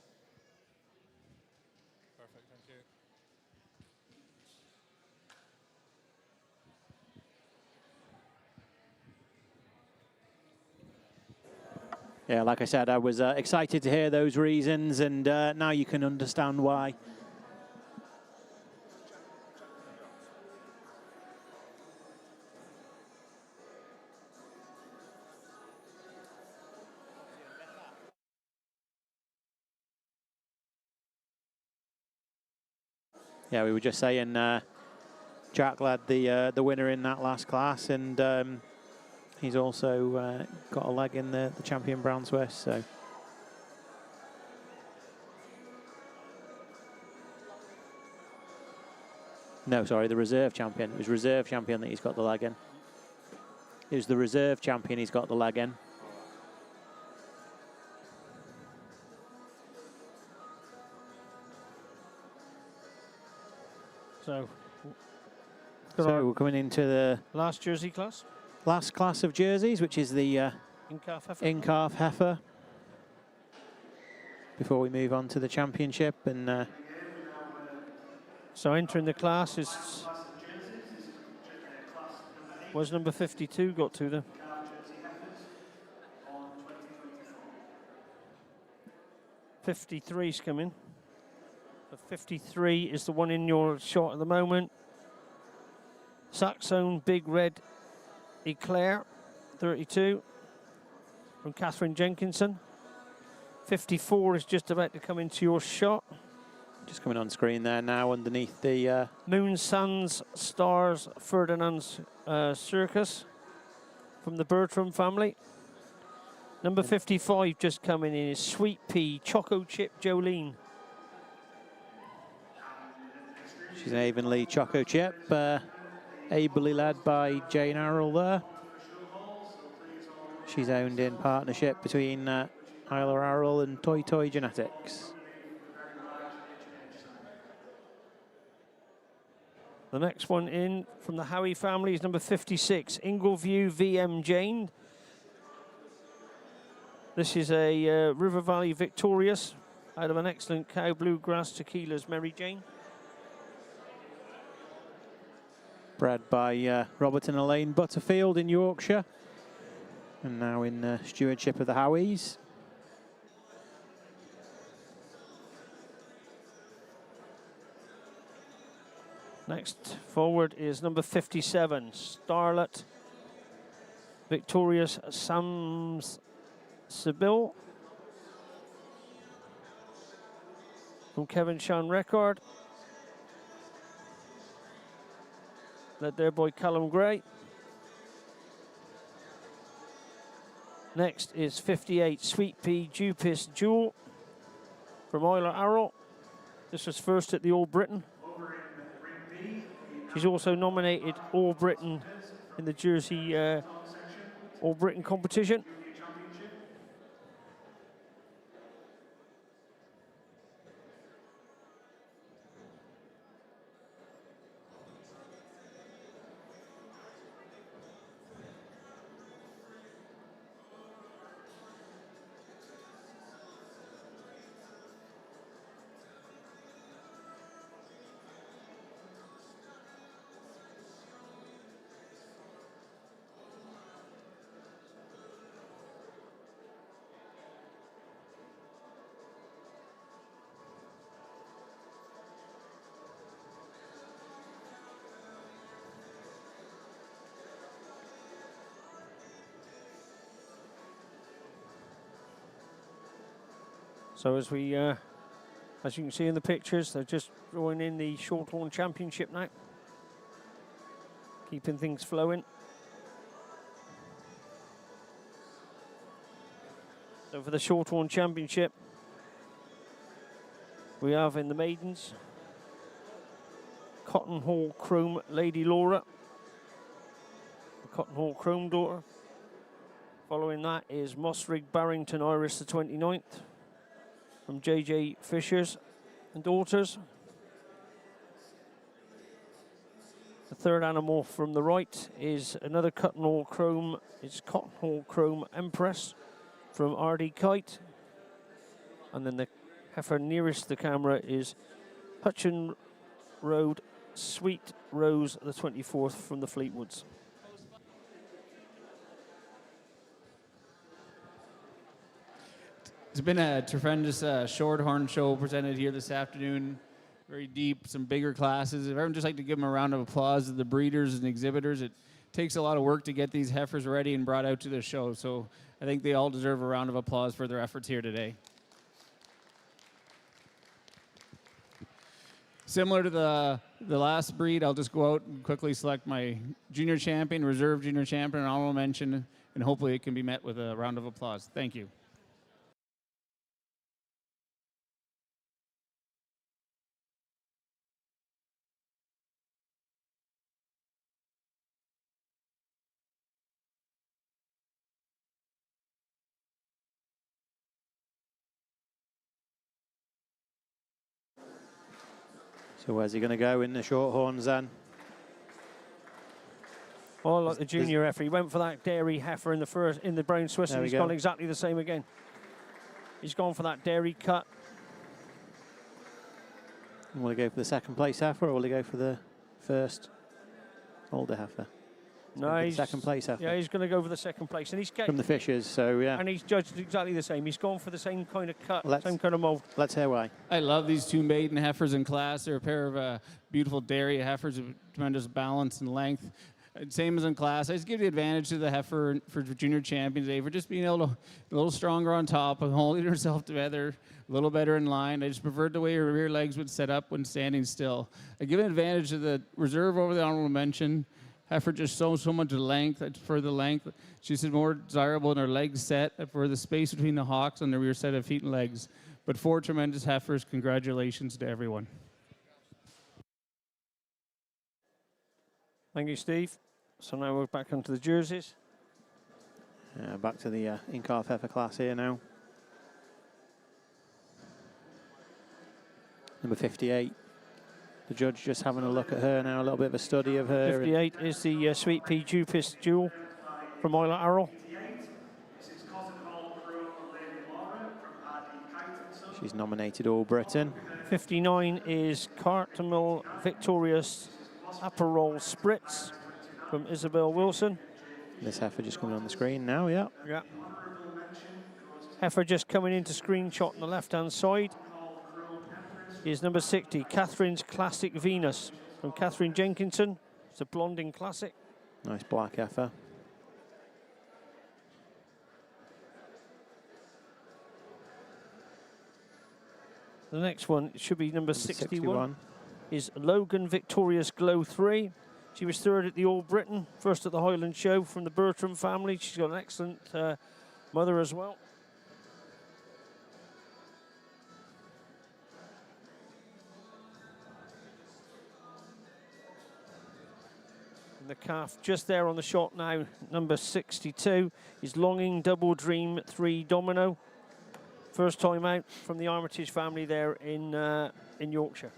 Speaker 6: Perfect, thank you.
Speaker 4: Yeah, like I said, I was excited to hear those reasons, and now you can understand why. Yeah, we were just saying Jack led the winner in that last class, and he's also got a leg in the champion Brown Swiss. So no, sorry, the reserve champion. It was reserve champion that he's got the leg in. It was the reserve champion he's got the leg in.
Speaker 1: So
Speaker 4: we're coming into the
Speaker 1: last jersey class.
Speaker 4: Last class of jerseys, which is the in-calf heifer. Before we move on to the championship, and
Speaker 1: so entering the class is was number 52 got to them. 53's coming. The 53 is the one in your shot at the moment. Saxon Big Red Eclair, 32, from Catherine Jenkinson. 54 is just about to come into your shot.
Speaker 4: Just coming on screen there now underneath the...
Speaker 1: Moon, Suns, Stars, Ferdinand's Circus from the Bertram family. Number 55 just coming in is Sweet Pea, Choco Chip, Jolene.
Speaker 4: She's an Avonlea Choco Chip, ably led by Jane Arrell there. She's owned in partnership between Isla Arrell and Toy Toy Genetics.
Speaker 1: The next one in from the Howie family is number 56, Ingleview VM Jane. This is a River Valley Victorious out of an excellent cow, Bluegrass Tequila's Mary Jane.
Speaker 4: Bred by Robert and Elaine Butterfield in Yorkshire, and now in stewardship of the Howies.
Speaker 1: Next forward is number 57, Starlet Victorious Sams Sibyl from Kevin Sean Record, led there by Callum Gray. Next is 58, Sweet Pea Dupis Jewel from Isla Arrell. This was first at the All Britain. She's also nominated All Britain in the Jersey All Britain competition. So as we, as you can see in the pictures, they're just drawing in the Shorthorn Championship now, keeping things flowing. So for the Shorthorn Championship, we have in the maidens, Cotton Hall Chrome Lady Laura, the Cotton Hall Chrome daughter. Following that is Mossrig Barrington Iris the 29th. From J.J. Fishers and daughters. The third animal from the right is another Cotton Hall Chrome. It's Cotton Hall Chrome Empress from R.D. Kite. And then the heifer nearest the camera is Hutchin Road Sweet Rose the 24th from the Fleetwoods.
Speaker 12: It's been a tremendous shorthorn show presented here this afternoon. Very deep, some bigger classes. If everyone just like to give them a round of applause to the breeders and exhibitors. It takes a lot of work to get these heifers ready and brought out to the show. So I think they all deserve a round of applause for their efforts here today. Similar to the last breed, I'll just go out and quickly select my junior champion, reserve junior champion, and honorable mention, and hopefully it can be met with a round of applause. Thank you.
Speaker 4: So where's he going to go in the Shorthorns then?
Speaker 1: Oh, like the junior heifer. He went for that dairy heifer in the brown Swiss, and he's gone exactly the same again. He's gone for that dairy cut.
Speaker 4: And will he go for the second place heifer, or will he go for the first older heifer?
Speaker 1: No, he's
Speaker 4: second place heifer.
Speaker 1: Yeah, he's going to go for the second place, and he's
Speaker 4: from the Fishers. So yeah,
Speaker 1: and he's judged exactly the same. He's gone for the same kind of cut, same kind of mold.
Speaker 4: Let's hear why.
Speaker 12: I love these two maiden heifers in class. They're a pair of beautiful dairy heifers with tremendous balance and length. Same as in class. I just give the advantage to the heifer for junior champions day for just being able to a little stronger on top and holding herself together, a little better in line. I just preferred the way her rear legs would set up when standing still. I give an advantage to the reserve over the honorable mention. Heifer just so much length. I prefer the length. She's more desirable in her legs set for the space between the hocks and the rear set of feet and legs. But 4 tremendous heifers. Congratulations to everyone.
Speaker 1: Thank you, Steve. So now we're back onto the jerseys.
Speaker 4: Back to the in-calf heifer class here now. Number 58. The judge just having a look at her now, a little bit of a study of her.
Speaker 1: 58 is the Sweet Pea Jupis Jewel from Isla Arrow.
Speaker 4: She's nominated All Britain.
Speaker 1: 59 is Cartmel Victorious Aperol Spritz from Isabel Wilson.
Speaker 4: This heifer just coming on the screen now, yeah.
Speaker 1: Yeah. Heifer just coming into screenshot on the left-hand side is number 60, Catherine's Classic Venus from Catherine Jenkinson. It's a blonding classic.
Speaker 4: Nice black heifer.
Speaker 1: The next one should be number 61. Is Logan Victorious Glow 3. She was third at the All Britain, first at the Highland Show from the Bertram family. She's got an excellent mother as well. And the calf just there on the shot now, number 62, is Longing Double Dream 3 Domino. First time out from the Armitage family there in Yorkshire.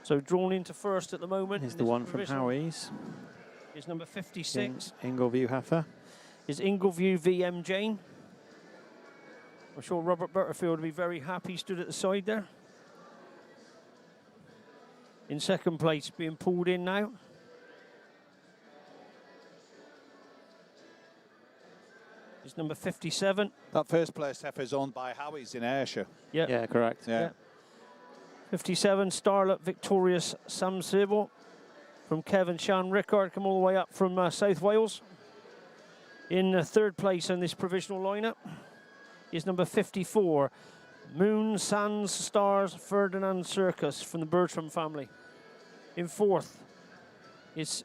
Speaker 1: So drawn into first at the moment.
Speaker 4: Here's the one from Howie's.
Speaker 1: Is number 56.
Speaker 4: Ingleview heifer.
Speaker 1: Is Ingleview VM Jane. I'm sure Robert Butterfield will be very happy, stood at the side there. In second place, being pulled in now. Is number 57.
Speaker 5: That first place heifer is owned by Howie's in Ayrshire.
Speaker 1: Yep.
Speaker 4: Yeah, correct.
Speaker 5: Yeah.
Speaker 1: 57, Starlet Victorious Sam Sybil from Kevin Shan Rickard, come all the way up from South Wales. In third place in this provisional lineup is number 54, Moon Sands Stars Ferdinand Circus from the Bertram family. In fourth is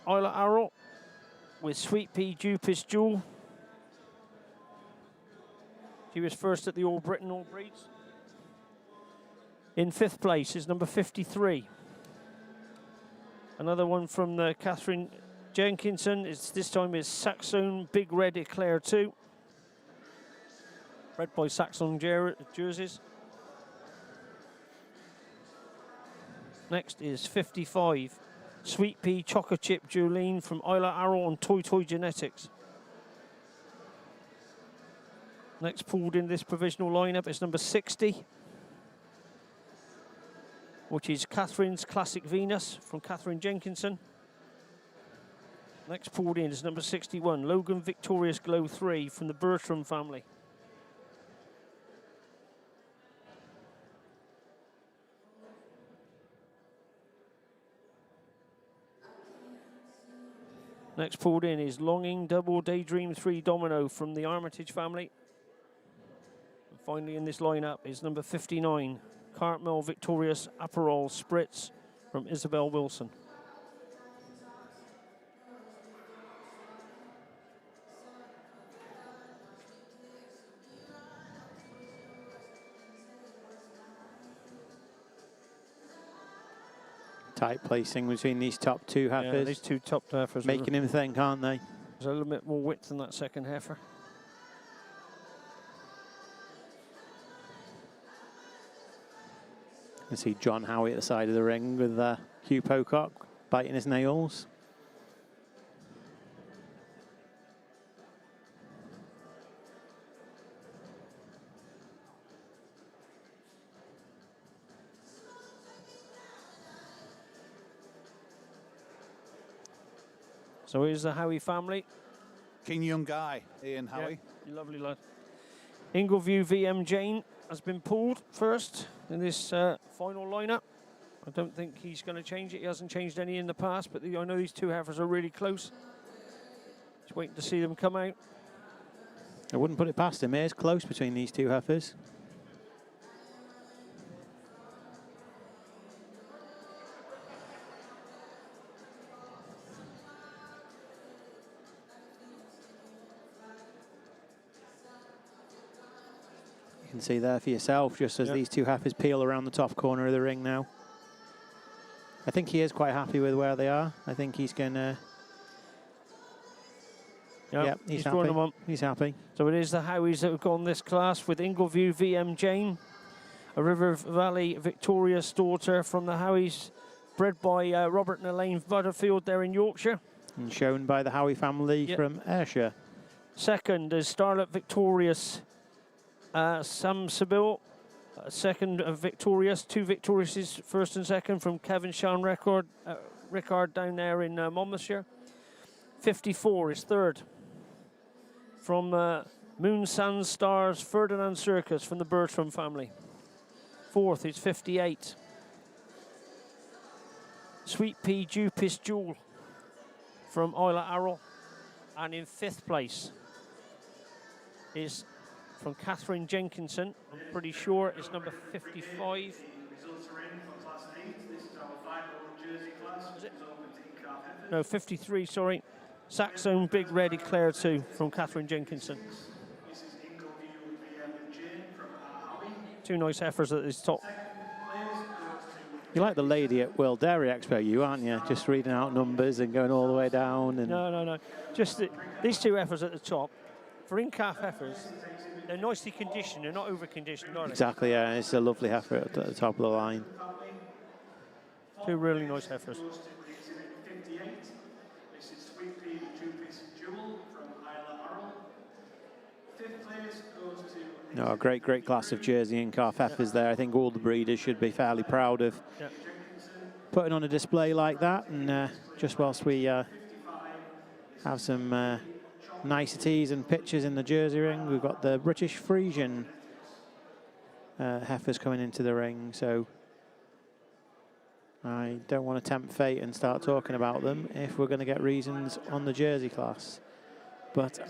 Speaker 1: Isla Arrow with Sweet Pea Jupis Jewel. She was first at the All Britain All Breeds. In fifth place is number 53. Another one from the Catherine Jenkinson. This time is Saxon Big Red Eclair 2. Bred by Saxon jerseys. Next is 55. Sweet Pea Chocolate Chip Jolene from Isla Arrow on Toy Toy Genetics. Next pulled in this provisional lineup is number 60. Which is Catherine's Classic Venus from Catherine Jenkinson. Next pulled in is number 61, Logan Victorious Glow 3 from the Bertram family. Next pulled in is Longing Double Daydream 3 Domino from the Armitage family. And finally in this lineup is number 59, Cartmel Victorious Aperol Spritz from Isabel Wilson.
Speaker 4: Tight placing between these top two heifers.
Speaker 1: Yeah, these two top heifers.
Speaker 4: Making him think, aren't they?
Speaker 1: There's a little bit more width than that second heifer.
Speaker 4: You can see John Howie at the side of the ring with Hugh Pocock biting his nails.
Speaker 1: So here's the Howie family.
Speaker 5: King Young Guy, Ian Howie.
Speaker 1: Yeah, lovely lad. Ingleview VM Jane has been pulled first in this final lineup. I don't think he's going to change it. He hasn't changed any in the past, but I know these two heifers are really close. Just waiting to see them come out.
Speaker 4: I wouldn't put it past him. It's close between these two heifers. You can see there for yourself, just as these two heifers peel around the top corner of the ring now. I think he is quite happy with where they are. I think he's going to... Yep, he's
Speaker 1: drawing them
Speaker 4: happy.
Speaker 1: on.
Speaker 4: He's happy.
Speaker 1: So it is the Howies that have gone this class with Ingleview VM Jane, a River Valley victorious daughter from the Howies, bred by Robert and Elaine Butterfield there in Yorkshire.
Speaker 4: And shown by the Howie family from Ayrshire.
Speaker 1: Second is Starlet victorious Sam Sibyl. Second victorious, two victorious, first and second from Kevin Sean Rickard down there in Monmouthshire. 54 is third from Moon, Sun, Stars, Ferdinand Circus from the Bertram family. Fourth is 58. Sweet Pea Jupis Jewel from Isla Arrol. And in fifth place is from Catherine Jenkinson. I'm pretty sure it's number 55.
Speaker 13: Results are in for Class 8. This is our final jersey class, which is open to in-calf heifers.
Speaker 1: No, 53, sorry. Saxon Big Red Eclair 2 from Catherine Jenkinson.
Speaker 13: This is Ingleview VM Jane from Howie.
Speaker 1: Two nice heifers at this top.
Speaker 4: You're like the lady at World Dairy Expo, you, aren't you? Just reading out numbers and going all the way down. And
Speaker 1: No. Just these two heifers at the top. For in-calf heifers, they're nicely conditioned. They're not over-conditioned, are they?
Speaker 4: exactly, yeah. It's a lovely heifer at the top of the line.
Speaker 1: Two really nice heifers.
Speaker 13: Goes to exhibit 58. This is Sweet Pea Jupis Jewel from Isla Arrol. Fifth place goes to...
Speaker 4: No, a great class of Jersey and calf heifers there. I think all the breeders should be fairly proud of putting on a display like that. And just whilst we have some niceties and pictures in the Jersey ring, we've got the British Friesian heifers coming into the ring. So I don't want to tempt fate and start talking about them if we're going to get reasons on the Jersey class, but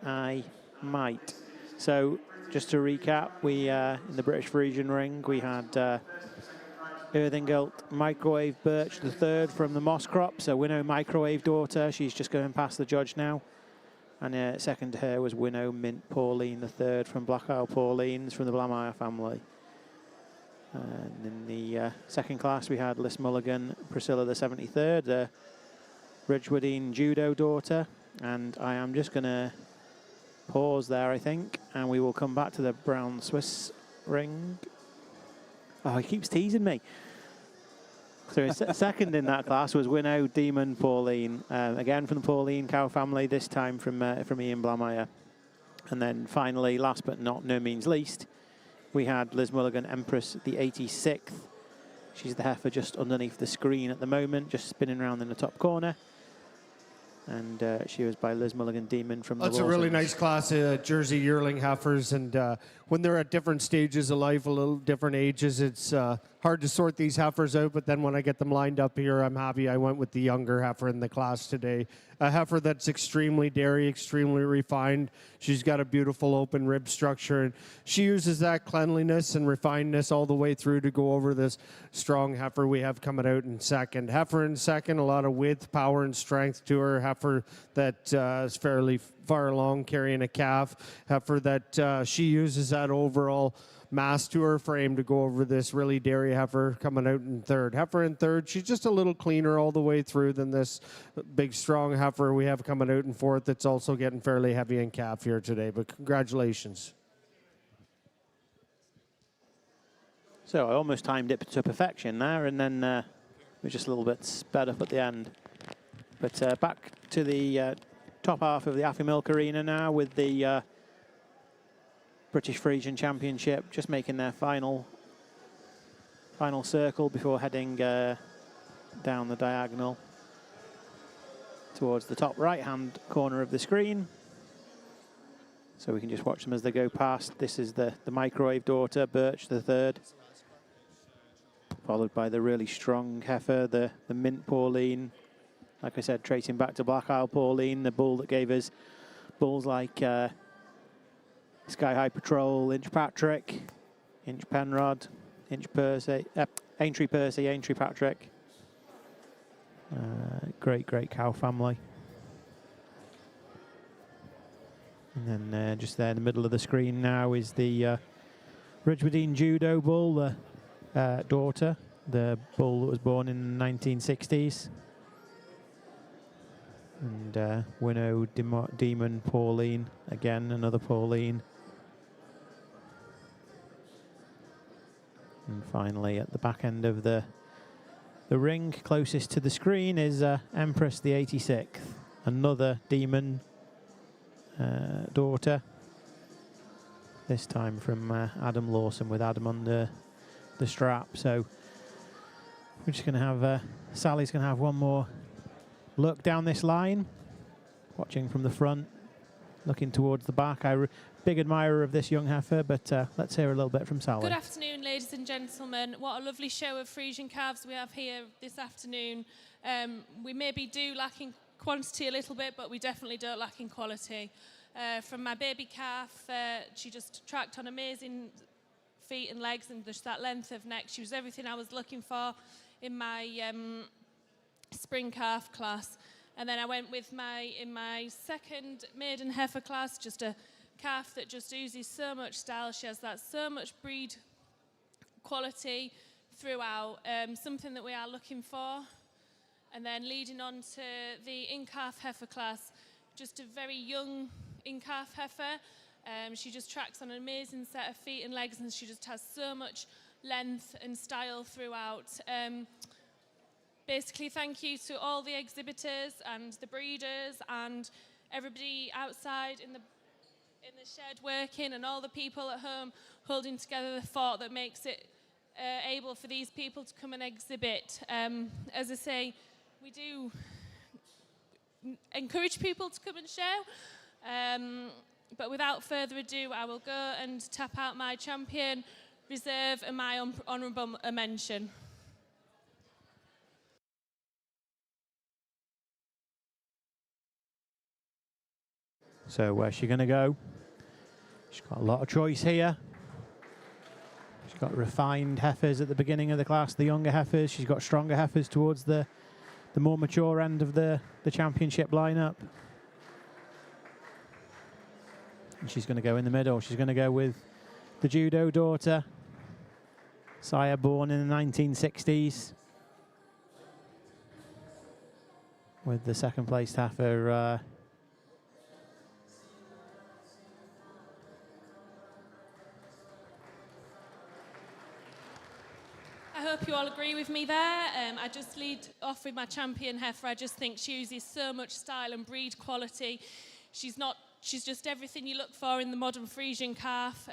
Speaker 4: I might. So just to recap, we in the British Friesian ring, we had Earthingilt Microwave Birch the third from the Moss Crop, so Winnow Microwave daughter. She's just going past the judge now. And second to her was Winnow Mint Pauline the third from Black Isle Paulines from the Blamire family. And in the second class, we had Liz Mulligan, Priscilla the 73rd, Ridgewoodine Judo daughter. And I am just going to pause there, I think, and we will come back to the Brown Swiss ring. Oh, he keeps teasing me. So second in that class was Winnow Demon Pauline, again from the Pauline cow family, this time from Ian Blamire. And then finally, last but not no means least, we had Liz Mulligan Empress the 86th. She's the heifer just underneath the screen at the moment, just spinning around in the top corner. And she was by Liz Mulligan Demon from the
Speaker 11: That's a really nice class of Jersey yearling heifers, and when they're at different stages of life, a little different ages, it's hard to sort these heifers out, but then when I get them lined up here, I'm happy I went with the younger heifer in the class today. A heifer that's extremely dairy, extremely refined. She's got a beautiful open rib structure, and she uses that cleanliness and refinedness all the way through to go over this strong heifer we have coming out in second. Heifer in second, a lot of width, power, and strength to her. Heifer that is fairly far along carrying a calf. Heifer that she uses that overall mass to her frame to go over this really dairy heifer coming out in third. Heifer in third, she's just a little cleaner all the way through than this big strong heifer we have coming out in fourth that's also getting fairly heavy in calf here today, but congratulations.
Speaker 4: So I almost timed it to perfection there, and then we're just a little bit sped up at the end. But back to the top half of the Affy Milk Arena now with the British Friesian Championship just making their final circle before heading down the diagonal towards the top right-hand corner of the screen. So we can just watch them as they go past. This is the Microwave daughter, Birch the third. followed by the really strong heifer, the Mint Pauline. Like I said, tracing back to Black Isle Pauline, the bull that gave us bulls like Sky High Patrol, Inch Patrick, Inch Penrod, Inch Percy, Aintree Percy, Aintree Patrick. Great cow family. And then just there in the middle of the screen now is the Ridgewoodine Judo bull, the daughter, the bull that was born in the 1960s. And Winnow Demon Pauline, again another Pauline. And finally at the back end of the ring, closest to the screen, is Empress the 86th, another Demon daughter. This time from Adam Lawson, with Adam on the strap. So we're just going to have, Sally's going to have one more look down this line, watching from the front, looking towards the back. Big admirer of this young heifer, but let's hear a little bit from Sally.
Speaker 10: Good afternoon, ladies and gentlemen. What a lovely show of Friesian calves we have here this afternoon. We maybe do lack in quantity a little bit, but we definitely don't lack in quality. From my baby calf, she just tracked on amazing feet and legs and just that length of neck. She was everything I was looking for in my spring calf class. And then I went with in my second maiden heifer class, just a calf that just oozes so much style. She has so much breed quality throughout, something that we are looking for. And then leading on to the in-calf heifer class, just a very young in-calf heifer. She just tracks on an amazing set of feet and legs, and she just has so much length and style throughout. Basically, thank you to all the exhibitors and the breeders and everybody outside in the shed working, and all the people at home holding together the fort that makes it able for these people to come and exhibit. As I say, we do encourage people to come and show. But without further ado, I will go and tap out my champion, reserve, and my honourable mention.
Speaker 4: So where's she going to go? She's got a lot of choice here. She's got refined heifers at the beginning of the class, the younger heifers. She's got stronger heifers towards the more mature end of the championship lineup. And she's going to go in the middle. She's going to go with the judo daughter, sire born in the 1960s, with the second placed heifer
Speaker 10: I hope you all agree with me there. I just lead off with my champion heifer. I just think she uses so much style and breed quality. She's just everything you look for in the modern Friesian calf.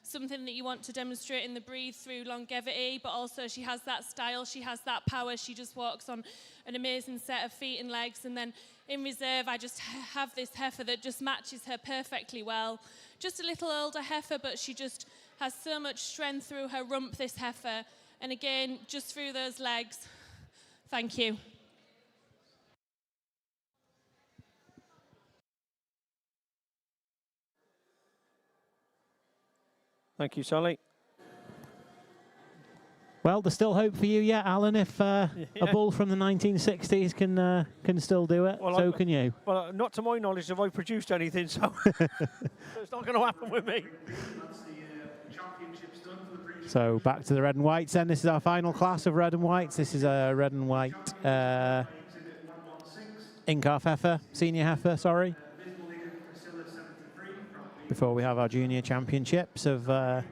Speaker 10: Something that you want to demonstrate in the breed through longevity, but also she has that style, she has that power. She just walks on an amazing set of feet and legs. And then in reserve, I just have this heifer that just matches her perfectly well. Just a little older heifer, but she just has so much strength through her rump, this heifer. And again, just through those legs. Thank you.
Speaker 1: Thank you, Sally.
Speaker 4: Well, there's still hope for you yet, Alan. If a bull from the 1960s can still do it, well, so can you.
Speaker 1: Well, not to my knowledge have I produced anything, so, so it's not going to happen with me.
Speaker 13: That's the championships done for the previous.
Speaker 4: So back to the red and whites then. This is our final class of red and whites. This is a red and white in-calf heifer, senior heifer, sorry. Before we have our junior championships of the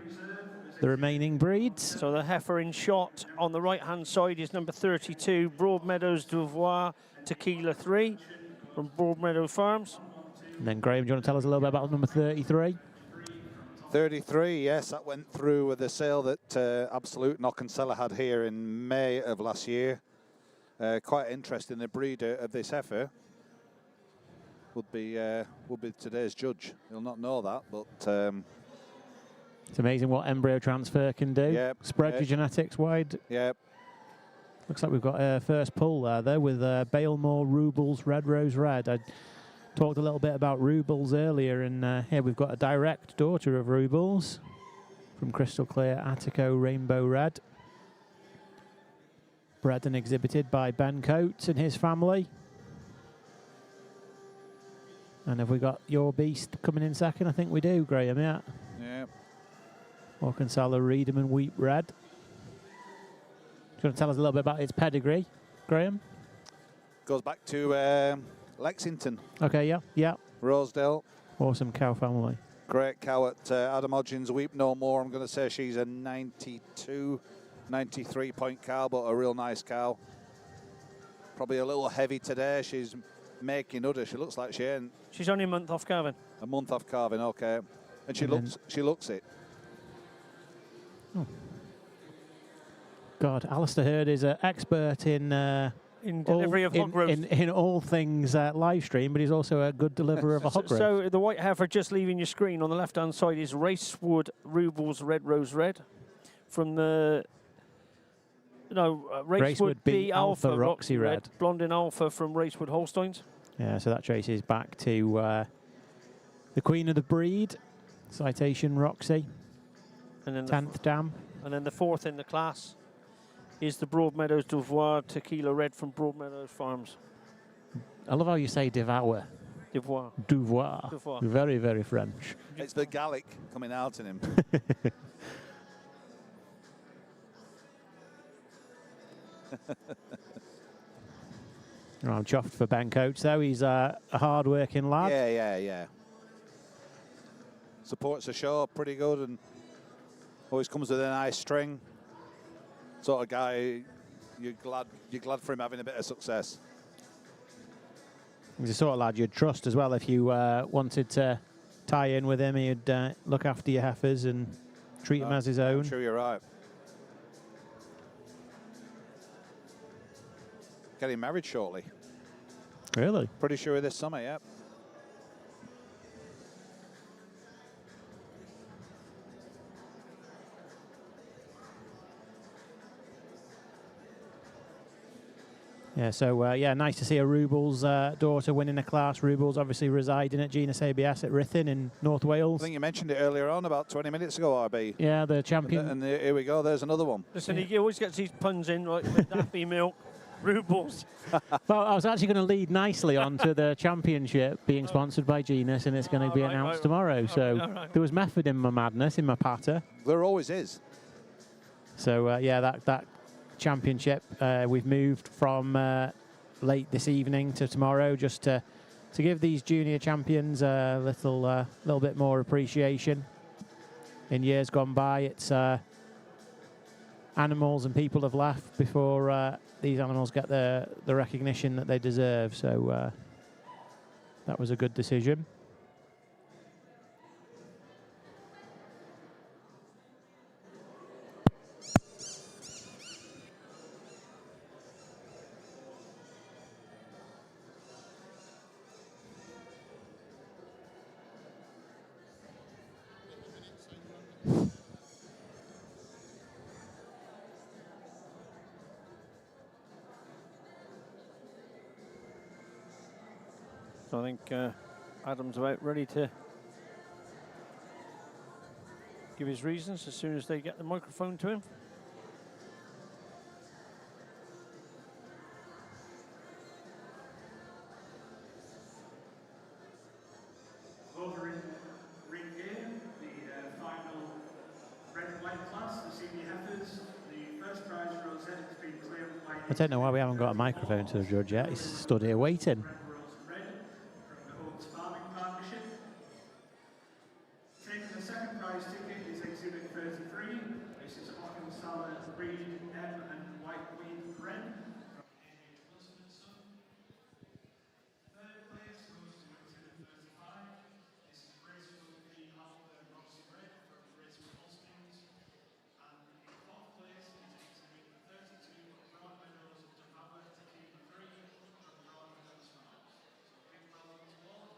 Speaker 4: remaining breeds.
Speaker 1: So the heifer in shot on the right-hand side is number 32, Broadmeadows Devoir Tequila 3 from Broadmeadow Farms.
Speaker 4: And then Graham, do you want to tell us a little bit about number 33?
Speaker 5: 33, yes, that went through with the sale that Absolute Knock and Seller had here in May of last year. Quite interesting, the breeder of this heifer would be today's judge. He'll not know that, but
Speaker 4: It's amazing what embryo transfer can do.
Speaker 5: Yep.
Speaker 4: Spread your genetics wide.
Speaker 5: Yep.
Speaker 4: Looks like we've got a first pull there with Balemore Rubles Red Rose Red. I talked a little bit about Rubles earlier, and here we've got a direct daughter of Rubles from Crystal Clear Attico Rainbow Red. Bred and exhibited by Ben Coates and his family. And have we got Your Beast coming in second? I think we do, Graham, yeah.
Speaker 5: Yeah.
Speaker 4: Orkansala Reedham Wheat Red. Do you want to tell us a little bit about its pedigree, Graham?
Speaker 5: Goes back to Lexington.
Speaker 4: Okay, yeah.
Speaker 5: Rosedale.
Speaker 4: Awesome cow family.
Speaker 5: Great cow at Adam Hodgins. Weep No More. I'm going to say she's a 92, 93 point cow, but a real nice cow. Probably a little heavy today. She's making udder. She looks like she ain't.
Speaker 1: She's only a month off calving.
Speaker 5: A month off calving, okay. And she looks it.
Speaker 4: Oh. God, Alistair Hurd is an expert in
Speaker 1: delivery of hog roast.
Speaker 4: In all things live stream, but he's also a good deliverer of a hog roast.
Speaker 1: So the white heifer just leaving your screen on the left-hand side is Racewood Rubles Red Rose Red from the Racewood B Alpha Roxy Red. Blondin Alpha from Racewood Holsteins.
Speaker 4: Yeah, so that traces back to the queen of the breed, Citation Roxy,
Speaker 1: and then
Speaker 4: 10th dam.
Speaker 1: And then the fourth in the class is the Broadmeadows Devoir Tequila Red from Broadmeadows Farms.
Speaker 4: I love how you say devour.
Speaker 1: Devoir.
Speaker 4: Devoir.
Speaker 1: Devoir.
Speaker 4: Very, very French.
Speaker 5: It's the Gallic coming out in him.
Speaker 4: Oh, I'm chuffed for Ben Coates, though. He's a hard-working lad.
Speaker 5: Yeah. Supports the show pretty good and always comes with a nice string. Sort of guy you're glad for him having a bit of success.
Speaker 4: He's the sort of lad you'd trust as well if you wanted to tie in with him. He'd look after your heifers and treat them as his own.
Speaker 5: I'm sure you're right. Getting married shortly.
Speaker 4: Really?
Speaker 5: Pretty sure this summer, yeah.
Speaker 4: Yeah, so yeah, nice to see a Rubles daughter winning a class. Rubles obviously residing at Genus ABS at Ruthin in North Wales.
Speaker 5: I think you mentioned it earlier on, about 20 minutes ago, RB.
Speaker 4: Yeah, the champion.
Speaker 5: And here we go, there's another one.
Speaker 1: Listen, he always gets these puns in, like with Daffy Milk, Rubles.
Speaker 4: Well, I was actually going to lead nicely on to the championship being sponsored by Genus, and it's going to be announced tomorrow. So there was method in my madness, in my patter.
Speaker 5: There always is.
Speaker 4: So yeah, that championship we've moved from late this evening to tomorrow, just to give these junior champions a little bit more appreciation. In years gone by, it's animals and people have left before these animals get the recognition that they deserve. So that was a good decision.
Speaker 1: So I think Adam's about ready to give his reasons as soon as they get the microphone to him.
Speaker 13: Over in ring A, the final red and white class, the senior heifers. The first prize rosette has been claimed by...
Speaker 4: I don't know why we haven't got a microphone to the judge yet. He's stood here waiting.
Speaker 13: Taking the second prize ticket is exhibit 33. This is Orkansala Breed M and White Wheat Red. Third place goes to exhibit 35. This is Racewood B Alpha Roxy Red from Racewood Holsteins. And in fourth place is exhibit 32 Broadmeadows Devour Tequila 3 from Broadmeadows Farms. So big well done to all.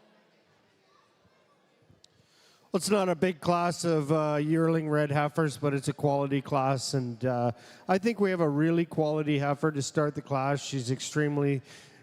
Speaker 11: Well, it's not a big class of yearling red heifers, but it's a quality class. And I think we have a really quality heifer to start the class. She's extremely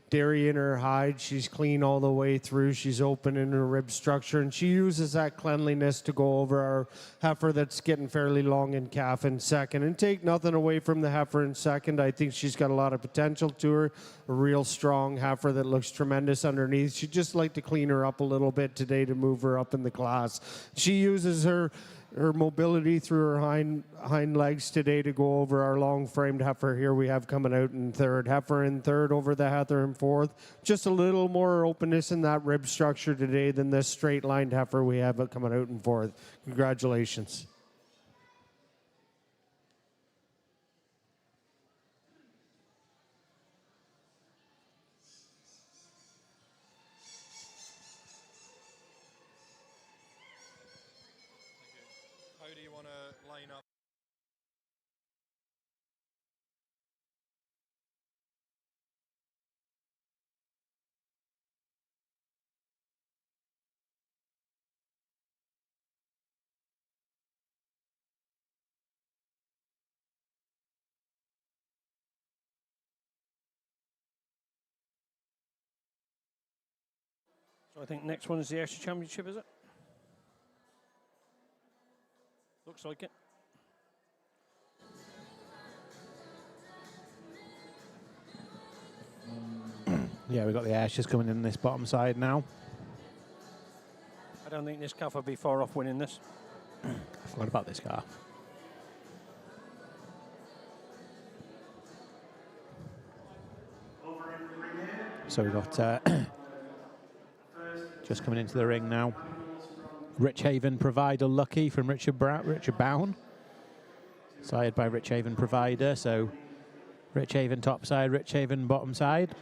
Speaker 11: dairy in her hide. She's clean all the way through. She's open in her rib structure. And she uses that cleanliness to go over our heifer that's getting fairly long in calf in second. And take nothing away from the heifer in second. I think she's got a lot of potential to her. A real strong heifer that looks tremendous underneath. She'd just like to clean her up a little bit today to move her up in the class. She uses her mobility through her hind legs today to go over our long-framed heifer here we have coming out in third. Heifer in third over the heather in fourth. Just a little more openness in that rib structure today than this straight-lined heifer we have coming out in fourth. Congratulations.
Speaker 14: How do you want to line up?
Speaker 1: So I think next one is the Ayrshire Championship, is it? Looks like it.
Speaker 4: Yeah, we've got the Ayrshire's coming in this bottom side now.
Speaker 1: I don't think this calf will be far off winning this.
Speaker 4: I forgot about this calf. So we've got just coming into the ring now. Rich Haven Provider Lucky from Richard Bowen. Side by Rich Haven Provider. So Rich Haven top side, Rich Haven bottom side.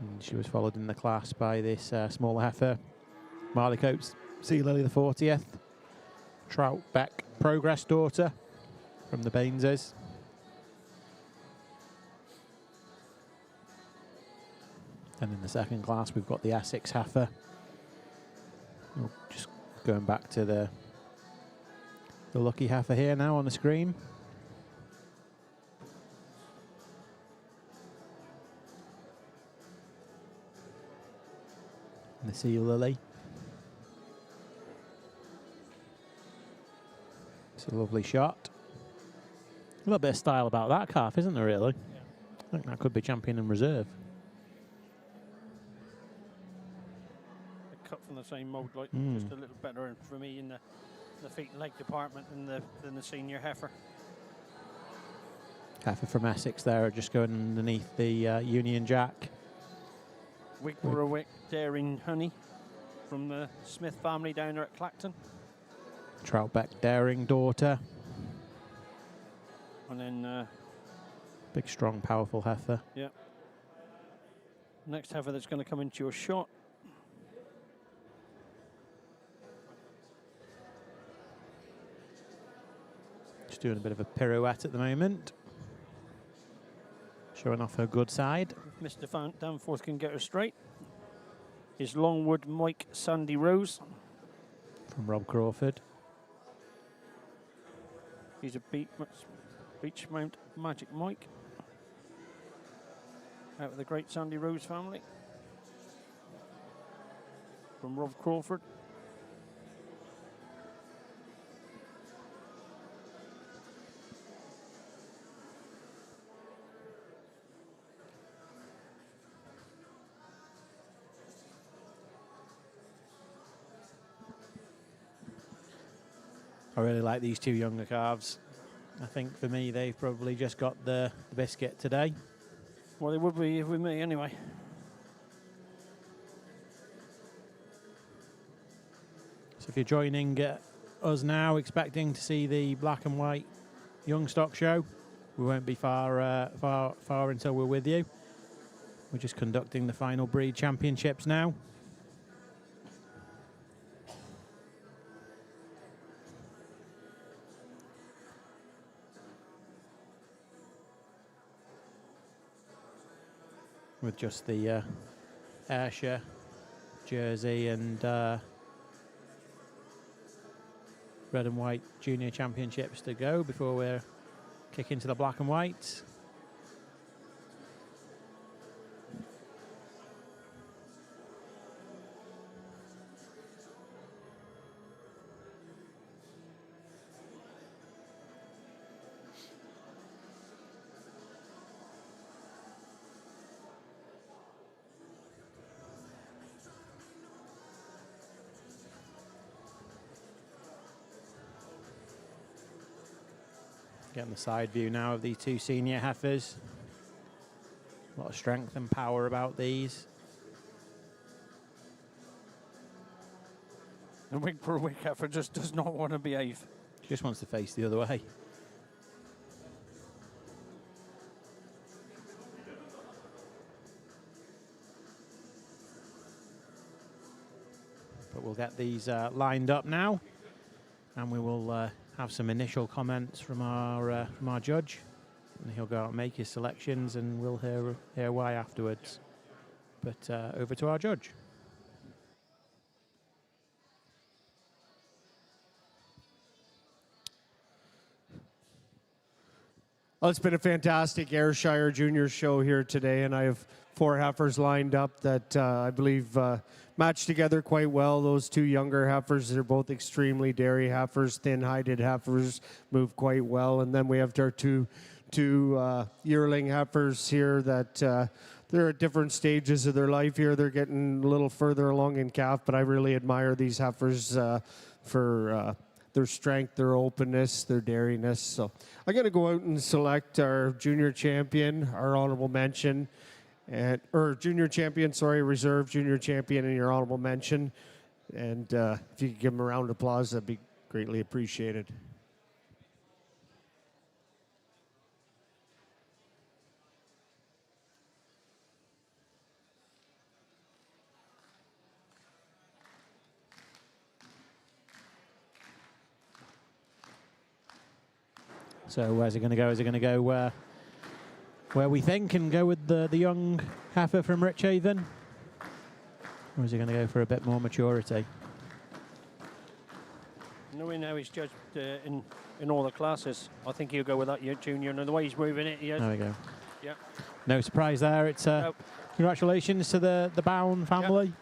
Speaker 4: And she was followed in the class by this smaller heifer, Marley Coates Sea Lily the 40th. Troutbeck Progress daughter from the Baineses. And in the second class, we've got the Essex heifer. Oh, just going back to the lucky heifer here now on the screen. And the Sea Lily. It's a lovely shot. A little bit of style about that calf, isn't there, really? Yeah. I think that could be champion in reserve.
Speaker 1: Cut from the same mould, like just a little better for me in the feet and leg department than the senior heifer.
Speaker 4: Heifer from Essex there, just going underneath the Union Jack.
Speaker 1: Wigberwick Dairy Honey from the Smith family down there at Clacton.
Speaker 4: Troutbeck Daring daughter.
Speaker 1: And then
Speaker 4: big, strong, powerful heifer.
Speaker 1: Yeah. Next heifer that's going to come into your shot.
Speaker 4: Just doing a bit of a pirouette at the moment. Showing off her good side.
Speaker 1: Mr. Danforth can get her straight. Is Longwood Mike Sandy Rose.
Speaker 4: From Rob Crawford.
Speaker 1: He's a Beach Mount Magic Mike. Out of the great Sandy Rose family. From Rob Crawford.
Speaker 4: I really like these two younger calves. I think for me, they've probably just got the biscuit today.
Speaker 1: Well, they would be with me anyway.
Speaker 4: So if you're joining us now, expecting to see the black and white young stock show, we won't be far until we're with you. We're just conducting the final breed championships now. With just the Ayrshire jersey and red and white junior championships to go before we're kicking to the black and white. Getting the side view now of these two senior heifers. A lot of strength and power about these.
Speaker 1: The wig for a wig heifer just does not want to behave.
Speaker 4: She just wants to face the other way. But we'll get these lined up now, and we will have some initial comments from our judge, and he'll go out and make his selections, and we'll hear why afterwards. But over to our judge.
Speaker 11: Well, it's been a fantastic Ayrshire Junior show here today, and I have 4 heifers lined up that I believe match together quite well. Those 2 younger heifers, they're both extremely dairy heifers, thin-hided heifers, move quite well. And then we have our two yearling heifers here that they're at different stages of their life here. They're getting a little further along in calf, but I really admire these heifers for their strength, their openness, their dairiness. So I'm going to go out and select our junior champion, our honorable mention, or junior champion, sorry, reserve junior champion in your honorable mention. And if you could give him a round of applause, that'd be greatly appreciated.
Speaker 4: So where's it going to go? Is it going to go where we think and go with the young heifer from Richhaven? Or is he going to go for a bit more maturity?
Speaker 1: Knowing how he's judged in all the classes, I think he'll go with that junior, and the way he's moving it,
Speaker 4: There we go.
Speaker 1: Yeah.
Speaker 4: No surprise there. It's congratulations to the Bowen family.
Speaker 1: Yep.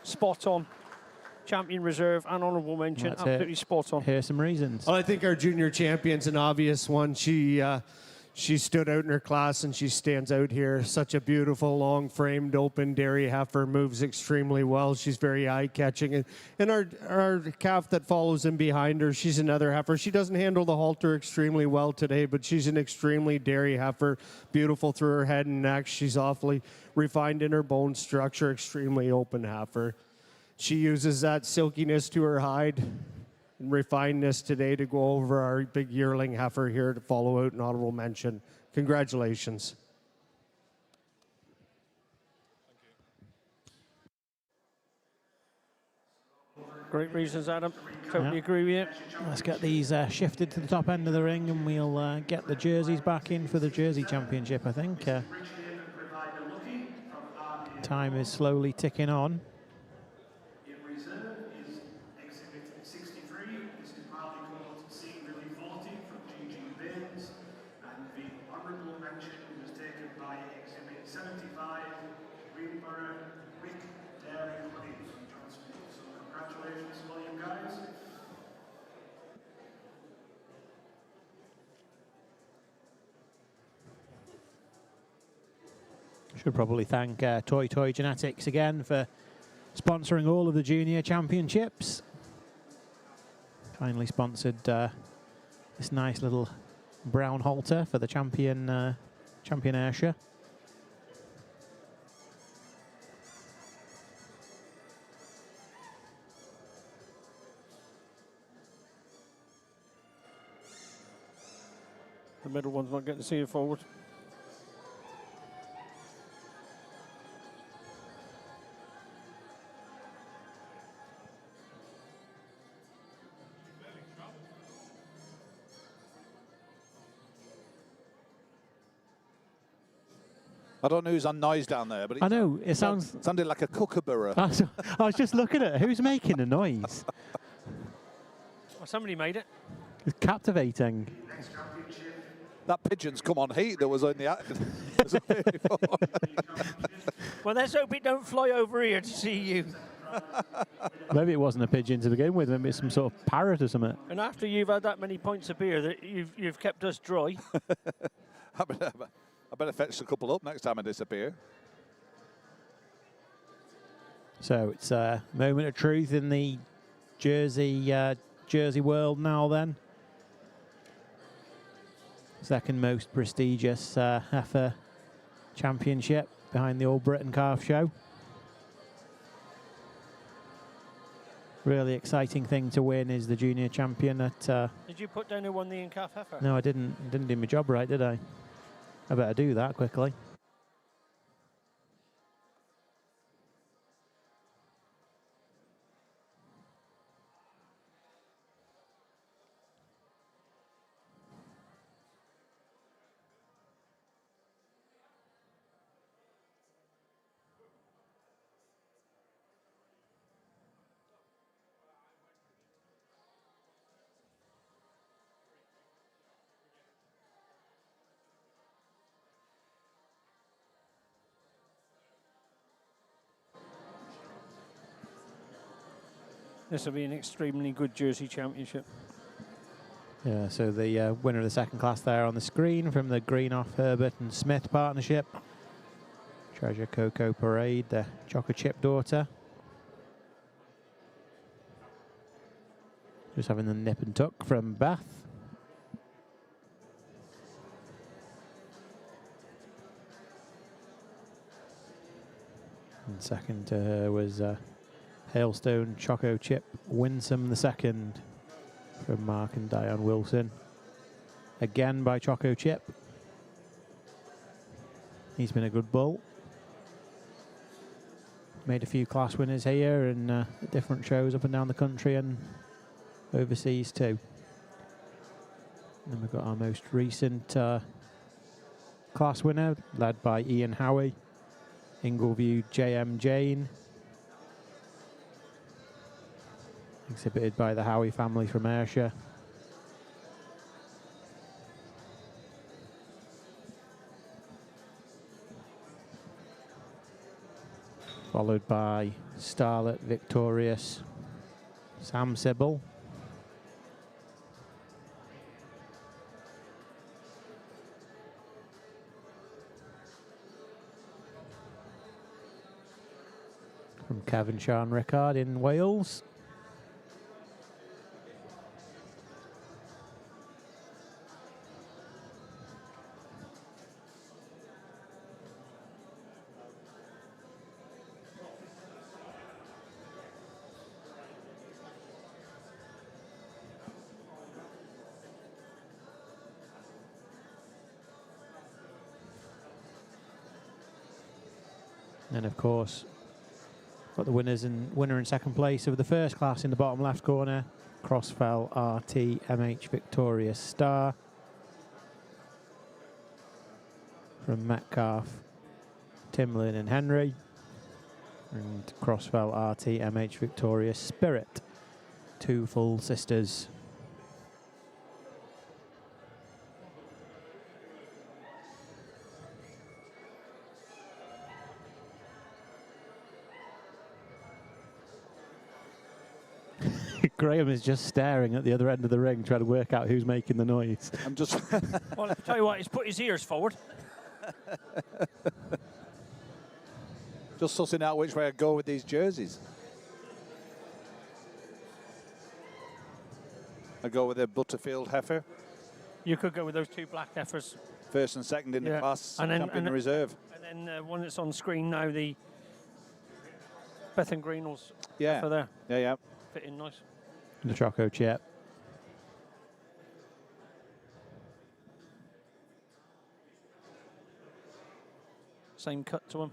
Speaker 1: Spot on. Champion reserve and honourable mention.
Speaker 4: That's
Speaker 1: absolutely spot on.
Speaker 4: Here's some reasons.
Speaker 11: Well, I think our junior champion's an obvious one. She stood out in her class, and she stands out here. Such a beautiful, long-framed, open dairy heifer, moves extremely well. She's very eye-catching. And our calf that follows in behind her, she's another heifer. She doesn't handle the halter extremely well today, but she's an extremely dairy heifer, beautiful through her head and neck. She's awfully refined in her bone structure, extremely open heifer. She uses that silkiness to her hide and refinedness today to go over our big yearling heifer here to follow out an honorable mention. Congratulations.
Speaker 1: Great reasons, Adam. Totally agree with you.
Speaker 4: Let's get these shifted to the top end of the ring, and we'll get the jerseys back in for the Jersey Championship, I think. Time is slowly ticking on.
Speaker 13: In reserve is exhibit 63. This is partly called Seeing the Devoted from G.G. Baines, and the honourable mention was taken by exhibit 75, Trimbrell UK Dairy Expo from John. So congratulations to all you guys.
Speaker 4: Should probably thank Toy Genetics again for sponsoring all of the junior championships. Kindly sponsored this nice little brown halter for the champion Ayrshire.
Speaker 1: The middle one's not getting to see it forward.
Speaker 5: I don't know who's on noise down there, but
Speaker 4: I know, it
Speaker 5: sounded like a kookaburra.
Speaker 4: I was just looking at it. Who's making the noise?
Speaker 1: Well, somebody made it.
Speaker 4: It's captivating.
Speaker 5: That pigeon's come on heat that was in the. was up here before.
Speaker 1: Well, let's hope it don't fly over here to see you.
Speaker 4: Maybe it wasn't a pigeon to begin with. Maybe it's some sort of parrot or something.
Speaker 1: And after you've had that many pints of beer, that you've kept us dry.
Speaker 5: I better fetch a couple up next time I disappear.
Speaker 4: So it's a moment of truth in the Jersey world now then. Second most prestigious heifer championship behind the All Britain Calf Show. Really exciting thing to win is the junior champion at...
Speaker 1: Did you put down who won the in-calf heifer?
Speaker 4: No, I didn't do my job right, did I? I better do that quickly.
Speaker 1: This will be an extremely good Jersey championship.
Speaker 4: Yeah, so the winner of the second class there on the screen from the Greenough, Herbert and Smith partnership. Treasure Coco Parade, the Choco Chip daughter. Just having the nip and tuck from Beth. And second to her was Hailstone Choco Chip Winsome the second from Mark and Diane Wilson. Again by Choco Chip. He's been a good bull. Made a few class winners here and different shows up and down the country and overseas too. And then we've got our most recent class winner, led by Ian Howie, Ingleview JM Jane. Exhibited by the Howie family from Ayrshire. Followed by Starlet Victorious Sam Sybil. From Kevin Sean Rickard in Wales. And of course, got the winner in second place of the first class in the bottom left corner, Crossfell RT MH Victorious Star from Metcalf, Timlin and Henry, and Crossfell RT MH Victorious Spirit, two full sisters. Graham is just staring at the other end of the ring, trying to work out who's making the noise.
Speaker 5: I'm just...
Speaker 1: Well, I'll tell you what, he's put his ears forward.
Speaker 5: Just sussing out which way I go with these jerseys. I go with a Butterfield heifer.
Speaker 1: You could go with those two black heifers.
Speaker 5: First and second in the class, champion reserve.
Speaker 1: And then one that's on screen now, the Bethan Greenall's
Speaker 5: heifer
Speaker 1: there.
Speaker 5: Yeah.
Speaker 1: Fitting nice.
Speaker 4: The Choco Chip.
Speaker 1: Same cut to him.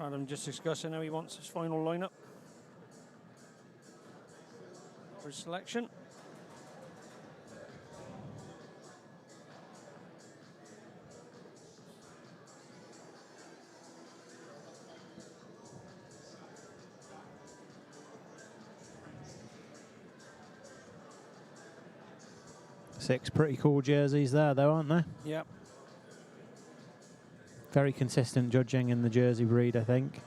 Speaker 1: Adam just discussing how he wants his final lineup for his selection.
Speaker 4: Six pretty cool jerseys there, though, aren't there?
Speaker 1: Yep.
Speaker 4: Very consistent judging in the jersey breed, I think.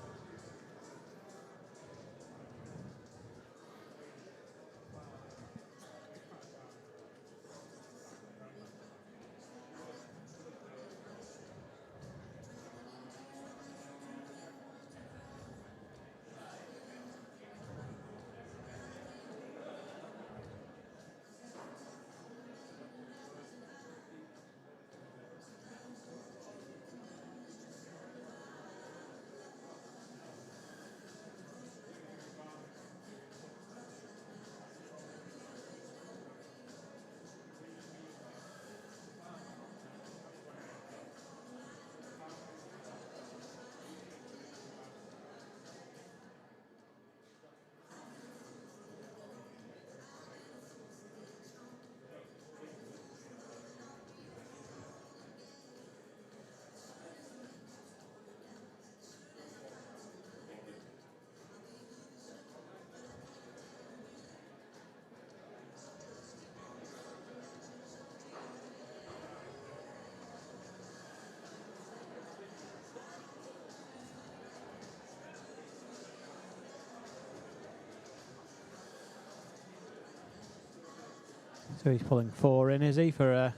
Speaker 4: So he's pulling 4 in, is he, for a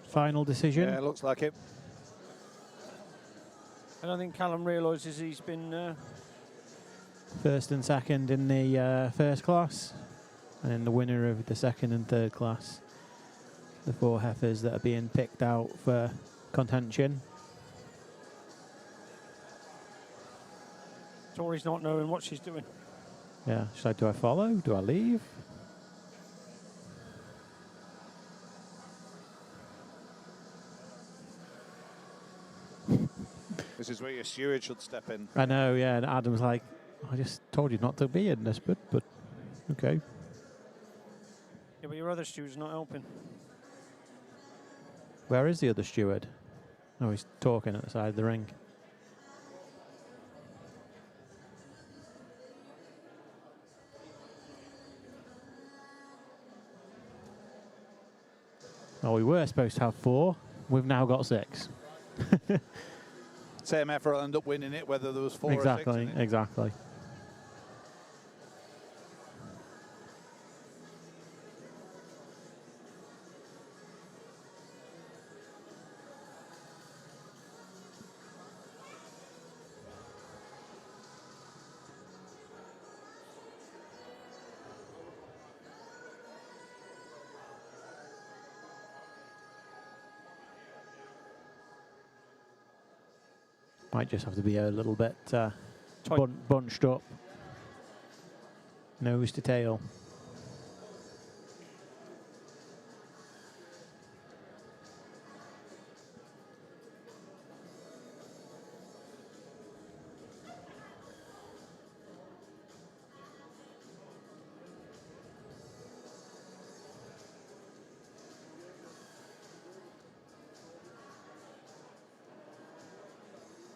Speaker 4: final decision?
Speaker 5: Yeah, it looks like it.
Speaker 1: I don't think Callum realises he's been...
Speaker 4: First and second in the first class, and then the winner of the second and third class. The 4 heifers that are being picked out for contention.
Speaker 1: Tori's not knowing what she's doing.
Speaker 4: Yeah, she's like, do I follow? Do I leave?
Speaker 5: This is where your steward should step in.
Speaker 4: I know, yeah, and Adam's like, I just told you not to be in this, but okay.
Speaker 1: Yeah, but your other steward's not helping.
Speaker 4: Where is the other steward? Oh, he's talking at the side of the ring. Oh, we were supposed to have 4. We've now got 6.
Speaker 5: Same heifer will end up winning it, whether there was 4 or 6
Speaker 4: Exactly,
Speaker 5: in it.
Speaker 4: exactly. Might just have to be a little bit bunched up. Nose to tail.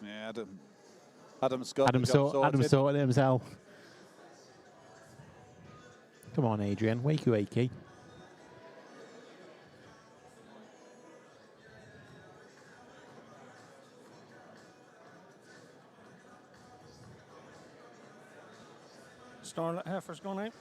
Speaker 5: Yeah, Adam's got
Speaker 4: Adam
Speaker 5: the job sorted.
Speaker 4: sorted it himself. Come on, Adrian. Wakey, wakey.
Speaker 1: Starlet heifer's gone out.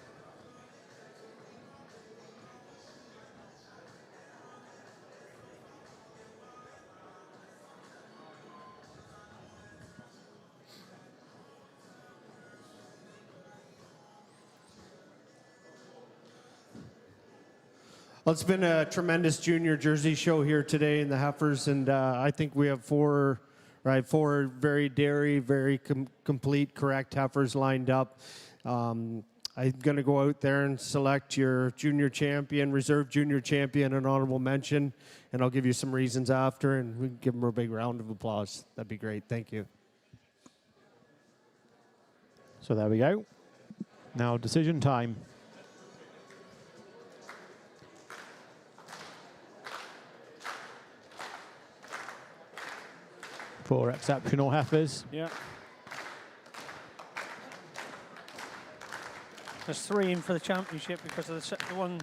Speaker 11: Well, it's been a tremendous junior jersey show here today in the heifers, and I think we have four very dairy, very complete, correct heifers lined up. I'm going to go out there and select your junior champion, reserve junior champion, and honorable mention, and I'll give you some reasons after, and we can give them a big round of applause. That'd be great. Thank you.
Speaker 4: So there we go. Now decision time. Four exceptional heifers.
Speaker 1: Yeah. There's 3 in for the championship because of the one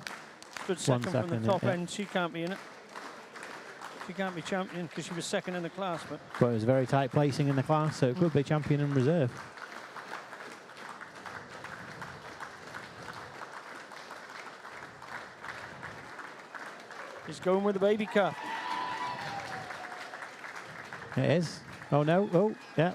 Speaker 1: stood second from the top end. She can't be in it. She can't be champion because she was second in the class. But
Speaker 4: it was a very tight placing in the class, so it could be champion in reserve.
Speaker 1: he's going with the baby calf.
Speaker 4: It is. Oh no. Oh yeah.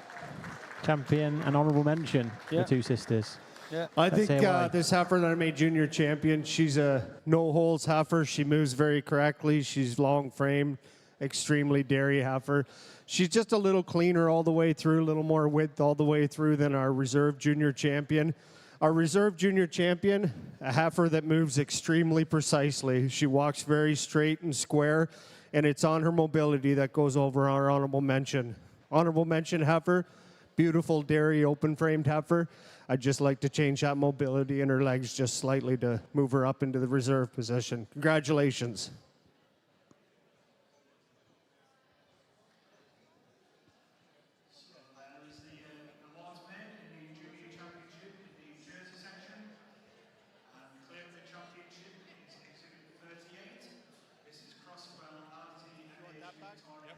Speaker 4: Champion and honourable mention.
Speaker 1: Yeah.
Speaker 4: The two sisters.
Speaker 1: Yeah.
Speaker 11: I think this heifer that I made junior champion, she's a no-holes heifer. She moves very correctly. She's long-framed, extremely dairy heifer. She's just a little cleaner all the way through, a little more width all the way through than our reserve junior champion. Our reserve junior champion, a heifer that moves extremely precisely. She walks very straight and square, and it's on her mobility that goes over our honorable mention. Honorable mention heifer, beautiful dairy open-framed heifer. I'd just like to change that mobility in her legs just slightly to move her up into the reserve position. Congratulations.
Speaker 13: So that is the awards made in the junior championship in the jersey section. And claiming the championship is exhibit 38. This is Crosswell RT Victoria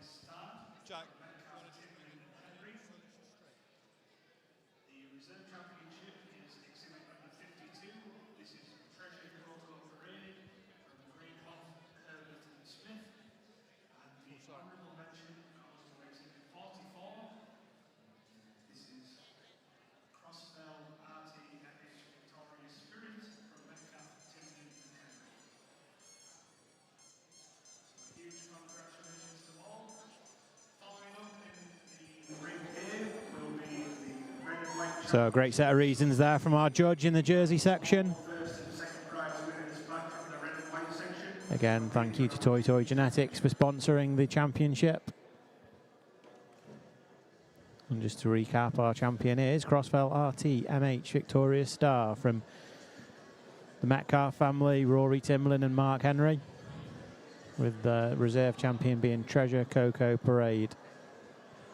Speaker 13: Star.
Speaker 14: Jack.
Speaker 13: Henry. The reserve championship is exhibit number 52. This is Treasure Cocoa Parade from Greenhoff, Herbert and Smith. And the honourable mention goes to exhibit 44. This is Crossfell RT Victoria Spirit from Metcalfe, Timlin and Henry. So a huge congratulations to all. Following up in the ring here will be the red and white.
Speaker 4: So a great set of reasons there from our judge in the jersey section.
Speaker 13: First and second prize winners back from the red and white section.
Speaker 4: Again, thank you to Toy Genetics for sponsoring the championship. And just to recap, our champion is Crossfell RT MH Victoria Star from the Metcalfe family, Rory Timlin and Mark Henry, with the reserve champion being Treasure Cocoa Parade,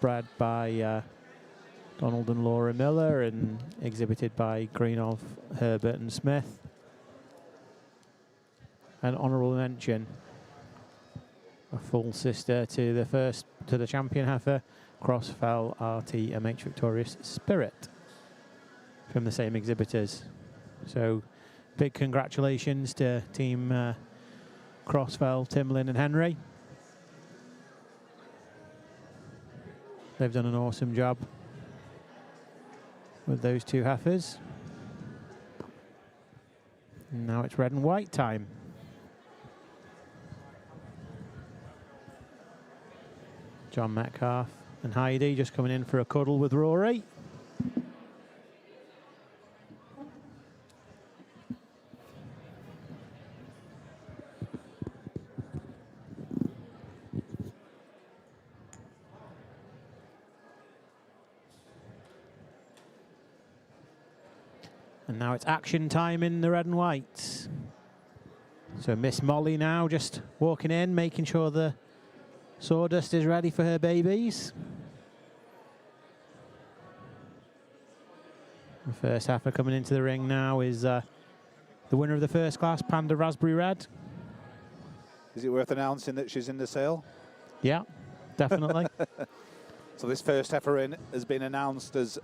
Speaker 4: bred by Donald and Laura Miller and exhibited by Greenhoff, Herbert and Smith. An honourable mention, a full sister to the champion heifer, Crossfell RT MH Victorious Spirit, from the same exhibitors. So big congratulations to team Crossfell, Timlin and Henry. They've done an awesome job with those two heifers. And now it's red and white time. John Metcalfe and Heidi just coming in for a cuddle with Rory. And now it's action time in the red and white. So Miss Molly now just walking in, making sure the Sawdust is ready for her babies. The first heifer coming into the ring now is the winner of the first class, Panda Raspberry Red.
Speaker 5: Is it worth announcing that she's in the sale?
Speaker 4: Yeah, definitely.
Speaker 5: So this first heifer in has been announced as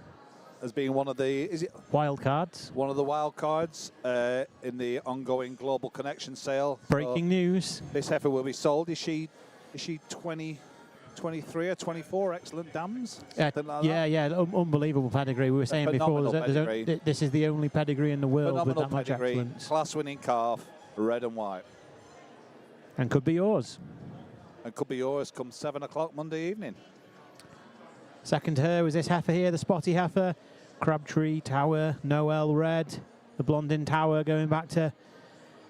Speaker 5: being one of the
Speaker 4: wild cards.
Speaker 5: One of the wild cards in the ongoing Global Connection sale.
Speaker 4: Breaking news.
Speaker 5: This heifer will be sold. Is she 20, 23 or 24 excellent dams? Like
Speaker 4: unbelievable pedigree. We were saying before, this is the only pedigree in the world
Speaker 5: Phenomenal
Speaker 4: with that much
Speaker 5: pedigree,
Speaker 4: excellence.
Speaker 5: class-winning calf, red and white.
Speaker 4: And could be yours.
Speaker 5: And could be yours come 7 o'clock Monday evening.
Speaker 4: Second to her was this heifer here, the spotty heifer, Crabtree Tower, Noel Red, the Blondin Tower, going back to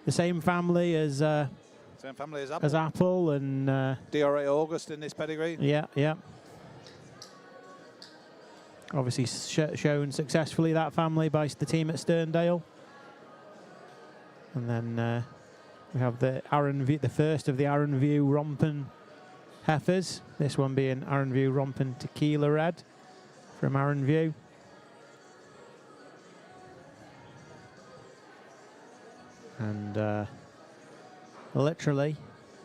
Speaker 4: the same family as Apple and
Speaker 5: DRA August in this pedigree.
Speaker 4: Yeah. Obviously shown successfully, that family, by the team at Sterndale. And then we have the the first of the Arranview Rompen heifers. This one being Arranview Rompen Tequila Red from Arranview. And literally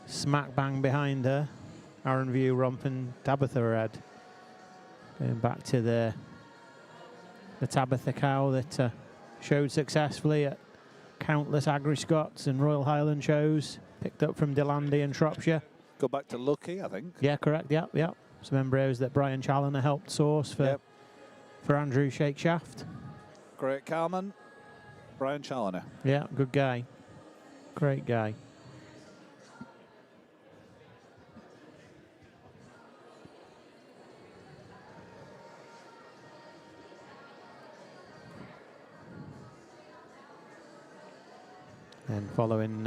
Speaker 4: smack bang behind her, Arranview Rompen Tabitha Red. Going back to the Tabitha cow that showed successfully at countless Agri-Scots and Royal Highland shows, picked up from Delandy and Shropshire.
Speaker 5: Go back to Lucky, I think.
Speaker 4: Yeah, correct. Yep, yep. Some embryos that Brian Challoner helped source for Andrew Shakeshaft.
Speaker 5: Great cowman, Brian Challoner.
Speaker 4: Yeah, good guy. Great guy. And following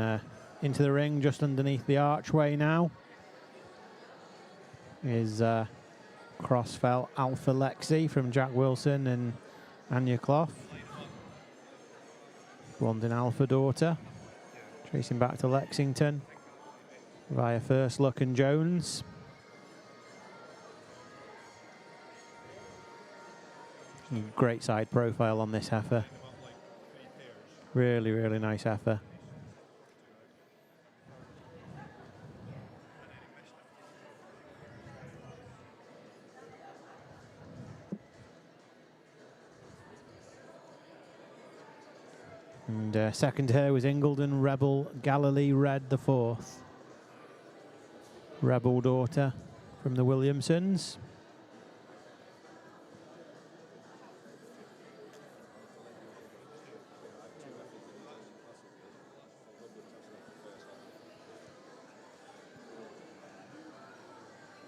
Speaker 4: into the ring, just underneath the archway now, is Crossfell Alpha Lexi from Jack Wilson and Anya Clough. Blondin Alpha daughter, tracing back to Lexington via First Look and Jones. Great side profile on this heifer. Really, really nice heifer. And second to her was Ingledon Rebel Galilee Red the fourth. Rebel daughter from the Williamsons.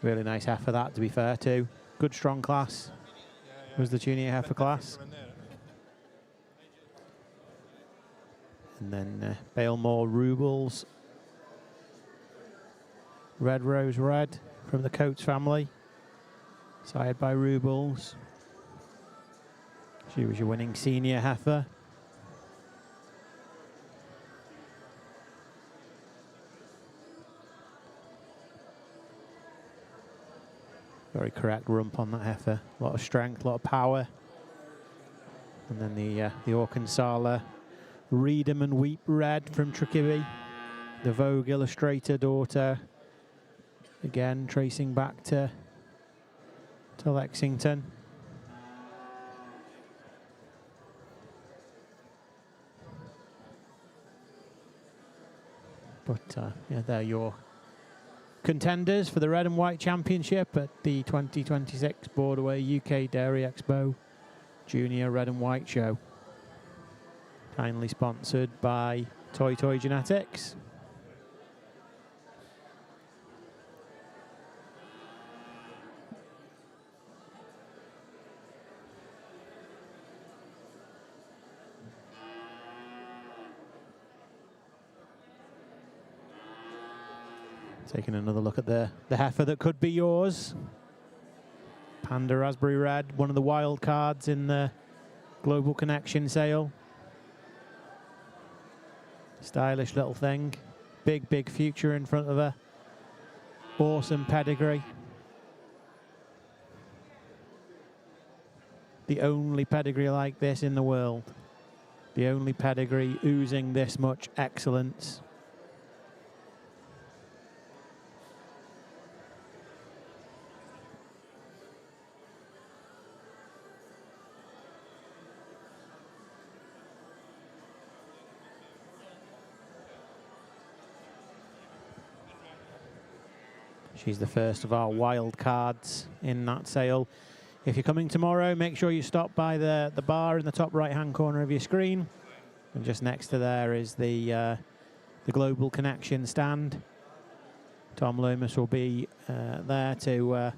Speaker 4: Really nice heifer that, to be fair, too. Good strong class. Was the junior heifer class. And then Balemore Rubles. Red Rose Red from the Coates family. Sired by Rubles. She was your winning senior heifer. Very correct rump on that heifer. A lot of strength, a lot of power. And then the Orkansala Reedham and Wheat Red from Kirkby. The Vogue Illustrator daughter. Again, tracing back to Lexington. But yeah, they're your contenders for the Red and White Championship at the 2026 Borderway UK Dairy Expo Junior Red and White Show. Kindly sponsored by Toy Genetics. Taking another look at the heifer that could be yours. Panda Raspberry Red, one of the wild cards in the Global Connection sale. Stylish little thing. Big, big future in front of her. Awesome pedigree. The only pedigree like this in the world. The only pedigree oozing this much excellence. She's the first of our wild cards in that sale. If you're coming tomorrow, make sure you stop by the bar in the top right-hand corner of your screen. And just next to there is the Global Connection stand. Tom Lomas will be there to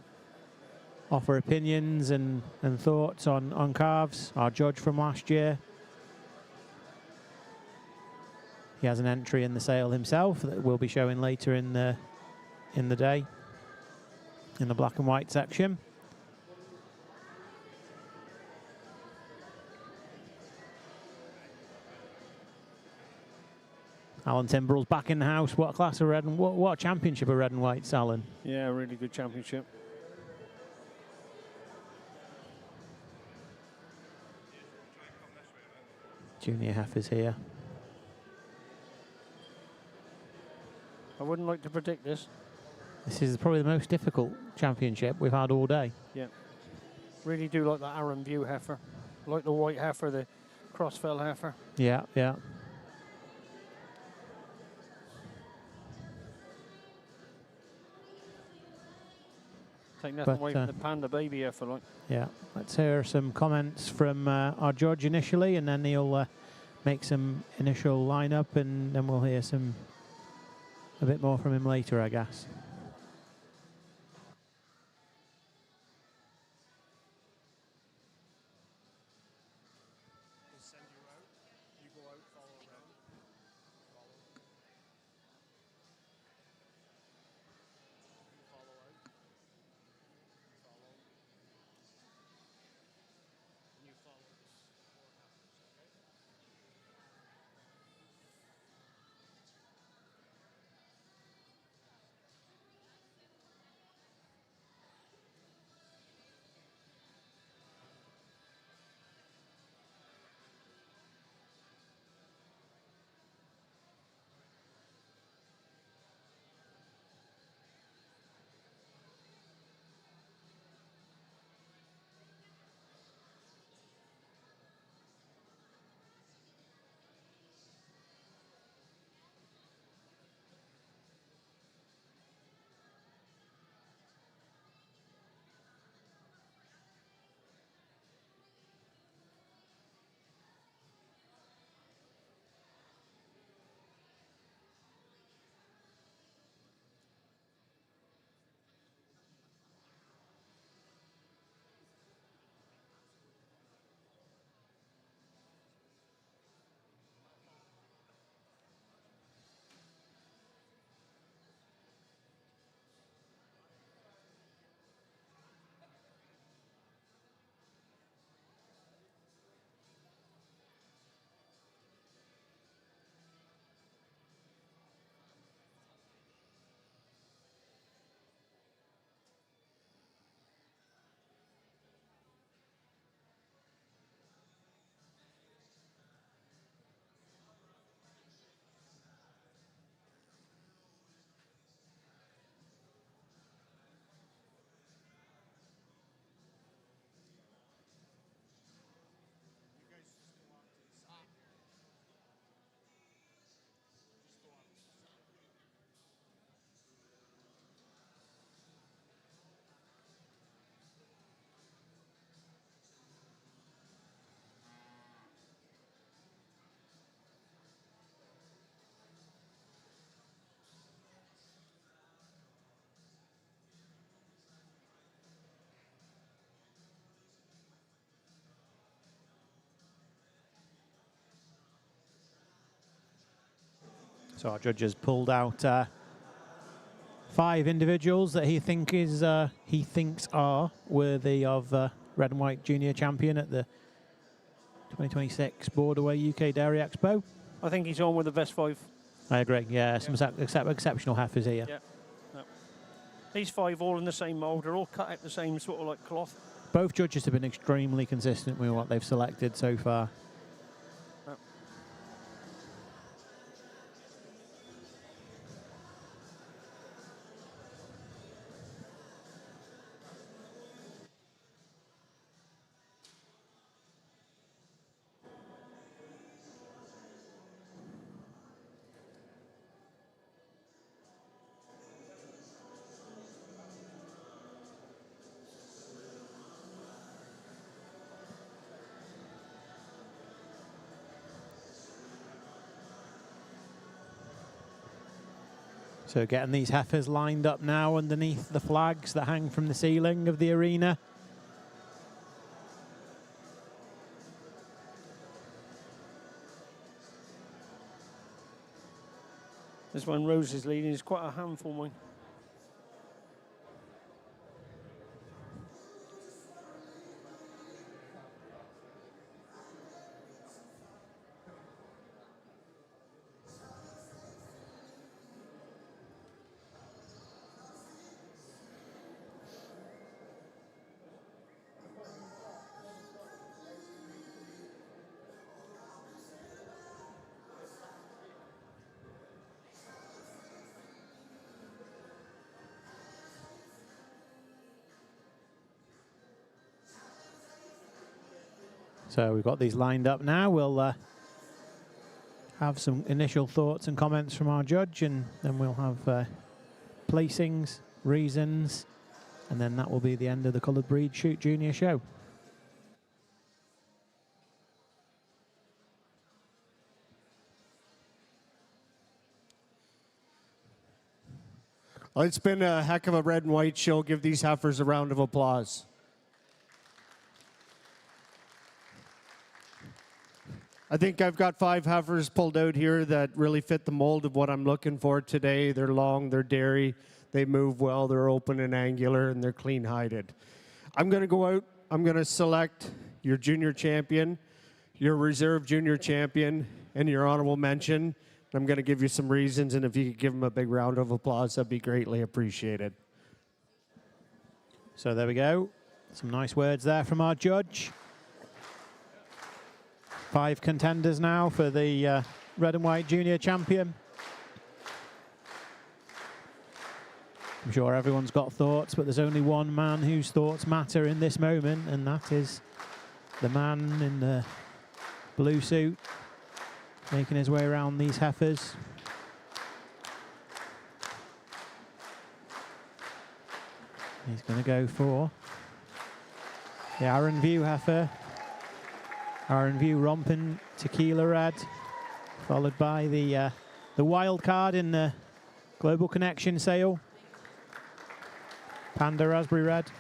Speaker 4: offer opinions and thoughts on calves, our judge from last year. He has an entry in the sale himself that we'll be showing later in the day in the black and white section. Alan Timbrell's back in the house. What class of red and what championship of red and whites, Alan?
Speaker 1: Yeah, really good championship.
Speaker 4: Junior heifers here.
Speaker 1: I wouldn't like to predict this.
Speaker 4: This is probably the most difficult championship we've had all day.
Speaker 1: Yeah. Really do like that Arran View heifer. Like the white heifer, the crossfell heifer.
Speaker 4: Yeah, yeah.
Speaker 1: Take nothing
Speaker 4: But,
Speaker 1: away from the panda baby heifer, like.
Speaker 4: Yeah. Let's hear some comments from our judge initially, and then he'll make some initial lineup, and then we'll hear a bit more from him later, I guess. So our judge has pulled out 5 individuals that he thinks are worthy of red and white junior champion at the 2026 Borderway UK Dairy Expo.
Speaker 1: I think he's on with the best 5.
Speaker 4: I agree. Yeah, some exceptional heifers here.
Speaker 1: Yeah. Yep. These 5 all in the same mould. They're all cut out the same sort of like cloth.
Speaker 4: Both judges have been extremely consistent with what they've selected so far.
Speaker 1: Yep.
Speaker 4: So getting these heifers lined up now underneath the flags that hang from the ceiling of the arena.
Speaker 1: This one Rose is leading is quite a handful, mine.
Speaker 4: So we've got these lined up now. We'll have some initial thoughts and comments from our judge, and then we'll have placings, reasons, and then that will be the end of the Coloured Breed Shoot Junior show.
Speaker 11: Well, it's been a heck of a red and white show. Give these heifers a round of applause. I think I've got 5 heifers pulled out here that really fit the mold of what I'm looking for today. They're long, they're dairy, they move well, they're open and angular, and they're clean-hided. I'm going to go out, I'm going to select your junior champion, your reserve junior champion, and your honorable mention. I'm going to give you some reasons, and if you could give them a big round of applause, that'd be greatly appreciated.
Speaker 4: So there we go. Some nice words there from our judge. 5 contenders now for the red and white junior champion. I'm sure everyone's got thoughts, but there's only one man whose thoughts matter in this moment, and that is the man in the blue suit, making his way around these heifers. He's going to go for the Aaron View heifer. Aaron View romping tequila red, followed by the wild card in the Global Connection sale. Panda raspberry red.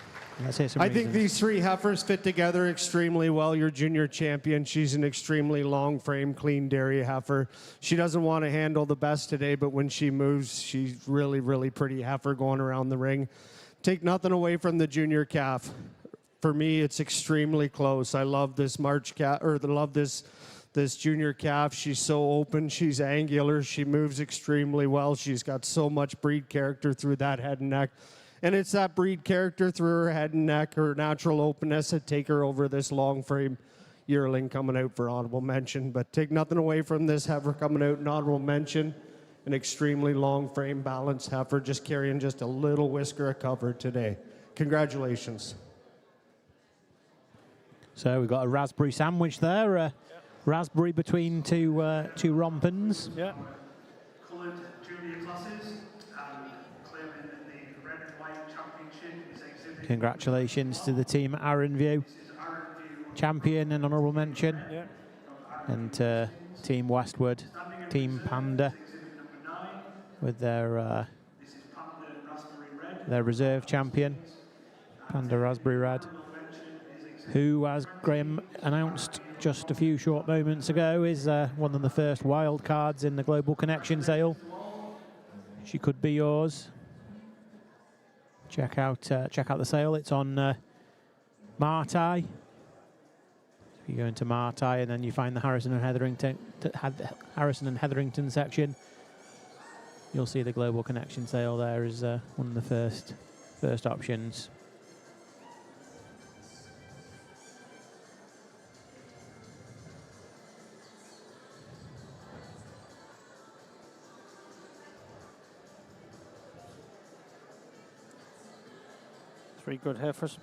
Speaker 4: Let's hear some
Speaker 11: I
Speaker 4: reasons.
Speaker 11: think these 3 heifers fit together extremely well. Your junior champion, she's an extremely long frame, clean dairy heifer. She doesn't want to handle the best today, but when she moves, she's really, really pretty heifer going around the ring. Take nothing away from the junior calf. For me, it's extremely close. I love this March calf, or love this junior calf. She's so open, she's angular, she moves extremely well. She's got so much breed character through that head and neck. And it's that breed character through her head and neck, her natural openness that take her over this long frame yearling coming out for honorable mention. But take nothing away from this heifer coming out in honorable mention. An extremely long frame balanced heifer, just carrying just a little whisker of cover today. Congratulations.
Speaker 4: So we've got a raspberry sandwich there, raspberry between two rompins.
Speaker 1: Yeah.
Speaker 13: Coloured junior classes and claiming the red and white championship is exhibited.
Speaker 4: Congratulations to the team at Aaron View, champion and honourable mention,
Speaker 1: Yeah.
Speaker 4: and Team Westwood, Team Panda, with their reserve champion, Panda Raspberry Red, who, as Graham announced just a few short moments ago, is one of the first wild cards in the Global Connection sale. She could be yours. Check out the sale. It's on Martai. If you go into Martai and then you find the Harrison and Hetherington section, you'll see the Global Connection sale there is one of the first options.
Speaker 1: Three good heifers.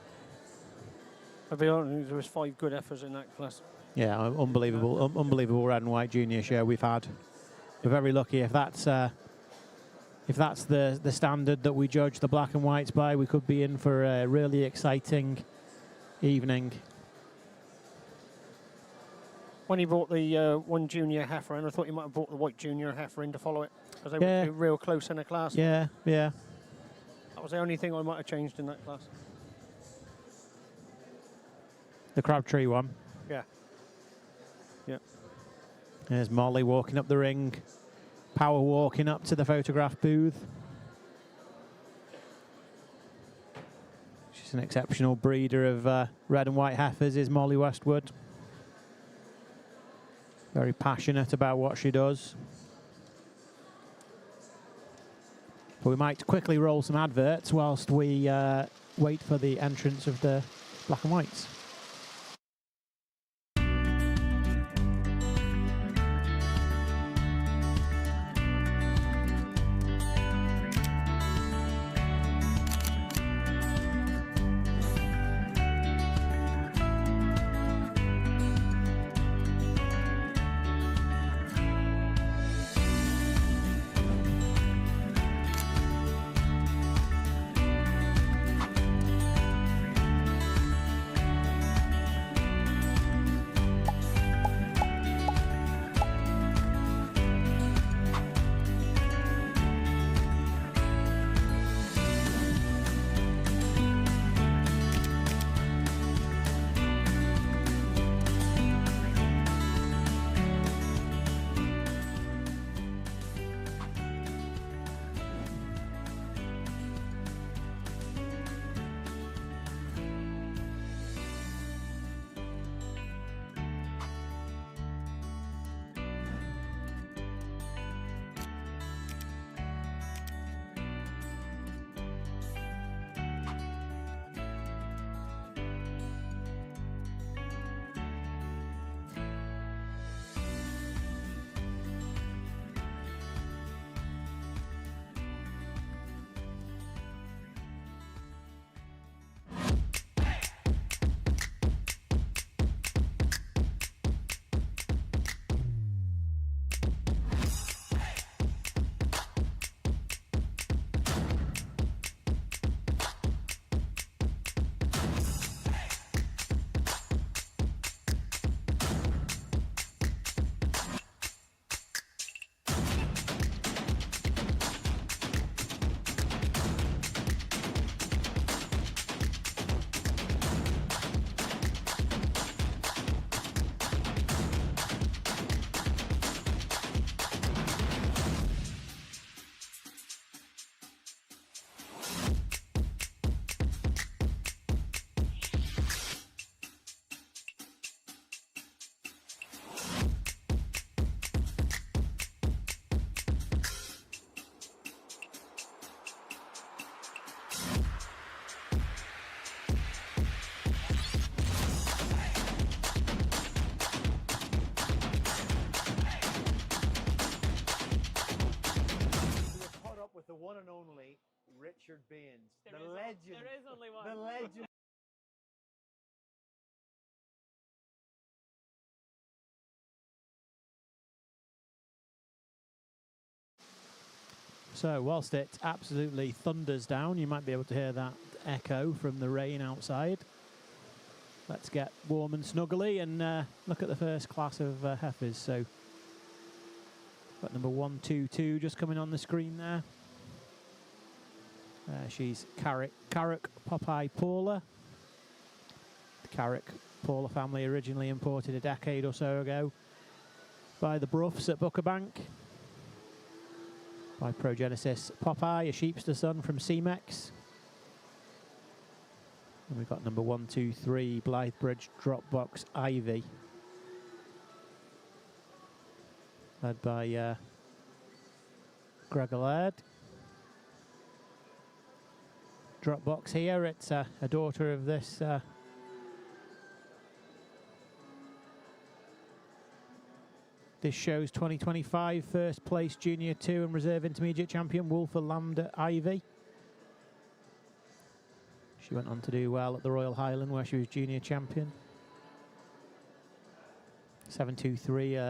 Speaker 1: I'll be honest, there was 5 good heifers in that class.
Speaker 4: Yeah, unbelievable red and white junior show we've had. We're very lucky if that's the standard that we judge the black and whites by. We could be in for a really exciting evening.
Speaker 1: When he brought the one junior heifer in, I thought he might have brought the white junior heifer in to follow it, because they were real close in the class.
Speaker 4: Yeah.
Speaker 1: That was the only thing I might have changed in that class.
Speaker 4: The Crabtree one.
Speaker 1: Yeah.
Speaker 4: There's Molly walking up the ring. Power walking up to the photograph booth. She's an exceptional breeder of red and white heifers, is Molly Westwood. Very passionate about what she does. But we might quickly roll some adverts whilst we wait for the entrance of the black and whites.
Speaker 7: Richard Baines,
Speaker 8: There
Speaker 7: the
Speaker 8: is
Speaker 7: legend.
Speaker 8: there is only one.
Speaker 7: The legend.
Speaker 4: So whilst it absolutely thunders down, you might be able to hear that echo from the rain outside. Let's get warm and snuggly and look at the first class of heifers. So got number 122 just coming on the screen there. She's Carrick Popeye Paula. The Carrick Paula family originally imported a decade or so ago by the Bruffs at Buckerbank. By Progenesis Popeye, a sheepster son from Cemex. And we've got number 123, Blythebridge Dropbox Ivy. Led by Gregor Laird. Dropbox here, it's a daughter of this this show's 2025 first place Junior 2 and Reserve Intermediate Champion, Wolfer Lambda Ivy. She went on to do well at the Royal Highland where she was Junior Champion. 723,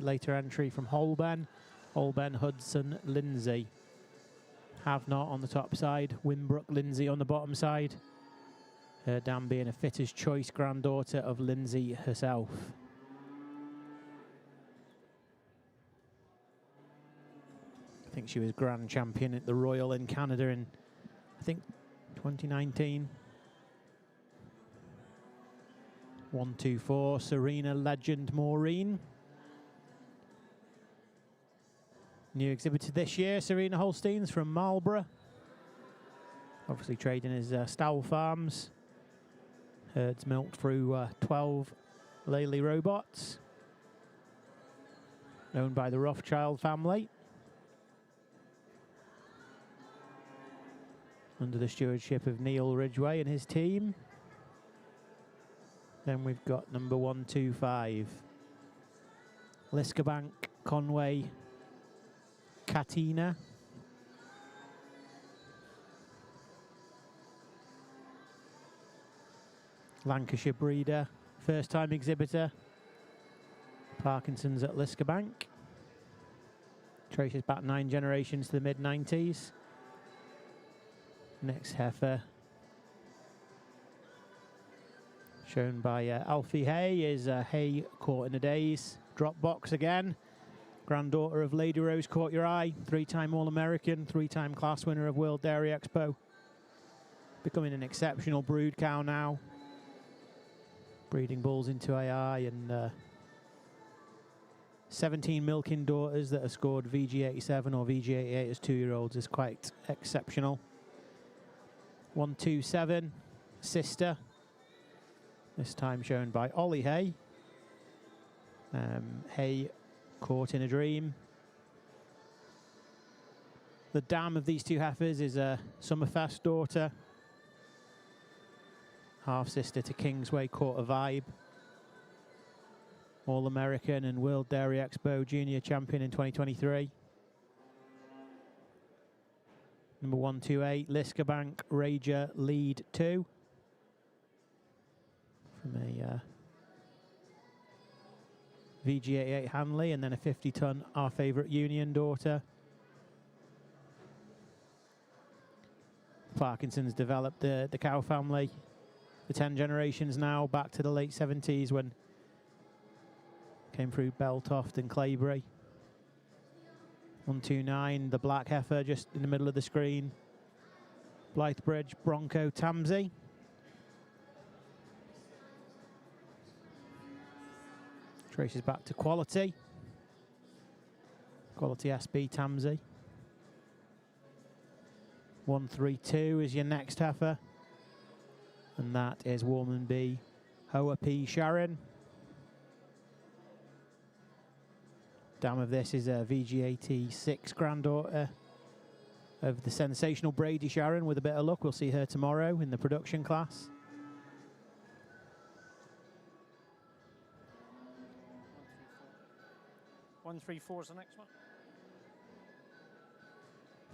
Speaker 4: later entry from Holben. Holben, Hudson, Lindsay. Have Not on the top side, Wimbrook Lindsay on the bottom side. Her dam being a Fitter's Choice granddaughter of Lindsay herself. I think she was Grand Champion at the Royal in Canada in, I think, 2019. 124, Serena Legend Maureen. New exhibitor this year, Serena Holsteins from Marlborough. Obviously trading as Stowell Farms. Herds milked through 12 Lely robots. Owned by the Rothschild family. Under the stewardship of Neil Ridgway and his team. Then we've got number 125. Liskabank, Conway, Katina. Lancashire breeder, first time exhibitor. Parkinson's at Liskabank. Traces back 9 generations to the mid-90s. Next heifer, shown by Alfie Hay, is Hay Caught in a Daze. Dropbox again. Granddaughter of Lady Rose Caught Your Eye. 3-time All-American, 3-time class winner of World Dairy Expo. Becoming an exceptional brood cow now. Breeding bulls into AI and 17 milking daughters that have scored VG87 or VG88 as 2-year-olds is quite exceptional. 127, Sister. This time shown by Ollie Hay. Hay Caught in a Dream. The dam of these two heifers is a Summerfest daughter. Half sister to Kingsway Caught a Vibe. All-American and World Dairy Expo Junior Champion in 2023. Number 128, Liskabank Rager Lead 2. From a VG88 Hanley, and then a 50-ton Our Favourite Union daughter. Parkinson's developed the cow family for 10 generations now, back to the late 70s when came through Beltoft and Claybury. 129, the black heifer just in the middle of the screen. Blythebridge Bronco Tamsey. Traces back to Quality. Quality SB Tamsey. 132 is your next heifer. And that is Warmanby Hoa P. Sharon. Dam of this is a VG86 granddaughter of the sensational Brady Sharon. With a bit of luck, we'll see her tomorrow in the production class.
Speaker 1: One, 3, 4 is the next one.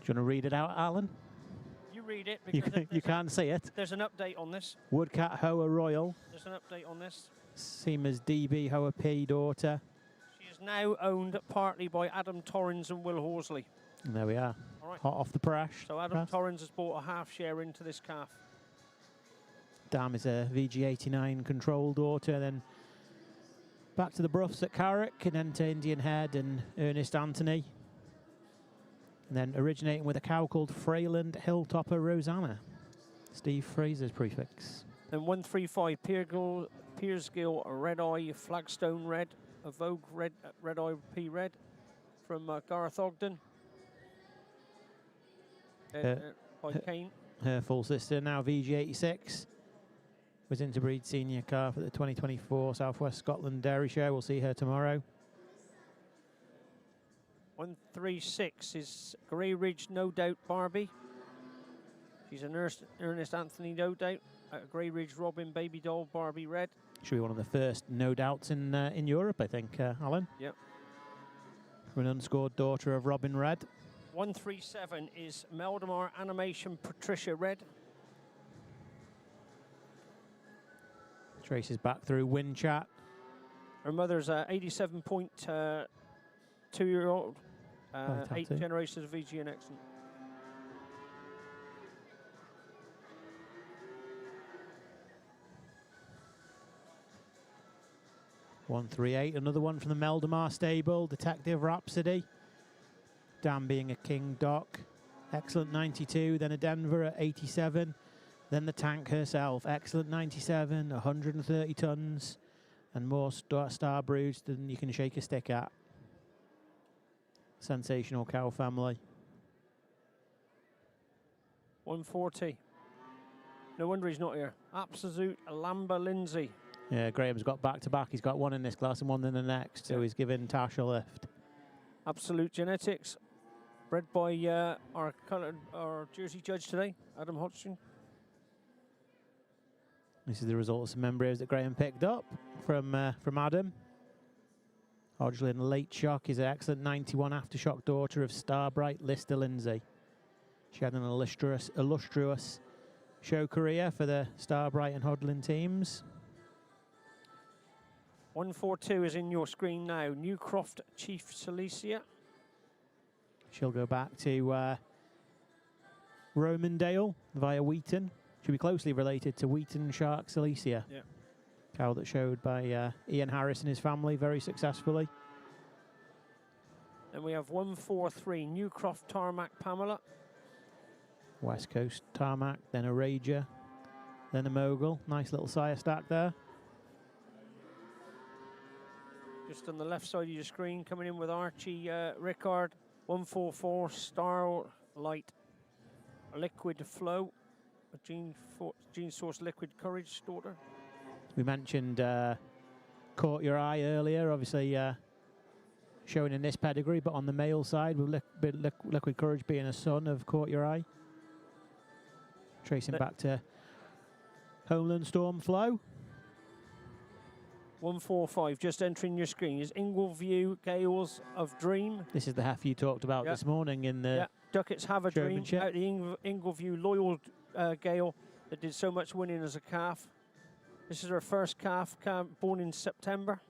Speaker 4: Do you want to read it out, Alan?
Speaker 1: You read it.
Speaker 4: You,
Speaker 1: Because
Speaker 4: you can't see it.
Speaker 1: there's an update on this.
Speaker 4: Woodcat Hoa Royal.
Speaker 1: There's an update on this.
Speaker 4: Seamer's DB Hoa P daughter.
Speaker 1: She is now owned partly by Adam Torrens and Will Horsley.
Speaker 4: And there we are.
Speaker 1: All right.
Speaker 4: Hot off the press.
Speaker 1: So Adam Torrens has bought a half share into this calf.
Speaker 4: Dam is a VG89 control daughter. Then back to the Bruffs at Carrick, and then to Indian Head and Ernest Anthony. And then originating with a cow called Freyland Hilltopper Rosanna. Steve Fraser's prefix.
Speaker 1: Then 135 Pearsgill Red Eye Flagstone Red, a Vogue Red Eye P Red from Gareth Ogden. By Kane.
Speaker 4: Her full sister, now VG86. Was interbreed senior calf at the 2024 Southwest Scotland Dairy Show. We'll see her tomorrow.
Speaker 1: 136 is Grey Ridge No Doubt Barbie. She's an Ernest Anthony No Doubt. Grey Ridge Robin Baby Doll Barbie Red.
Speaker 4: Should be one of the first no doubts in Europe, I think, Alan.
Speaker 1: Yep.
Speaker 4: An unscored daughter of Robin Red.
Speaker 1: 137 is Meldemar Animation Patricia Red.
Speaker 4: Traces back through Win Chat.
Speaker 1: Her mother's 87.2-year-old. 8 generations of VG and excellent.
Speaker 4: (138), another one from the Meldemar stable, Detective Rhapsody. Dan being a King Doc. Excellent 92, then a Denver at 87. Then the Tank herself, excellent 97, 130 tons, and more star broods than you can shake a stick at. Sensational cow family.
Speaker 1: 140. No wonder he's not here. Absolute Lamba Lindsay.
Speaker 4: Yeah, Graham's got back-to-back. He's got one in this class and one in the next, so he's giving Tash a lift.
Speaker 1: Absolute Genetics. Bred by our Jersey judge today, Adam Hodgson.
Speaker 4: This is the result of some embryos that Graham picked up from Adam. Hodgson Late Shock is an excellent 91 aftershock daughter of Starbright Lister Lindsay. She had an illustrious show career for the Starbright and Hodlin teams.
Speaker 1: 142 is in your screen now. Newcroft Chief Silesia.
Speaker 4: She'll go back to Romandale via Wheaton. Should be closely related to Wheaton Shark Silesia.
Speaker 1: Yeah.
Speaker 4: Cow that showed by Ian Harris and his family very successfully.
Speaker 1: Then we have 143 Newcroft Tarmac Pamela.
Speaker 4: West Coast Tarmac, then a Rager, then a Mogul. Nice little sire stack there.
Speaker 1: Just on the left side of your screen, coming in with Archie Rickard. 144 Starlight Liquid Flow. A Gene Source Liquid Courage daughter.
Speaker 4: We mentioned Caught Your Eye earlier, obviously showing in this pedigree, but on the male side with Liquid Courage being a son of Caught Your Eye. Tracing back to Homeland Storm Flow.
Speaker 1: 145, just entering your screen, is Ingleview Gales of Dream.
Speaker 4: This is the heifer you talked about this morning in the
Speaker 1: Ducats Have a Dream,
Speaker 4: showmanship.
Speaker 1: out the Ingleview Loyal Gale that did so much winning as a calf. This is her first calf born in September.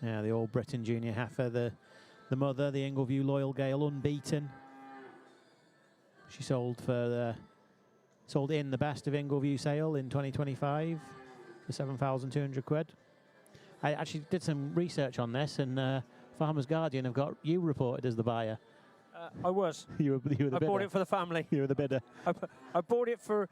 Speaker 4: Yeah, the All Britain Junior heifer, the mother, the Ingleview Loyal Gale, unbeaten. She sold in the best of Ingleview sale in 2025 for 7,200 quid. I actually did some research on this, and Farmer's Guardian have got you reported as the buyer.
Speaker 1: I was.
Speaker 4: you were the bidder.
Speaker 1: I bought it for the family.
Speaker 4: You were the bidder.
Speaker 1: I bought it for,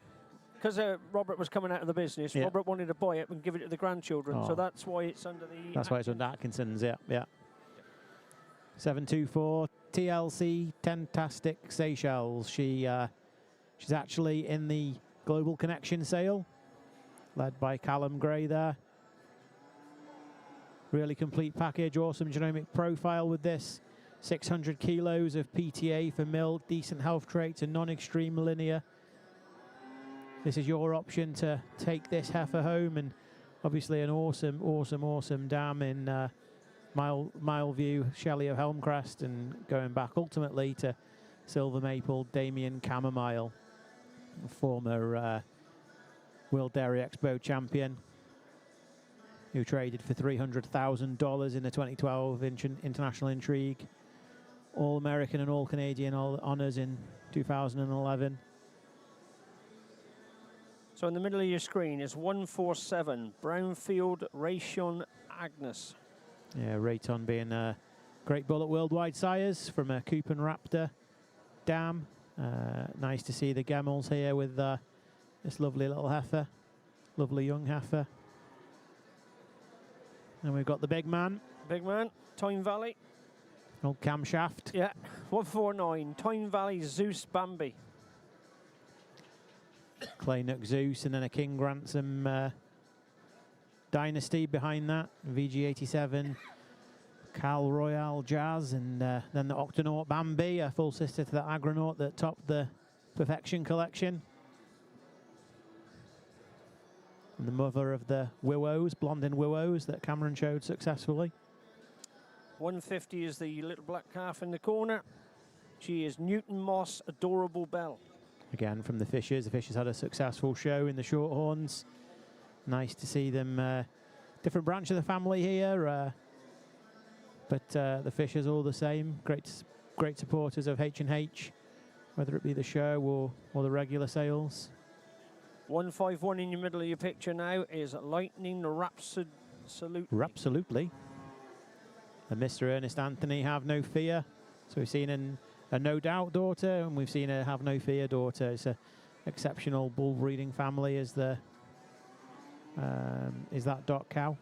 Speaker 1: because Robert was coming out of the business,
Speaker 4: Yeah.
Speaker 1: Robert wanted to buy it and give it to the grandchildren, so
Speaker 4: Oh.
Speaker 1: that's why it's under the...
Speaker 4: That's why it's under Atkinson's, yeah. 724 TLC Tentastic Seychelles. She's actually in the Global Connection sale, led by Callum Gray there. Really complete package, awesome genomic profile with this. 600 kilos of PTA for milk, decent health traits, and non-extreme linear. This is your option to take this heifer home, and obviously an awesome dam in Mile View, Shelley of Helmcrest, and going back ultimately to Silver Maple, Damien Chamomile, former World Dairy Expo champion, who traded for $300,000 in the 2012 International Intrigue, All-American and All-Canadian honours in 2011.
Speaker 1: So in the middle of your screen is 147, Brownfield Rayshon Agnes.
Speaker 4: Yeah, Rayton being a great bull at Worldwide Sires from a Coupon Raptor dam. Nice to see the Gemels here with this lovely little heifer, lovely young heifer. And we've got the big man.
Speaker 1: Big man, Tyne Valley.
Speaker 4: Old camshaft.
Speaker 1: Yeah, 149, Tyne Valley Zeus Bambi.
Speaker 4: Claynook Zeus, and then a King Ransom Dynasty behind that. VG87, Cal Royale Jazz, and then the Octonaut Bambi, a full sister to the Agronaut that topped the Perfection collection. And the mother of the Willows, Blondin Willows, that Cameron showed successfully.
Speaker 1: 150 is the little black calf in the corner. She is Newton Moss Adorable Belle.
Speaker 4: Again, from the Fishers. The Fishers had a successful show in the Shorthorns. Nice to see them. Different branch of the family here, but the Fishers all the same. Great supporters of H&H, whether it be the show or the regular sales.
Speaker 1: 151 in your middle of your picture now is Lightning Rapsolutely.
Speaker 4: Rapsolutely. And Mr. Ernest Anthony, Have No Fear. So we've seen a No Doubt daughter, and we've seen a Have No Fear daughter. It's an exceptional bull breeding family. Is that dot cow?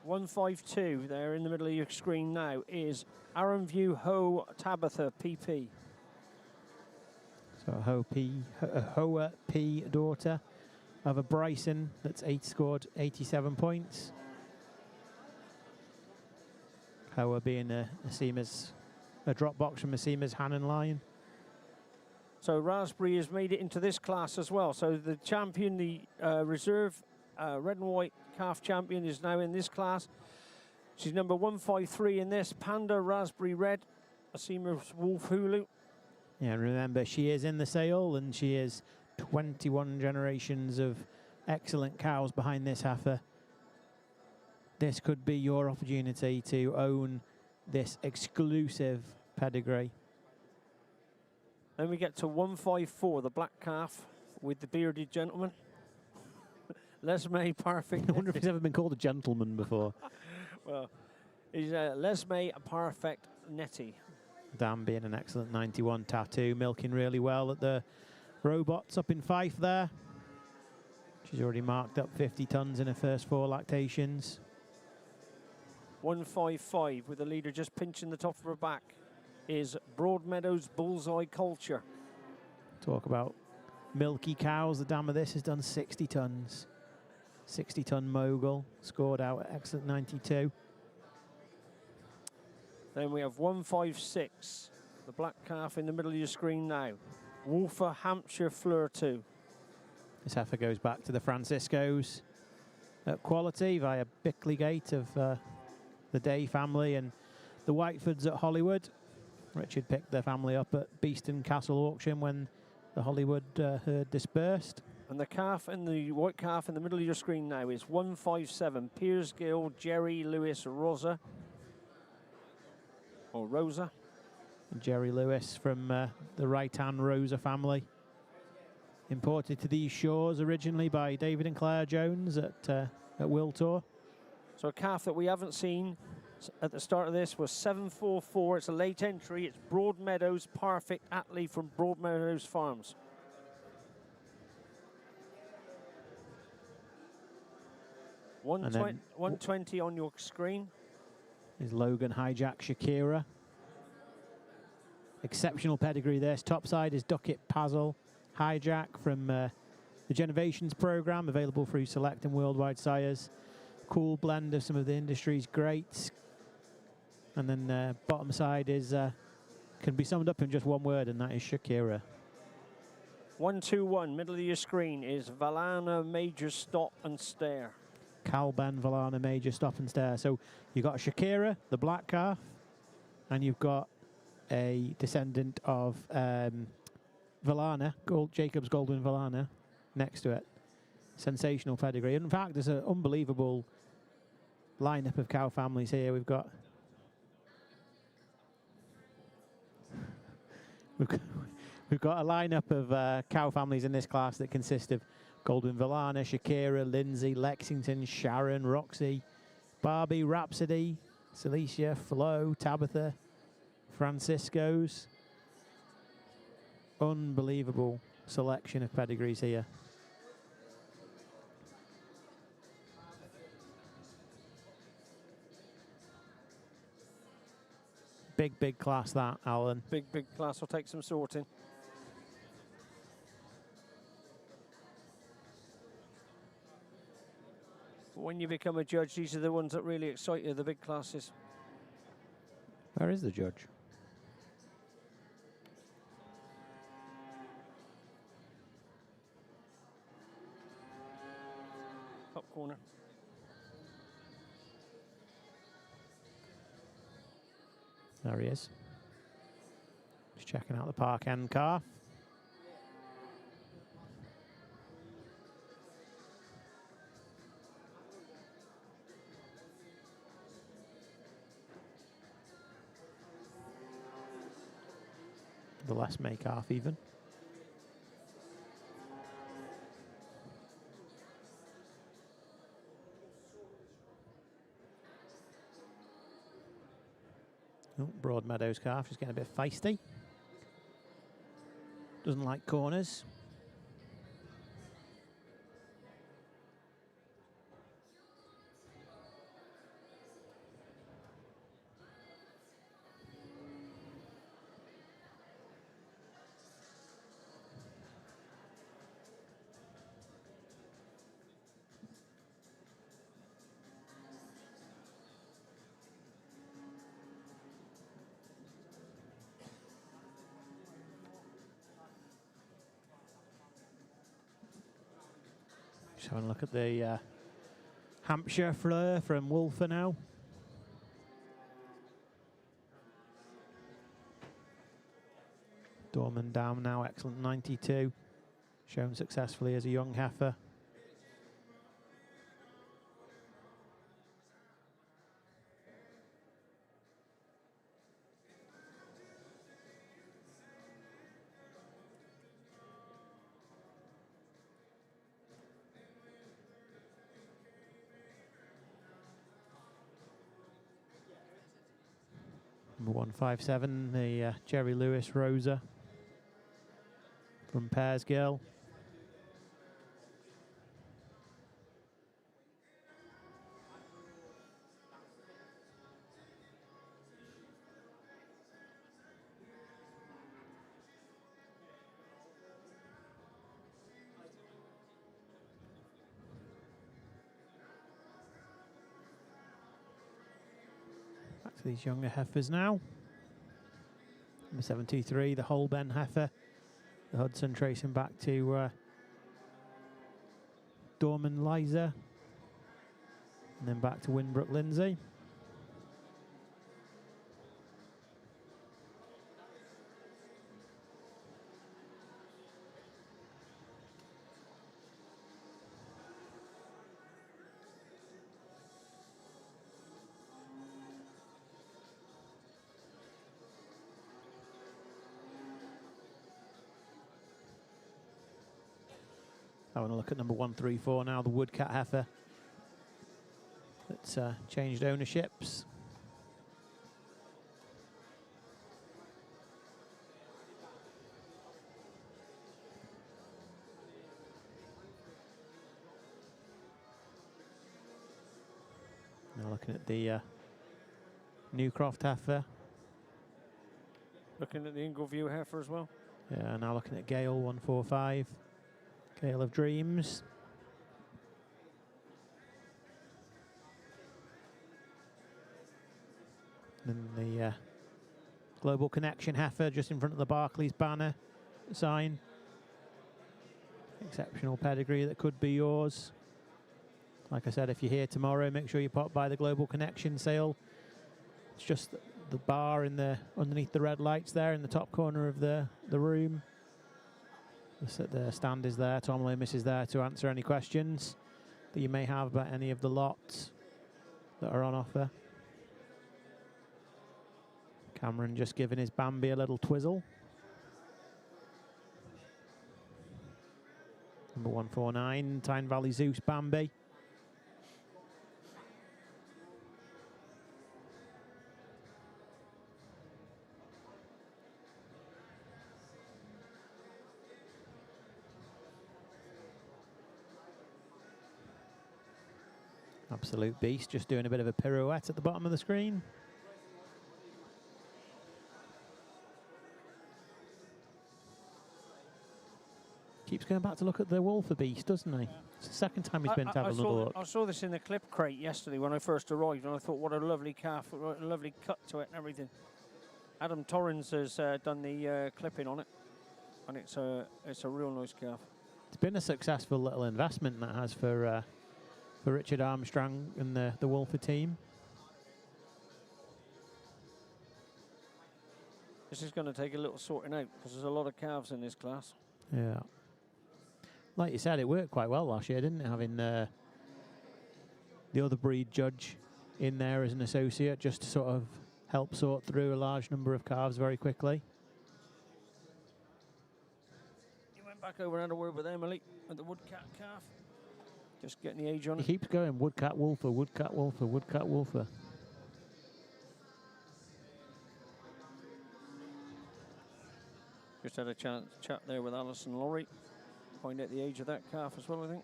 Speaker 1: 152 there in the middle of your screen now is Aaron View Ho Tabitha PP.
Speaker 4: So a Hoa P daughter of a Bryson that's scored 87 points. Hoa being a drop box from a Seamer's Hannon Lion.
Speaker 1: So Raspberry has made it into this class as well. So the champion, the reserve red and white calf champion, is now in this class. She's number 153 in this. Panda Raspberry Red, a Seamer's Wolf Hulu.
Speaker 4: Yeah, remember, she is in the sale, and she is 21 generations of excellent cows behind this heifer. This could be your opportunity to own this exclusive pedigree.
Speaker 1: Then we get to 154, the black calf with the bearded gentleman. Lesme Perfect.
Speaker 4: I wonder if he's ever been called a gentleman before.
Speaker 1: Well, he's Lesme Perfect Netty.
Speaker 4: Dan being an excellent 91 tattoo, milking really well at the robots up in Fife there. She's already marked up 50 tons in her first 4 lactations.
Speaker 1: 155 with the leader just pinching the top of her back is Broadmeadows Bullseye Culture.
Speaker 4: Talk about milky cows. The dam of this has done 60 tons. 60-ton mogul, scored out at excellent 92.
Speaker 1: Then we have 156, the black calf in the middle of your screen now. Wolfer Hampshire Fleur 2.
Speaker 4: This heifer goes back to the Franciscos at quality via Bickley Gate of the Day family, and the Whitefords at Hollywood. Richard picked their family up at Beeston Castle auction when the Hollywood herd dispersed.
Speaker 1: And the calf and the white calf in the middle of your screen now is 157, Piers Gill Jerry Lewis Rosa. Or Rosa.
Speaker 4: And Jerry Lewis from the right-hand Rosa family. Imported to these shores originally by David and Claire Jones at Wiltor.
Speaker 1: So a calf that we haven't seen at the start of this was 744. It's a late entry. It's Broadmeadows Perfect Atlee from Broadmeadows Farms. And 120 on your screen.
Speaker 4: Is Logan Hijack Shakira. Exceptional pedigree this. Top side is Duckett Pazzle Hijack from the Genovations program, available through Select and Worldwide Sires. Cool blend of some of the industry's greats. And then bottom side is can be summed up in just one word, and that is Shakira.
Speaker 1: 121, middle of your screen is Valana Major Stop and Stare.
Speaker 4: Calben, Valana, Major, Stop and Stare. So you've got a Shakira, the black calf, and you've got a descendant of Valana, Jacob's Goldwyn Valana, next to it. Sensational pedigree. In fact, there's an unbelievable lineup of cow families here. We've got we've got a lineup of cow families in this class that consist of Goldwyn Valana, Shakira, Lindsay, Lexington, Sharon, Roxy, Barbie, Rhapsody, Celicia, Flo, Tabitha, Francisco's. Unbelievable selection of pedigrees here. Big class that, Alan.
Speaker 1: Big class. Will take some sorting. But when you become a judge, these are the ones that really excite you, the big classes.
Speaker 4: Where is the judge?
Speaker 1: Top corner.
Speaker 4: There he is. Just checking out the park end calf. The last May calf even. Oh, Broadmeadows calf is getting a bit feisty. Doesn't like corners. Just having a look at the Hampshire Fleur from Wolfer now. Dorman Down now, excellent 92. Shown successfully as a young heifer. Number 157, the Jerry Lewis Rosa from Pears Girl. Back to these younger heifers now. Number 73, the Holben heifer. The Hudson tracing back to Dorman Liza. And then back to Winbrook Lindsay. Having a look at number 134 now, the Woodcat heifer. That's changed ownerships. Now looking at the Newcroft heifer.
Speaker 1: Looking at the Ingleview heifer as well.
Speaker 4: Yeah, now looking at Gale 145. Gale of Dreams. And the Global Connection heifer just in front of the Barclays banner sign. Exceptional pedigree that could be yours. Like I said, if you're here tomorrow, make sure you pop by the Global Connection sale. It's just the bar in the underneath the red lights there in the top corner of the room. The stand is there. Tom Loomis is there to answer any questions that you may have about any of the lots that are on offer. Cameron just giving his Bambi a little twizzle. Number 149, Tyne Valley Zeus Bambi. Absolute beast, just doing a bit of a pirouette at the bottom of the screen. Keeps going back to look at the Wolfer beast, doesn't he? It's the second time he's been to have a look.
Speaker 1: I saw this in the clip crate yesterday when I first arrived, and I thought, what a lovely calf, what a lovely cut to it and everything. Adam Torrens has done the clipping on it, and it's a real nice calf.
Speaker 4: It's been a successful little investment that has for Richard Armstrong and the Wolfer team.
Speaker 1: This is going to take a little sorting out because there's a lot of calves in this class.
Speaker 4: Yeah. Like you said, it worked quite well last year, didn't it? Having the other breed judge in there as an associate just to sort of help sort through a large number of calves very quickly.
Speaker 1: You went back over and had a word with Emily at the woodcat calf. Just getting the age on
Speaker 4: He
Speaker 1: it.
Speaker 4: keeps going, woodcat wolfer, woodcat wolfer, woodcat wolfer.
Speaker 1: Just had a chat there with Alison Laurie. Find out the age of that calf as well, I think.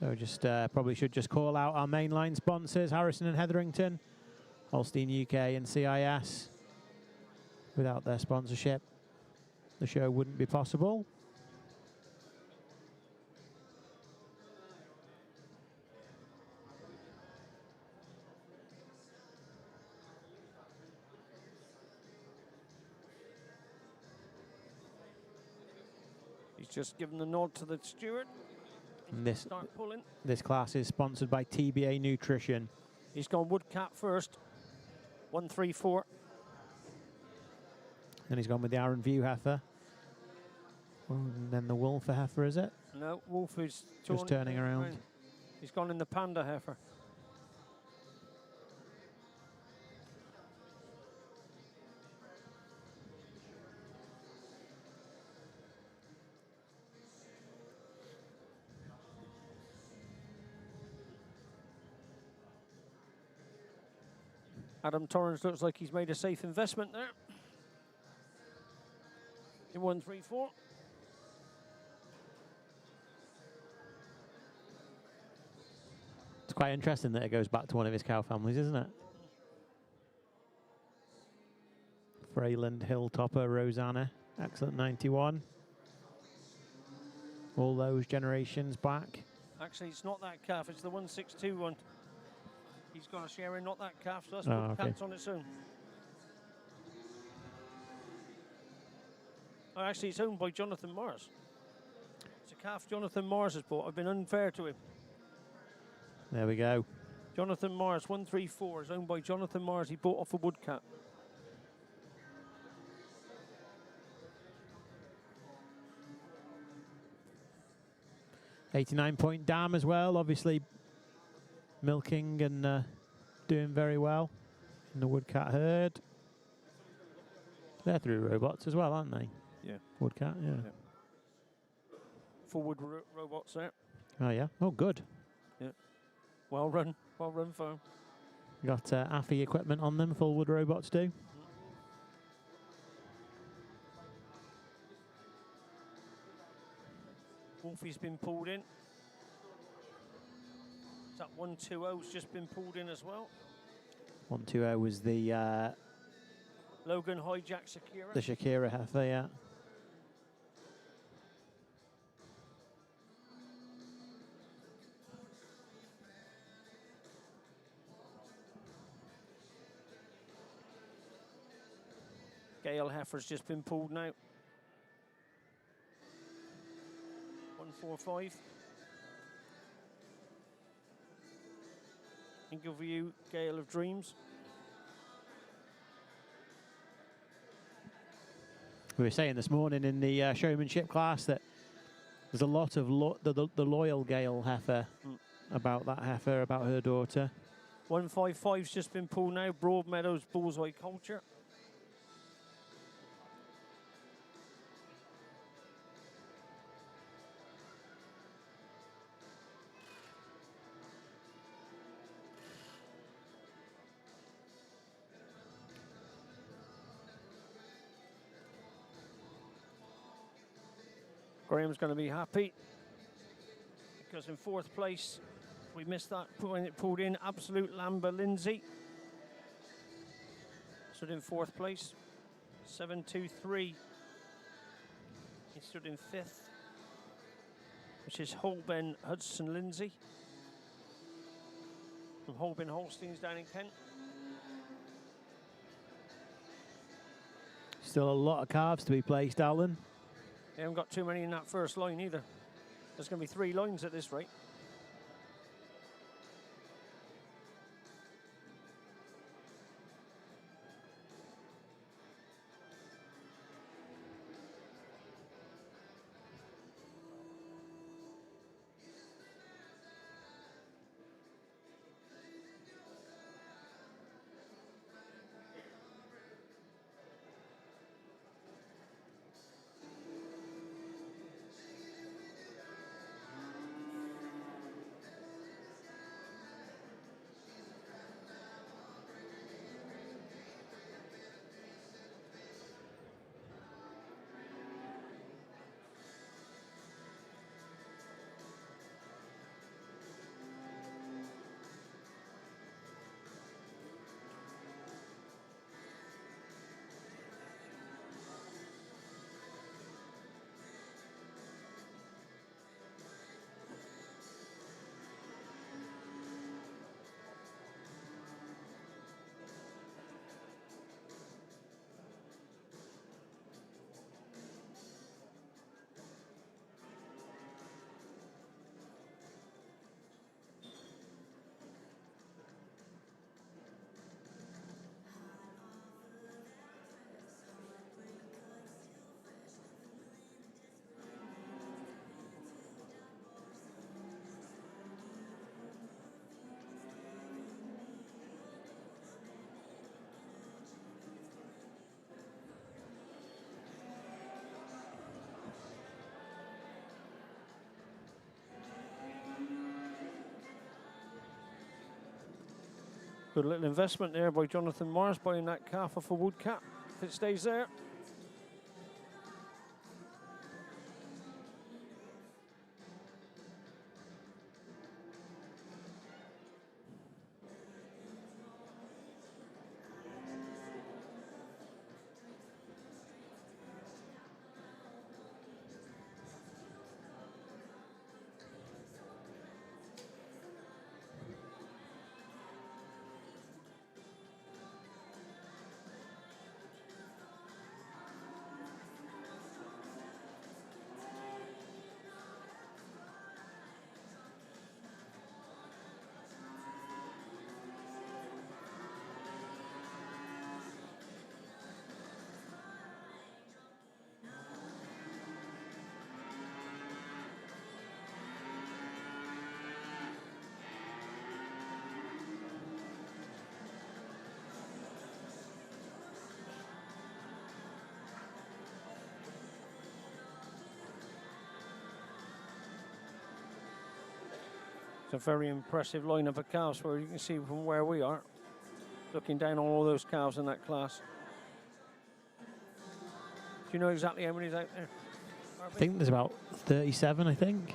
Speaker 4: So just probably should just call out our mainline sponsors, Harrison and Hetherington, Holstein UK and CIS. Without their sponsorship, the show wouldn't be possible.
Speaker 1: He's just given the nod to the steward.
Speaker 4: And this
Speaker 1: Start pulling.
Speaker 4: this class is sponsored by TBA Nutrition.
Speaker 1: He's gone woodcat first. 134.
Speaker 4: And he's gone with the Aaron View heifer. And then the Wolfer heifer, is it?
Speaker 1: No, Wolf is
Speaker 4: Just turning around.
Speaker 1: He's gone in the panda heifer. Adam Torrens looks like he's made a safe investment there. In 134.
Speaker 4: It's quite interesting that it goes back to one of his cow families, isn't it? Freyland, Hilltopper, Rosanna, excellent 91. All those generations back.
Speaker 1: Actually, it's not that calf, it's the 162 one. He's got a share in, not that calf, so that's
Speaker 4: Oh,
Speaker 1: cat's on its own. Oh, actually, it's owned by Jonathan Mars. It's a calf Jonathan Mars has bought. I've been unfair to him.
Speaker 4: There we go.
Speaker 1: Jonathan Mars, 134, is owned by Jonathan Mars. He bought off a woodcat.
Speaker 4: .89 dam as well, obviously milking and doing very well in the woodcat herd. They're through robots as well, aren't they?
Speaker 1: Yeah.
Speaker 4: Woodcat, yeah.
Speaker 1: Forward robots there.
Speaker 4: Oh, yeah. Oh, good.
Speaker 1: Yeah. Well run farm.
Speaker 4: Got AFI equipment on them, full wood robots do.
Speaker 1: Wolfie's been pulled in. That 120's just been pulled in as well.
Speaker 4: 120 was the
Speaker 1: Logan hijack Shakira.
Speaker 4: the Shakira heifer, yeah.
Speaker 1: Gale heifer's just been pulled now. 145. Ingleview Gale of Dreams.
Speaker 4: We were saying this morning in the showmanship class that there's a lot of the loyal Gale heifer about that heifer, about her daughter.
Speaker 1: 155's just been pulled now. Broadmeadows Bullseye Culture. Graham's going to be happy because in 4th place, we missed that when it pulled in. Absolute Lamba Lindsay stood in 4th place. 723. He stood in 5th, which is Holben Hudson Lindsay from Holben Holsteins down in Kent.
Speaker 4: Still a lot of calves to be placed, Alan.
Speaker 1: They haven't got too many in that first line either. There's going to be 3 lines at this rate. Good little investment there by Jonathan Mars buying that calf off a wood cap, if it stays there. It's a very impressive lineup of calves where you can see from where we are, looking down on all those calves in that class. Do you know exactly how many's out there?
Speaker 4: I think there's about 37, I think.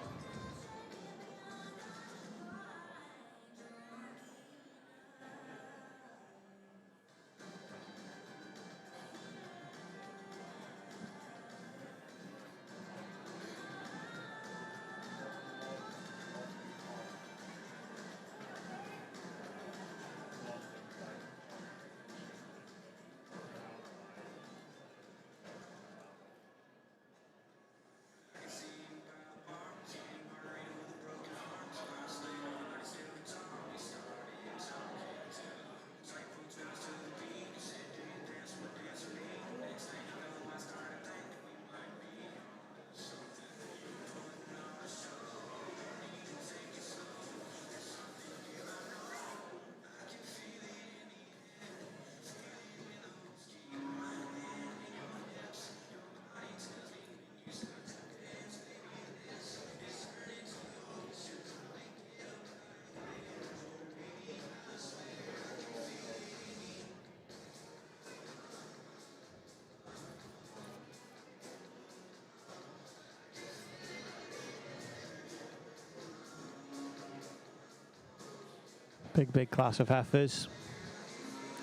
Speaker 4: Big class of heifers.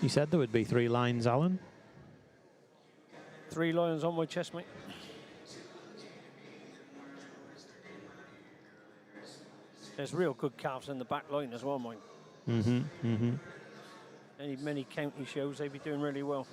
Speaker 4: You said there would be 3 lines, Alan.
Speaker 1: 3 lions on my chest, mate. There's real good calves in the back line as well, mine. Many county shows, they'd be doing really well.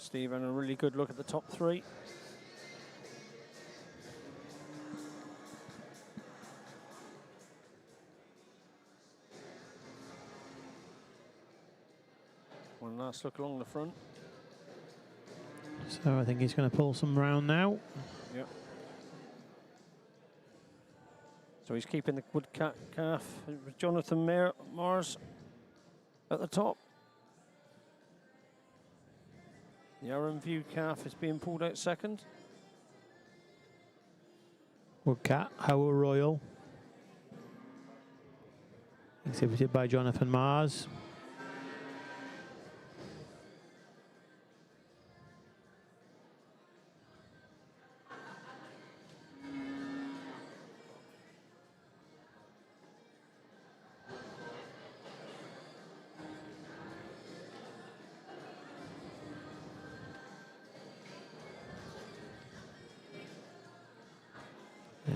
Speaker 1: Steve having a really good look at the top 3. One last look along the front.
Speaker 4: So I think he's going to pull some round now.
Speaker 1: Yep. So he's keeping the wood calf with Jonathan Mars at the top. The Aaron View calf is being pulled out second.
Speaker 4: Woodcat, Howell Royal. Exhibited by Jonathan Mars.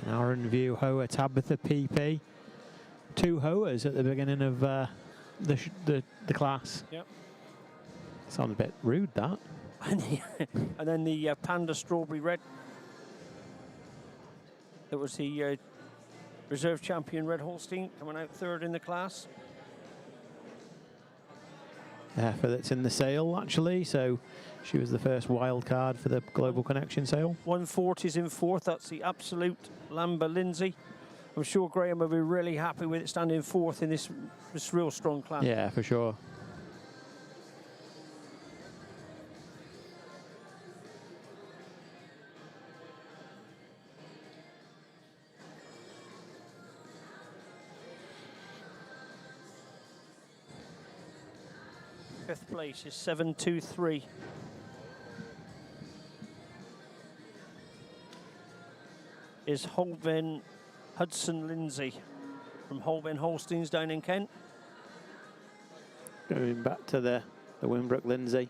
Speaker 4: Aaron View, Hoa, Tabitha, PP. 2 Hoas at the beginning of the class.
Speaker 1: Yep.
Speaker 4: Sounds a bit rude, that.
Speaker 1: And then the Panda Strawberry Red. That was the reserve champion Red Holstein, coming out 3rd in the class.
Speaker 4: Heifer that's in the sale, actually, so she was the first wild card for the Global Connection sale.
Speaker 1: 140's in 4th, that's the Absolute Lamba Lindsay. I'm sure Graham will be really happy with it standing 4th in this real strong class.
Speaker 4: Yeah, for sure.
Speaker 1: Fifth place is 723. Is Holbein Hudson Lindsay from Holbein Holsteins down in Kent.
Speaker 4: Going back to the Winbrook Lindsay.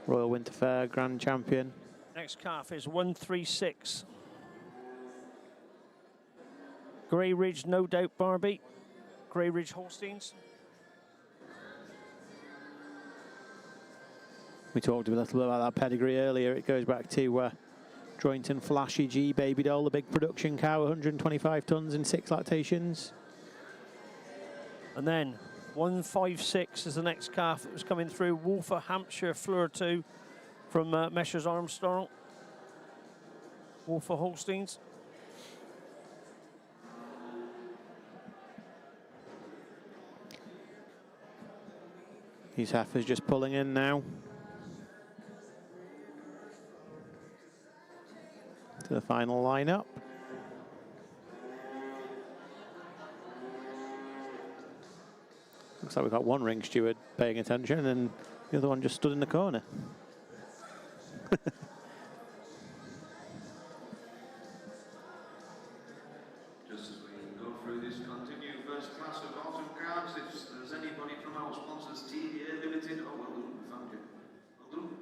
Speaker 4: Royal Winter Fair Grand Champion.
Speaker 1: Next calf is 136. Grey Ridge, no doubt, Barbie. Grey Ridge Holsteins.
Speaker 4: We talked a little bit about that pedigree earlier. It goes back to Droyington Flashy G Baby Doll, the big production cow, 125 tons in 6 lactations.
Speaker 1: And then 156 is the next calf that was coming through. Wolfer Hampshire Fleur 2 from Messrs Armstrong. Wolfer Holsteins.
Speaker 4: These heifers just pulling in now. To the final lineup. Looks like we've got one ring steward paying attention and the other one just stood in the corner.
Speaker 3: Just as we go through this continued first class of autumn cards, if there's anybody from our sponsors, TDA Limited, oh, well done, we found you. Well done.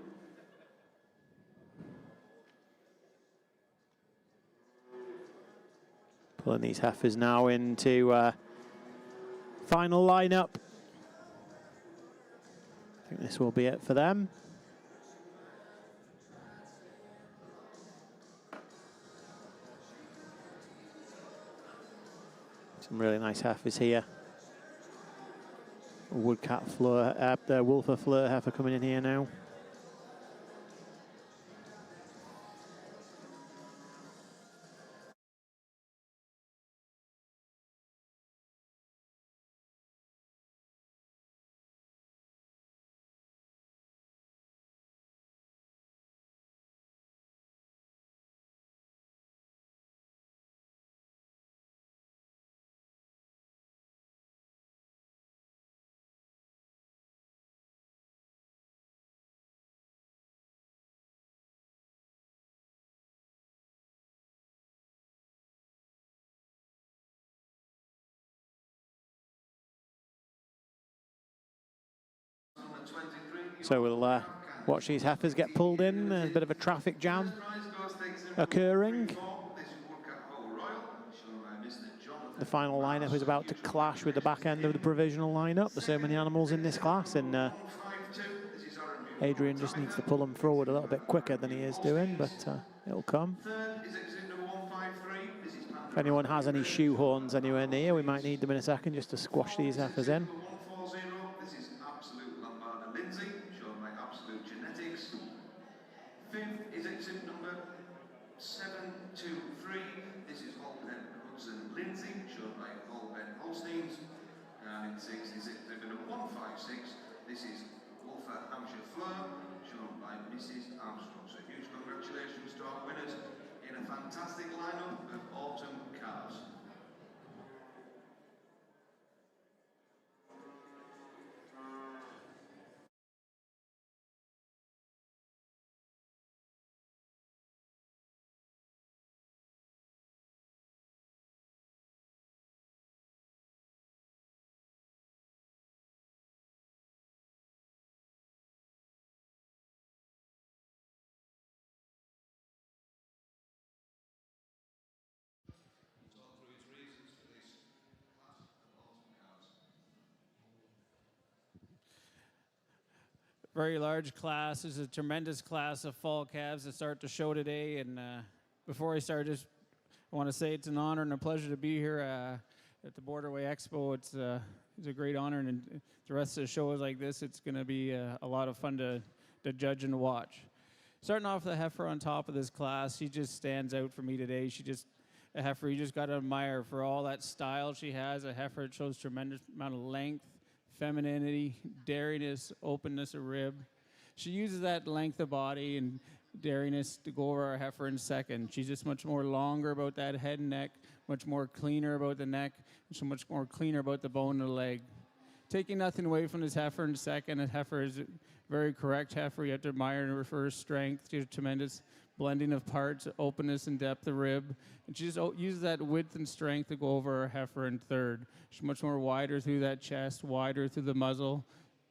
Speaker 4: Pulling these heifers now into final lineup. I think this will be it for them. Some really nice heifers here. Woodcat Fleur, the Wolfer Fleur heifer coming in here now. So we'll watch these heifers get pulled in. There's a bit of a traffic jam occurring. The final lineup is about to clash with the back end of the provisional lineup. There's so many animals in this class, and Adrian just needs to pull them forward a little bit quicker than he is doing, but it'll come. If anyone has any shoehorns anywhere near, we might need them in a second just to squash these heifers in.
Speaker 3: This is Absolute Lambada Lindsay, shown by Absolute Genetics. Fifth is exhibit number 723. This is Holden Hudson Lindsay, shown by Holden Holsteins. And in sixth is exhibit number 156. This is Wolfer Hampshire Fleur, shown by Mrs. Armstrong. So huge congratulations to our winners in a fantastic lineup of autumn calves.
Speaker 12: Very large class. There's a tremendous class of fall calves that start the show today. And before I start, I want to say it's an honor and a pleasure to be here at the Borderway Expo. It's a great honor, and the rest of the show is like this. It's going to be a lot of fun to judge and to watch. Starting off with the heifer on top of this class, she just stands out for me today. A heifer you just got to admire for all that style she has. A heifer that shows tremendous amount of length, femininity, dairiness, openness of rib. She uses that length of body and dairiness to go over our heifer in second. She's just much more longer about that head and neck, much more cleaner about the neck, and so much more cleaner about the bone of the leg. Taking nothing away from this heifer in second, a heifer is a very correct heifer. You have to admire her for her strength. She has a tremendous blending of parts, openness and depth of rib. And she just uses that width and strength to go over her heifer in third. She's much more wider through that chest, wider through the muzzle.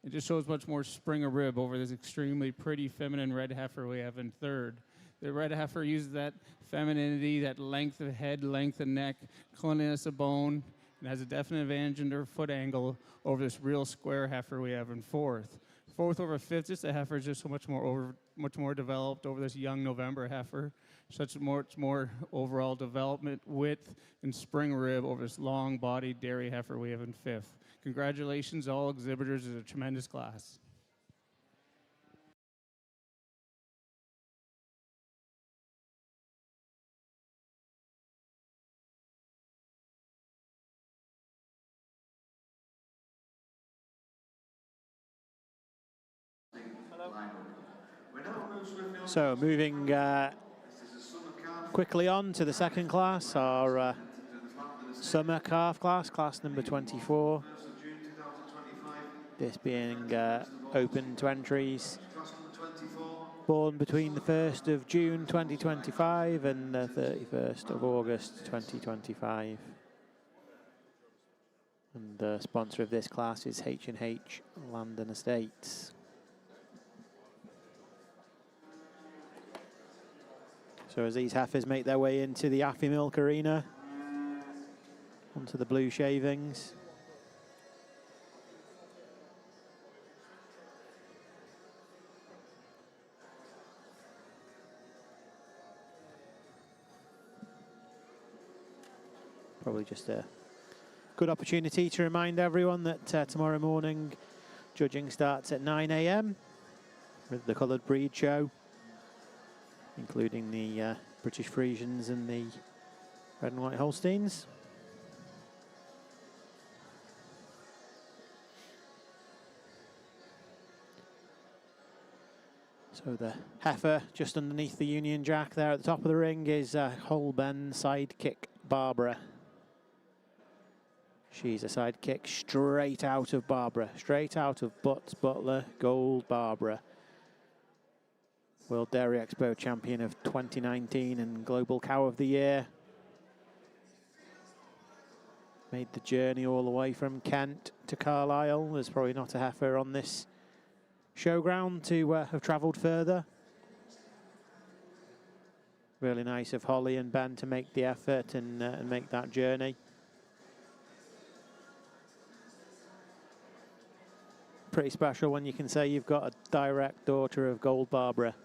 Speaker 12: It just shows much more spring of rib over this extremely pretty feminine red heifer we have in third. The red heifer uses that femininity, that length of head, length of neck, cleanliness of bone, and has a definite advantage in her foot angle over this real square heifer we have in fourth. Fourth over fifth, just the heifer is just so much more developed over this young November heifer. Such more overall development, width, and spring rib over this long-bodied dairy heifer we have in fifth. Congratulations, all exhibitors. It's a tremendous class.
Speaker 4: So moving quickly on to the second class, our summer calf class, class number 24. This being open to entries born between the 1st of June 2025 and the 31st of August 2025. And the sponsor of this class is H&H Land and Estates. So as these heifers make their way into the Affy Milk Arena, onto the blue shavings. Probably just a good opportunity to remind everyone that tomorrow morning judging starts at 9 a.m. with the coloured breed show, including the British Friesians and the red and white Holsteins. So the heifer just underneath the Union Jack there at the top of the ring is Holben sidekick Barbara. She's a sidekick straight out of Barbara, straight out of Butts Butler Gold Barbara. World Dairy Expo champion of 2019 and Global Cow of the Year. Made the journey all the way from Kent to Carlisle. There's probably not a heifer on this showground to have travelled further. Really nice of Holly and Ben to make the effort and make that journey. Pretty special when you can say you've got a direct daughter of Gold Barbara.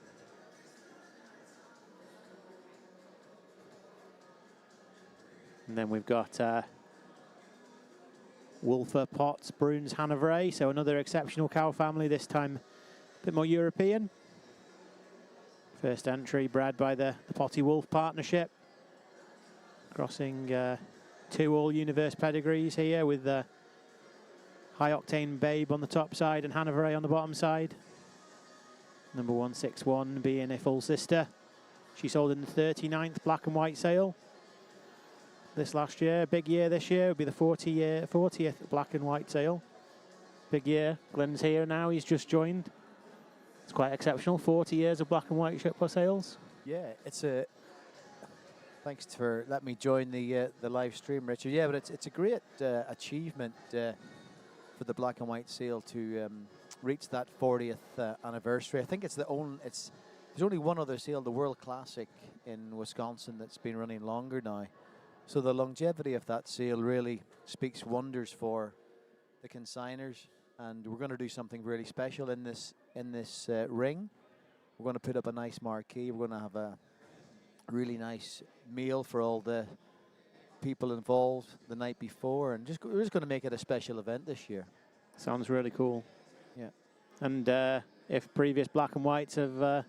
Speaker 4: And then we've got Wolfer Potts Bruns Hanovray, so another exceptional cow family, this time a bit more European. First entry bred by the Potty Wolf partnership. Crossing 2 all-universe pedigrees here with High Octane Babe on the top side and Hanovray on the bottom side. Number 161 being a full sister. She sold in the 39th black and white sale this last year. Big year this year. It would be the 40th black and white sale. Big year. Glenn's here now. He's just joined. It's quite exceptional. 40 years of black and white shipper sales.
Speaker 7: Yeah, it's a. Thanks for letting me join the live stream, Richard. Yeah, but it's a great achievement for the black and white sale to reach that 40th anniversary. I think it's there's only one other sale, the World Classic in Wisconsin, that's been running longer now. So the longevity of that sale really speaks wonders for the consigners, and we're going to do something really special in this ring. We're going to put up a nice marquee. We're going to have a really nice meal for all the people involved the night before, and we're just going to make it a special event this year.
Speaker 4: Sounds really cool.
Speaker 7: Yeah.
Speaker 4: And if previous black and whites are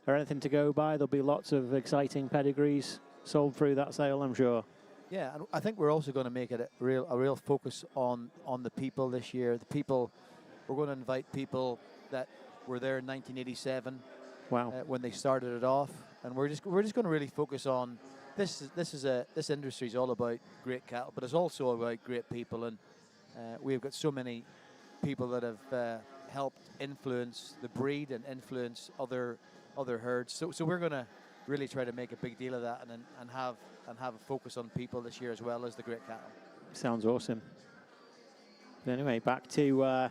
Speaker 4: anything to go by, there'll be lots of exciting pedigrees sold through that sale, I'm sure.
Speaker 7: Yeah, and I think we're also going to make it a real focus on the people this year. The people, we're going to invite people that were there in 1987.
Speaker 4: Wow.
Speaker 7: When they started it off, and we're just going to really focus on this industry is all about great cattle, but it's also about great people, and we've got so many people that have helped influence the breed and influence other herds. So we're going to really try to make a big deal of that and have a focus on people this year as well as the great cattle.
Speaker 4: Sounds awesome. But anyway, back to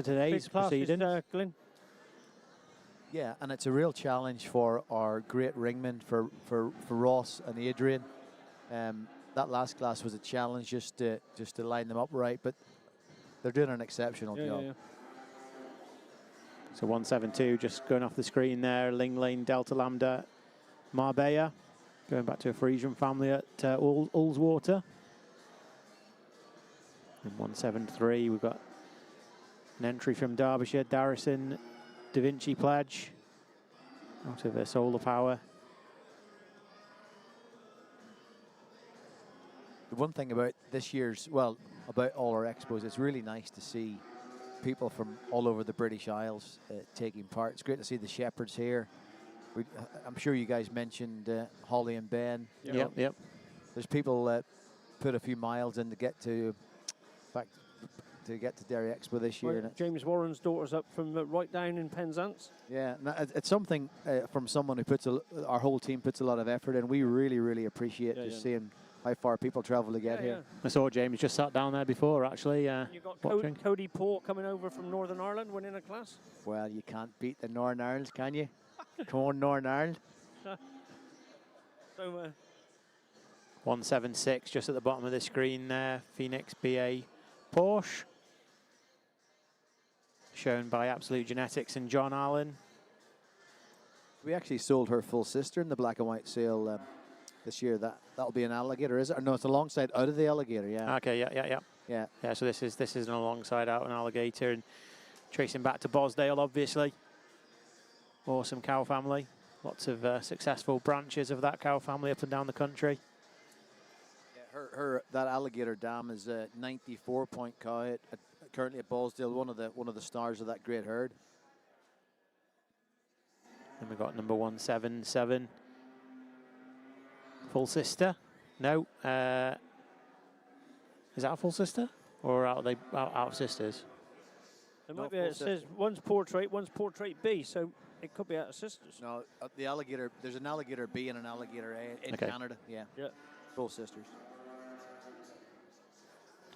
Speaker 4: today's proceedings.
Speaker 1: Glenn.
Speaker 7: Yeah, and it's a real challenge for our great ringmen, for Ross and Adrian. That last class was a challenge just to line them up right, but they're doing an exceptional job.
Speaker 4: Yeah. So 172 just going off the screen there. Ling Lane Delta Lambda Marbella, going back to a Friesian family at Ullswater. And 173 we've got an entry from Derbyshire, Darrison Da Vinci Pledge, out of Solar Power.
Speaker 7: The one thing about this year's, about all our expos, it's really nice to see people from all over the British Isles taking part. It's great to see the shepherds here. I'm sure you guys mentioned Holly and Ben.
Speaker 4: Yep.
Speaker 7: There's people that put a few miles in to get to Dairy Expo this year.
Speaker 1: Right, James Warren's daughter's up from right down in Penzance.
Speaker 7: Yeah, it's something from someone who our whole team puts a lot of effort in. We really, really appreciate seeing how far people travel to get here.
Speaker 4: I saw James just sat down there before, actually.
Speaker 1: You've got Cody Poor coming over from Northern Ireland, winning a class.
Speaker 7: Well, you can't beat the Northern Ireland, can you? Come on, Northern Ireland.
Speaker 1: So
Speaker 4: 176 just at the bottom of the screen there. Phoenix BA Porsche, shown by Absolute Genetics and John Allen.
Speaker 7: We actually sold her full sister in the black and white sale this year. That'll be an alligator, is it? Or no, it's alongside out of the alligator. Yeah.
Speaker 4: Okay, yeah. So this is an alongside out an alligator, and tracing back to Bosdale, obviously. Awesome cow family. Lots of successful branches of that cow family up and down the country.
Speaker 7: Yeah, that alligator dam is a 94-point cow currently at Bosdale, one of the stars of that great herd.
Speaker 4: Then we've got number 177. Full sister? No. Is that a full sister? Or are they out of sisters?
Speaker 1: It might be, it says one's portrait B, so it could be out of sisters.
Speaker 7: No, the alligator, there's an alligator B and an alligator A in Canada. Yeah. Full sisters.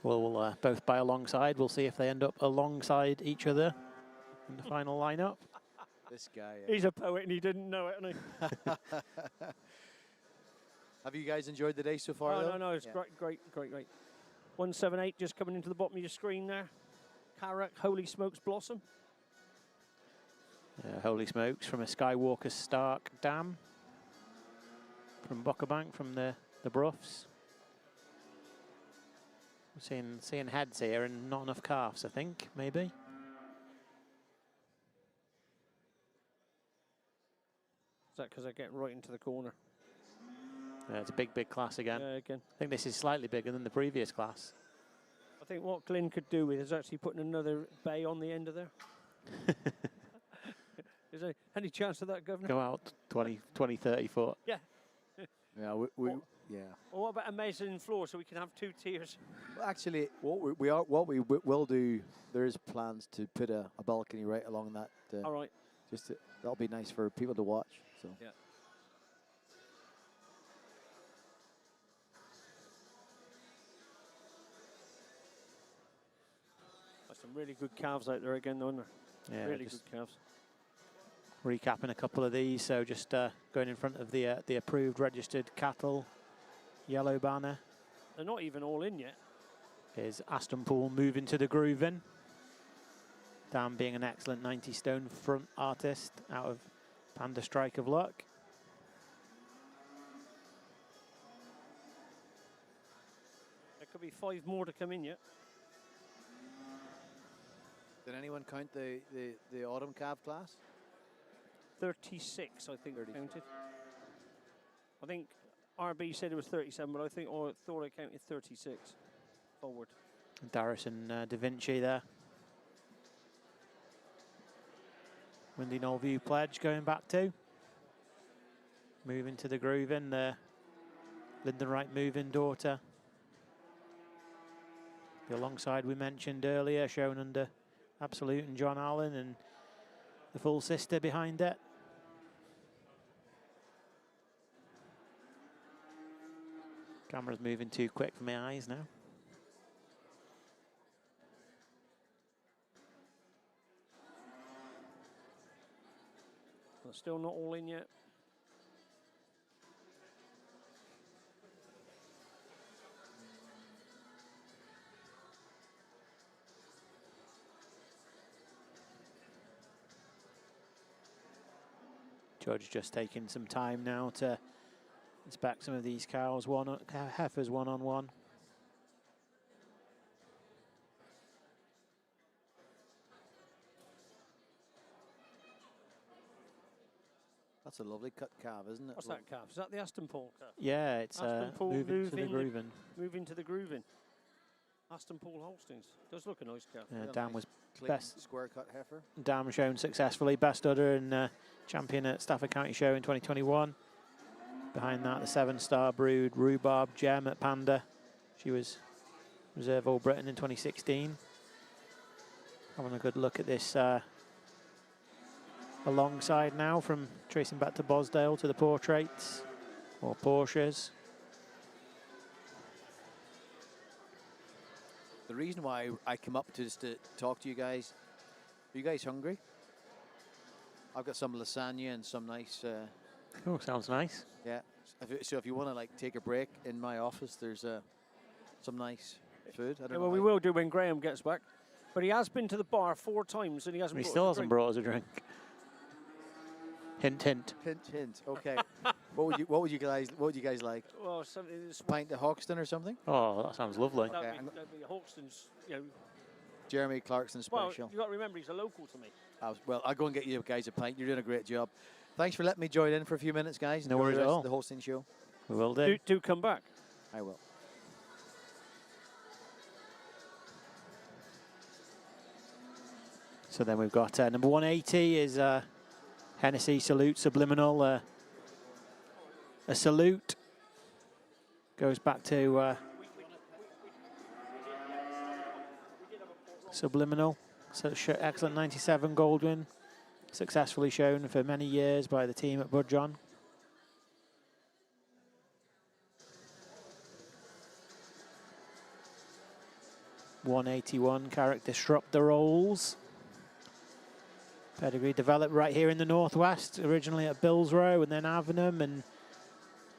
Speaker 4: Well, we'll both buy alongside. We'll see if they end up alongside each other in the final lineup.
Speaker 7: This guy.
Speaker 1: He's a poet and he didn't know it, hasn't he?
Speaker 7: Have you guys enjoyed the day so far?
Speaker 1: Oh, no, it's great. 178 just coming into the bottom of your screen there. Carrack, Holy Smokes Blossom.
Speaker 4: Holy Smokes from a Skywalker Stark dam. From Buckerbank, from the Bruffs. We're seeing heads here and not enough calves, I think, maybe.
Speaker 1: Is that because I get right into the corner?
Speaker 4: Yeah, it's a big class again.
Speaker 1: Yeah, again.
Speaker 4: I think this is slightly bigger than the previous class.
Speaker 1: I think what Glyn could do with is actually putting another bay on the end of there. Is there any chance of that, Governor?
Speaker 4: Go out 20, 30 foot.
Speaker 1: Yeah.
Speaker 7: Yeah, yeah.
Speaker 1: Or what about a mezzanine floor so we can have 2 tiers?
Speaker 7: Well, actually, what we will do, there is plans to put a balcony right along that.
Speaker 1: All right.
Speaker 7: That'll be nice for people to watch. So.
Speaker 1: Yeah. There's some really good calves out there again, though, aren't there?
Speaker 4: Yeah,
Speaker 1: really good calves.
Speaker 4: Recapping a couple of these, so just going in front of the approved registered cattle yellow banner.
Speaker 1: They're not even all in yet.
Speaker 4: Is Aston Pool moving to the grooving. Dan being an excellent 90-stone front artist out of Panda Strike of Luck.
Speaker 1: There could be 5 more to come in yet.
Speaker 7: Did anyone count the autumn calf class?
Speaker 1: 36, I think, counted. I think RB said it was 37, but I thought I counted 36 forward.
Speaker 4: Darris and Da Vinci there. Windy Knoll View Pledge going back to. Moving to the grooving, the Lyndon Wright moving daughter. The alongside we mentioned earlier, shown under Absolute and John Allen, and the full sister behind it. Camera's moving too quick for my eyes now.
Speaker 1: They're still not all in yet.
Speaker 4: Judge just taking some time now to inspect some of these cows, heifers one-on-one.
Speaker 7: That's a lovely cut calf, isn't it?
Speaker 1: What's that calf? Is that the Aston Paul calf?
Speaker 4: Yeah, it's
Speaker 1: Aston Paul
Speaker 4: moving to the grooving.
Speaker 1: Moving to the grooving. Aston Paul Holsteins. Does look a nice calf.
Speaker 4: Dan was
Speaker 7: clean,
Speaker 4: best.
Speaker 7: Square cut heifer.
Speaker 4: Dan shown successfully, best udder and champion at Stafford County Show in 2021. Behind that, the 7-star brood Rhubarb Gem at Panda. She was Reserve All Britain in 2016. Having a good look at this alongside now, from tracing back to Bosdale to the portraits or Porsches.
Speaker 7: The reason why I come up to just to talk to you guys, are you guys hungry? I've got some lasagna and some nice...
Speaker 4: oh, sounds nice.
Speaker 7: Yeah. So if you want to like take a break in my office, there's some nice food. I don't know.
Speaker 1: Well, we will do when Graham gets back. But he has been to the bar 4 times and he hasn't.
Speaker 4: He still hasn't brought us a drink. Hint, hint.
Speaker 7: Hint, hint. Okay. What would you guys like?
Speaker 1: Well, something that's
Speaker 7: Pint of Hoxton or something?
Speaker 4: Oh, that sounds lovely.
Speaker 1: that'd be Holsten's,
Speaker 7: Jeremy Clarkson
Speaker 1: Well,
Speaker 7: special.
Speaker 1: you got to remember he's a local to me.
Speaker 7: Well, I'll go and get you guys a pint. You're doing a great job. Thanks for letting me join in for a few minutes, guys.
Speaker 4: No
Speaker 7: Enjoy
Speaker 4: worries
Speaker 7: the
Speaker 4: at
Speaker 7: rest
Speaker 4: all.
Speaker 7: of the Holstein show.
Speaker 4: We will do.
Speaker 1: Do come back.
Speaker 7: I will.
Speaker 4: So then we've got number 180 is Hennessy Salute Subliminal. A salute goes back to Subliminal. So excellent 97 gold win, successfully shown for many years by the team at Budjon. .181 Carrick Disrupt the Rolls. Pedigree developed right here in the northwest, originally at Billsrow and then Avenham and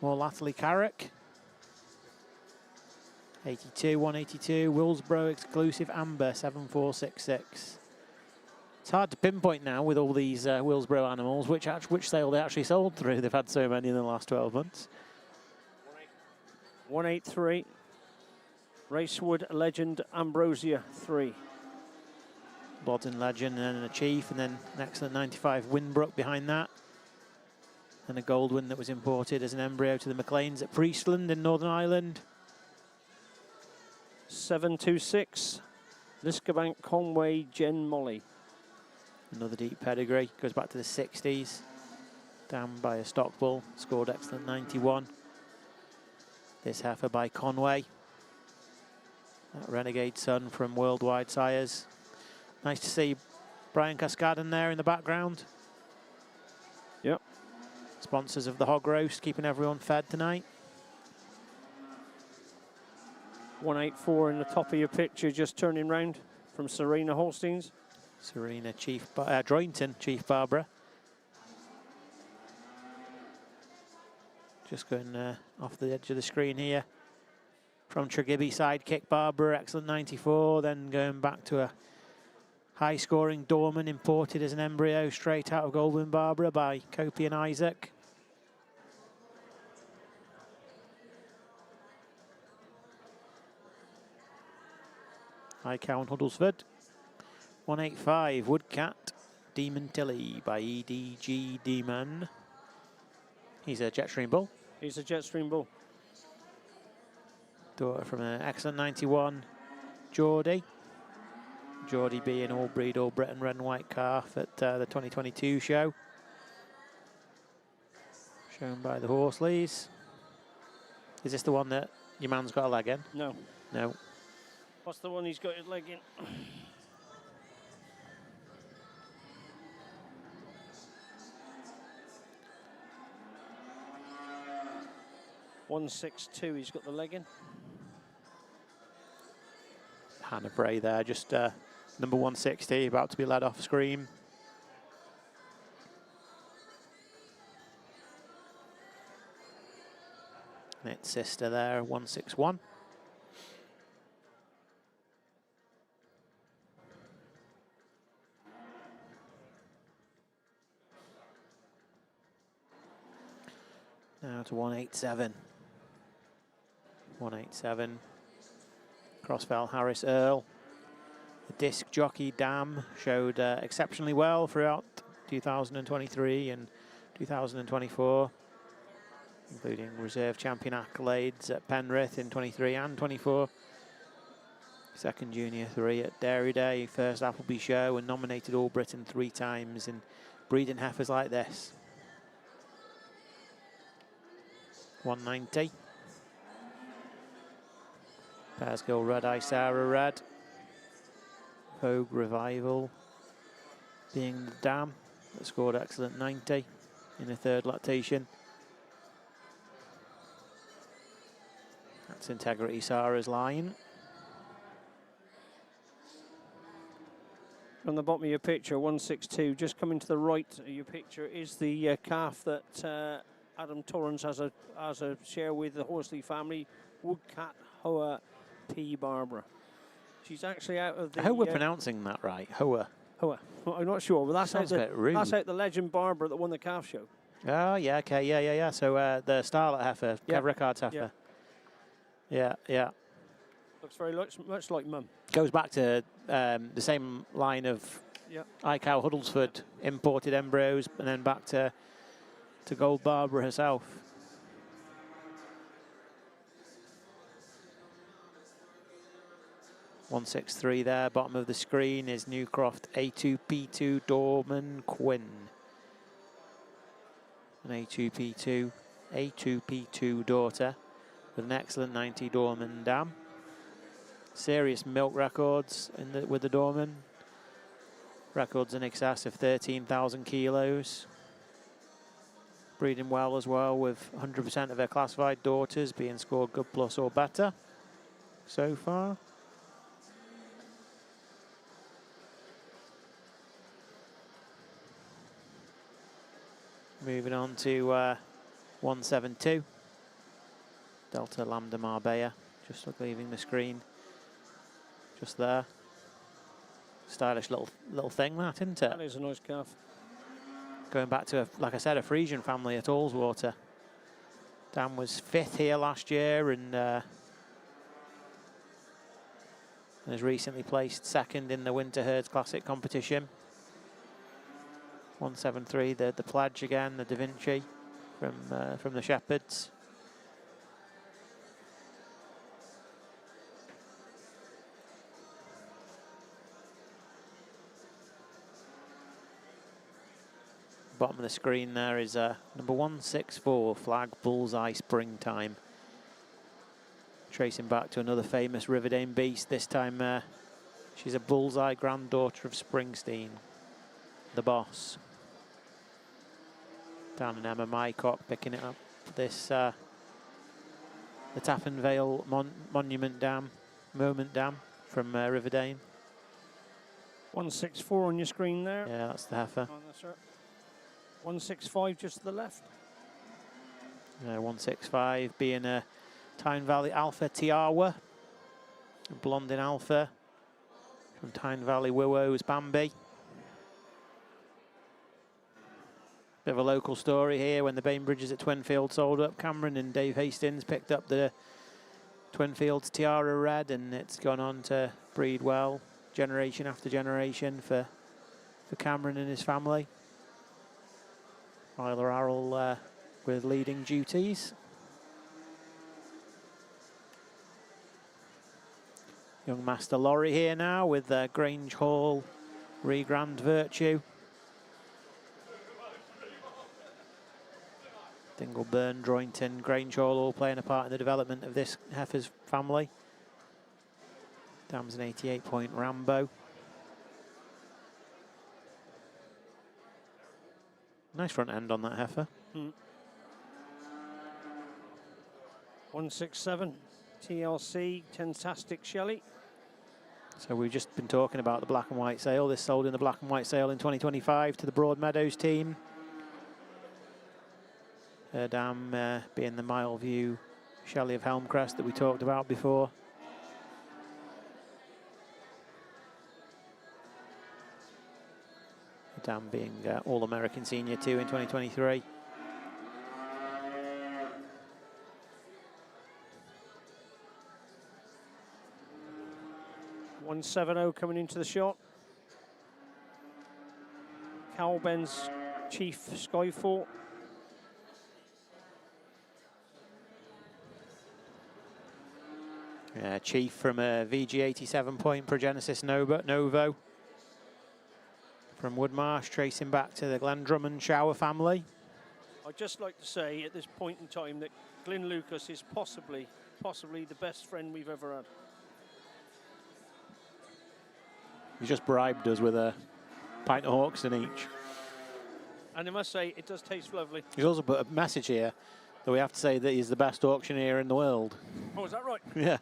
Speaker 4: more latterly Carrick. 82, 182, Willsborough exclusive Amber 7466. It's hard to pinpoint now with all these Willsborough animals which sale they actually sold through. They've had so many in the last 12 months.
Speaker 1: 183, Racewood Legend Ambrosia 3.
Speaker 4: Bodden Legend and then a Chief, and then an excellent 95 Winbrook behind that. And a Goldwyn that was imported as an embryo to the McLeans at Priestland in Northern Ireland.
Speaker 1: 726, Liskabank Conway Jen Molly.
Speaker 4: Another deep pedigree, goes back to the 60s. Damned by a stock bull, scored excellent 91. This heifer by Conway. That renegade son from Worldwide Sires. Nice to see Brian Cascaden there in the background.
Speaker 1: Yep.
Speaker 4: Sponsors of the hog roast, keeping everyone fed tonight.
Speaker 1: 184 in the top of your picture, just turning round from Serena Holsteins.
Speaker 4: Serena Droynton, Chief Barbara. Just going off the edge of the screen here. From Tregiby sidekick Barbara, excellent 94. Then going back to a high-scoring Dorman, imported as an embryo straight out of Goldwyn Barbara by Copey and Isaac. High Cow and Huddlesford. 185 Woodcat Demon Tilly by EDG Demon. He's a Jetstream bull.
Speaker 1: He's a Jetstream bull.
Speaker 4: Daughter from an excellent 91 Geordie. Geordie being all breed, all Britain red and white calf at the 2022 show. Shown by the Horsleys. Is this the one that your man's got a leg in?
Speaker 1: No.
Speaker 4: No.
Speaker 1: What's the one he's got his leg in? 162, he's got the leg in.
Speaker 4: Hannah Bray there, just number 160, about to be led off screen. And its sister there, 161. Now to 187. 187. Crossfell Harris Earl. The disc jockey Dam showed exceptionally well throughout 2023 and 2024, including reserve champion accolades at Penrith in 23 and 24. Second Junior 3 at Dairy Day, first Appleby show, and nominated All Britain 3 times in breeding heifers like this. 190. Pearsgill Red Eye Sarah Red. Vogue Revival being the dam that scored excellent 90 in the third lactation. That's Integrity Sarah's line.
Speaker 1: On the bottom of your picture, 162, just coming to the right of your picture is the calf that Adam Torrance has a share with the Horsley family, Woodcat Hoa P. Barbara. She's actually out of the...
Speaker 4: I hope we're pronouncing that right, Hoa.
Speaker 1: Hoa. Well, I'm not sure, but that's
Speaker 4: Sounds
Speaker 1: out
Speaker 4: a bit rude.
Speaker 1: That's out the Legend Barbara that won the calf show.
Speaker 4: Oh, yeah, okay, yeah. So the Starlet heifer,
Speaker 1: Yeah.
Speaker 4: Kev Rickard's heifer. Yeah.
Speaker 1: Looks very much like Mum.
Speaker 4: Goes back to the same line of
Speaker 1: Yeah.
Speaker 4: iCow Huddlesford, imported embryos, and then back to Gold Barbara herself. $163 there, bottom of the screen is Newcroft A2P2 Dorman Quinn. An A2P2 daughter with an excellent 90 Dorman dam. Serious milk records with the Dorman. Records in excess of 13,000 kilos. Breeding well as well, with 100% of her classified daughters being scored good plus or better so far. Moving on to 172. Delta Lambda Marbella, just leaving the screen. Just there. Stylish little thing, that, isn't it?
Speaker 1: That is a nice calf.
Speaker 4: Going back to, like I said, a Friesian family at Allswater. Dan was 5th here last year and has recently placed 2nd in the Winter Herds Classic competition. 173, the Pledge again, the Da Vinci from the Shepherds. Bottom of the screen there is number 164, Flag Bullseye Springtime. Tracing back to another famous Riverdane beast. This time she's a Bullseye granddaughter of Springsteen, the boss. Dan and Emma Mycock picking it up. This the Tappan Vale Moment Dam from Riverdane.
Speaker 1: 164 on your screen there.
Speaker 4: Yeah, that's the heifer.
Speaker 1: Oh, that's right. 165 just to the left.
Speaker 4: 165 being a Tyne Valley Alpha Tiawa. A Blondin Alpha from Tyne Valley Wiwo's Bambi. Bit of a local story here. When the Bainbridges at Twinfield sold up, Cameron and Dave Hastings picked up the Twinfields Tiara Red, and it's gone on to breed well generation after generation for Cameron and his family. Ryler Arrell with leading duties. Young Master Lorry here now with Grange Hall, Regrand Virtue. Dingleburn, Droyington, Grange Hall all playing a part in the development of this heifer's family. Dam's an 88-point Rambo. Nice front end on that heifer.
Speaker 1: 167, TLC, Tentastic Shelley.
Speaker 4: So we've just been talking about the black and white sale. This sold in the black and white sale in 2025 to the Broadmeadows team. Her dam being the Mileview Shelley of Helmcrest that we talked about before. The dam being All-American Senior 2 in 2023.
Speaker 1: $170 coming into the shot. Calben's Chief Skyfall.
Speaker 4: Chief from a VG87 point Progenesis Novo. From Woodmarsh, tracing back to the Glendrummond Shower family.
Speaker 1: I'd just like to say at this point in time that Glyn Lucas is possibly the best friend we've ever had.
Speaker 4: He just bribed us with a pint of Hawkston each.
Speaker 1: And I must say, it does taste lovely.
Speaker 4: He's also put a message here that we have to say that he's the best auctioneer in the world.
Speaker 1: Oh, is that right?
Speaker 4: Yeah.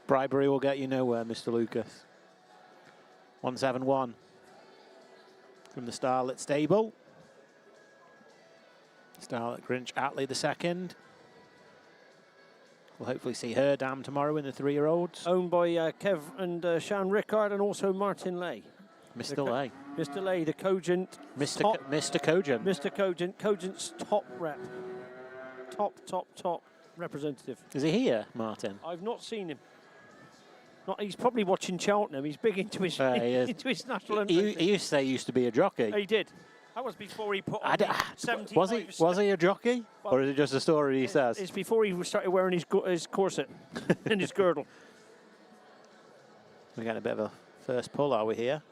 Speaker 4: Bribery will get you nowhere, Mr. Lucas. 171 from the Starlet stable. Starlet Grinch Attlee II. We'll hopefully see her dam tomorrow in the 3-year-olds.
Speaker 1: Owned by Kev and Sean Rickard and also Martin Lay.
Speaker 4: Mr. Lay.
Speaker 1: Mr. Lay, the Cogent.
Speaker 4: Mr. Cogent.
Speaker 1: Mr. Cogent. Cogent's top rep. Top representative.
Speaker 4: Is he here, Martin?
Speaker 1: I've not seen him. Not, he's probably watching Cheltenham. He's big into his, into his national anthem.
Speaker 4: He used to say he used to be a jockey.
Speaker 1: He did. That was before he put on 75.
Speaker 4: Was he a jockey?
Speaker 1: Well,
Speaker 4: or is it just a story he says?
Speaker 1: It's before he started wearing his corset and his girdle.
Speaker 4: We're getting a bit of a first pull, are we here?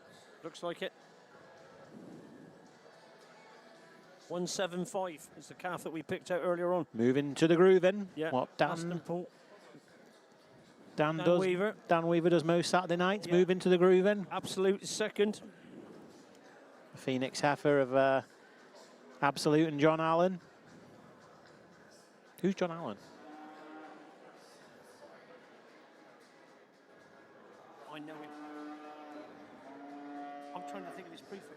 Speaker 1: Looks like it. 175 is the calf that we picked out earlier on.
Speaker 4: Moving to the grooving.
Speaker 1: Yeah.
Speaker 4: What
Speaker 1: Aston Paul.
Speaker 4: Dan
Speaker 1: Weaver.
Speaker 4: Dan Weaver does most Saturday nights.
Speaker 1: Yeah.
Speaker 4: Moving to the grooving.
Speaker 1: Absolute is second.
Speaker 4: Phoenix heifer of Absolute and John Allen. Who's John Allen?
Speaker 1: I know him. I'm trying to think of his prefix.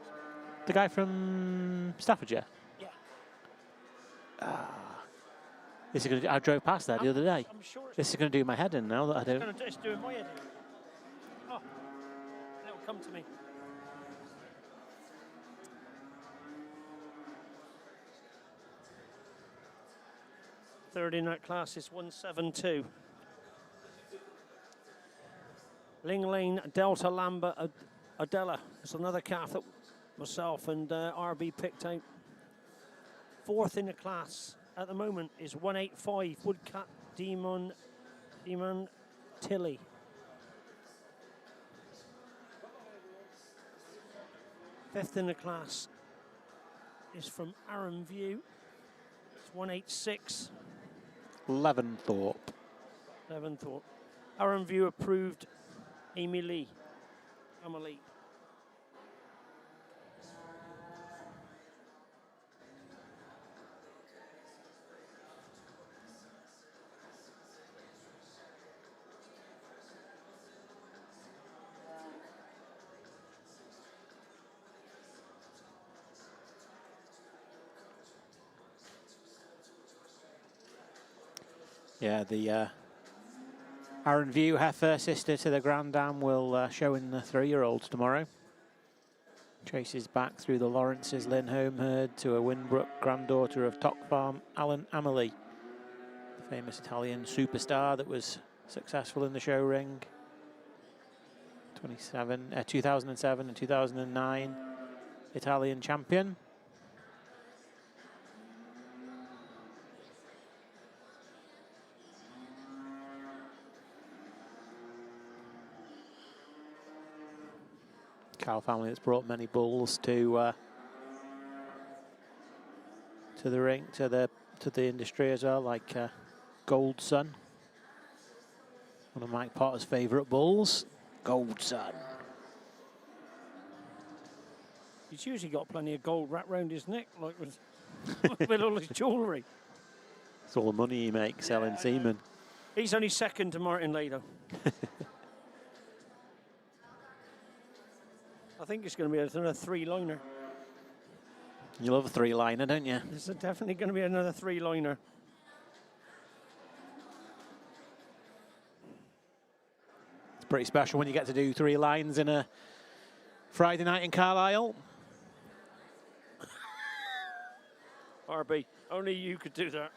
Speaker 4: The guy from Staffordshire?
Speaker 1: Yeah.
Speaker 4: This is gonna I drove past that the other day.
Speaker 1: I'm sure
Speaker 4: this is going to do my head in now that I don't.
Speaker 1: It's doing my head in. Oh, it'll come to me. Third in that class is 172. Ling Lane, Delta Lambert, Adela. It's another calf that myself and RB picked out. Fourth in the class at the moment is 185, Woodcat Demon Tilly. Fifth in the class is from Arran View. It's 186.
Speaker 4: Leventhorpe.
Speaker 1: Arran View approved Emily.
Speaker 4: Yeah, the Arran View heifer, sister to the Grand Dam, will show in the 3-year-olds tomorrow. Chases back through the Lawrence's Lynn home herd to a Winbrook granddaughter of Tock Farm, Alan Amelie, the famous Italian superstar that was successful in the show ring. 2007 and 2009 Italian champion. Cow family that's brought many bulls to the ring, to the industry as well, like Gold Sun, one of Mike Potter's favourite bulls. Gold Sun.
Speaker 1: He's usually got plenty of gold wrapped round his neck, like with all his jewellery.
Speaker 4: It's all the money he makes selling semen.
Speaker 1: He's only second to Martin Lado. I think it's going to be another 3-liner.
Speaker 4: You love a 3-liner, don't you?
Speaker 1: This is definitely going to be another 3-liner.
Speaker 4: It's pretty special when you get to do 3 lines in a Friday night in Carlisle.
Speaker 1: RB, only you could do that.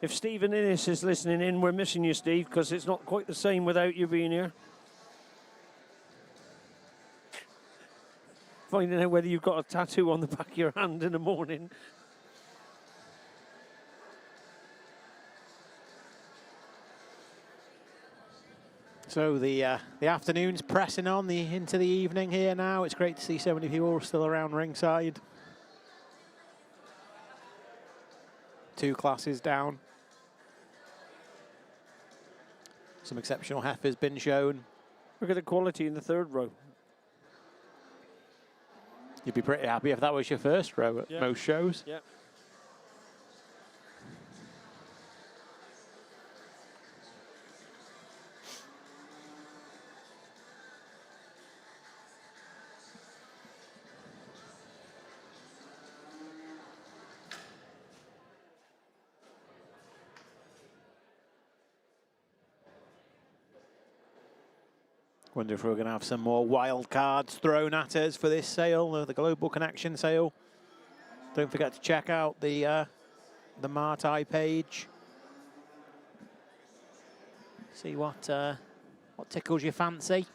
Speaker 1: If Stephen Innes is listening in, we're missing you, Steve, because it's not quite the same without you being here. Finding out whether you've got a tattoo on the back of your hand in the morning.
Speaker 4: So the afternoon's pressing on into the evening here now. It's great to see so many people still around ringside. 2 classes down. Some exceptional heifers been shown.
Speaker 1: Look at the quality in the 3rd row.
Speaker 4: You'd be pretty happy if that was your first row at most shows.
Speaker 1: Yeah.
Speaker 4: Wonder if we're going to have some more wild cards thrown at us for this sale, the Global Connection sale. Don't forget to check out the Mart page. See what tickles your fancy.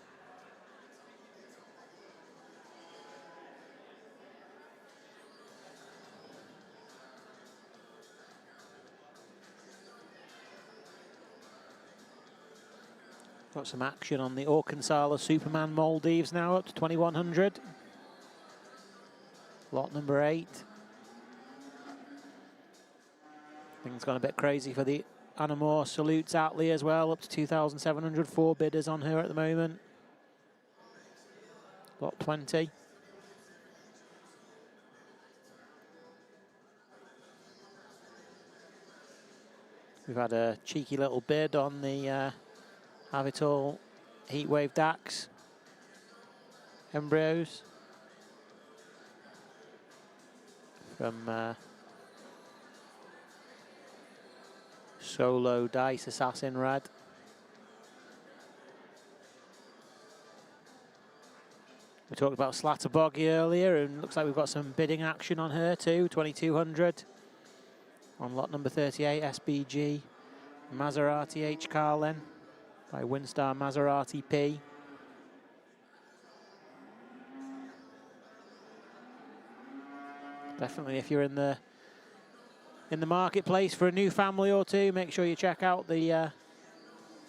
Speaker 4: Got some action on the Orkansala Superman Maldives now, up to 2100. Lot number 8. Things gone a bit crazy for the Anamore Salutes Atlee as well, up to 2,700. 4 bidders on her at the moment. Lot 20. We've had a cheeky little bid on the Have It All Heatwave Dax embryos from Solo Dice Assassin Red. We talked about Slatterboggy earlier, and looks like we've got some bidding action on her too. 2,200 on lot number 38, SBG Maserati H. Carlin by Winstar Maserati P. Definitely, if you're in the marketplace for a new family or two, make sure you check out the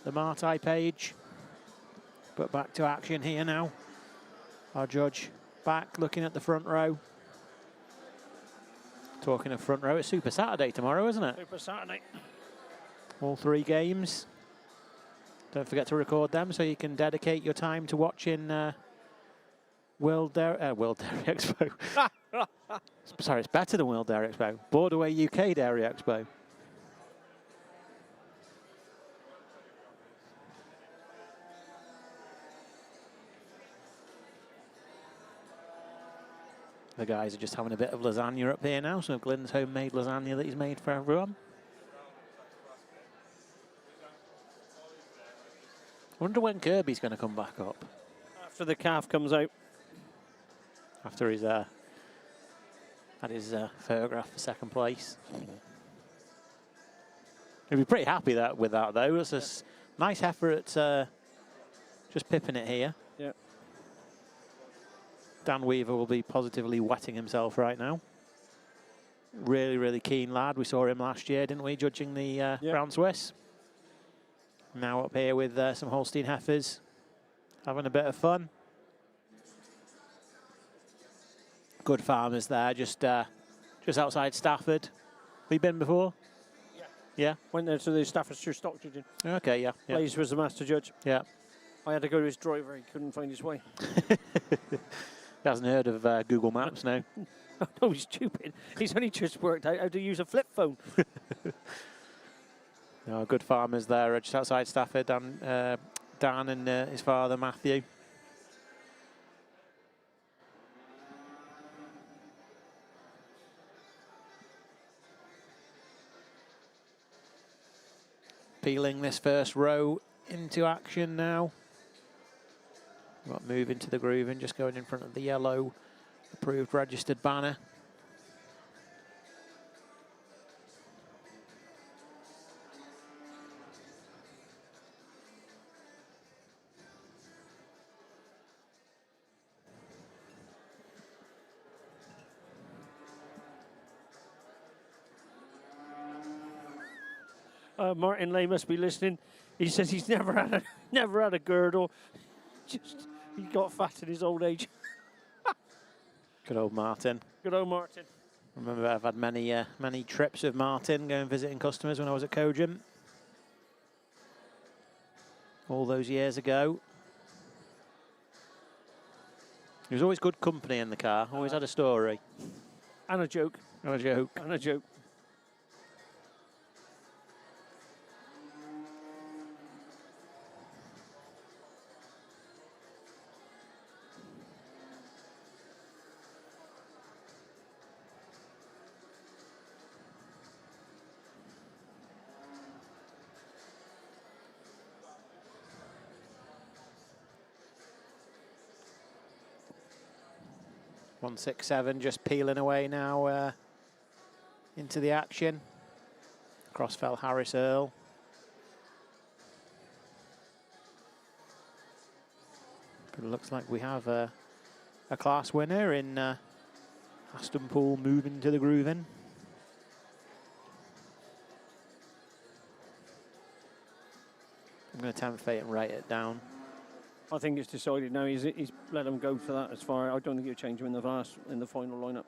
Speaker 4: Marti page. But back to action here now. Our judge back looking at the front row. Talking of front row, it's Super Saturday tomorrow, isn't it?
Speaker 1: Super Saturday.
Speaker 4: All 3 games. Don't forget to record them so you can dedicate your time to watching World Dairy Expo. Sorry, it's better than World Dairy Expo. Borderway UK Dairy Expo. The guys are just having a bit of lasagna up here now, so Glenn's homemade lasagna that he's made for everyone. I wonder when Kirkby's going to come back up.
Speaker 1: After the calf comes out.
Speaker 4: After he's had his photograph for 2nd place. He'll be pretty happy with that though. It's a nice heifer at just pipping it here.
Speaker 1: Yeah.
Speaker 4: Dan Weaver will be positively wetting himself right now. Really, really keen lad. We saw him last year, didn't we, judging the Brown Swiss. Now up here with some Holstein heifers, having a bit of fun. Good farmers there, just outside Stafford. Have you been before?
Speaker 1: Yeah.
Speaker 4: Yeah?
Speaker 1: Went there to the Staffordshire stock judging.
Speaker 4: Okay, yeah.
Speaker 1: Blaze was the master judge.
Speaker 4: Yeah.
Speaker 1: I had to go to his driver, he couldn't find his way.
Speaker 4: He hasn't heard of Google Maps now.
Speaker 1: No, he's stupid. He's only just worked out how to use a flip phone.
Speaker 4: No, good farmers there, just outside Stafford. Dan and his father, Matthew. Peeling this first row into action now. Got move into the grooving, just going in front of the yellow approved registered banner.
Speaker 1: Martin Lay must be listening. He says he's never had a girdle. Just he got fat in his old age.
Speaker 4: Good old Martin.
Speaker 1: Good old Martin.
Speaker 4: Remember, I've had many trips with Martin going visiting customers when I was at Cogent. All those years ago. He was always good company in the car. Always had a story.
Speaker 1: And a joke.
Speaker 4: And a joke.
Speaker 1: And a joke.
Speaker 4: 167 just peeling away now into the action. Crossfell Harris Earl. But it looks like we have a class winner in Aston Pool moving to the grooving. I'm going to tempt fate and write it down.
Speaker 1: I think it's decided now. He's let him go for that as far. I don't think he'll change him in the final lineup.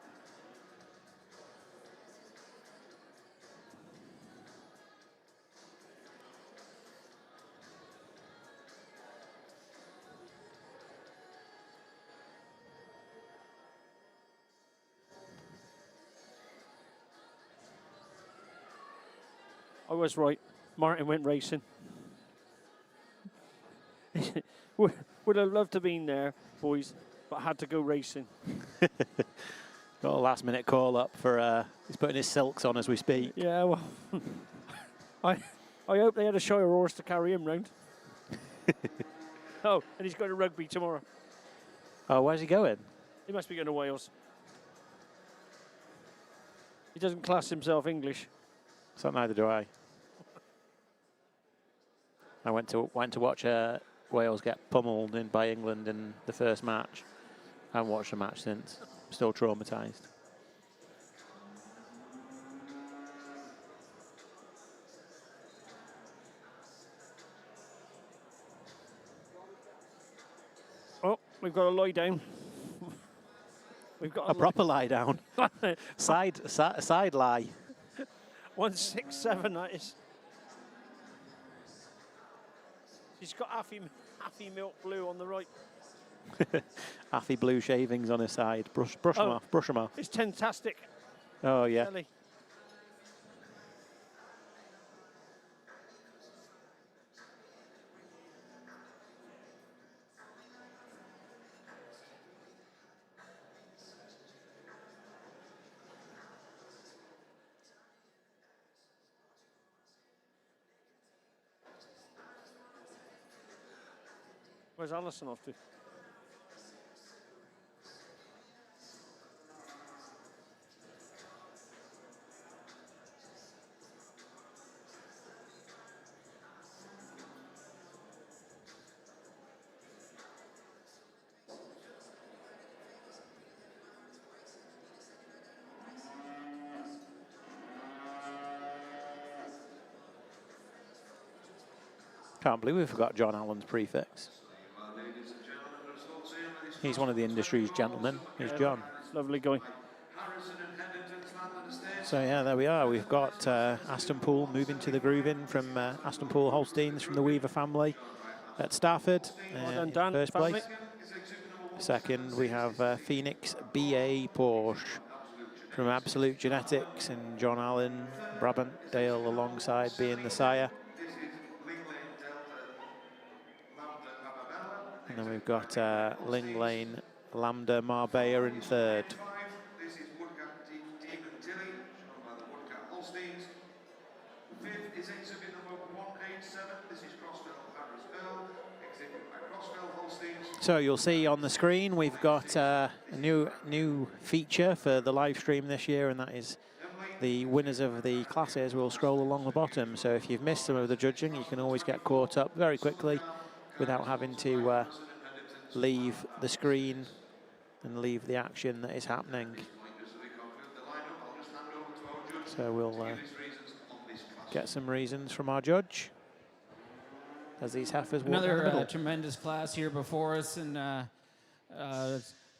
Speaker 1: I was right. Martin went racing. Would have loved to have been there, boys, but had to go racing.
Speaker 4: Got a last minute call up for, he's putting his silks on as we speak.
Speaker 1: Yeah, well, I hope they had a Shire horse to carry him round. Oh, and he's going to rugby tomorrow.
Speaker 4: Oh, where's he going?
Speaker 1: He must be going to Wales. He doesn't class himself English.
Speaker 4: So neither do I. I went to watch Wales get pummeled by England in the first match. I haven't watched the match since. Still traumatised.
Speaker 1: Oh, we've got a lie down. We've got
Speaker 4: a proper lie down. side lie.
Speaker 1: 167, that is. She's got Affy Milk Blue on the right.
Speaker 4: Affy blue shavings on his side. Brush them off. Brush them off.
Speaker 1: It's fantastic.
Speaker 4: Oh yeah.
Speaker 1: Kelly. Where's Alison off to?
Speaker 4: Can't believe we forgot John Allen's prefix. He's one of the industry's gentlemen. Here's John.
Speaker 1: Lovely guy.
Speaker 4: So yeah, there we are. We've got Aston Pool moving to the grooving from Aston Pool Holsteins from the Weaver family at Stafford in first place. Second, we have Phoenix BA Porsche from Absolute Genetics and John Allen, Brabant Dale alongside being the sire. And then we've got Ling Lane, Lambda, Marbella in third.
Speaker 3: This is Woodcat Demon Tilly, shown by the Woodcat Holsteins. Fifth is exhibit number 187. This is Crossfell Harris Earl, exhibit by Crossfell Holsteins.
Speaker 4: So you'll see on the screen we've got a new feature for the live stream this year, and that is the winners of the classes will scroll along the bottom. So if you've missed some of the judging, you can always get caught up very quickly without having to leave the screen and leave the action that is happening. So we'll get some reasons from our judge as these heifers walk down the
Speaker 12: Another
Speaker 4: middle.
Speaker 12: tremendous class here before us, and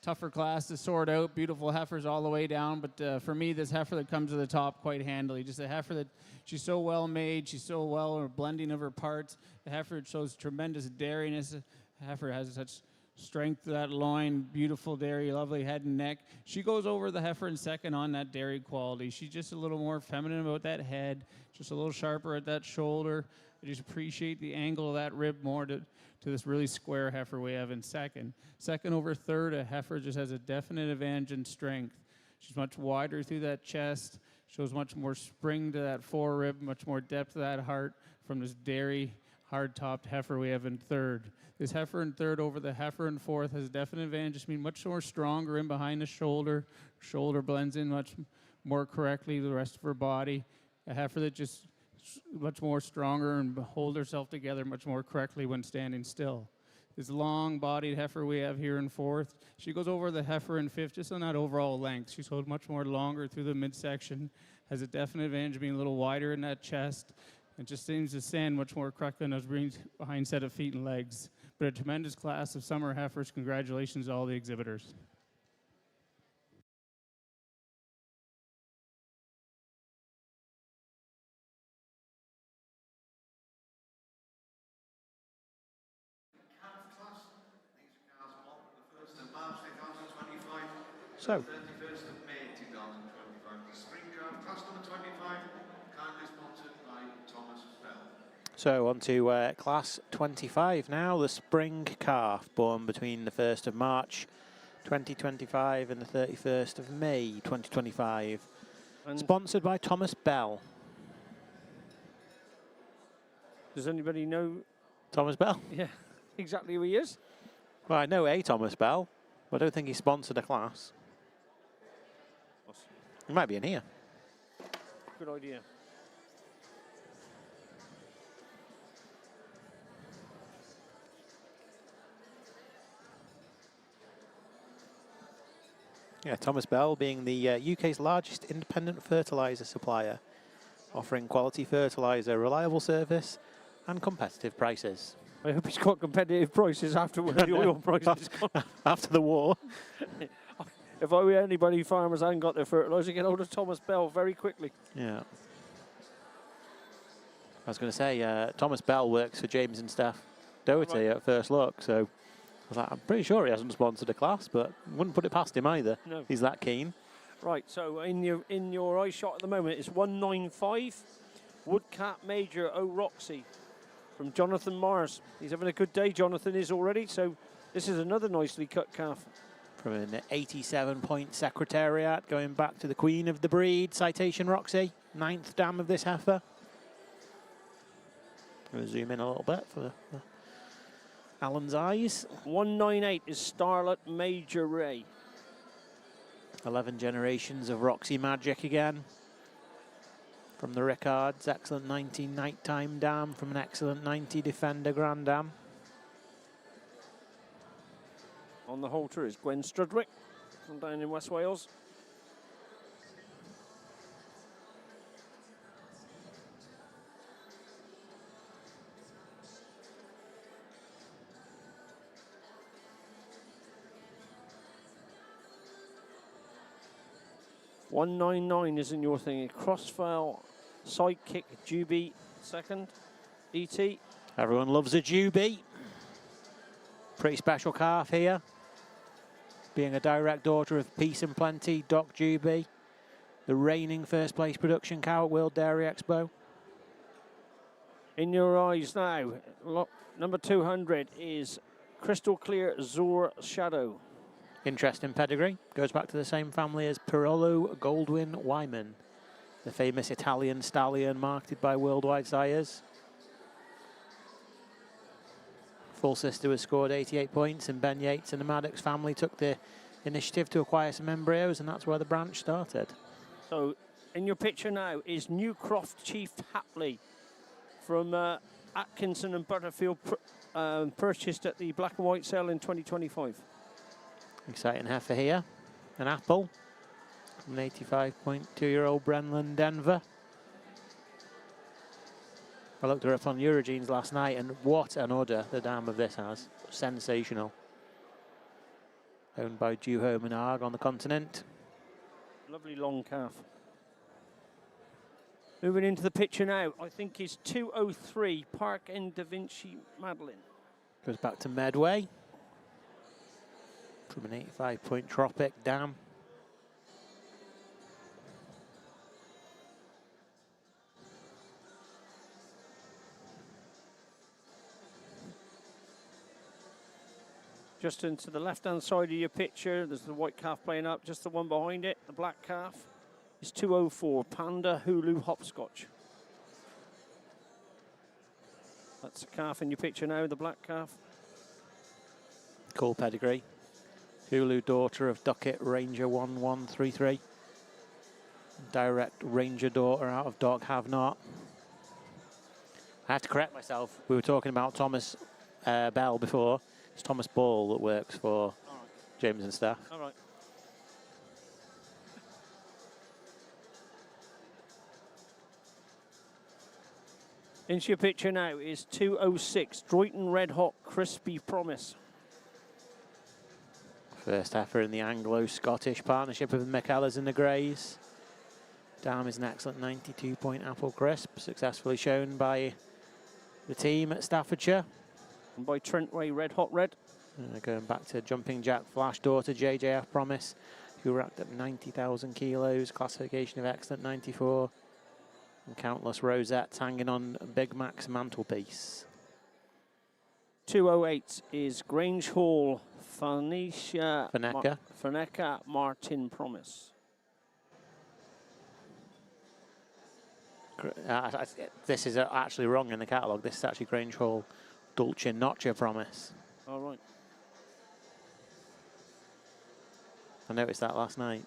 Speaker 12: tougher class to sort out. Beautiful heifers all the way down, but for me, this heifer that comes to the top quite handily. Just a heifer that she's so well made, she's so well, her blending of her parts. The heifer shows tremendous dairiness. The heifer has such strength to that loin, beautiful dairy, lovely head and neck. She goes over the heifer in second on that dairy quality. She's just a little more feminine about that head, just a little sharper at that shoulder. I just appreciate the angle of that rib more to this really square heifer we have in second. Second over third, a heifer just has a definite advantage in strength. She's much wider through that chest, shows much more spring to that forearm, much more depth to that heart from this dairy hard-topped heifer we have in third. This heifer in third over the heifer in fourth has a definite advantage. Just mean much more stronger in behind the shoulder. Shoulder blends in much more correctly with the rest of her body. A heifer that just much more stronger and hold herself together much more correctly when standing still. This long-bodied heifer we have here in fourth, she goes over the heifer in fifth just on that overall length. She's hold much more longer through the midsection, has a definite advantage of being a little wider in that chest, and just seems to stand much more correctly on those behind set of feet and legs. But a tremendous class of summer heifers. Congratulations to all the exhibitors.
Speaker 3: So, 31st of May 2025, the spring calf, class number 25, kindly sponsored by Thomas Bell.
Speaker 4: So on to class 25 now, the spring calf, born between the 1st of March 2025 and the 31st of May 2025. And sponsored by Thomas Bell.
Speaker 1: Does anybody know
Speaker 4: Thomas Bell?
Speaker 1: Yeah, exactly who he is?
Speaker 4: Well, I know a Thomas Bell, but I don't think he sponsored a class. He might be in here.
Speaker 1: Good idea.
Speaker 4: Yeah, Thomas Bell being the UK's largest independent fertiliser supplier, offering quality fertiliser, reliable service and competitive prices.
Speaker 1: I hope he's got competitive prices after the oil prices gone.
Speaker 4: After the war.
Speaker 1: If I were anybody, farmers hadn't got their fertiliser, get hold of Thomas Bell very quickly.
Speaker 4: Yeah. I was going to say, Thomas Bell works for James and Steph Doherty at first look, so I was like, I'm pretty sure he hasn't sponsored a class, but wouldn't put it past him either.
Speaker 1: No.
Speaker 4: He's that keen.
Speaker 1: Right, so in your eye shot at the moment, it's 195 Woodcat Major O'Roxy from Jonathan Mars. He's having a good day, Jonathan is already, so this is another nicely cut calf.
Speaker 4: From an 87-point Secretariat, going back to the queen of the breed, Citation Roxy, 9th dam of this heifer. I'm going to zoom in a little bit for Alan's eyes.
Speaker 1: 198 is Starlet Major Ray.
Speaker 4: 11 generations of Roxy Magic again. From the Rickards, excellent 90 nighttime dam from an excellent 90 Defender Grand Dam.
Speaker 1: On the halter is Gwen Strudwick from down in West Wales. $199 isn't your thing. Crossfell Sidekick Juby second. ET.
Speaker 4: Everyone loves a Juby. Pretty special calf here. Being a direct daughter of Peace and Plenty, Doc Juby. The reigning first place production cow at World Dairy Expo.
Speaker 1: In your eyes now, number 200 is Crystal Clear Zor Shadow.
Speaker 4: Interesting pedigree. Goes back to the same family as Pirolo Goldwyn Wyman, the famous Italian stallion marketed by Worldwide Sires. Full sister was scored 88 points, and Ben Yates and the Maddox family took the initiative to acquire some embryos, and that's where the branch started.
Speaker 1: So, in your picture now is Newcroft Chief Hapley from Atkinson and Butterfield, purchased at the Black and White sale in 2025.
Speaker 4: Exciting heifer here. An apple from an 85.2-year-old Brennan Denver. I looked her up on Eurogenes last night, and what an udder the dam of this has. Sensational. Owned by Duhome and Arg on the continent.
Speaker 1: Lovely long calf. Moving into the picture now, I think is 203 Park and Da Vinci Madeline.
Speaker 4: Goes back to Medway. From an 85-point Tropic dam.
Speaker 1: Just into the left-hand side of your picture, there's the white calf playing up. Just the one behind it, the black calf, is 204 Panda Hulu Hopscotch. That's a calf in your picture now, the black calf.
Speaker 4: Cool pedigree. Hulu daughter of Ducket Ranger 1133. Direct Ranger daughter out of Dog Have Not. I have to correct myself. We were talking about Thomas Bell before. It's Thomas Ball that works for James and Staff.
Speaker 1: All right. Into your picture now is 206 Droyton Red Hot Crispy Promise.
Speaker 4: First heifer in the Anglo-Scottish partnership with the McKellars and the Greys. Dam is an excellent 92-point apple crisp, successfully shown by the team at Staffordshire.
Speaker 1: And by Trentway Red Hot Red.
Speaker 4: Going back to Jumping Jack Flash daughter JJF Promise, who racked up 90,000 kilos, classification of excellent 94. And countless rosettes hanging on Big Mac's mantelpiece.
Speaker 1: 208 is Grange Hall
Speaker 4: Fenneca
Speaker 1: Martin Promise.
Speaker 4: This is actually wrong in the catalogue. This is actually Grange Hall Dulce Notcha Promise.
Speaker 1: All right.
Speaker 4: I noticed that last night.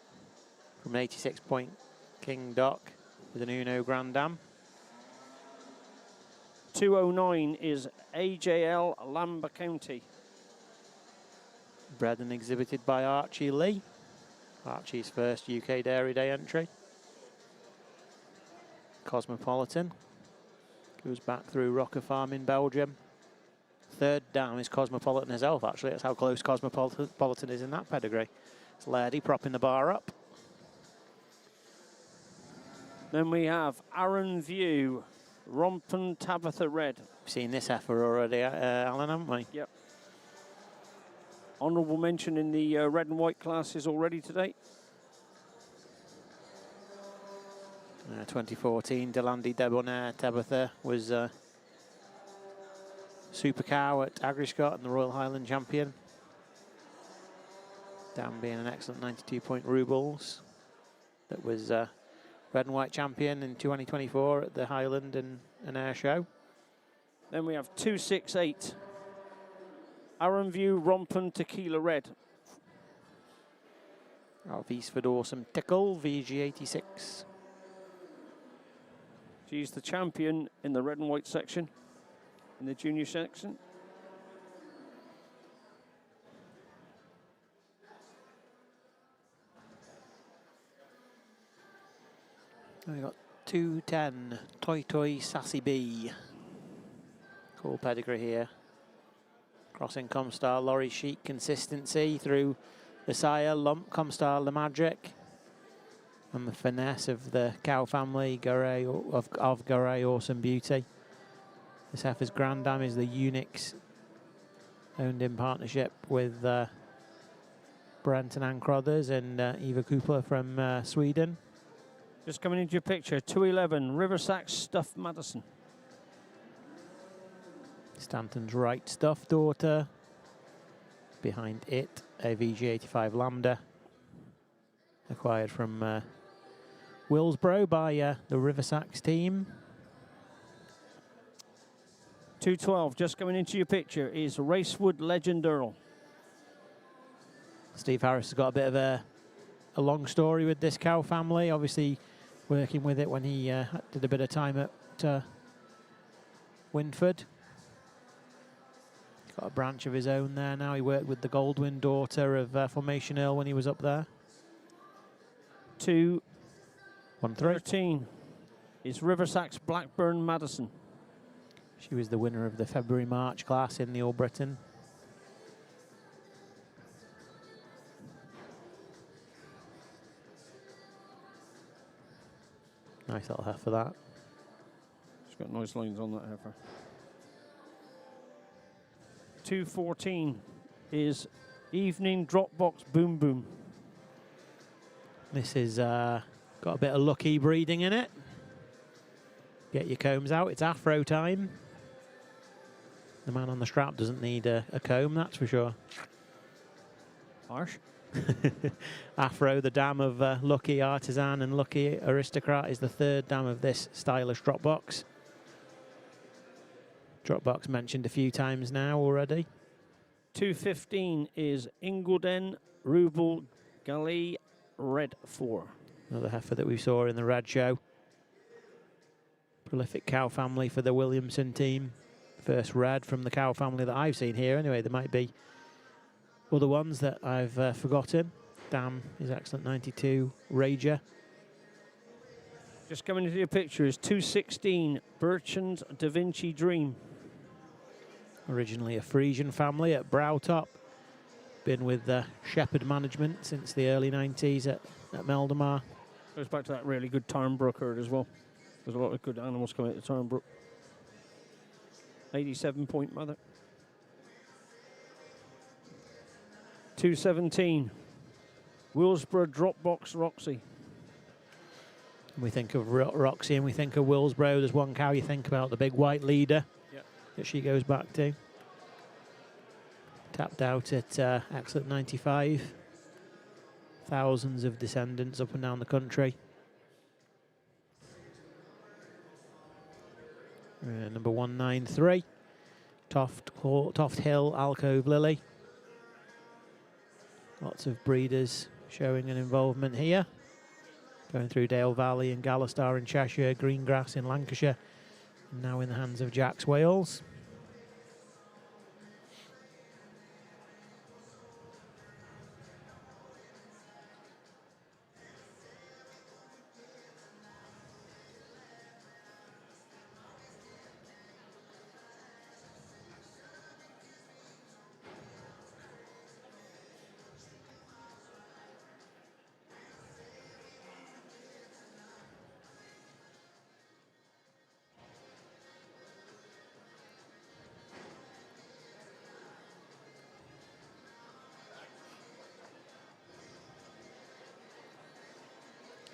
Speaker 4: From an 86-point King Doc with an Uno Grand Dam.
Speaker 1: 209 is AJL Lamba County.
Speaker 4: Bred and exhibited by Archie Lee. Archie's first UK Dairy Day entry. Cosmopolitan. Goes back through Rocker Farm in Belgium. Third dam is Cosmopolitan herself, actually. That's how close Cosmopolitan is in that pedigree. It's Lairdy propping the bar up.
Speaker 1: Then we have Aaron View, Rompen Tabitha Red.
Speaker 4: We've seen this heifer already, Alan, haven't we?
Speaker 1: Yep. Honourable mention in the red and white classes already today.
Speaker 4: 2014, Delandi Debonair Tabitha was Super Cow at Agriscott and the Royal Highland champion. Dan being an excellent 92-point Rubles. That was red and white champion in 2024 at the Highland and Air Show.
Speaker 1: Then we have 268. Aaron View Rompen Tequila Red.
Speaker 4: Of Eastford Awesome Tickle, VG86.
Speaker 1: She's the champion in the red and white section, in the junior section.
Speaker 4: We got 210 Toy Toy Sassy Bee. Cool pedigree here. Crossing Comstar Lorry Chic consistency through the sire Lump Comstar Le Magic. And the finesse of the cow family Garay of Garay Awesome Beauty. This heifer's grand dam is the Unix, owned in partnership with Brent and Ann Crothers and Eva Cooper from Sweden.
Speaker 1: Just coming into your picture, 211 Riversack Stuff Madison.
Speaker 4: Stanton's Right Stuff daughter. Behind it, a VG85 Lambda, acquired from Willsboro by the Riversacks team.
Speaker 1: 212, just coming into your picture, is Racewood Legend Earl.
Speaker 4: Steve Harris has got a bit of a long story with this cow family, obviously working with it when he did a bit of time at Winford. He's got a branch of his own there now. He worked with the Goldwyn daughter of Formation Earl when he was up there.
Speaker 1: 213 is Riversacks Blackburn Madison.
Speaker 4: She was the winner of the February-March class in the All-Britain. Nice little heifer that.
Speaker 1: She's got nice lines on that heifer. 214 is Evening Dropbox Boom Boom.
Speaker 4: This is got a bit of lucky breeding in it. Get your combs out, it's afro time. The man on the strap doesn't need a comb, that's for sure.
Speaker 1: Harsh.
Speaker 4: Afro, the dam of Lucky Artisan and Lucky Aristocrat, is the third dam of this stylish drop box. Strut box mentioned a few times now already.
Speaker 1: 215 is Ingolden Rubel Galley Red 4.
Speaker 4: Another heifer that we saw in the Rad Show. Prolific cow family for the Williamson team. First Rad from the cow family that I've seen here. Anyway, there might be other ones that I've forgotten. Dam is excellent, 92. Rager.
Speaker 1: Just coming into your picture is 216 Bertrand Da Vinci Dream.
Speaker 4: Originally a Friesian family at Browtop. Been with Shepherd Management since the early 90s at Meldemar.
Speaker 1: Goes back to that really good Turnbrook herd as well. There's a lot of good animals coming out of Turnbrook. 87 point mother. 217 Willsborough Dropbox Roxy.
Speaker 4: We think of Roxy and we think of Willsborough. There's one cow you think about, the big white leader that she goes back to. Tapped out at excellent 95. Thousands of descendants up and down the country. Number 193, Toft Hill Alcove Lily. Lots of breeders showing an involvement here. Going through Dale Valley and Gallistar in Cheshire, Greengrass in Lancashire, and now in the hands of Jacks Wales.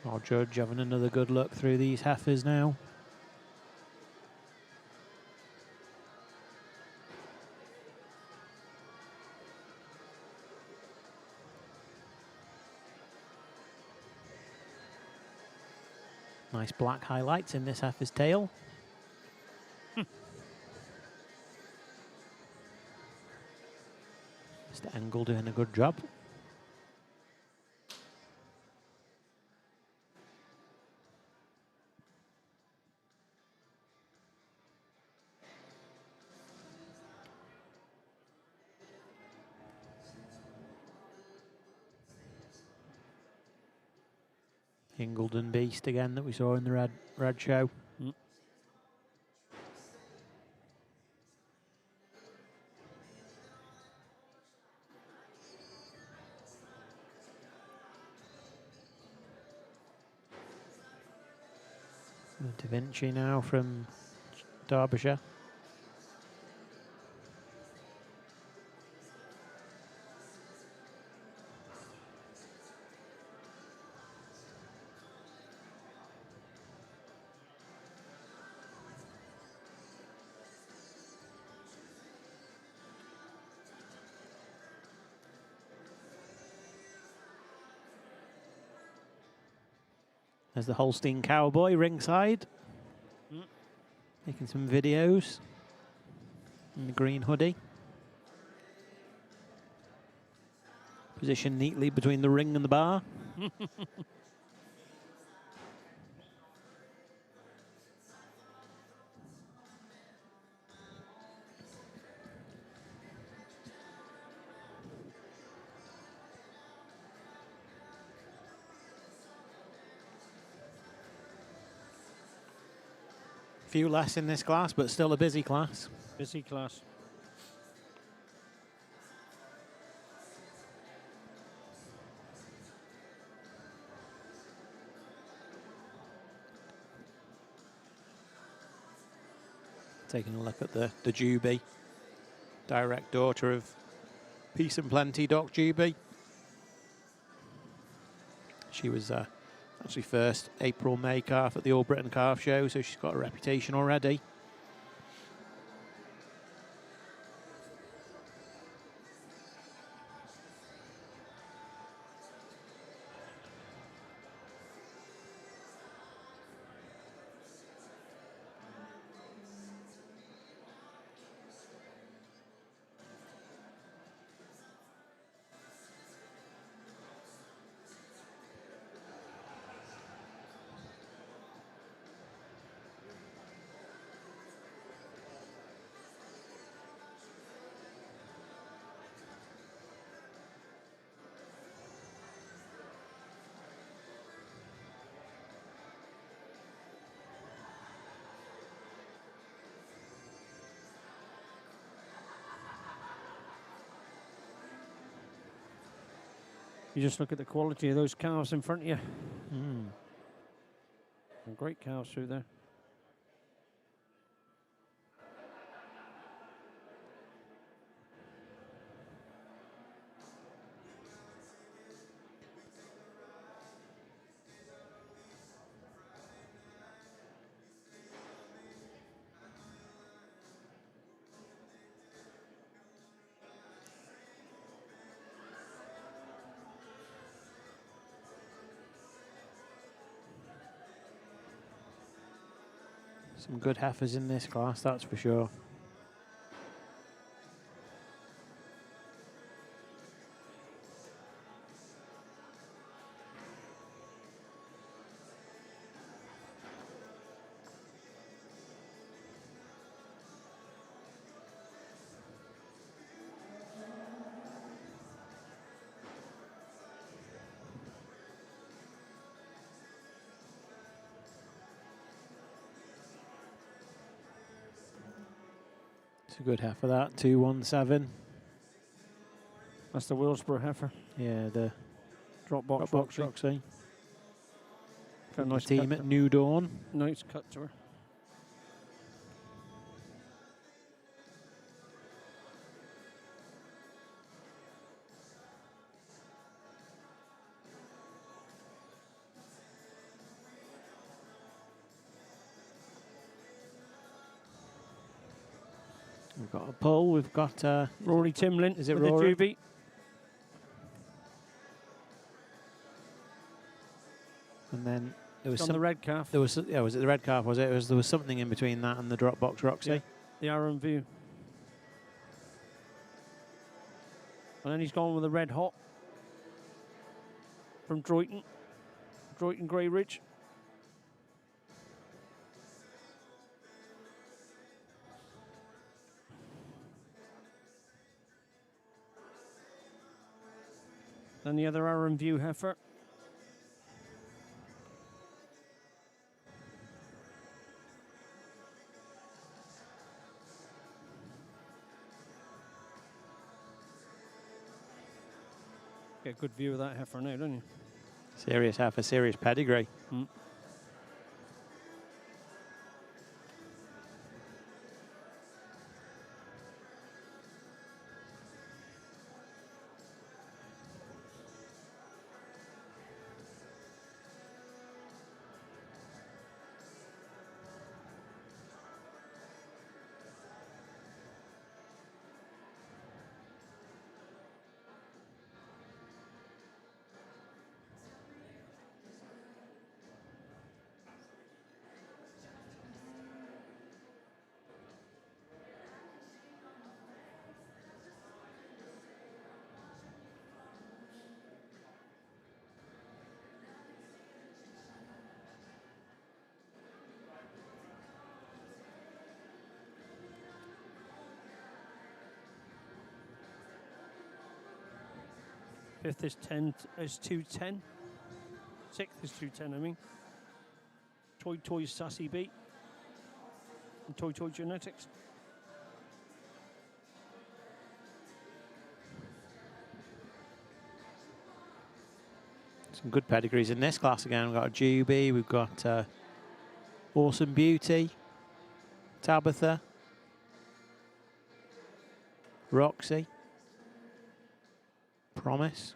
Speaker 4: Our judge having another good look through these heifers now. Nice black highlights in this heifer's tail. Mr. Engel doing a good job. Ingolden Beast again that we saw in the Red Show. Da Vinci now from Derbyshire. There's the Holstein Cowboy ringside, making some videos in the green hoodie. Positioned neatly between the ring and the bar. Few less in this class, but still a busy class.
Speaker 1: Busy class.
Speaker 4: Taking a look at the Juby, direct daughter of Peace and Plenty, Doc Juby. She was actually first April-May calf at the All Britain Calf Show, so she's got a reputation already.
Speaker 1: You just look at the quality of those calves in front of you.
Speaker 4: Mm.
Speaker 1: Some great calves through there.
Speaker 4: Some good heifers in this class, that's for sure. It's a good heifer, that 217.
Speaker 1: That's the Willsborough heifer.
Speaker 4: Yeah, the
Speaker 1: Drop box
Speaker 4: Roxy. From the
Speaker 1: nice
Speaker 4: team
Speaker 1: cut
Speaker 4: at New Dawn.
Speaker 1: Nice cut to her.
Speaker 4: We've got a pull. We've got
Speaker 1: Rory Timlin.
Speaker 4: Is it
Speaker 1: with
Speaker 4: Rory?
Speaker 1: The Juby.
Speaker 4: And then there was
Speaker 1: On
Speaker 4: some
Speaker 1: the red calf.
Speaker 4: There was was it the red calf? Was it? There was something in between that and the drop box Roxy.
Speaker 1: Yeah, the Aaron View. And then he's gone with the red hot from Droyton Grey Ridge. Then the other Aaron View heifer. Get a good view of that heifer now, don't you?
Speaker 4: Serious heifer, serious pedigree.
Speaker 1: Mm. Fifth is 210. Sixth is 210, I mean. Toy Sassy Beat. And Toy Genetics.
Speaker 4: Some good pedigrees in this class again. We've got a Juby, we've got Awesome Beauty, Tabitha, Roxy, Promise.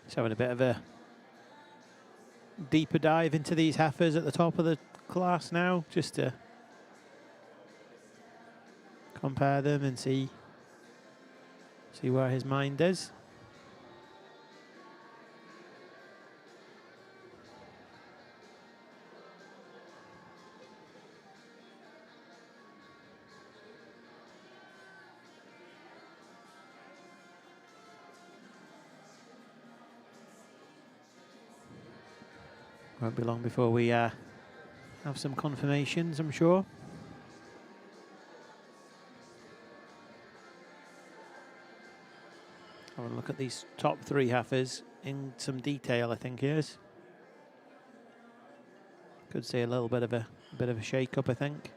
Speaker 4: Just having a bit of a deeper dive into these heifers at the top of the class now, just to compare them and see where his mind is. Won't be long before we have some confirmations, I'm sure. Have a look at these top 3 heifers in some detail, I think it is. Could see a little bit of a shake-up, I think.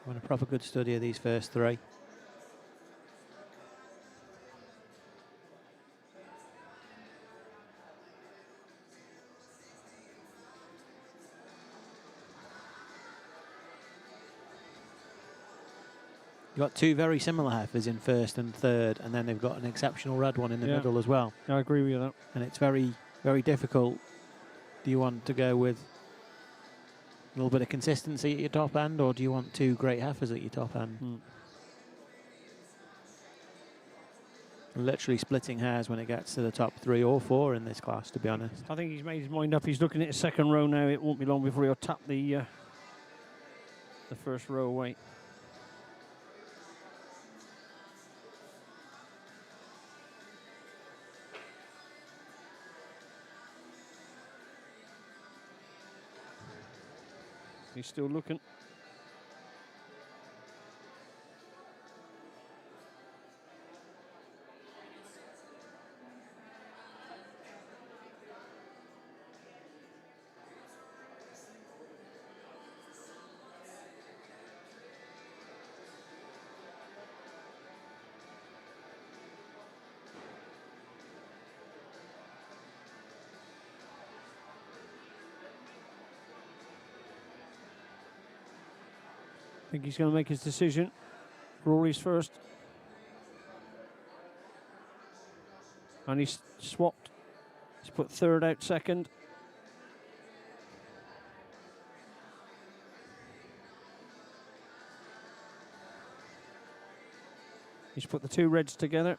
Speaker 4: Want a proper good study of these first 3. You've got 2 very similar heifers in first and third, and then they've got an exceptional red one in the middle as well.
Speaker 1: I agree with that.
Speaker 4: And it's very, very difficult. Do you want to go with a little bit of consistency at your top end, or do you want 2 great heifers at your top end? Literally splitting hairs when it gets to the top 3 or 4 in this class, to be honest.
Speaker 1: I think he's made his mind up. He's looking at his second row now. It won't be long before he'll tap the first row away. He's still looking. I think he's going to make his decision. Rory's first. And he's swapped. He's put third out second. He's put the 2 reds together.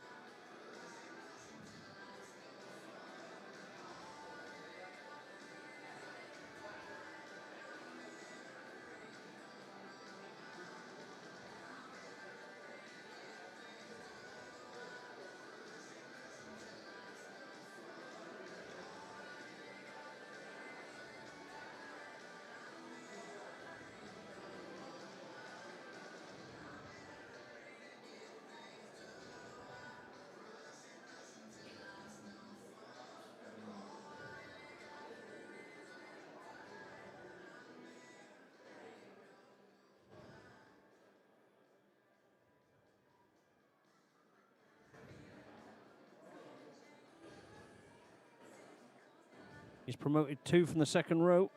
Speaker 1: He's promoted 2 from the second row.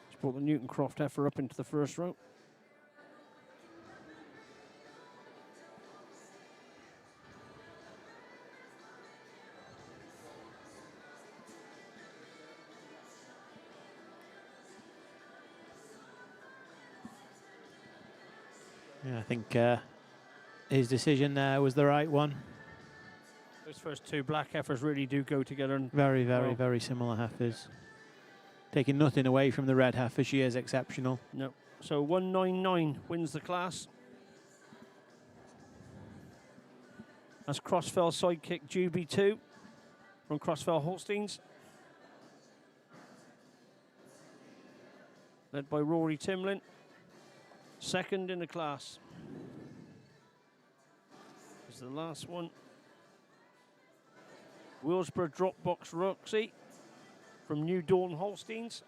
Speaker 1: He's brought the Newton Croft heifer up into the first row.
Speaker 4: Yeah, I think his decision there was the right one.
Speaker 1: Those first 2 black heifers really do go together. And
Speaker 4: Very, very, very similar heifers. Taking nothing away from the red heifer, she is exceptional.
Speaker 1: No. So 199 wins the class. That's Crossfell sidekick Juby 2 from Crossfell Holsteins. Led by Rory Timlin. Second in the class. This is the last one. Willsborough Dropbox Roxy from New Dawn Holsteins.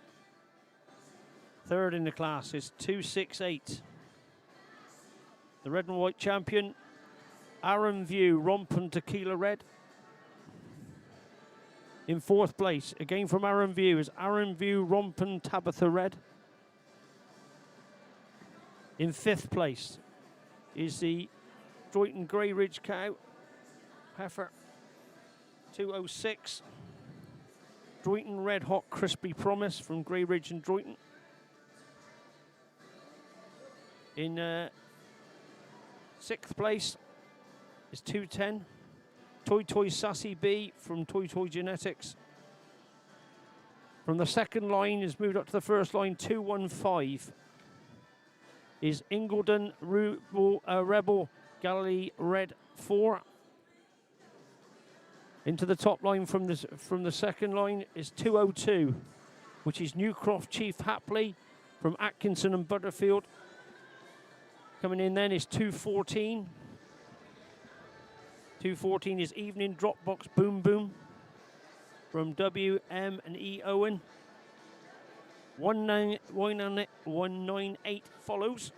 Speaker 1: Third in the class is 268. The red and white champion Aaron View, Romp and Tequila Red. In 4th place, again from Aaron View, is Aaron View, Romp and Tabitha Red. In 5th place is the Droyton Grey Ridge cow, heifer 206. Droyton Red Hot Crispy Promise from Grey Ridge and Droyton. In 6th place is 210. Toy Toy Sassy B from Toy Toy Genetics. From the 2nd line is moved up to the 1st line, 215. Is Ingledon Rebel Galilee Red 4. Into the top line from the 2nd line is 202, which is Newcroft Chief Hapley from Atkinson and Butterfield. Coming in then is 214. 214 is Evening Dropbox Boom Boom from W.M. and E. Owen. 198 follows.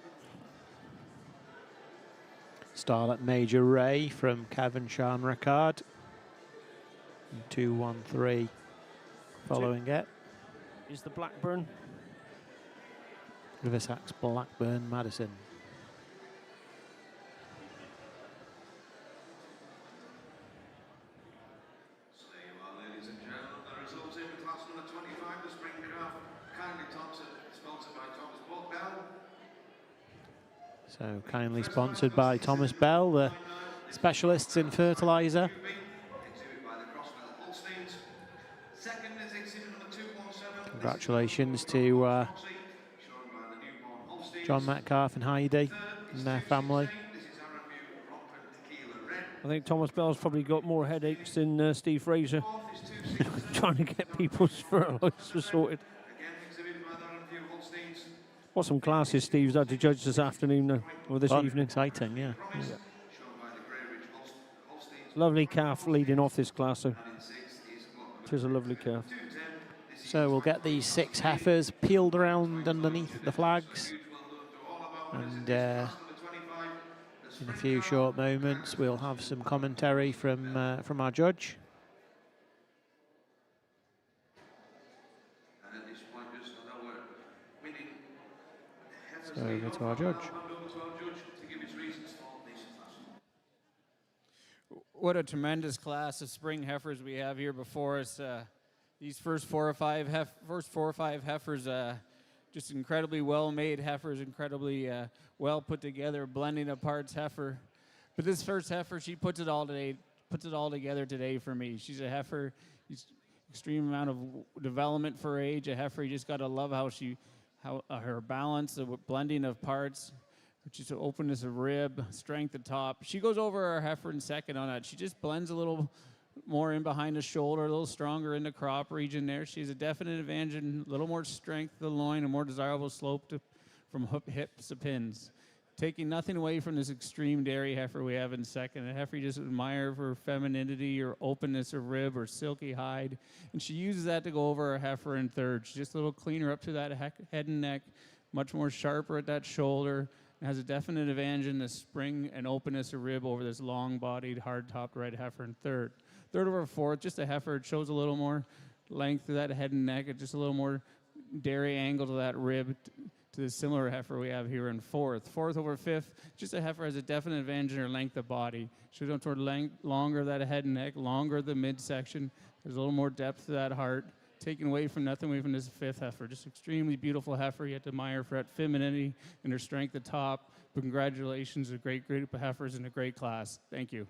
Speaker 4: Starlet Major Ray from Kevin Sean Ricard. 213 following it.
Speaker 1: Is the Blackburn.
Speaker 4: Riversax Blackburn Madison.
Speaker 3: So there you are, ladies and gentlemen. The results in class number 25, the spring calf, kindly sponsored by Thomas Bell.
Speaker 4: So kindly sponsored by Thomas Bell, the specialists in fertiliser.
Speaker 3: Second is exhibit number 217.
Speaker 4: Congratulations to John Metcalf and Heidi and their family.
Speaker 1: I think Thomas Bell's probably got more headaches than Steve Fraser trying to get people's fertiliser sorted. What some classes Steve's had to judge this afternoon though, or this evening.
Speaker 4: Exciting, yeah.
Speaker 1: Lovely calf leading off this class, so it is a lovely calf.
Speaker 4: So we'll get these 6 heifers peeled around underneath the flags, and in a few short moments we'll have some commentary from our judge. So over to our judge.
Speaker 12: What a tremendous class of spring heifers we have here before us. These first four or five heifers, just incredibly well-made heifers, incredibly well put together, blending of parts heifer. But this first heifer, she puts it all together today for me. She's a heifer, extreme amount of development for age. A heifer, you just got to love how her balance, the blending of parts, just the openness of rib, strength at top. She goes over our heifer in second on that. She just blends a little more in behind the shoulder, a little stronger in the crop region there. She has a definite advantage and a little more strength to the loin, a more desirable slope from hips to pins. Taking nothing away from this extreme dairy heifer we have in second. A heifer you just admire for femininity or openness of rib or silky hide. And she uses that to go over our heifer in third. She's just a little cleaner up to that head and neck, much more sharper at that shoulder, and has a definite advantage in the spring and openness of rib over this long-bodied, hard-topped red heifer in third. Third over fourth, just a heifer. It shows a little more length to that head and neck, and just a little more dairy angle to that rib to the similar heifer we have here in fourth. Fourth over fifth, just a heifer has a definite advantage in her length of body. Shows up toward longer that head and neck, longer the midsection. There's a little more depth to that heart. Taken away from this fifth heifer. Just extremely beautiful heifer. You have to admire for that femininity and her strength at top. But congratulations, a great group of heifers and a great class. Thank you.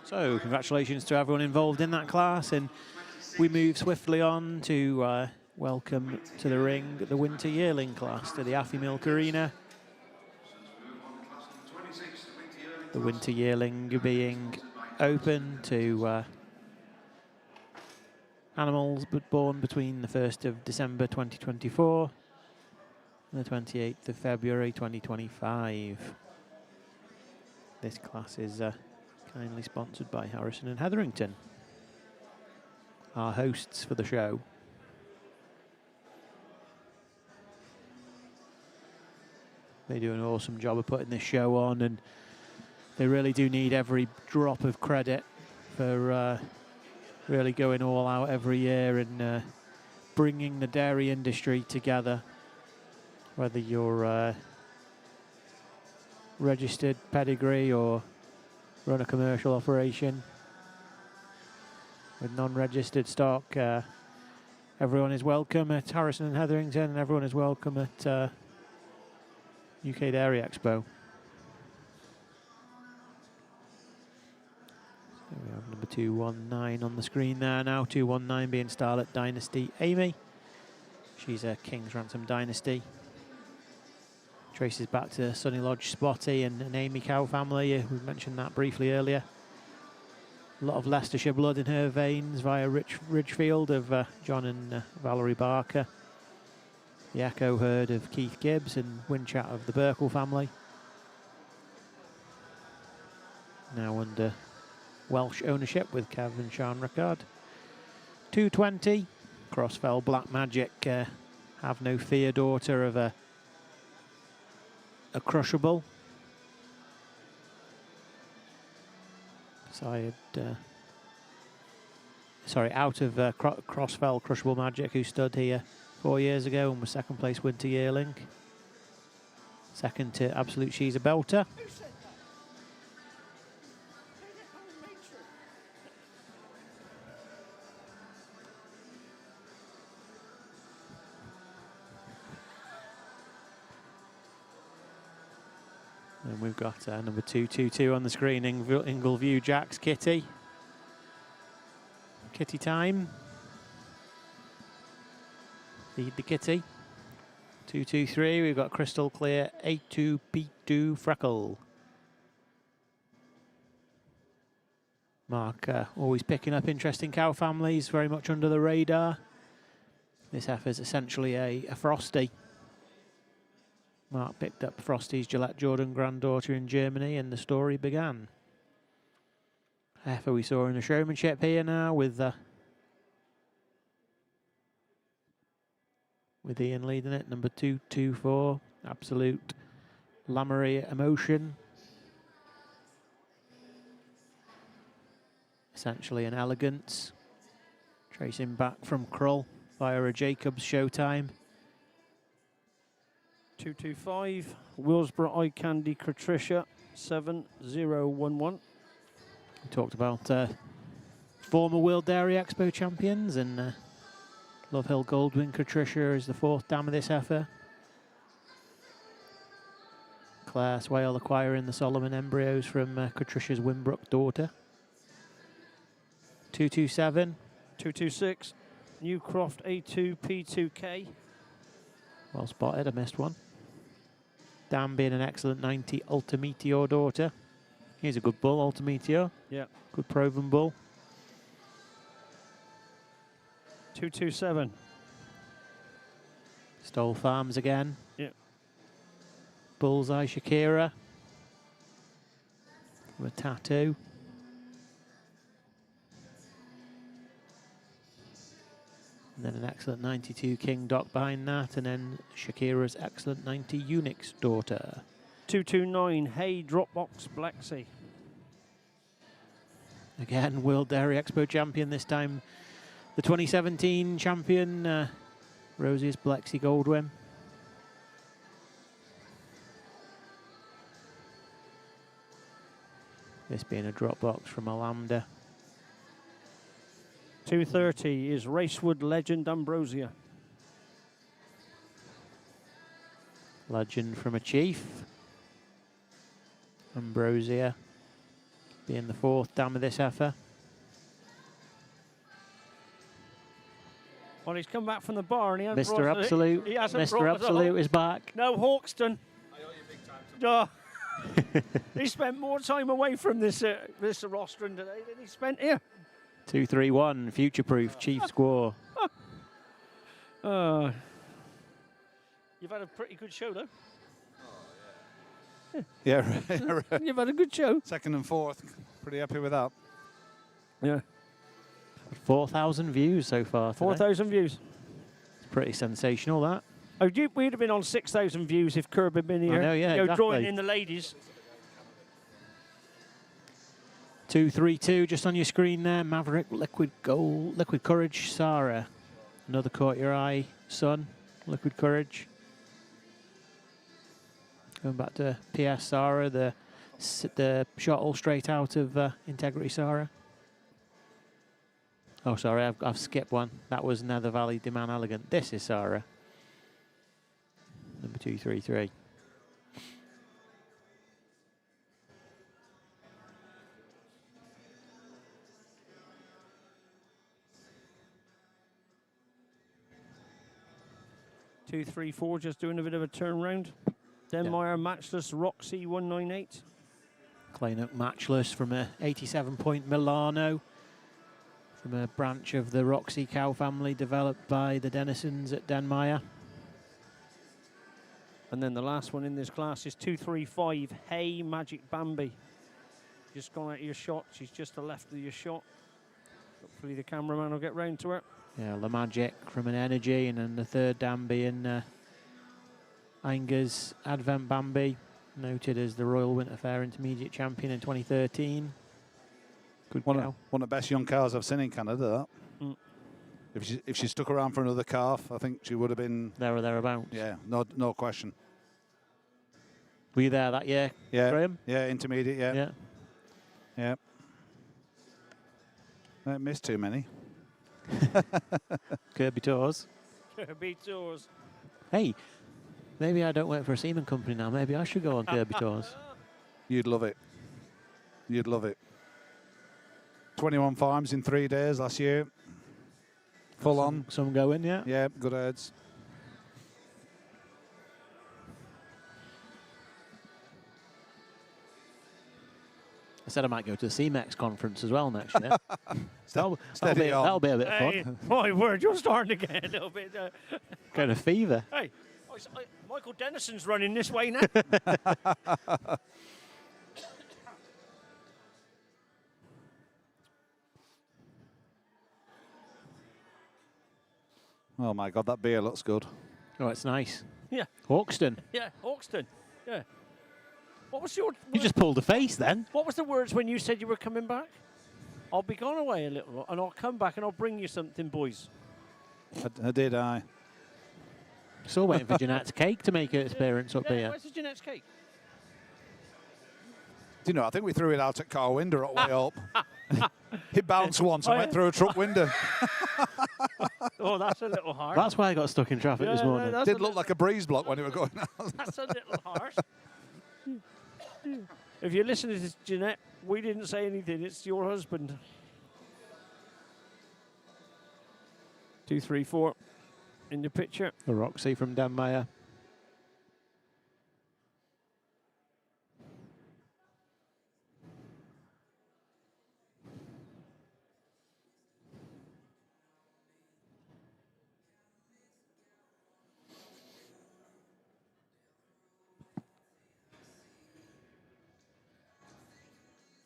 Speaker 4: So congratulations to everyone involved in that class, and we move swiftly on to welcome to the ring the Winter Yearling class to the Affy Milk Arena. The Winter Yearling being open to animals but born between the 1st of December 2024 and the 28th of February 2025. This class is kindly sponsored by Harrison and Hetherington, our hosts for the show. They do an awesome job of putting this show on, and they really do need every drop of credit for really going all out every year and bringing the dairy industry together. Whether you're registered pedigree or run a commercial operation with non-registered stock, everyone is welcome at Harrison and Hetherington, and everyone is welcome at UK Dairy Expo. So we have number 219 on the screen there now. 219 being Starlet Dynasty Amy. She's a King's Ransom Dynasty. Traces back to Sunny Lodge Spotty and an Amy cow family. We mentioned that briefly earlier. A lot of Leicestershire blood in her veins via Ridgefield of John and Valerie Barker. The Echo herd of Keith Gibbs and Winchat of the Burkle family. Now under Welsh ownership with Kev and Sean Rickard. 220, Crossfell Black Magic, Have No Fear daughter of a crushable. Out of Crossfell Crushable Magic, who stood here 4 years ago and was second place winter yearling. Second to Absolute She's a Belter. And we've got number 222 on the screen, Ingleview Jack's Kitty. Kitty time. Feed the kitty. 223, we've got Crystal Clear A2P2 Freckle. Mark always picking up interesting cow families, very much under the radar. This heifer is essentially a Frosty. Mark picked up Frosty's Gillette Jordan granddaughter in Germany, and the story began. Heifer we saw in the showmanship here now with Ian leading it, number 224, Absolute Lamery Emotion. Essentially an Elegance, tracing back from Krull via a Jacobs Showtime.
Speaker 1: 225, Willsborough Eye Candy Patricia 7011.
Speaker 4: We talked about former World Dairy Expo champions, and Love Hill Goldwing Patricia is the fourth dam of this heifer. Claire Swale acquiring the Solomon embryos from Patricia's Wimbrook daughter. 227.
Speaker 1: 226, Newcroft A2P2K.
Speaker 4: Well spotted, I missed one. Dam being an excellent 90 Ultimeteor daughter. Here's a good bull, Ultimeteor.
Speaker 1: Yeah.
Speaker 4: Good proven bull.
Speaker 1: 227.
Speaker 4: Stoll Farms again.
Speaker 1: Yeah.
Speaker 4: Bullseye Shakira. With a tattoo. And then an excellent 92 King Doc behind that, and then Shakira's excellent 90 Unix daughter.
Speaker 1: 229, Hey Dropbox Blacksea.
Speaker 4: Again, World Dairy Expo champion, this time the 2017 champion, Rosie's Blexy Goldwyn. This being a Dropbox from a Lambda.
Speaker 1: 230 is Racewood Legend Ambrosia.
Speaker 4: Legend from a Chief. Ambrosia being the fourth dam of this heifer.
Speaker 1: Well, he's come back from the bar and he hasn't
Speaker 4: Mr.
Speaker 1: brought
Speaker 4: Absolute.
Speaker 1: He hasn't
Speaker 4: Mr.
Speaker 1: brought us
Speaker 4: Absolute
Speaker 1: home.
Speaker 4: is back.
Speaker 1: No, Hawkston. Oh. He spent more time away from this rostrum today than he spent here.
Speaker 4: 231, Future Proof, Chief Squaw.
Speaker 1: You've had a pretty good show, though.
Speaker 5: Yeah,
Speaker 1: You've had a good show.
Speaker 5: Second and fourth, pretty happy with that.
Speaker 1: Yeah.
Speaker 4: 4,000 views so far.
Speaker 1: 4,000 views.
Speaker 4: It's pretty sensational, that.
Speaker 1: We'd have been on 6,000 views if Kirkby had been here.
Speaker 4: know, yeah,
Speaker 1: Drawing
Speaker 4: exactly.
Speaker 1: in the ladies.
Speaker 4: 232 just on your screen there. Maverick, Liquid Gold, Liquid Courage, Sarah. Another caught your eye, Sun, Liquid Courage. Going back to PS Sarah, the shot all straight out of Integrity Sarah. Oh, sorry, I've skipped one. That was Nether Valley Demand Elegant. This is Sarah. Number 233.
Speaker 1: Two, 3, 4, just doing a bit of a turnaround. Denmeyer Matchless Roxy 198.
Speaker 4: Kleinuk Matchless from a 87-point Milano. From a branch of the Roxy cow family developed by the Denisons at Denmeyer.
Speaker 1: And then the last one in this class is 235 Hey Magic Bambi. Just gone out of your shot. She's just to the left of your shot. Hopefully the cameraman will get round to her.
Speaker 4: Yeah, La Magic from an Energy, and then the third dam being Ainger's Advent Bambi, noted as the Royal Winter Fair Intermediate Champion in 2013. Good
Speaker 5: One
Speaker 4: cow.
Speaker 5: of the best young cows I've seen in Canada, that.
Speaker 1: Mm.
Speaker 5: If she stuck around for another calf, I think she would have been...
Speaker 4: There or thereabouts.
Speaker 5: Yeah, no question.
Speaker 4: Were you there that year,
Speaker 5: Yeah,
Speaker 4: Graham?
Speaker 5: yeah, intermediate, yeah.
Speaker 4: Yeah.
Speaker 5: I missed too many.
Speaker 4: Kirkby Tours.
Speaker 1: Kirkby Tours.
Speaker 4: Hey, maybe I don't work for a semen company now. Maybe I should go on Kirkby Tours.
Speaker 5: You'd love it. You'd love it. 21 farms in 3 days last year. Full on.
Speaker 4: Some going, yeah?
Speaker 5: Yeah, good herds.
Speaker 4: I said I might go to the CMEX conference as well next year. that'll be a bit
Speaker 1: Hey,
Speaker 4: fun.
Speaker 1: my word, you're starting to get a little bit...
Speaker 4: Kind of fever.
Speaker 1: Hey, Michael Denison's running this way now.
Speaker 5: Oh my God, that beer looks good.
Speaker 4: Oh, it's nice.
Speaker 1: Yeah.
Speaker 4: Hawkston.
Speaker 1: Yeah, Hawkston. Yeah. What was your...
Speaker 4: You just pulled a face then.
Speaker 1: What was the words when you said you were coming back? I'll be gone away a little, and I'll come back and I'll bring you something, boys.
Speaker 5: I did, I.
Speaker 4: Still waiting for Jeanette's cake to make its appearance up here.
Speaker 1: Where's the Jeanette's cake?
Speaker 5: Do you know, I think we threw it out at car window at way up. It bounced once and went through a truck window.
Speaker 1: Oh, that's a little harsh.
Speaker 4: That's why I got stuck in traffic this morning.
Speaker 5: It did look like a breeze block when it was going out.
Speaker 1: That's a little harsh. If you're listening to Jeanette, we didn't say anything. It's your husband. 2, 3, 4 in the picture.
Speaker 4: The Roxy from Denmeyer.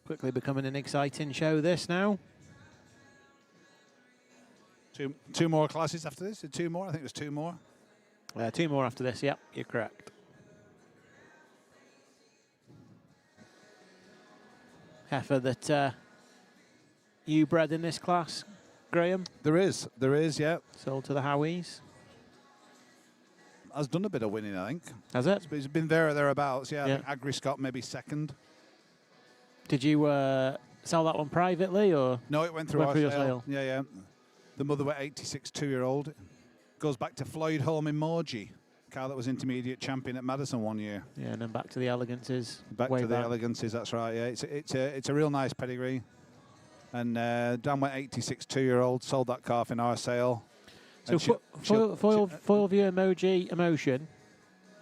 Speaker 4: Quickly becoming an exciting show, this now.
Speaker 5: Two more classes after this? 2 more? I think there's 2 more.
Speaker 4: 2 more after this, yep, you're correct. Heifer that you bred in this class, Graham?
Speaker 5: There is, yeah.
Speaker 4: Sold to the Howies.
Speaker 5: Has done a bit of winning, I think.
Speaker 4: Has it?
Speaker 5: It's been there or thereabouts, yeah.
Speaker 4: Yeah.
Speaker 5: I think Agri Scott maybe second.
Speaker 4: Did you sell that one privately, or?
Speaker 5: No, it went through our
Speaker 4: your
Speaker 5: sale. Yeah. The mother were 86 2-year-old. Goes back to Floyd Home in Morgie, cow that was intermediate champion at Madison one year.
Speaker 4: Yeah, and then back to the Elegances.
Speaker 5: Back to the Elegances, that's right. Yeah, it's a real nice pedigree. And Dan went 86 2-year-old, sold that calf in our sale.
Speaker 4: So foil view emoji emotion.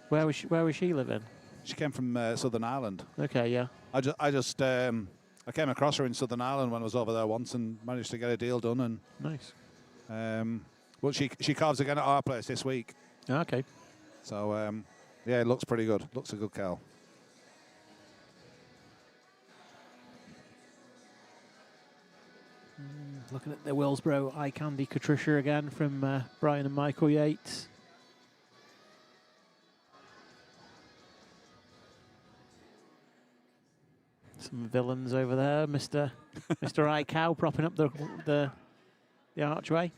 Speaker 4: Where was she living?
Speaker 5: She came from Southern Ireland.
Speaker 4: Okay, yeah.
Speaker 5: I came across her in Southern Ireland when I was over there once and managed to get a deal done. And
Speaker 4: nice.
Speaker 5: Well, she calves again at our place this week.
Speaker 4: Okay.
Speaker 5: So yeah, it looks pretty good. Looks a good cow.
Speaker 4: Looking at the Willsboro Eye Candy Catricia again from Brian and Michael Yates. Some villains over there, Mr. Mr. I Cow propping up the archway.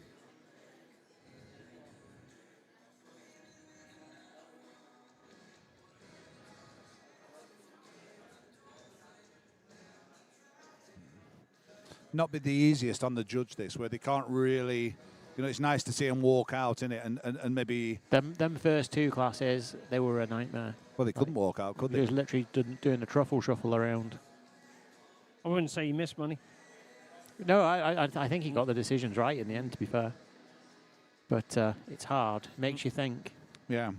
Speaker 5: Not be the easiest on the judge this, where they can't really, it's nice to see them walk out in it and maybe.
Speaker 4: Them first two classes, they were a nightmare.
Speaker 5: Well, they couldn't walk out, could they?
Speaker 4: He was literally doing the truffle shuffle around.
Speaker 1: I wouldn't say he missed money.
Speaker 4: No, I think he got the decisions right in the end, to be fair. But it's hard. Makes you think.
Speaker 5: Yeah.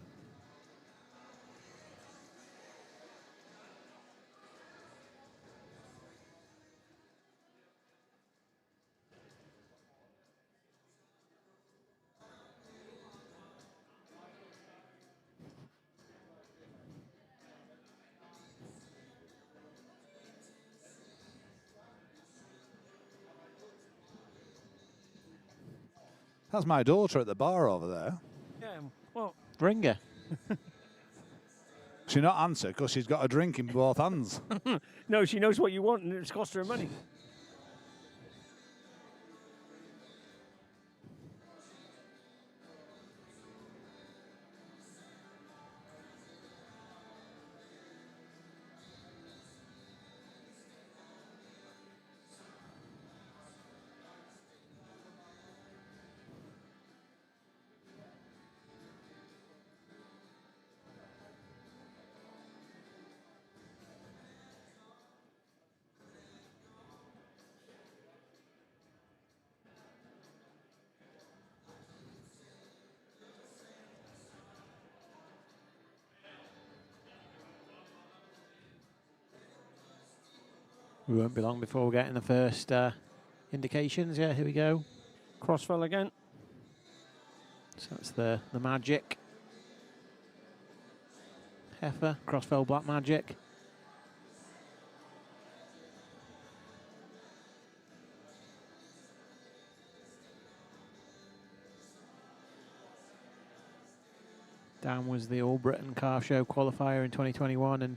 Speaker 5: That's my daughter at the bar over there.
Speaker 1: Yeah, well.
Speaker 4: Ring her.
Speaker 5: She not answer because she's got a drink in both hands.
Speaker 1: No, she knows what you want and it's cost her money.
Speaker 4: We won't be long before we're getting the first indications. Yeah, here we go.
Speaker 1: Crossfell again.
Speaker 4: So that's the magic. Heifer, Crossfell Black Magic. Dan was the All Britain Calf Show qualifier in 2021 and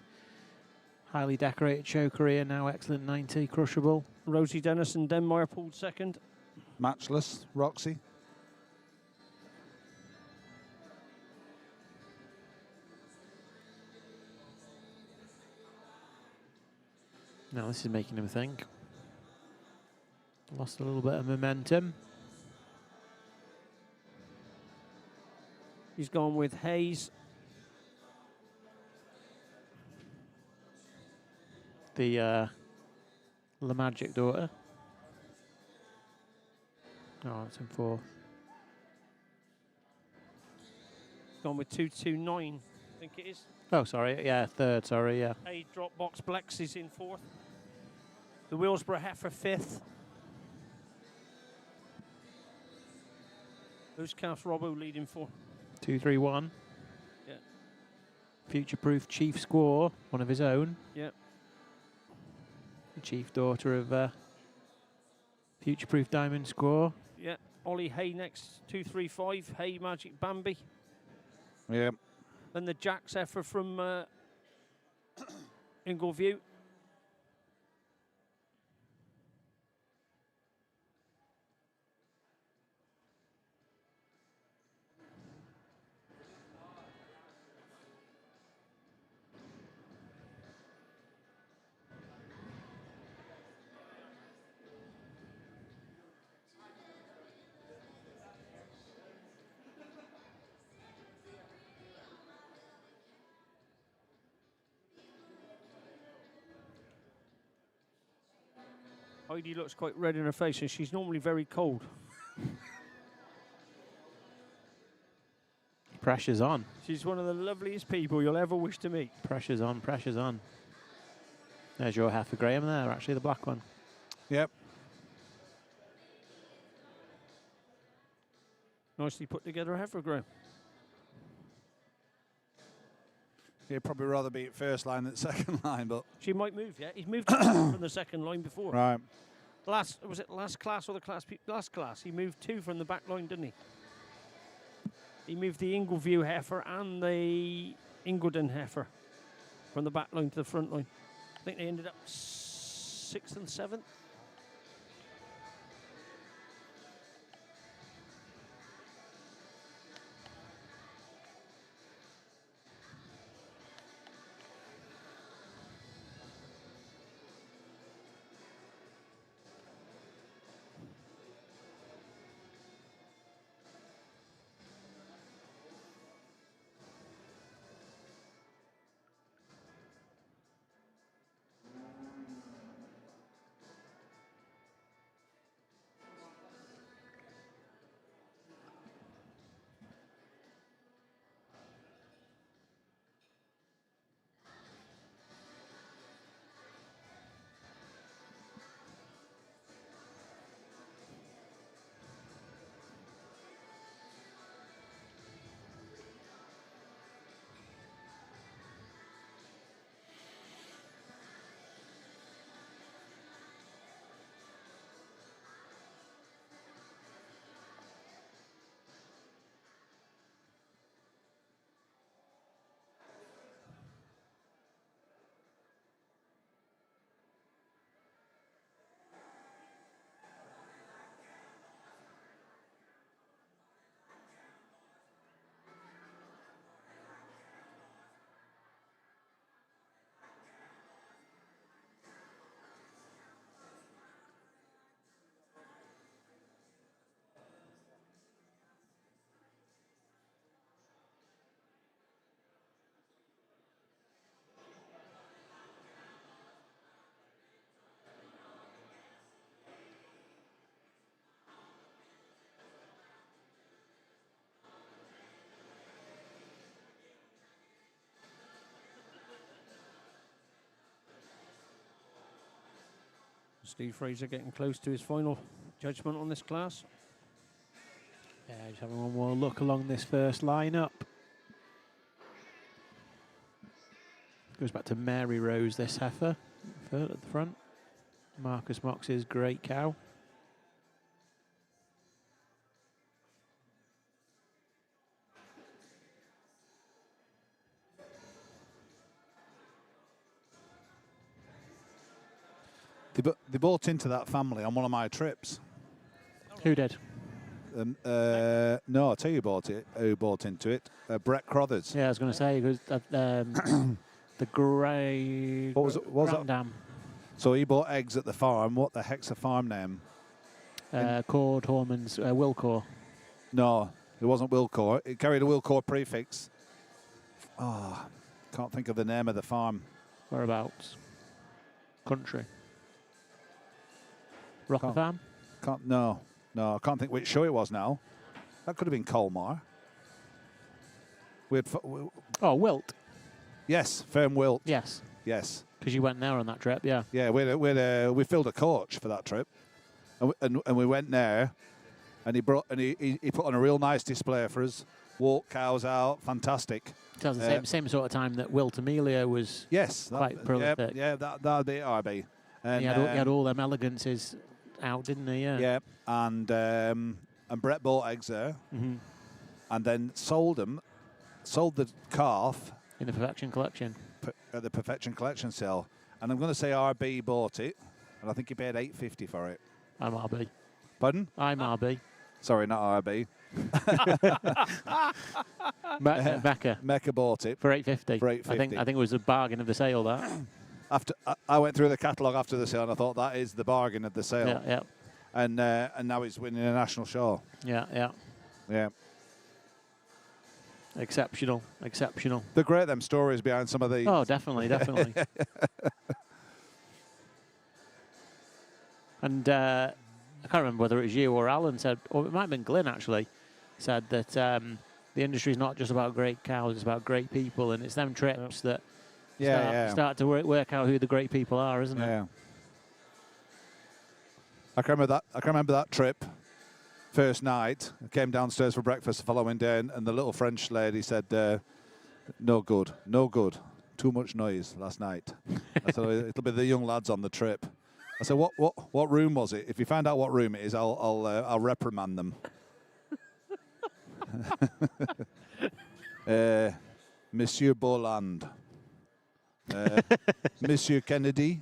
Speaker 4: highly decorated show career, now excellent 90, crushable.
Speaker 1: Rosie Dennison, Denmark, pulled second.
Speaker 5: Matchless, Roxy.
Speaker 4: Now this is making him think. Lost a little bit of momentum.
Speaker 1: He's gone with Hayes.
Speaker 4: The Magic daughter. Oh, it's in fourth.
Speaker 1: Gone with 229, I think it is.
Speaker 4: Oh, sorry. Yeah, third. Sorry. Yeah.
Speaker 1: A Dropbox Blex is in fourth. The Willsborough Heifer fifth. Who's Calf Robbo leading for?
Speaker 4: 231.
Speaker 1: Yeah.
Speaker 4: Future-proof Chief Squaw, one of his own.
Speaker 1: Yeah.
Speaker 4: The chief daughter of Future-proof Diamond Squaw.
Speaker 1: Yeah. Ollie Hay next, 235. Hay Magic Bambi.
Speaker 5: Yeah.
Speaker 1: Then the Jack's Heifer from Ingleview. Heidi looks quite red in her face, and she's normally very cold.
Speaker 4: Pressure's on.
Speaker 1: She's one of the loveliest people you'll ever wish to meet.
Speaker 4: Pressure's on, pressure's on. There's your Heifer Graham there, actually, the black one.
Speaker 5: Yep.
Speaker 1: Nicely put together Heifer Graham.
Speaker 5: He'd probably rather be at first line than second line, but...
Speaker 1: She might move, yeah? He's moved from the second line before.
Speaker 5: Right.
Speaker 1: Was it last class or the class? Last class. He moved two from the back line, didn't he? He moved the Ingleview Heifer and the Ingledon Heifer from the back line to the front line. I think they ended up 6th and 7th. Steve Fraser getting close to his final judgment on this class.
Speaker 4: Yeah, just having one more look along this first lineup. Goes back to Mary Rose, this heifer, third at the front. Marcus Mox's great cow.
Speaker 5: They bought into that family on one of my trips.
Speaker 4: Who did?
Speaker 5: No, I'll tell you who bought into it. Brett Crothers.
Speaker 4: Yeah, I was going to say, because the grey...
Speaker 5: What was that?
Speaker 4: Dam.
Speaker 5: So he bought eggs at the farm. What the heck's the farm name?
Speaker 4: Cord Horman's Wilcore.
Speaker 5: No, it wasn't Wilcore. It carried a Wilcore prefix. Oh, can't think of the name of the farm.
Speaker 4: Whereabouts? Country. Rocker Farm?
Speaker 5: No, I can't think which show it was now. That could have been Colmar.
Speaker 4: Wilt.
Speaker 5: Yes, Firm Wilt.
Speaker 4: Yes.
Speaker 5: Yes.
Speaker 4: Because you went there on that trip, yeah.
Speaker 5: Yeah, we filled a coach for that trip, and we went there, and he put on a real nice display for us. Walked cows out, fantastic.
Speaker 4: That was the same sort of time that Wilt Amelia was quite prolific.
Speaker 5: Yeah, that'd be RB. And
Speaker 4: he had all them elegances out, didn't he? Yeah.
Speaker 5: Yeah, and Brett bought eggs there, and then sold the calf
Speaker 4: in the Perfection Collection
Speaker 5: at the Perfection Collection sale. And I'm going to say RB bought it, and I think he paid $8.50 for it.
Speaker 4: I'm RB.
Speaker 5: Pardon?
Speaker 4: I'm RB.
Speaker 5: Sorry, not RB. Mecca bought it
Speaker 4: for $8.50.
Speaker 5: For $8.50.
Speaker 4: I think it was a bargain of the sale. That.
Speaker 5: After I went through the catalogue after the sale, and I thought that is the bargain of the sale.
Speaker 4: Yeah, yeah.
Speaker 5: And now he's winning a national show.
Speaker 4: Yeah. Exceptional.
Speaker 5: They're great, them stories behind some of these.
Speaker 4: Oh, definitely. And I can't remember whether it was you or Alan said, or it might have been Glyn actually, said that the industry is not just about great cows, it's about great people, and it's them trips that start to work out who the great people are, isn't it?
Speaker 5: Yeah. I can remember that trip. First night, I came downstairs for breakfast the following day, and the little French lady said, no good. Too much noise last night. I said, it'll be the young lads on the trip. I said, what room was it? If you find out what room it is, I'll reprimand them. Monsieur Bolland. Monsieur Kennedy,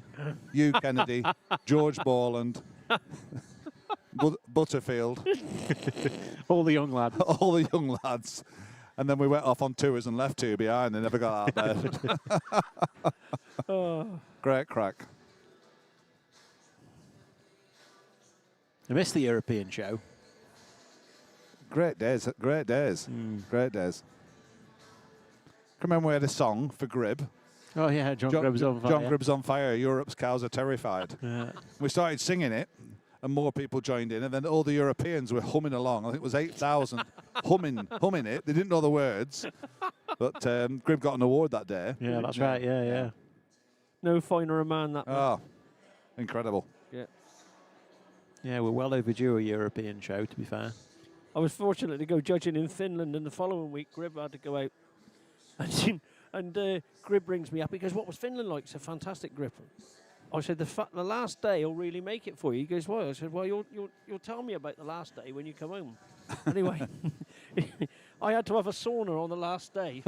Speaker 5: Hugh Kennedy, George Borland, Butterfield.
Speaker 4: All the young lads.
Speaker 5: All the young lads. And then we went off on tours and left two behind. They never got out of bed. Great crack.
Speaker 4: I missed the European show.
Speaker 5: Great days, great days, great days. Remember we had a song for Grib.
Speaker 4: Oh yeah, John Gribb's on fire.
Speaker 5: John Gribb's on fire. Europe's cows are terrified.
Speaker 4: Yeah.
Speaker 5: We started singing it, and more people joined in, and then all the Europeans were humming along. I think it was 8,000 humming it. They didn't know the words, but Grib got an award that day.
Speaker 4: Yeah, that's right. Yeah.
Speaker 1: No finer a man that.
Speaker 5: Oh, incredible.
Speaker 1: Yeah.
Speaker 4: Yeah, we're well overdue a European show, to be fair.
Speaker 1: I was fortunate to go judging in Finland, and the following week, Grib had to go out. And Grib brings me up. He goes, "What was Finland like?" It's a fantastic, Grib. I said, the last day will really make it for you. He goes, "Why?" I said, "Well, you'll tell me about the last day when you come home." Anyway, I had to have a sauna on the last day.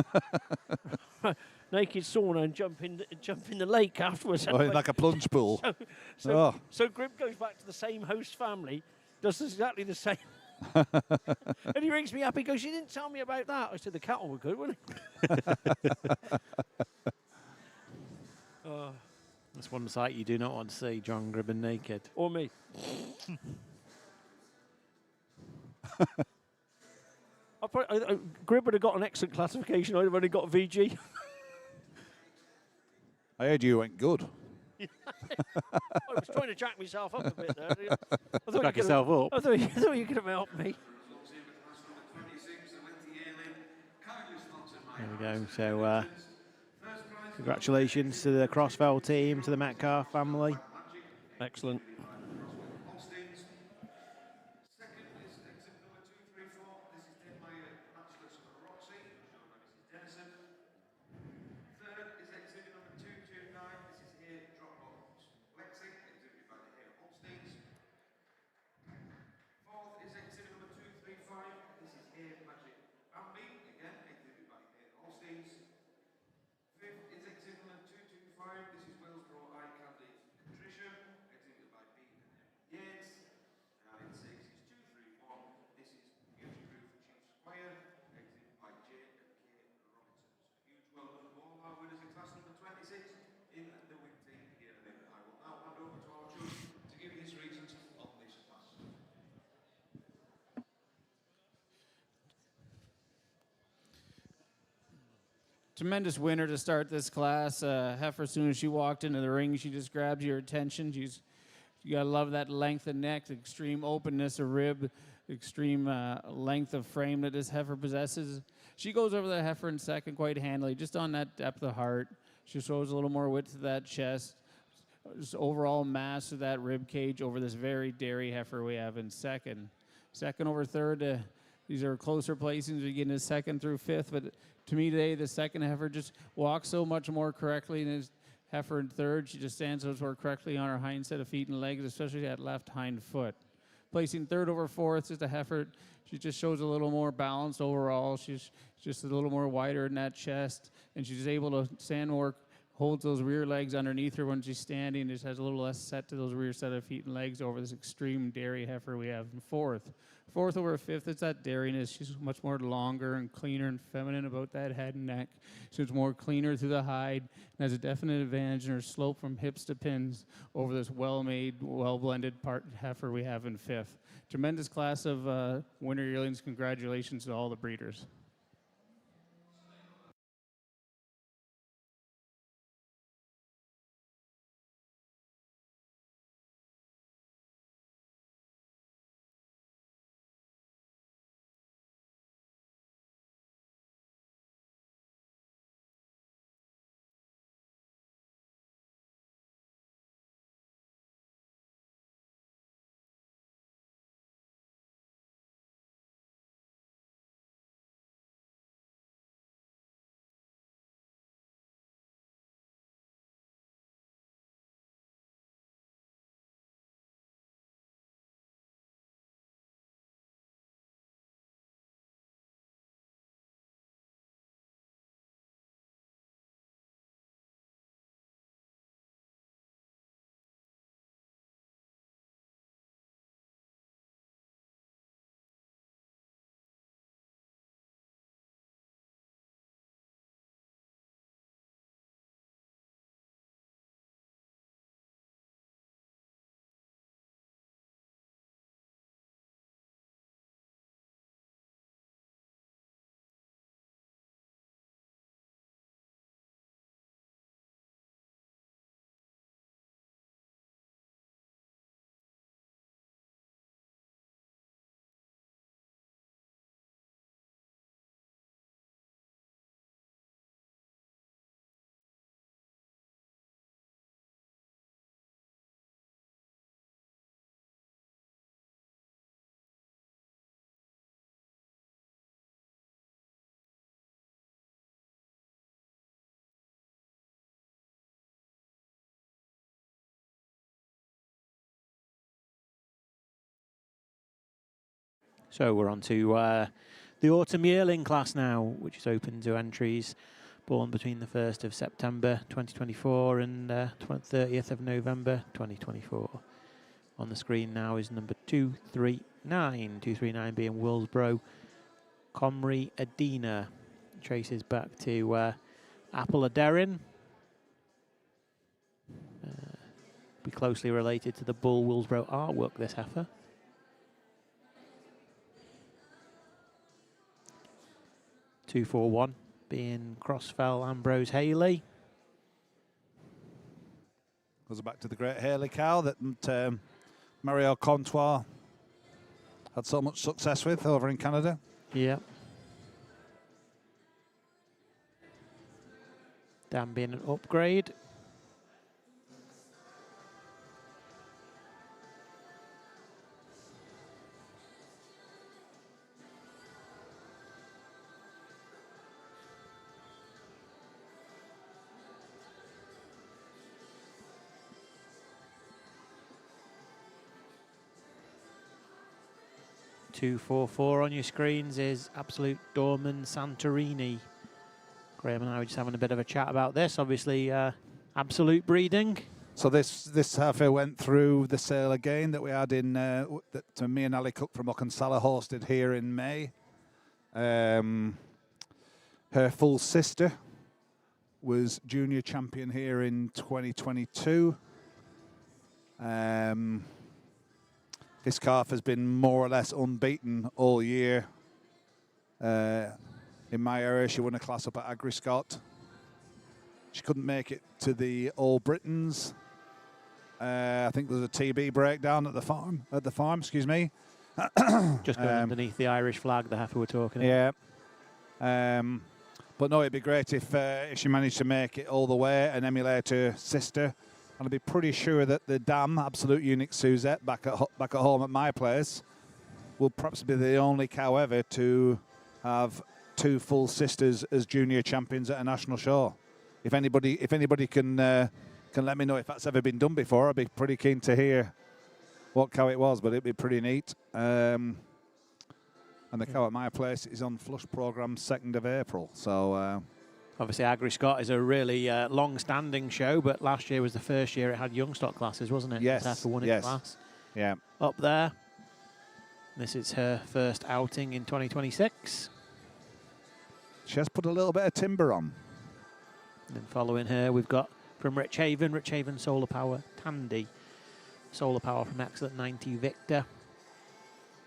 Speaker 1: Naked sauna and jump in the lake afterwards.
Speaker 5: Oh, like a plunge pool.
Speaker 1: So Grib goes back to the same host family, does exactly the same. And he rings me up. He goes, "You didn't tell me about that." I said, "The cattle were good, weren't they?"
Speaker 4: That's one sight you do not want to see, John Gribben naked.
Speaker 1: Or me. Grib would have got an excellent classification. I'd have only got VG.
Speaker 5: I heard you went good.
Speaker 1: I was trying to jack myself up a bit there.
Speaker 4: Jack yourself up?
Speaker 1: I thought you could have helped me.
Speaker 4: There we go. So, congratulations to the Crossfell team, to the Metcalf family.
Speaker 1: Excellent.
Speaker 12: Tremendous winner to start this class. Heifer, as soon as she walked into the ring, she just grabs your attention. You gotta love that length of neck, the extreme openness of rib, extreme length of frame that this heifer possesses. She goes over the heifer in second quite handily, just on that depth of heart. She shows a little more width to that chest. Just overall mass of that rib cage over this very dairy heifer we have in second. Second over third, these are closer placings. We get into second through fifth, but to me today, the second heifer just walks so much more correctly than his heifer in third. She just stands so much more correctly on her hind set of feet and legs, especially that left hind foot. Placing third over fourth is the heifer. She just shows a little more balance overall. She's just a little more wider in that chest, and she's able to stand more, holds those rear legs underneath her when she's standing, just has a little less set to those rear set of feet and legs over this extreme dairy heifer we have in fourth. Fourth over fifth, it's that dairiness. She's much more longer and cleaner and feminine about that head and neck. She's more cleaner through the hide and has a definite advantage in her slope from hips to pins over this well-made, well-blended part heifer we have in fifth. Tremendous class of winter yearlings. Congratulations to all the breeders.
Speaker 4: So we're on to the autumn yearling class now, which is open to entries born between the 1st of September 2024 and 30th of November 2024. On the screen now is number 239, 239 being Willsborough Comrie Adina. Traces back to Apple Aderin. Be closely related to the Bull Willsborough artwork, this heifer. (241) being Crossfell Ambrose Haley.
Speaker 5: Goes back to the great Haley cow that Mario Comtois had so much success with over in Canada.
Speaker 4: Yeah. Dan being an upgrade. (244) on your screens is Absolute Dorman Santorini. Graham and I were just having a bit of a chat about this. Obviously, Absolute breeding.
Speaker 5: So this heifer went through the sale again that we had in that me and Ali Cook from Ockensala hosted here in May. Her full sister was junior champion here in 2022. This calf has been more or less unbeaten all year. In my area, she won a class up at Agri-Scott. She couldn't make it to the All Britons. I think there was a TB breakdown at the farm. Excuse me.
Speaker 4: Just going underneath the Irish flag, the heifer we're talking
Speaker 5: about. Yeah. But no, it'd be great if she managed to make it all the way and emulate her sister. And I'd be pretty sure that the dam, Absolute Unique Suzette, back at home at my place, will perhaps be the only cow ever to have two full sisters as junior champions at a national show. If anybody can let me know if that's ever been done before, I'd be pretty keen to hear what cow it was, but it'd be pretty neat. And the cow at my place is on flush programme 2nd of April. So
Speaker 4: obviously Agri-Scott is a really long-standing show, but last year was the first year it had young stock classes, wasn't it?
Speaker 5: Yes.
Speaker 4: Heifer won its class.
Speaker 5: Yeah.
Speaker 4: Up there. This is her first outing in 2026.
Speaker 5: She has put a little bit of timber on.
Speaker 4: And then following her, we've got from Rich Haven Solar Power Tandy. Solar Power from Excellent 90 Victor.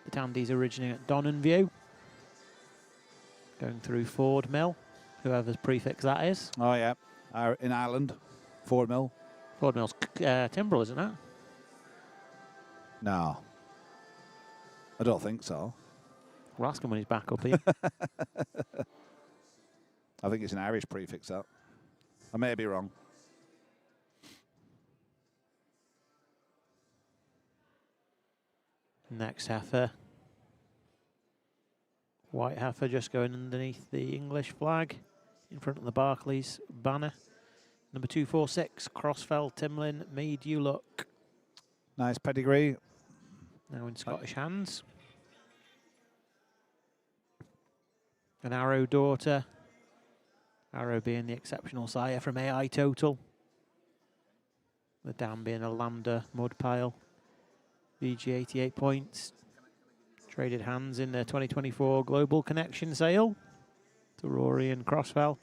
Speaker 4: The Tandy's originating at Donanview. Going through Ford Mill, whoever's prefix that is.
Speaker 5: Oh, yeah. In Ireland, Ford Mill.
Speaker 4: Ford Mill's Trimbrell, isn't it?
Speaker 5: No. I don't think so.
Speaker 4: We'll ask him when he's back up here.
Speaker 5: I think it's an Irish prefix, that. I may be wrong.
Speaker 4: Next heifer. White heifer just going underneath the English flag in front of the Barclays banner. Number 246, Crossfell Timlin, Made You Look.
Speaker 5: Nice pedigree.
Speaker 4: Now in Scottish hands. An Arrow daughter. Arrow being the exceptional sire from AI Total. The dam being a Lambda mud pile. VG 88 points. Traded hands in the 2024 Global Connection sale to Rory and Crossfell.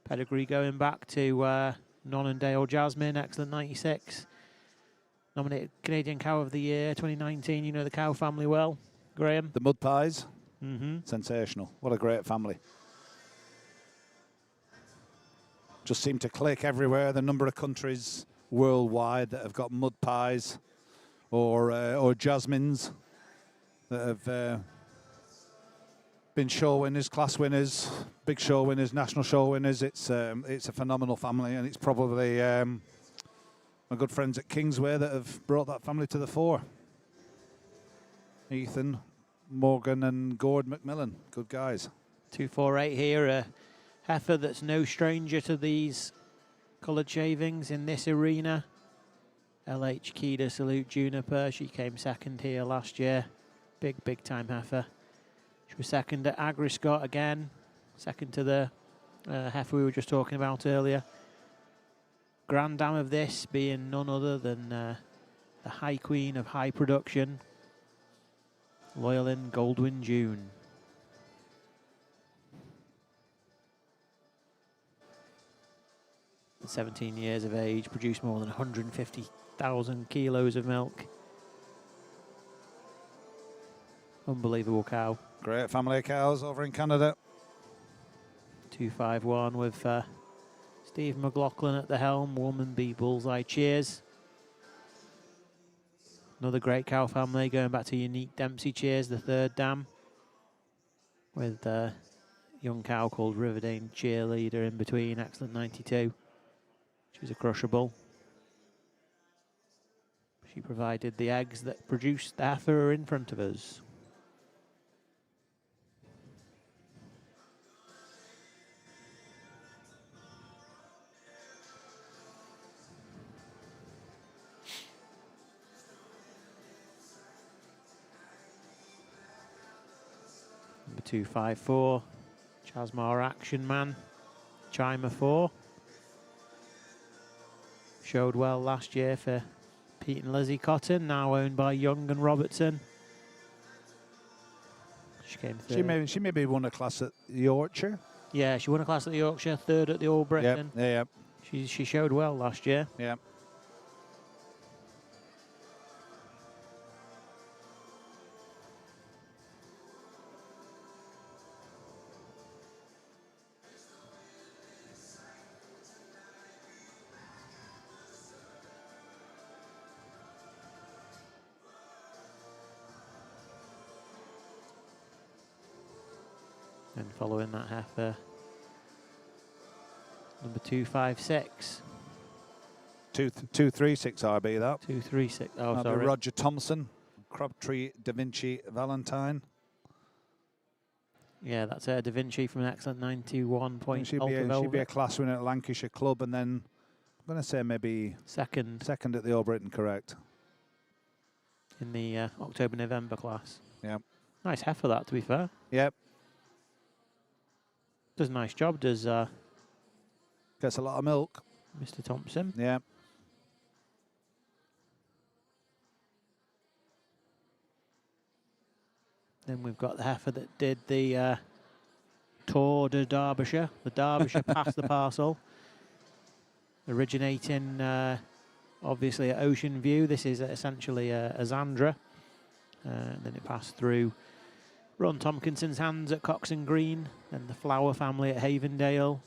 Speaker 4: Pedigree going back to Nonandale Jasmine, Excellent 96. Nominated Canadian Cow of the Year 2019. You know the cow family well, Graham.
Speaker 5: The Mud Pies.
Speaker 4: Mm-hmm.
Speaker 5: Sensational. What a great family. Just seem to click everywhere. The number of countries worldwide that have got Mud Pies or Jasmines that have been show winners, class winners, big show winners, national show winners. It's a phenomenal family, and it's probably my good friends at Kingsway that have brought that family to the fore. Ethan, Morgan and Gord McMillan, good guys.
Speaker 4: 248 here, a heifer that's no stranger to these coloured shavings in this arena. LH Kida Salute Juniper, she came second here last year. Big time heifer. She was second at Agriscott again. Second to the heifer we were just talking about earlier. Grand dam of this being none other than the High Queen of high production, Loyalin Goldwyn June. At 17 years of age, produced more than 150,000 kilos of milk. Unbelievable cow.
Speaker 5: Great family of cows over in Canada.
Speaker 4: 251 with Steve McLaughlin at the helm. Woman B Bullseye cheers. Another great cow family going back to Unique Dempsey cheers, the third dam. With a young cow called Riverdane cheerleader in between, excellent 92. She's a crushable. She provided the eggs that produced the heifer in front of us. Number 254, Chasmar Action Man, Chimer 4. Showed well last year for Pete and Lizzie Cotton, now owned by Young and Robertson. She came third.
Speaker 5: She maybe won a class at Yorkshire.
Speaker 4: Yeah, she won a class at the Yorkshire, third at the All Britain.
Speaker 5: Yeah.
Speaker 4: She showed well last year.
Speaker 5: Yeah.
Speaker 4: And following that heifer, number 256.
Speaker 5: 236 RB that.
Speaker 4: 236. Oh,
Speaker 5: That'd be
Speaker 4: sorry.
Speaker 5: Roger Thompson, Crabtree, Da Vinci, Valentine.
Speaker 4: Yeah, that's Da Vinci from an excellent 91 point.
Speaker 5: She'd be a class winner at Lancashire Club, and then I'm going to say maybe
Speaker 4: second
Speaker 5: at the All Britain, correct?
Speaker 4: In the October-November class.
Speaker 5: Yep.
Speaker 4: Nice heifer that, to be fair.
Speaker 5: Yep.
Speaker 4: Does a nice job, does
Speaker 5: gets a lot of milk.
Speaker 4: Mr. Thompson.
Speaker 5: Yeah.
Speaker 4: Then we've got the heifer that did the Tour de Derbyshire, the Derbyshire Pass the Parcel. Originating, obviously, at Ocean View. This is essentially a Zandra. Then it passed through Ron Tompkinson's hands at Coxon Green, and the Flower family at Havendale.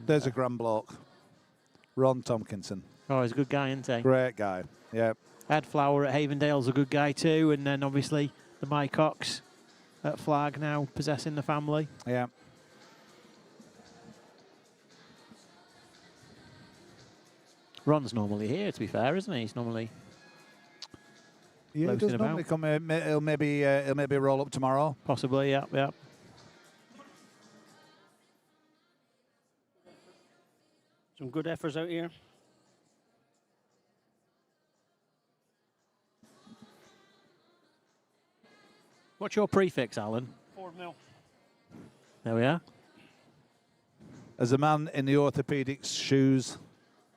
Speaker 5: There's a grand bloke. Ron Tompkinson.
Speaker 4: Oh, he's a good guy, isn't he?
Speaker 5: Great guy, yeah.
Speaker 4: Ed Flower at Havendale's a good guy too, and then obviously the Mike Cox at Flag now possessing the family.
Speaker 5: Yeah.
Speaker 4: Ron's normally here, to be fair, isn't he? He's normally
Speaker 5: Yeah, he does normally come. He'll maybe roll up tomorrow.
Speaker 4: Possibly, yeah.
Speaker 1: Some good heifers out here.
Speaker 4: What's your prefix, Alan?
Speaker 1: 4 mil.
Speaker 4: There we are.
Speaker 5: As a man in the orthopedics shoes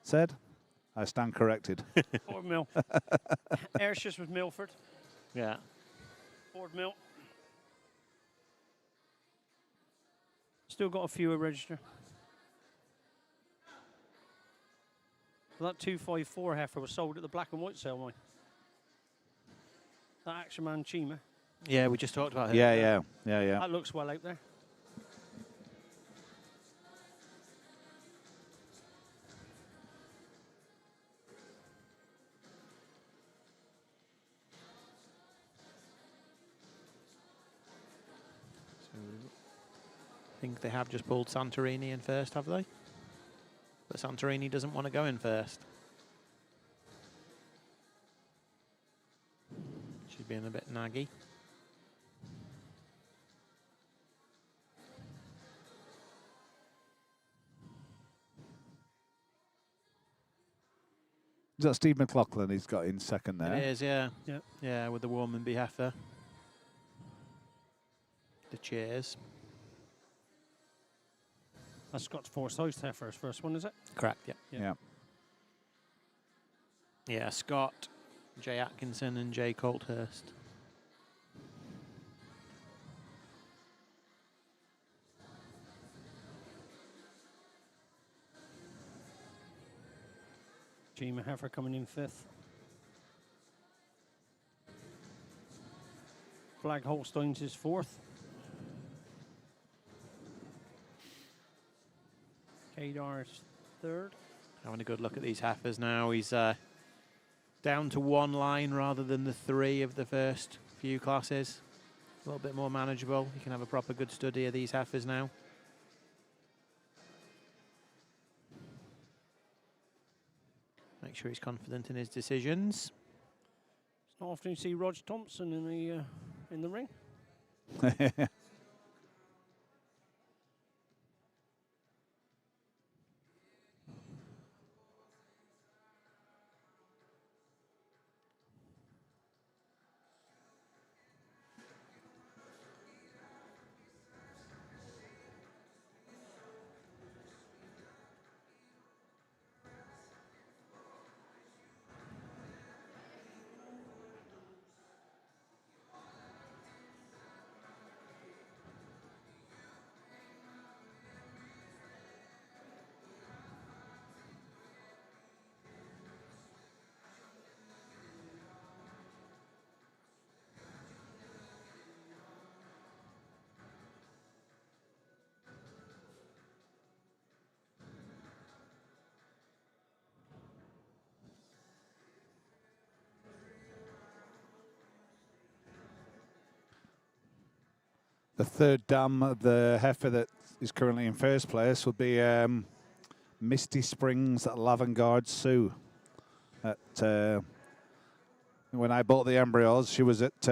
Speaker 5: said, I stand corrected.
Speaker 1: 4 mil. Ayrshire with Milford.
Speaker 4: Yeah.
Speaker 1: 4 mil. Still got a few at register. Well, that 254 heifer was sold at the black and white sale, mine. That Action Man Chima.
Speaker 4: Yeah, we just talked about her.
Speaker 5: Yeah.
Speaker 1: That looks well out there.
Speaker 4: I think they have just pulled Santorini in first, have they? But Santorini doesn't want to go in first. She's being a bit naggy.
Speaker 5: Is that Steve McLaughlin he's got in second there?
Speaker 4: It is, yeah.
Speaker 1: Yep.
Speaker 4: Yeah, with the Warmanby heifer. The cheers.
Speaker 1: That's Scott's Forsyth heifer's first one, is it?
Speaker 4: Correct, yeah.
Speaker 5: Yeah.
Speaker 4: Yeah, Scott, Jay Atkinson and Jay Colthurst.
Speaker 1: Gima heifer coming in 5th. Flag Holsteins is 4th. Kadar's 3rd.
Speaker 4: Having a good look at these heifers now. He's down to 1 line rather than the 3 of the first few classes. A little bit more manageable. You can have a proper good study of these heifers now. Make sure he's confident in his decisions.
Speaker 1: It's not often you see Roger Thompson in the ring.
Speaker 5: The third dam of the heifer that is currently in first place would be Misty Springs at Lavengard Sue. At when I bought the embryos, she was at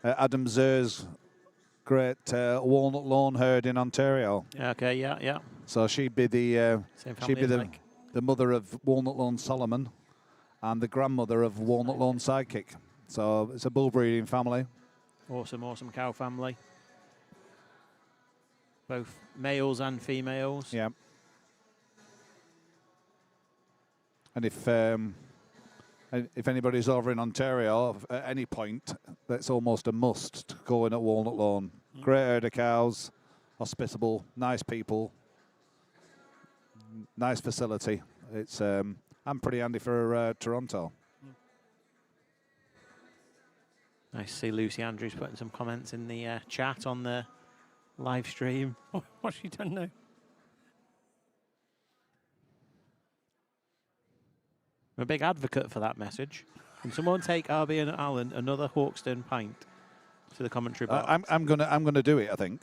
Speaker 5: Adam Zer's great Walnut Lawn herd in Ontario.
Speaker 4: Okay, yeah, yeah.
Speaker 5: So she'd be the
Speaker 4: Mike.
Speaker 5: the mother of Walnut Lawn Solomon and the grandmother of Walnut Lawn Sidekick. So it's a bull breeding family.
Speaker 4: Awesome, awesome cow family. Both males and females.
Speaker 5: Yeah. And if anybody's over in Ontario at any point, that's almost a must to go in at Walnut Lawn. Great herd of cows, hospitable, nice people, nice facility. It's and pretty handy for Toronto.
Speaker 4: Nice to see Lucy Andrews putting some comments in the chat on the live stream.
Speaker 1: What's she done now?
Speaker 4: I'm a big advocate for that message. Can someone take RB and Alan another Hawkstone pint to the commentary box?
Speaker 5: I'm gonna do it. I think.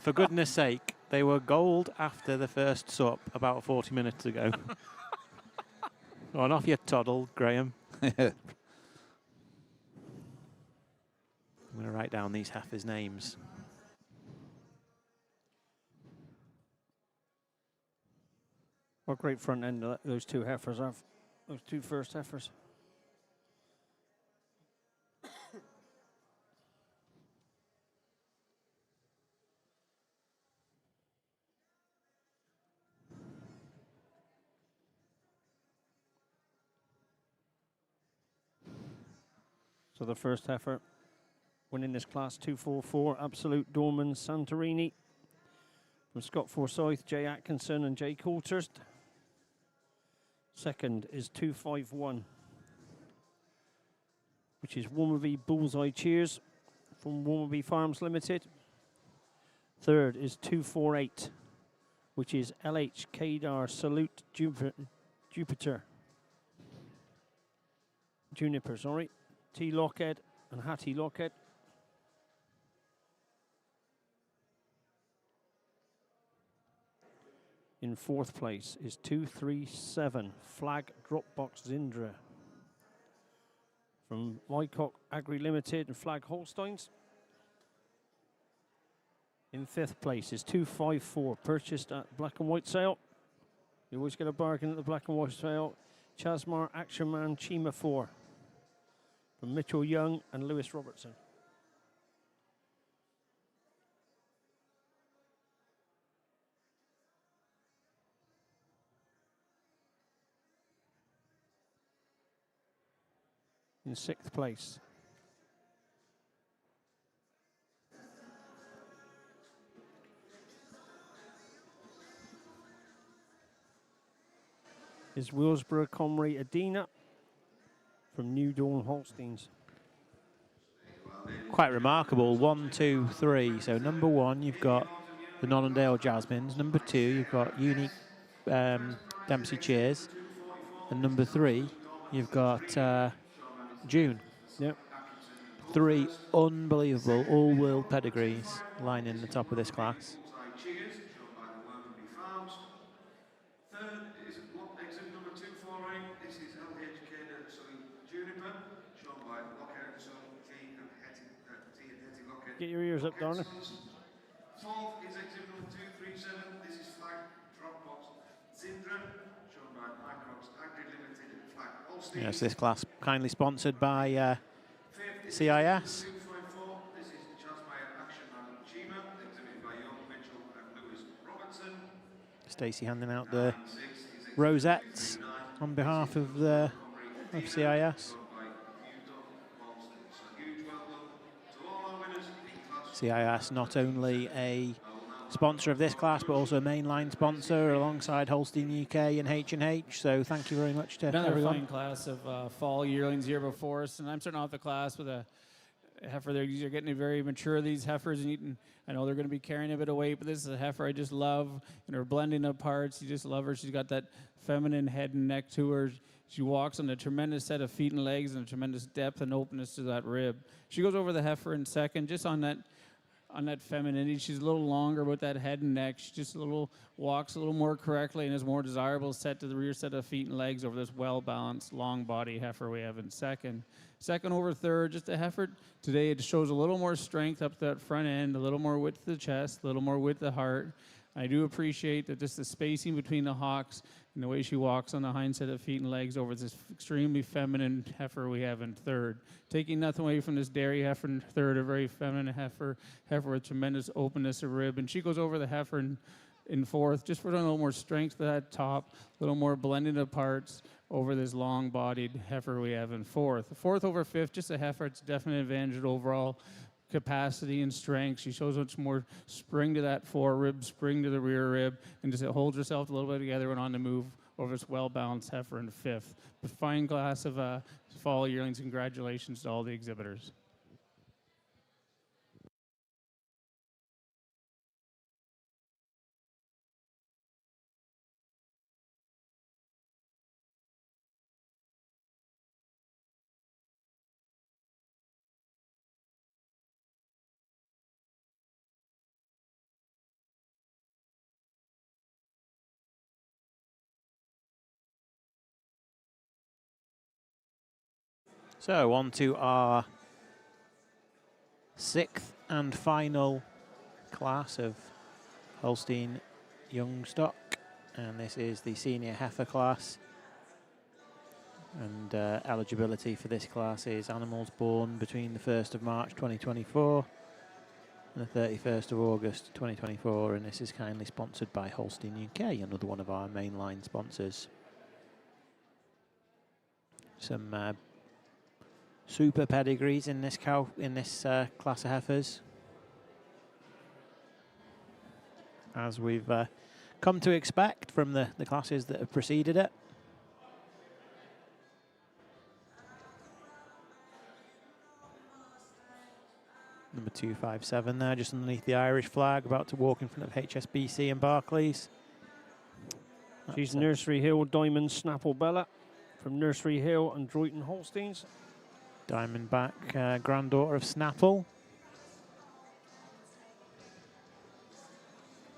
Speaker 4: For goodness sake, they were gold after the first sup about 40 minutes ago. On off your toddle, Graham. I'm going to write down these heifers' names.
Speaker 1: What great front end those two heifers have. Those two first heifers. So the first heifer winning this class, 244, Absolute Dorman Santorini. From Scott Forsyth, Jay Atkinson and Jay Coulthurst. Second is 251, which is Warmaby Bullseye Cheers from Warmaby Farms Limited. Third is 248, which is LH Kadar Salute Juniper, sorry. T. Lockhead and Hattie Lockhead. In fourth place is 237, Flag Dropbox Zindra from Wycock Agri Limited and Flag Holsteins. In fifth place is 254, purchased at Black and White Sale. You always get a bargain at the Black and White Sale. Chasmar Action Man Chima 4 from Mitchell Young and Lewis Robertson. In 6th place. Is Willsborough Comrie Adina from New Dawn Holsteins.
Speaker 4: Quite remarkable. 1, 2, 3. So number 1, you've got the Nonnandale Jasmines. Number 2, you've got Unique Dempsey Cheers. And number 3, you've got June.
Speaker 1: Yep.
Speaker 4: 3 unbelievable all-world pedigrees lining the top of this class.
Speaker 3: Third is exhibit number 248. This is LHK Juniper, shown by Lockhead and Son, T and Hetty Lockhead.
Speaker 1: Get your ears up, Donna.
Speaker 3: Fourth is exhibit number 237. This is Flag Dropbox Zindra, shown by Microx Agri Limited Flag Holstein.
Speaker 4: Yes, this class kindly sponsored by CIS.
Speaker 3: This is Chasmire Action Man Chima, exhibited by Young Mitchell and Lewis Robertson.
Speaker 4: Stacey handing out the rosettes on behalf of the CIS. CIS not only a sponsor of this class, but also a mainline sponsor alongside Holstein UK and H&H. So thank you very much to
Speaker 12: Another
Speaker 4: everyone.
Speaker 12: fine class of fall yearlings here before us, and I'm starting off the class with a heifer. They're getting very mature, these heifers, and I know they're going to be carrying a bit of weight, but this is a heifer I just love. And her blending of parts, you just love her. She's got that feminine head and neck to her. She walks on a tremendous set of feet and legs and a tremendous depth and openness to that rib. She goes over the heifer in second, just on that femininity. She's a little longer with that head and neck. She just walks a little more correctly and is more desirable set to the rear set of feet and legs over this well-balanced, long body heifer we have in second. Second over third, just a heifer today. It shows a little more strength up that front end, a little more width to the chest, a little more width to the heart. I do appreciate that just the spacing between the hocks and the way she walks on the hind set of feet and legs over this extremely feminine heifer we have in third. Taking nothing away from this dairy heifer in third, a very feminine heifer with tremendous openness of rib. And she goes over the heifer in fourth, just for a little more strength to that top, a little more blending of parts over this long-bodied heifer we have in fourth. Fourth over fifth, just a heifer. It's definitely an advantage at overall capacity and strength. She shows much more spring to that fore rib, spring to the rear rib, and just holds herself a little bit together and on the move over this well-balanced heifer in fifth. A fine class of fall yearlings. Congratulations to all the exhibitors.
Speaker 4: So on to our 6th and final class of Holstein young stock, and this is the senior heifer class. And eligibility for this class is animals born between the 1st of March 2024 and the 31st of August 2024, and this is kindly sponsored by Holstein UK, another one of our mainline sponsors. Some super pedigrees in this class of heifers, as we've come to expect from the classes that have preceded it. Number 257 there, just underneath the Irish flag, about to walk in front of HSBC and Barclays.
Speaker 1: She's Nursery Hill Diamond Snapple Bella from Nursery Hill and Droyton Holsteins.
Speaker 4: Diamondback, granddaughter of Snapple.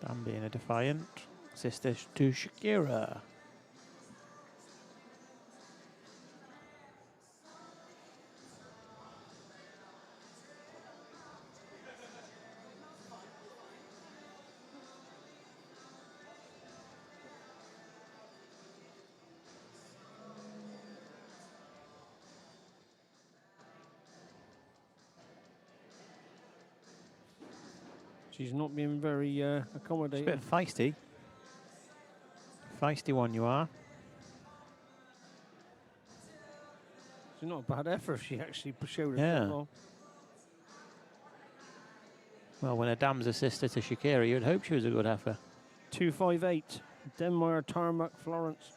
Speaker 4: Dan being a defiant. Sister to Shakira.
Speaker 1: She's not being very
Speaker 4: It's a
Speaker 1: accommodating.
Speaker 4: bit feisty. Feisty one you are.
Speaker 1: She's not a bad heifer if she actually showed her
Speaker 4: Yeah.
Speaker 1: foot long.
Speaker 4: Well, when a dam's a sister to Shakira, you'd hope she was a good heifer.
Speaker 1: 258. Denmeyer Tarmac Florence.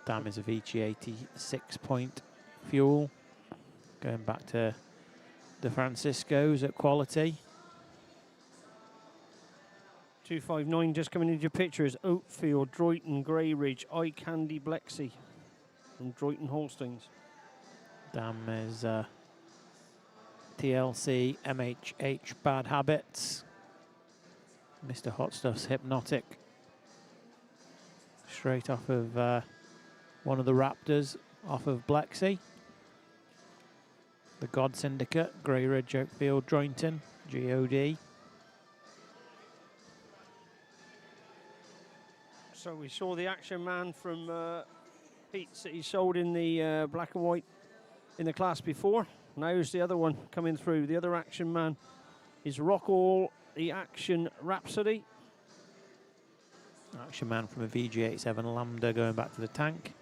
Speaker 4: Dam is a VG86 point fuel. Going back to the Franciscos at quality.
Speaker 1: 259 just coming into your picture is Oatfield, Droyton, Grey Ridge, Eye Candy Blexy from Droyton Holsteins.
Speaker 4: Dam is TLC, MHH Bad Habits. Mr. Hot Stuff's Hypnotic. Straight off of one of the Raptors, off of Blexy. The God Syndicate, Grey Ridge, Oakfield, Droyton, GOD.
Speaker 1: So we saw the Action Man from Pete's that he sold in the black and white in the class before. Now here's the other one coming through. The other Action Man is Rock All, the Action Rhapsody.
Speaker 4: Action Man from a VG87 Lambda going back to the tank.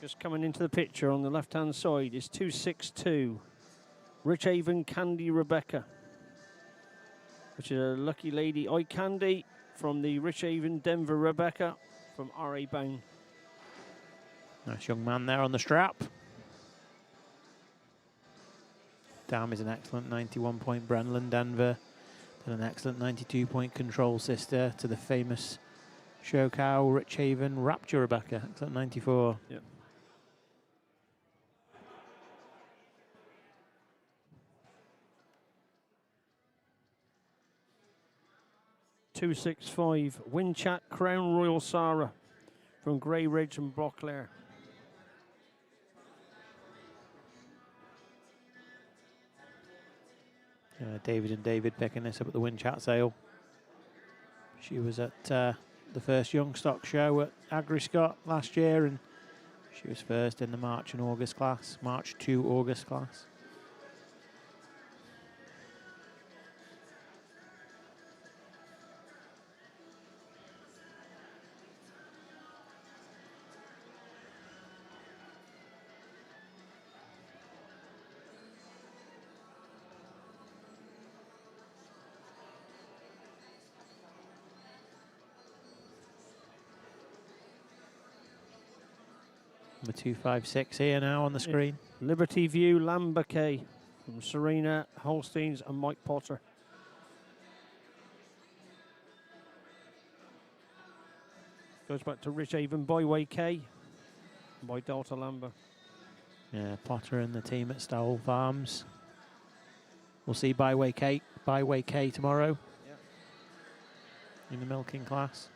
Speaker 1: Just coming into the picture on the left-hand side is 262. Rich Haven Candy Rebecca, which is a lucky lady. Eye Candy from the Rich Haven Denver Rebecca from R.A. Bone.
Speaker 4: Nice young man there on the strap. Dam is an excellent 91-point Brennan Denver and an excellent 92-point control sister to the famous show cow Rich Haven Rapture Rebecca. Excellent 94.
Speaker 1: Yep. .265 Winchat Crown Royal Sarah from Grey Ridge and Brocklair.
Speaker 4: David and David picking this up at the Winchat sale. She was at the first Young Stock show at Agri-Scott last year, and she was first in the March and August class, March to August class. Number 256 here now on the screen.
Speaker 1: Liberty View Lambaquet from Serena Holsteins and Mike Potter. Goes back to Rich Haven Byway K by Delta Lamba.
Speaker 4: Yeah, Potter and the team at Stowell Farms. We'll see Byway K tomorrow in the milking class.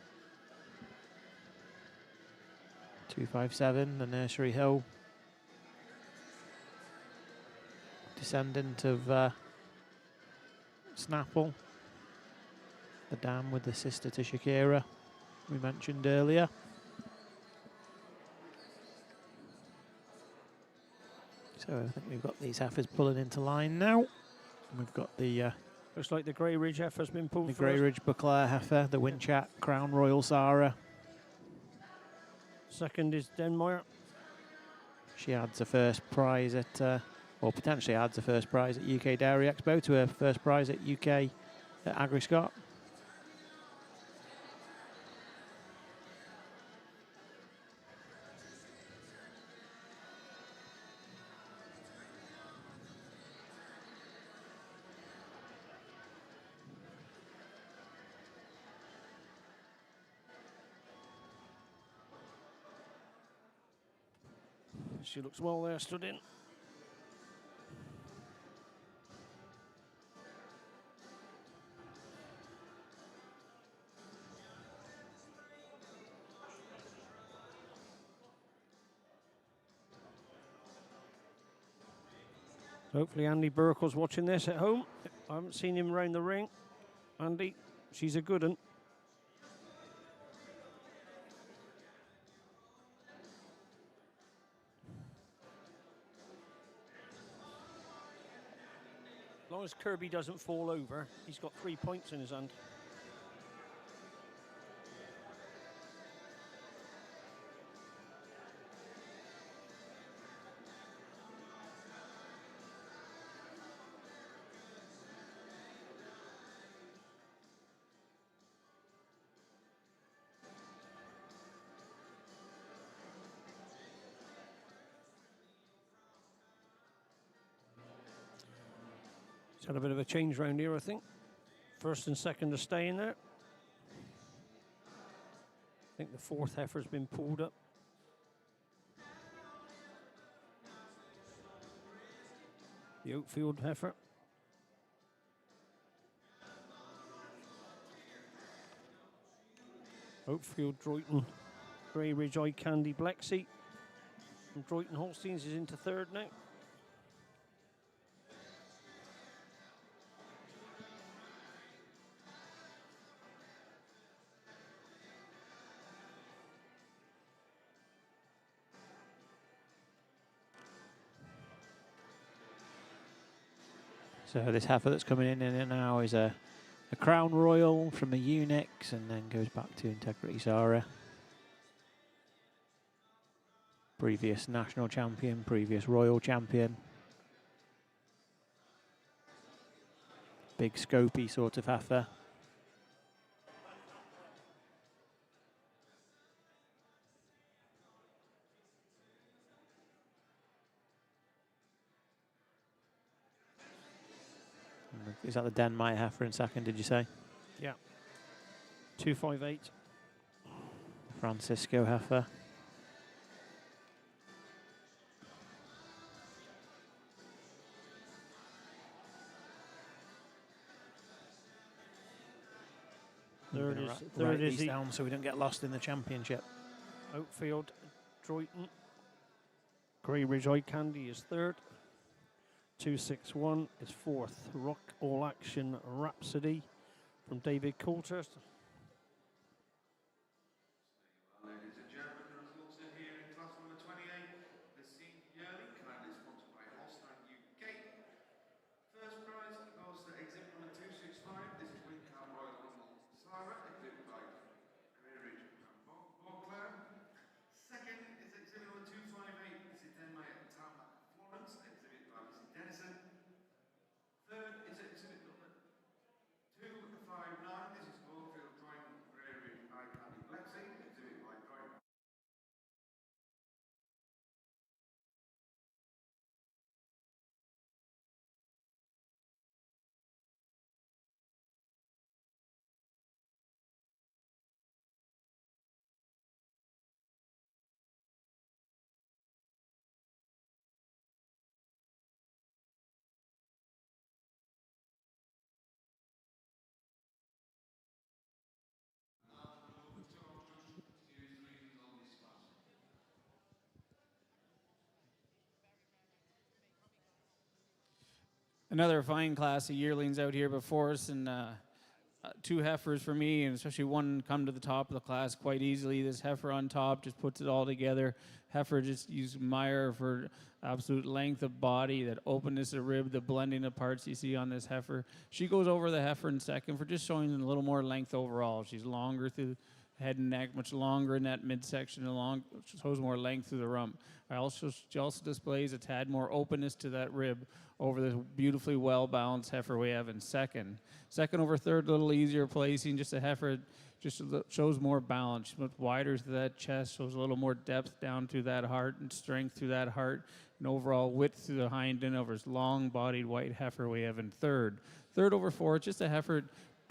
Speaker 4: 257, the Nursery Hill. Descendant of Snapple. The dam with the sister to Shakira we mentioned earlier. So I think we've got these heifers pulling into line now. We've got the
Speaker 1: looks like the Grey Ridge heifer's been pulled.
Speaker 4: The Grey Ridge Buckler heifer, the Winchat Crown Royal Sarah.
Speaker 1: Second is Denmeyer.
Speaker 4: She adds a first prize at, or potentially adds a first prize at UK Dairy Expo to her first prize at UK at Agri-Scott.
Speaker 1: She looks well there, stood in. Hopefully Andy Burkle's watching this at home. I haven't seen him around the ring. Andy, she's a good one. long as Kirkby doesn't fall over, he's got 3 points in his hand. He's had a bit of a change round here, I think. First and second are staying there. I think the fourth heifer's been pulled up. The Oakfield heifer. Oakfield, Droyton, Grey Ridge, Eye Candy, Blexy. From Droyton Holsteins is into third now.
Speaker 4: So this heifer that's coming in it now is a Crown Royal from the Unix and then goes back to Integrity Zara. Previous national champion, previous royal champion. Big scopy sort of heifer. Is that the Denmark heifer in second, did you say?
Speaker 1: Yeah. 258.
Speaker 4: Francisco heifer.
Speaker 1: Third is
Speaker 4: these down so we don't get lost in the championship.
Speaker 1: Oakfield, Droyton. Grey Ridge Eye Candy is third. 261 is fourth. Rock All Action Rhapsody from David Coulter.
Speaker 3: Ladies and gentlemen, the results are here in class number 28. The senior yearling, kindly sponsored by Holstein UK. First prize goes to exhibit number 265. This is Wincar Royal Rumble Sarah, exhibited by Grey Ridge and Borderway. Second is exhibit number 258. This is Denmark Tarmac Florence, exhibited by Mrs. Dennison. Third is exhibit number 259. This is Oakfield Droyton Grey Ridge Eye Candy Blexy, exhibited by Droyton.
Speaker 12: Another fine class of yearlings out here before us, and two heifers for me, and especially one come to the top of the class quite easily. This heifer on top just puts it all together. Heifer just used mire for absolute length of body, that openness of rib, the blending of parts you see on this heifer. She goes over the heifer in second for just showing a little more length overall. She's longer through head and neck, much longer in that midsection, shows more length through the rump. She also displays a tad more openness to that rib over this beautifully well-balanced heifer we have in second. Second over third, a little easier placing, just a heifer just shows more balance. She's much wider to that chest, shows a little more depth down through that heart and strength through that heart, and overall width through the hind end over this long-bodied white heifer we have in third. Third over fourth, just a heifer.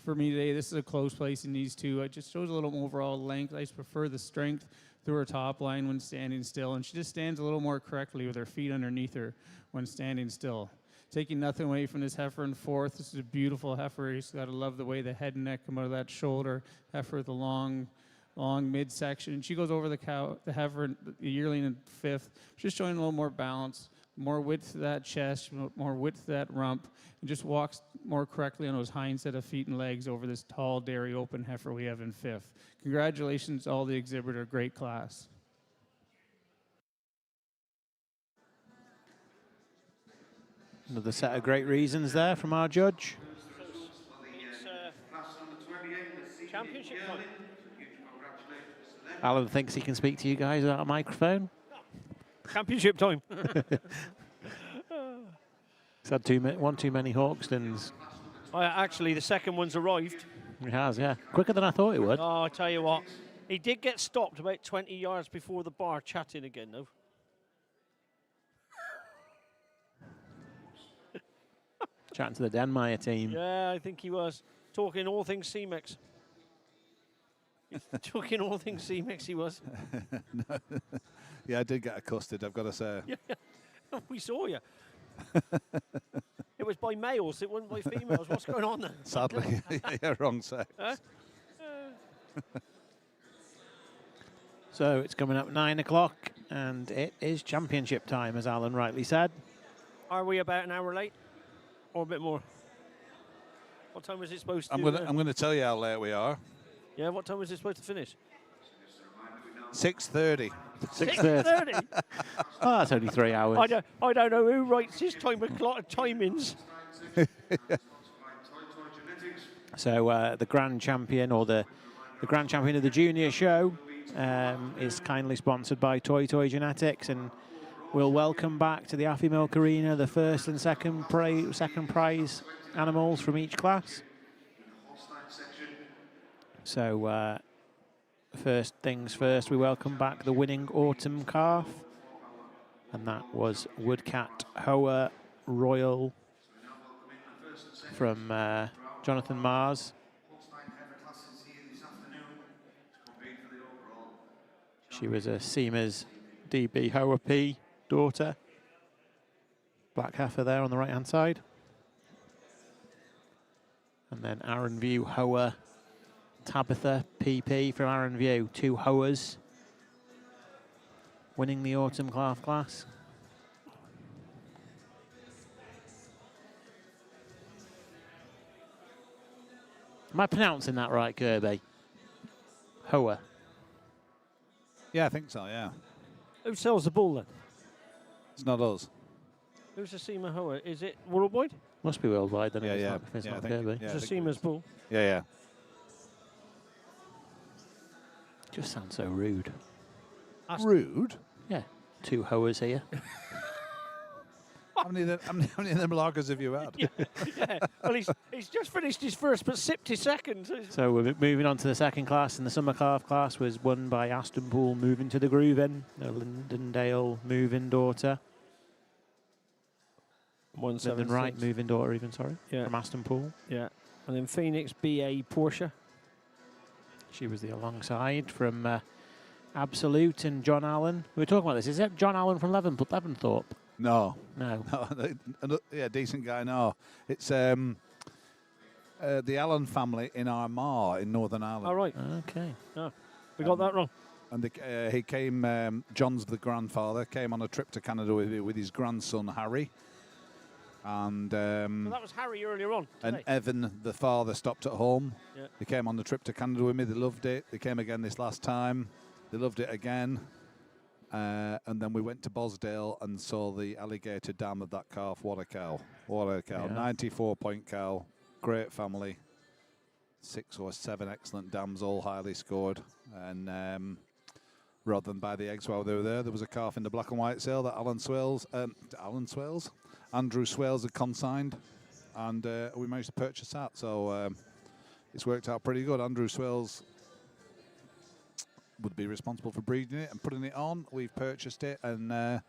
Speaker 12: For me today, this is a close place in these two. It just shows a little overall length. I just prefer the strength through her top line when standing still, and she just stands a little more correctly with her feet underneath her when standing still. Taking nothing away from this heifer in fourth. This is a beautiful heifer. You just got to love the way the head and neck come out of that shoulder. Heifer with a long midsection. And she goes over the heifer, the yearling in fifth, just showing a little more balance, more width to that chest, more width to that rump, and just walks more correctly on those hind set of feet and legs over this tall dairy open heifer we have in fifth. Congratulations to all the exhibitor, great class.
Speaker 4: Another set of great reasons there from our judge.
Speaker 1: Championship time.
Speaker 4: Alan thinks he can speak to you guys without a microphone.
Speaker 1: Championship time.
Speaker 4: He's had one too many Hawkstons.
Speaker 1: Actually, the second one's arrived.
Speaker 4: He has, yeah. Quicker than I thought it would.
Speaker 1: Oh, I tell you what. He did get stopped about 20 yards before the bar, chatting again, though.
Speaker 4: Chatting to the Denmeyer team.
Speaker 1: Yeah, I think he was. Talking all things C-Mix. Talking all things C-Mix, he was.
Speaker 5: No. Yeah, I did get accosted, I've got to say.
Speaker 1: Yeah, we saw you. It was by males, it wasn't by females. What's going on there?
Speaker 5: Sadly, yeah, wrong sex.
Speaker 1: Huh?
Speaker 4: So it's coming up 9 o'clock, and it is championship time, as Alan rightly said.
Speaker 1: Are we about an hour late? Or a bit more? What time was it supposed to?
Speaker 5: I'm gonna tell you how late we are.
Speaker 1: Yeah, what time was it supposed to finish?
Speaker 5: 6:30.
Speaker 1: 6:30.
Speaker 4: Oh, that's only 3 hours.
Speaker 1: I don't know who writes his timings.
Speaker 4: So the grand champion, or the grand champion of the junior show, is kindly sponsored by Toy Genetics, and we'll welcome back to the Affy Milk Arena the first and second prize animals from each class. So first things first, we welcome back the winning autumn calf, and that was Woodcat Hoa Royal from Jonathan Mars. She was a Seamers DB Hoa P daughter. Black heifer there on the right hand side. And then Aaron View Hoa Tabitha PP from Aaron View. 2 Hoas winning the autumn calf class. Am I pronouncing that right, Kirkby? Hoa.
Speaker 5: Yeah, I think so, yeah.
Speaker 1: Who sells the bull then?
Speaker 5: It's not us.
Speaker 1: Who's the Seamer Hoa? Is it worldwide?
Speaker 4: Must be worldwide then.
Speaker 5: Yeah,
Speaker 4: if it's
Speaker 5: yeah.
Speaker 1: Oh,
Speaker 4: not, if it's
Speaker 5: Yeah, I
Speaker 4: not
Speaker 5: think-
Speaker 4: Kirkby.
Speaker 5: yeah.
Speaker 1: It's a Seamer's bull.
Speaker 5: Yeah, yeah.
Speaker 4: Just sounds so rude.
Speaker 5: Rude?
Speaker 4: Yeah. 2 Hoas here.
Speaker 5: How many of them lagers have you had?
Speaker 1: Yeah. Well, he's just finished his first, but sipped his second.
Speaker 4: So we're moving on to the second class, and the summer calf class was won by Aston Pool, moving to the Groovin, the Lindendale moving daughter.
Speaker 1: 176.
Speaker 4: Linden Wright moving daughter, even, sorry,
Speaker 1: Yeah.
Speaker 4: from Aston Pool.
Speaker 1: Yeah. And then Phoenix BA Porsche.
Speaker 4: She was the alongside from Absolute and John Allen. We were talking about this. Is it John Allen from Leventhorpe?
Speaker 5: No.
Speaker 4: No.
Speaker 5: Yeah, decent guy, no. It's the Allen family in Armagh in Northern Ireland.
Speaker 1: All right.
Speaker 4: Okay.
Speaker 1: Oh, we got that wrong.
Speaker 5: And he came, John's the grandfather, came on a trip to Canada with his grandson, Harry. And
Speaker 1: Well, that was Harry earlier on.
Speaker 5: and
Speaker 1: today.
Speaker 5: Evan, the father, stopped at home.
Speaker 1: Yeah.
Speaker 5: They came on the trip to Canada with me. They loved it. They came again this last time. They loved it again. And then we went to Bosdale and saw the alligator dam of that calf. What a cow. What a cow.
Speaker 4: Yeah.
Speaker 5: 94-point cow. Great family. 6 or 7 excellent dams, all highly scored. And rather than buy the eggs while they were there was a calf in the black and white sale that Andrew Swales had consigned, and we managed to purchase that. So it's worked out pretty good. Andrew Swales would be responsible for breeding it and putting it on. We've purchased it, and the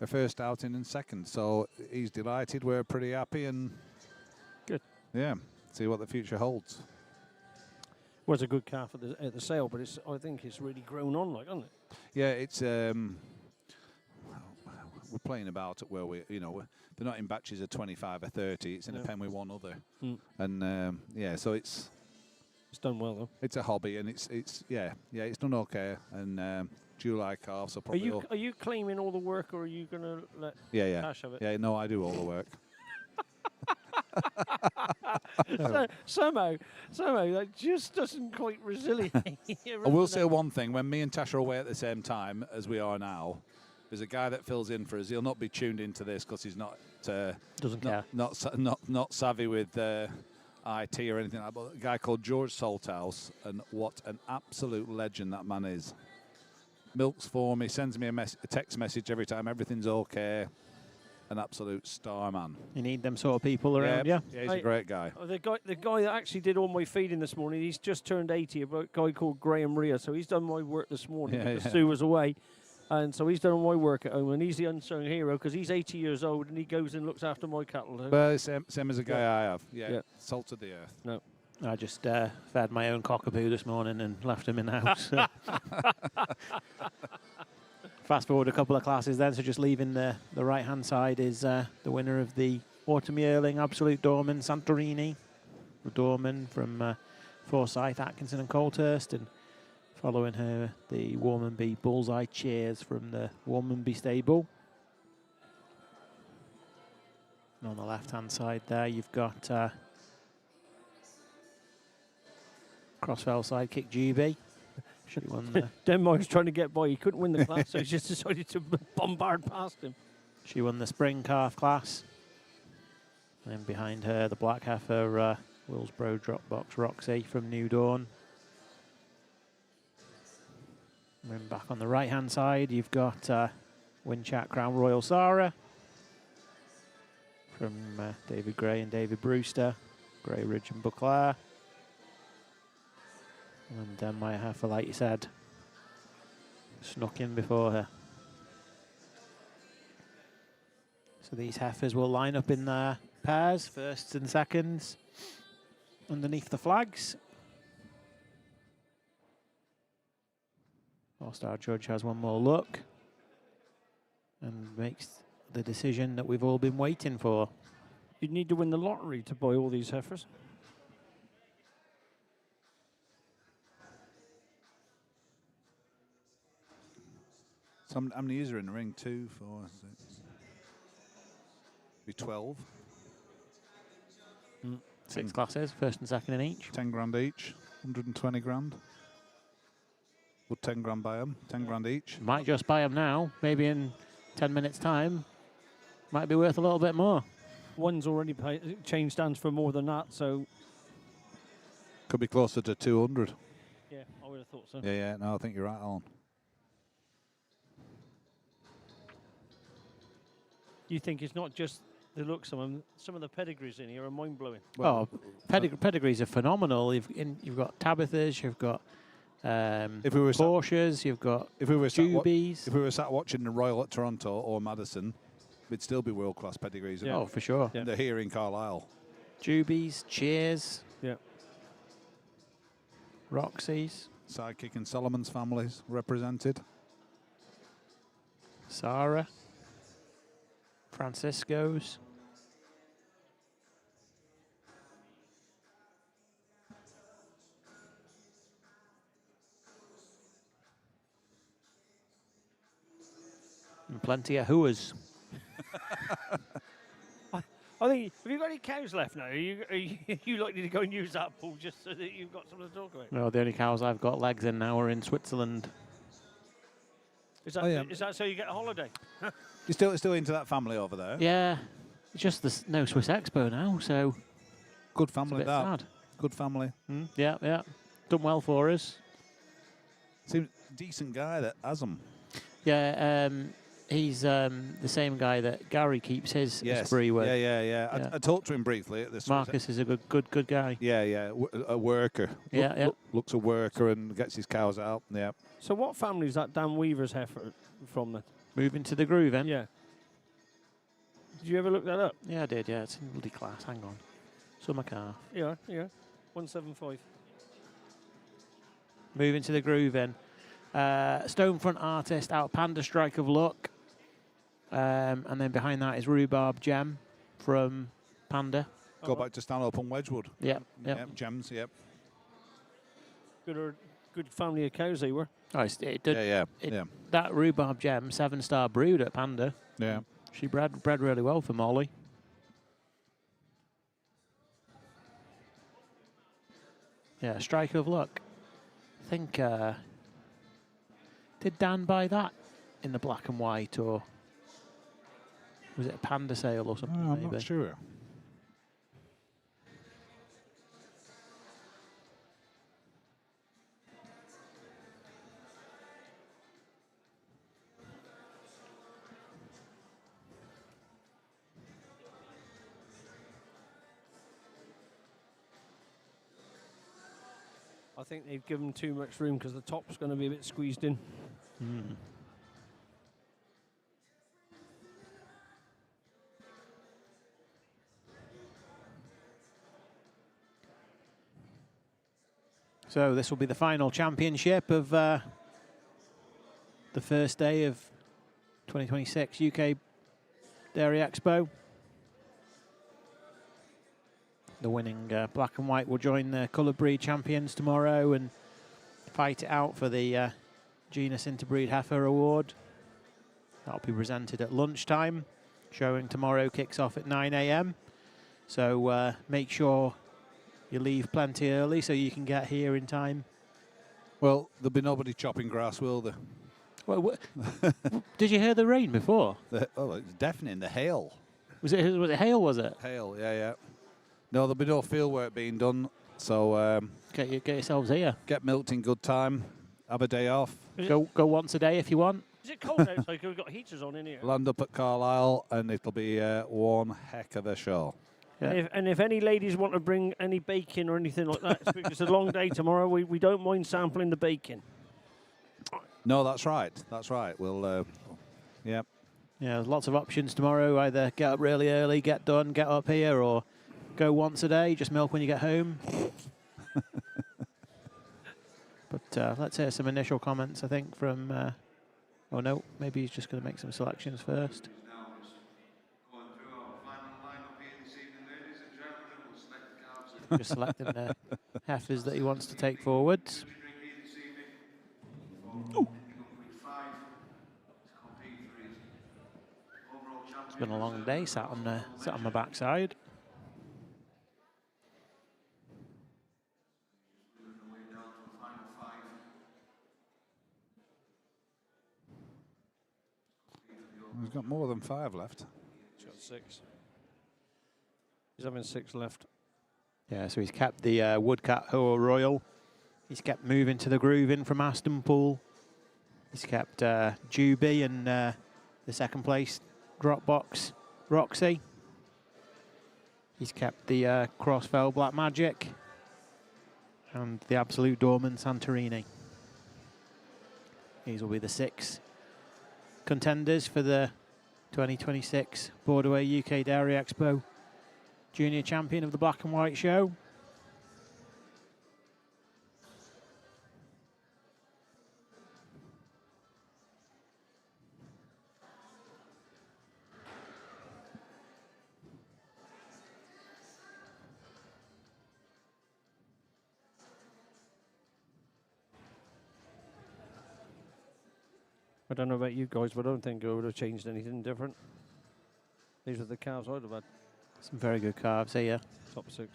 Speaker 5: first outing and second. So he's delighted. We're pretty happy, and
Speaker 1: good.
Speaker 5: Yeah, see what the future holds.
Speaker 1: Was a good calf at the sale, but I think it's really grown on, like, hasn't it?
Speaker 5: Yeah, it's we're playing about at where they're not in batches of 25 or 30. It's in a pen with one other, and yeah, so it's
Speaker 1: done well though.
Speaker 5: It's a hobby, and it's done okay. And July calves are probably.
Speaker 1: Are you claiming all the work, or are you going to let Cash have it?
Speaker 5: Yeah, no, I do all the work.
Speaker 1: Somehow that just doesn't quite resilient.
Speaker 5: I will say one thing: when me and Tash are away at the same time as we are now, there's a guy that fills in for us. He'll not be tuned into this because he's not
Speaker 4: Doesn't care.
Speaker 5: Not savvy with IT or anything like that. But a guy called George Salthouse, and what an absolute legend that man is. Milks for me, sends me a text message every time everything's okay. An absolute star man.
Speaker 4: You need them sort of people around, yeah?
Speaker 5: Yeah, he's a great guy.
Speaker 1: The guy that actually did all my feeding this morning, he's just turned 80, a guy called Graham Rea, so he's done my work this morning because Sue was away. And so he's done all my work at home, and he's the unsung hero because he's 80 years old and he goes and looks after my cattle.
Speaker 5: Well, same as a guy I have. Yeah, salt of the earth.
Speaker 1: No.
Speaker 4: I just fed my own cockapoo this morning and left him in the house. Fast forward a couple of classes then, so just leaving the right-hand side is the winner of the Autumn Yearling Absolute Dorman Santorini. The Dorman from Forsyth, Atkinson and Colthurst, and following her, the Warmanby Bullseye Cheers from the Warmanby stable. And on the left-hand side there, you've got Crossfell Sidekick GB. She won
Speaker 1: Denmark's trying to get by. He couldn't win the class, so he just decided to bombard past him.
Speaker 4: She won the spring calf class. And then behind her, the black heifer, Willsboro Dropbox Roxy from New Dawn. And then back on the right-hand side, you've got Winchat Crown Royal Sarah from David Gray and David Brewster, Grey Ridge and Buccleuch. And my heifer, like you said, snuck in before her. So these heifers will line up in their pairs, firsts and seconds, underneath the flags. Whilst our judge has one more look and makes the decision that we've all been waiting for.
Speaker 1: You'd need to win the lottery to buy all these heifers.
Speaker 5: So how many years are in the ring? 2, 4, 6. Be 12.
Speaker 4: 6 classes, first and second in each.
Speaker 5: 10 grand each, 120 grand. Would 10 grand buy them? 10 grand each.
Speaker 4: Might just buy them now. Maybe in 10 minutes' time, might be worth a little bit more.
Speaker 1: One's already changed stands for more than that, so...
Speaker 5: Could be closer to 200.
Speaker 1: Yeah, I would have thought so.
Speaker 5: Yeah, no, I think you're right, Alan.
Speaker 1: You think it's not just the looks of them, some of the pedigrees in here are mind-blowing.
Speaker 4: Well, pedigrees are phenomenal. You've got Tabithas, you've got Porsches, you've got Jubies.
Speaker 5: If we were sat watching the Royal at Toronto or Madison, we'd still be world-class pedigrees.
Speaker 4: Yeah. Oh, for sure.
Speaker 5: Yeah. They're here in Carlisle.
Speaker 4: Jubies, Cheers.
Speaker 1: Yeah.
Speaker 4: Roxy's.
Speaker 5: Sidekick and Solomon's families represented.
Speaker 4: Sarah. Francisco's. And plenty of hooers.
Speaker 1: I think, have you got any cows left now? Are you likely to go and use that pool just so that you've got something to talk about?
Speaker 4: No, the only cows I've got legs in now are in Switzerland.
Speaker 1: Is that so you get a holiday?
Speaker 5: You're still into that family over there?
Speaker 4: Yeah, it's just no Swiss Expo now, so...
Speaker 5: Good family,
Speaker 4: it's a bit sad.
Speaker 5: Good family.
Speaker 4: Yeah, done well for us.
Speaker 5: Seems decent guy that has them.
Speaker 4: Yeah, he's the same guy that Gary keeps his spree with.
Speaker 5: Yeah. I talked to him briefly at this.
Speaker 4: Marcus is a good guy.
Speaker 5: Yeah, a worker. Looks a worker and gets his cows out. Yeah.
Speaker 1: So what family is that Dan Weaver's heifer from then?
Speaker 4: Moving to the Groove, then?
Speaker 1: Yeah. Did you ever look that up?
Speaker 4: Yeah, I did, yeah. It's in bloody class. Hang on. Summer calf.
Speaker 1: Yeah. 175.
Speaker 4: Moving to the Groove, then. Stonefront Artist out Panda Strike of Luck. And then behind that is Rhubarb Gem from Panda.
Speaker 5: Go back to Stanhope and Wedgwood.
Speaker 4: Yep.
Speaker 5: Gems, yep.
Speaker 1: Good family of cows they were.
Speaker 4: Oh, that Rhubarb Gem, 7-star brood at Panda.
Speaker 5: Yeah.
Speaker 4: She bred really well for Molly. Yeah, Strike of Luck. I think, did Dan buy that in the black and white, or was it a panda sale or something?
Speaker 5: I'm
Speaker 4: maybe?
Speaker 5: not sure.
Speaker 1: I think they've given too much room because the top's going to be a bit squeezed in.
Speaker 4: Mm. So this will be the final championship of the first day of 2026 UK Dairy Expo. The winning black and white will join the coloured breed champions tomorrow and fight it out for the Genus Interbreed Heifer Award. That'll be presented at lunchtime. Showing tomorrow kicks off at 9 AM. So make sure you leave plenty early so you can get here in time.
Speaker 5: Well, there'll be nobody chopping grass, will there?
Speaker 4: Well, did you hear the rain before?
Speaker 5: Oh, it's deafening. The hail.
Speaker 4: Was it hail? Was it
Speaker 5: hail? Yeah. No, there'll be no field work being done. So
Speaker 4: get yourselves here.
Speaker 5: Get milked in good time. Have a day off.
Speaker 4: Go once a day if you want.
Speaker 1: Is it cold outside? We've got heaters on in here.
Speaker 5: Land up at Carlisle, and it'll be one heck of a show.
Speaker 1: Yeah. And if any ladies want to bring any bacon or anything like that, it's a long day tomorrow. We don't mind sampling the bacon.
Speaker 5: No, that's right. That's right. We'll, yeah.
Speaker 4: Yeah, there's lots of options tomorrow. Either get up really early, get done, get up here, or go once a day, just milk when you get home. But let's hear some initial comments, I think, from... oh, no, maybe he's just going to make some selections first. Just selecting the heifers that he wants to take forwards. It's been a long day, sat on my backside.
Speaker 5: He's got more than 5 left.
Speaker 1: He's got 6. He's having 6 left.
Speaker 4: Yeah, so he's kept the Woodcat Hoa Royal. He's kept moving to the groove in from Aston Pool. He's kept Juby and the second place drop box Roxy. He's kept the Crossfell Black Magic and the Absolute Dorman Santorini. These will be the 6 contenders for the 2026 Borderway UK Dairy Expo Junior Champion of the Black and White Show.
Speaker 1: I don't know about you guys, but I don't think I would have changed anything different. These are the calves I'd have had.
Speaker 4: Some very good calves here.
Speaker 1: Top 6.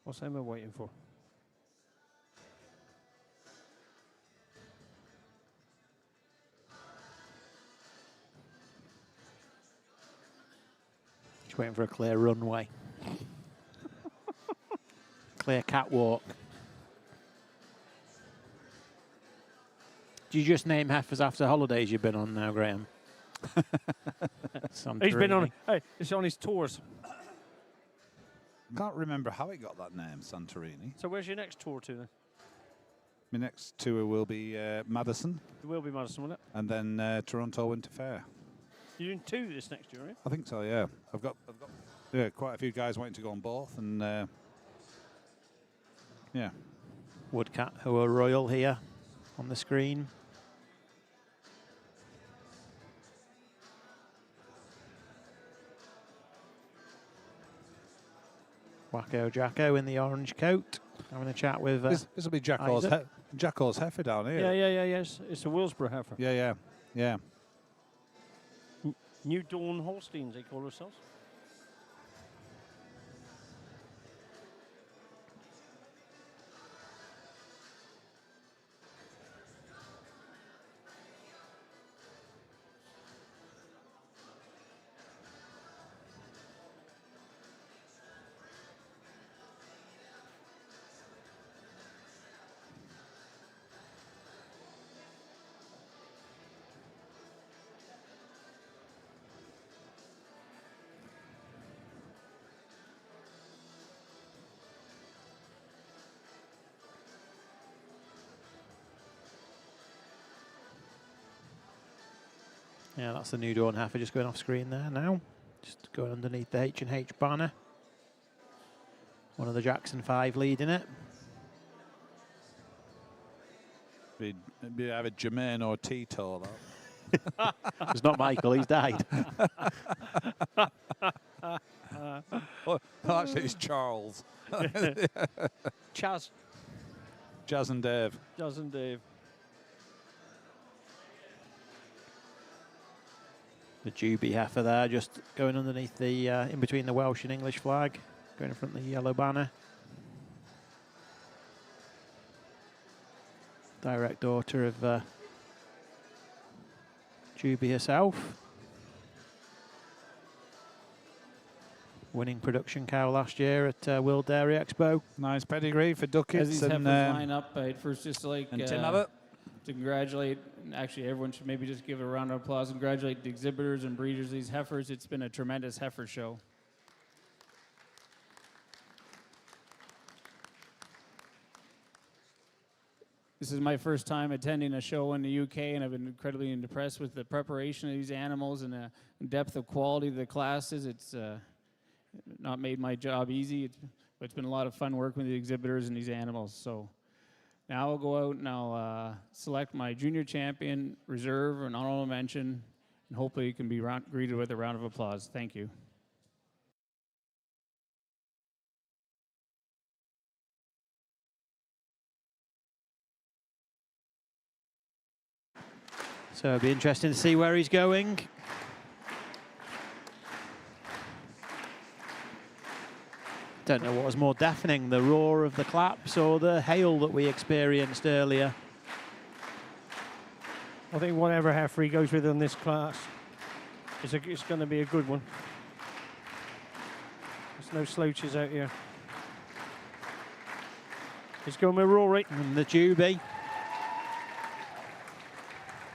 Speaker 1: What's Emma waiting for?
Speaker 4: Just waiting for a clear runway. Clear catwalk. Do you just name heifers after holidays you've been on now, Graham?
Speaker 1: He's been on. Hey, it's on his tours.
Speaker 5: Can't remember how it got that name, Santorini.
Speaker 1: So where's your next tour to then?
Speaker 5: My next tour will be Madison.
Speaker 1: It will be Madison, won't it?
Speaker 5: And then Toronto Winter Fair.
Speaker 1: You're doing 2 this next year, are you?
Speaker 5: I think so, yeah. I've got quite a few guys wanting to go on both, and yeah.
Speaker 4: Woodcat Hoa Royal here. on the screen. Wacko Jacko in the orange coat, having a chat with.
Speaker 5: This will be Jacko's heifer down here.
Speaker 1: Yeah. Yes, it's a Willsborough heifer.
Speaker 5: Yeah.
Speaker 1: New Dawn Holsteins, they call themselves.
Speaker 4: Yeah, that's the New Dawn heifer just going off screen there now. Just going underneath the H&H banner. One of the Jackson 5 leading it.
Speaker 5: Be either Jermaine or Tito.
Speaker 4: It's not Michael, he's died.
Speaker 5: Well, actually, it's Charles.
Speaker 1: Chaz.
Speaker 5: Jazz and Dave.
Speaker 1: Jazz and Dave.
Speaker 4: The Juby heifer there, just going underneath the, in between the Welsh and English flag, going in front of the yellow banner. Direct daughter of Juby herself. Winning production cow last year at World Dairy Expo.
Speaker 5: Nice pedigree for Duckets.
Speaker 12: As these heifers line up, I'd first just like
Speaker 5: and Tim Abbott.
Speaker 12: To congratulate, and actually everyone should maybe just give a round of applause and congratulate the exhibitors and breeders of these heifers. It's been a tremendous heifer show. This is my first time attending a show in the UK, and I've been incredibly impressed with the preparation of these animals and the depth of quality of the classes. It's not made my job easy, but it's been a lot of fun working with the exhibitors and these animals. So now I'll go out and I'll select my junior champion, reserve, and honorable mention, and hopefully you can be greeted with a round of applause. Thank you.
Speaker 4: So it'll be interesting to see where he's going. Don't know what was more deafening, the roar of the claps or the hail that we experienced earlier.
Speaker 1: I think whatever heifer he goes with in this class, it's going to be a good one. There's no slouches out here. He's going with Rory.
Speaker 4: And the Juby.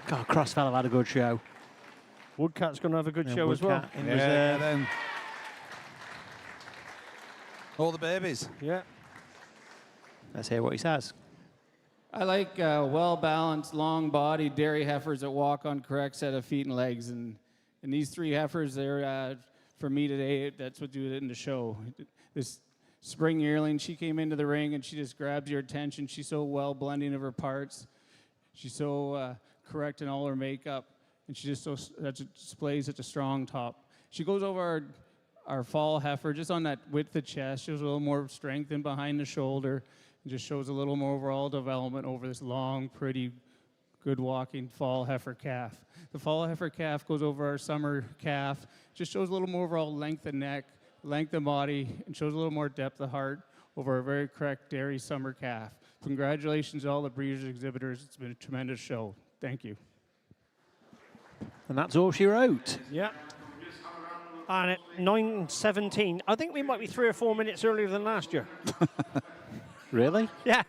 Speaker 4: God, Crossfellow had a good show.
Speaker 1: Woodcat's going to have a good show as
Speaker 4: Woodcat
Speaker 1: well.
Speaker 4: in reserve.
Speaker 5: Then all the babies.
Speaker 1: Yeah.
Speaker 4: Let's hear what he says.
Speaker 12: I like well-balanced, long-bodied dairy heifers that walk on correct set of feet and legs. And these three heifers, they're, for me today, that's what do it in the show. This spring yearling, she came into the ring and she just grabs your attention. She's so well blending of her parts. She's so correct in all her makeup. And she just displays such a strong top. She goes over our fall heifer, just on that width of chest, shows a little more strength in behind the shoulder, and just shows a little more overall development over this long, pretty, good walking fall heifer calf. The fall heifer calf goes over our summer calf, just shows a little more overall length of neck, length of body, and shows a little more depth of heart over a very correct dairy summer calf. Congratulations to all the breeders and exhibitors. It's been a tremendous show. Thank you.
Speaker 4: And that's all she wrote.
Speaker 1: Yeah. And at 9:17, I think we might be 3 or 4 minutes earlier than last year.
Speaker 4: Really?
Speaker 1: Yeah.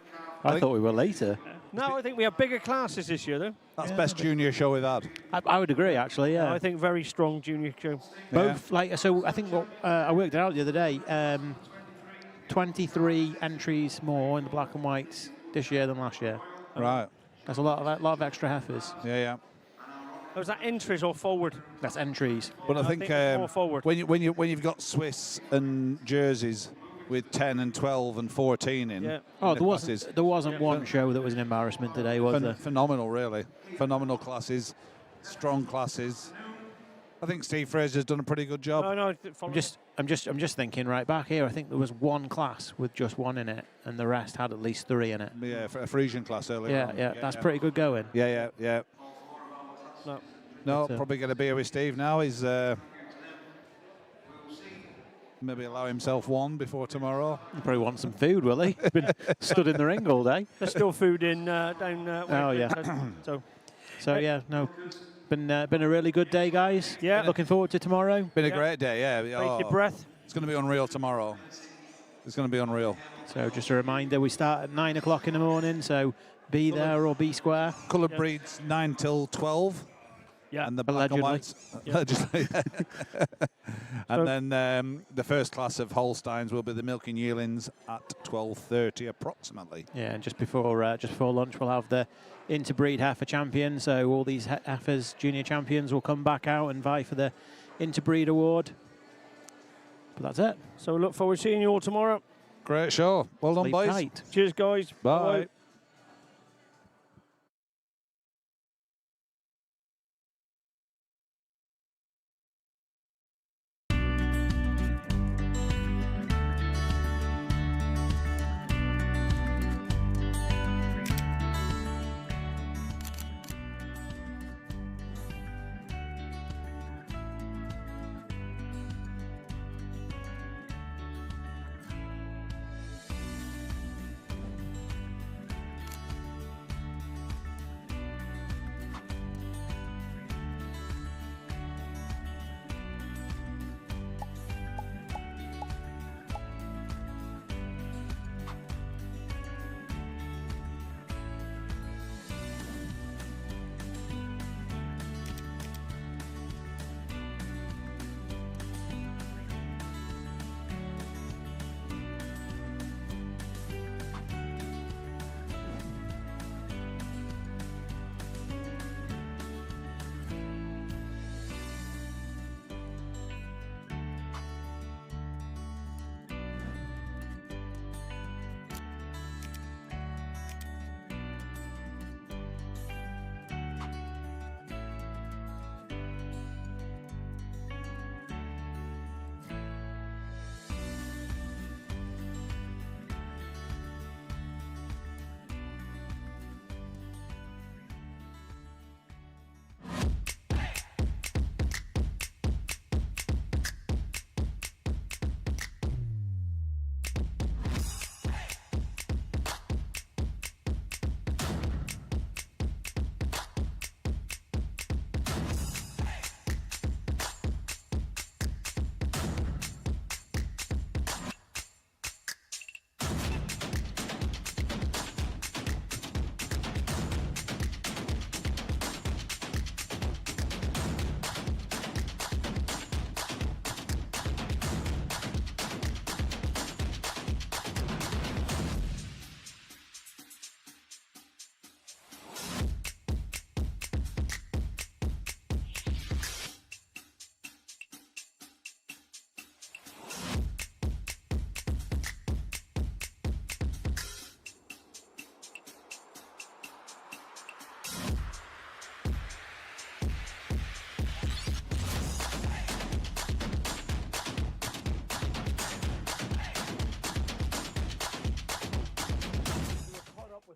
Speaker 4: I thought we were later.
Speaker 1: No, I think we have bigger classes this year, though.
Speaker 5: That's best junior show we've had.
Speaker 4: I would agree, actually, yeah.
Speaker 1: I think very strong junior show.
Speaker 4: Both, so I think what I worked it out the other day, 23 entries more in the black and whites this year than last year.
Speaker 5: Right.
Speaker 4: That's a lot of extra heifers.
Speaker 5: Yeah.
Speaker 1: Oh, is that entries or forward?
Speaker 4: That's entries.
Speaker 5: But I think
Speaker 1: more forward.
Speaker 5: when you've got Swiss and jerseys, with 10 and 12 and 14 in.
Speaker 1: Yeah.
Speaker 4: Oh,
Speaker 5: the
Speaker 4: there wasn't
Speaker 5: Yeah.
Speaker 4: one show that was an embarrassment today, was there?
Speaker 5: Phenomenal, really. Phenomenal classes, strong classes. I think Steve Fraser's done a pretty good job.
Speaker 1: No,
Speaker 4: I'm just thinking right back here. I think there was one class with just one in it, and the rest had at least 3 in it.
Speaker 5: Yeah, for a Friesian class earlier on.
Speaker 4: Yeah, that's pretty good going.
Speaker 5: Yeah. No,
Speaker 4: But,
Speaker 5: probably get a beer with Steve now. He's maybe allow himself one before tomorrow.
Speaker 4: He probably wants some food, will he? Been stood in the ring all day.
Speaker 1: There's still food in down.
Speaker 4: Oh yeah. So yeah, no. Been a really good day, guys.
Speaker 1: Yeah.
Speaker 4: Looking forward to tomorrow.
Speaker 5: Been a great day, yeah.
Speaker 1: Take your breath.
Speaker 5: It's going to be unreal tomorrow. It's going to be unreal.
Speaker 4: So just a reminder, we start at 9 o'clock in the morning, so be there or be square.
Speaker 5: Coloured breeds 9 till 12.
Speaker 1: Yeah.
Speaker 5: And the black and
Speaker 4: Allegedly.
Speaker 5: whites. Allegedly. And then the first class of Holsteins will be the milking yearlings at 12:30 approximately.
Speaker 4: Yeah, and just before lunch, we'll have the interbreed heifer champion. So all these heifers junior champions will come back out and vie for the interbreed award. But that's it.
Speaker 1: So we look forward to seeing you all tomorrow.
Speaker 5: Great show. Well done,
Speaker 4: Sleep
Speaker 5: boys.
Speaker 4: tight.
Speaker 1: Cheers, guys.
Speaker 5: Bye.
Speaker 1: Bye.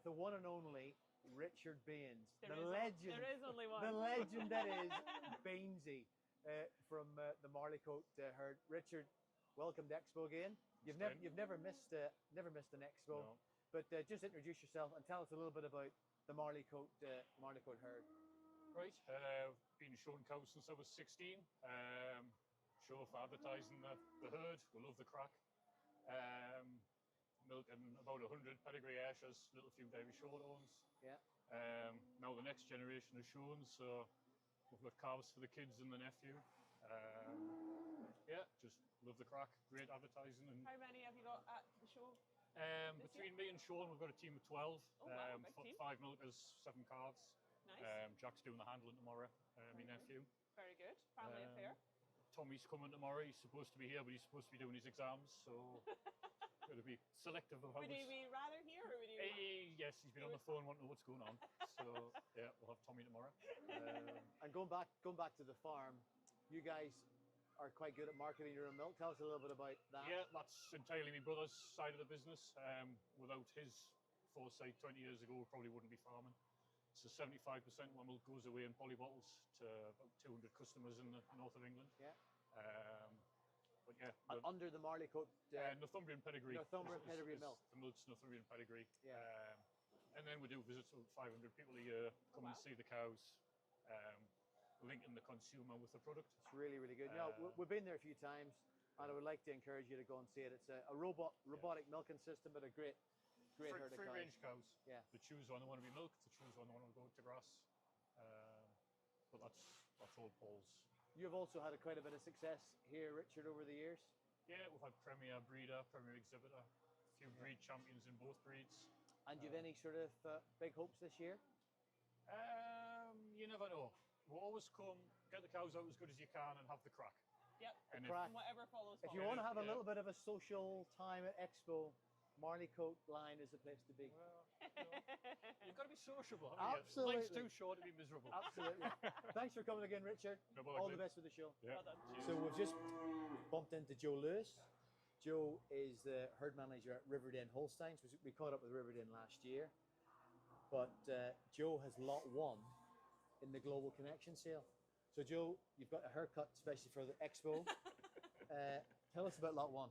Speaker 7: The one and only Richard Baines,
Speaker 8: There is only one.
Speaker 7: the legend that is Bainesy from the Marleycoat herd. Richard, welcome to Expo again. You've never missed an Expo,
Speaker 9: No.
Speaker 7: but just introduce yourself and tell us a little bit about the Marleycoat herd.
Speaker 9: Right, been showing cows since I was 16. Show for advertising the herd. We love the crack. Milking about 100 pedigree Ayrshires, little few dairy shorthorns.
Speaker 7: Yeah.
Speaker 9: Now the next generation is shown, so we've got calves for the kids and the nephew. Yeah, just love the crack. Great advertising. And
Speaker 8: How many have you got at the show?
Speaker 9: between me and Sean, we've got a team of 12.
Speaker 8: Oh, wow, big team.
Speaker 9: 5 milkers, 7 calves.
Speaker 8: Nice.
Speaker 9: Jack's doing the handling tomorrow. My nephew.
Speaker 8: Very good. Family affair.
Speaker 9: Tommy's coming tomorrow. He's supposed to be here, but he's supposed to be doing his exams, so got to be selective of how
Speaker 8: Would
Speaker 9: much.
Speaker 8: he be rather here, or would he?
Speaker 9: Yes, he's been on the phone wanting to know what's going on. So yeah, we'll have Tommy tomorrow.
Speaker 7: And going back to the farm, you guys are quite good at marketing your own milk. Tell us a little bit about that.
Speaker 9: Yeah, that's entirely my brother's side of the business. Without his foresight 20 years ago, we probably wouldn't be farming. So 75% of my milk goes away in poly bottles to about 200 customers in the north of England.
Speaker 7: Yeah.
Speaker 9: But yeah.
Speaker 7: And under the Marley coat.
Speaker 9: Northumbrian pedigree.
Speaker 7: Northumbrian pedigree milk.
Speaker 9: The milk's Northumbrian pedigree.
Speaker 7: Yeah.
Speaker 9: And then we do visits with 500 people a year, come and see the cows, linking the consumer with the product.
Speaker 7: It's really, really good. We've been there a few times, and I would like to encourage you to go and see it. It's a robotic milking system, but a great herd of cows.
Speaker 9: Free range cows.
Speaker 7: Yeah.
Speaker 9: They choose when they want to be milked, they choose when they want to go to grass. But that's all Paul's.
Speaker 7: You've also had quite a bit of success here, Richard, over the years.
Speaker 9: Yeah, we've had Premier Breeder, Premier Exhibitor, a few breed champions in both breeds.
Speaker 7: And do you have any sort of big hopes this year?
Speaker 9: You never know. We'll always come, get the cows out as good as you can and have the crack.
Speaker 8: Yep.
Speaker 9: And
Speaker 7: crack.
Speaker 8: Whatever follows.
Speaker 7: If you want to have a little bit of a social time at Expo, Marley Coat line is the place to be.
Speaker 9: Well, you've got to be sociable, haven't you?
Speaker 7: Absolutely.
Speaker 9: Life's too short to be miserable.
Speaker 7: Absolutely. Thanks for coming again, Richard.
Speaker 9: No bother,
Speaker 7: All the
Speaker 9: Cliff.
Speaker 7: best with the show.
Speaker 9: Yeah.
Speaker 7: So we've just bumped into Joe Lewis. Joe is the herd manager at Riverdene Holstein. So we caught up with Riverdene last year. But Joe has lot 1 in the Global Connection sale. So Joe, you've got a haircut especially for the Expo. Tell us about lot 1.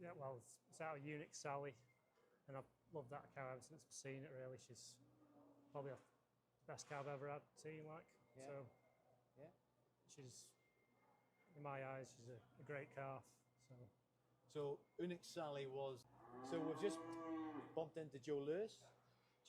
Speaker 15: Yeah, well, it's out of Unique Sally, and I've loved that cow ever since I've seen it, really. She's probably the best cow I've ever had seen, like.
Speaker 7: Yeah.
Speaker 15: So,
Speaker 7: yeah.
Speaker 15: She's, in my eyes, she's a great calf.
Speaker 7: So Unique Sally was... So we've just bumped into Joe Lewis.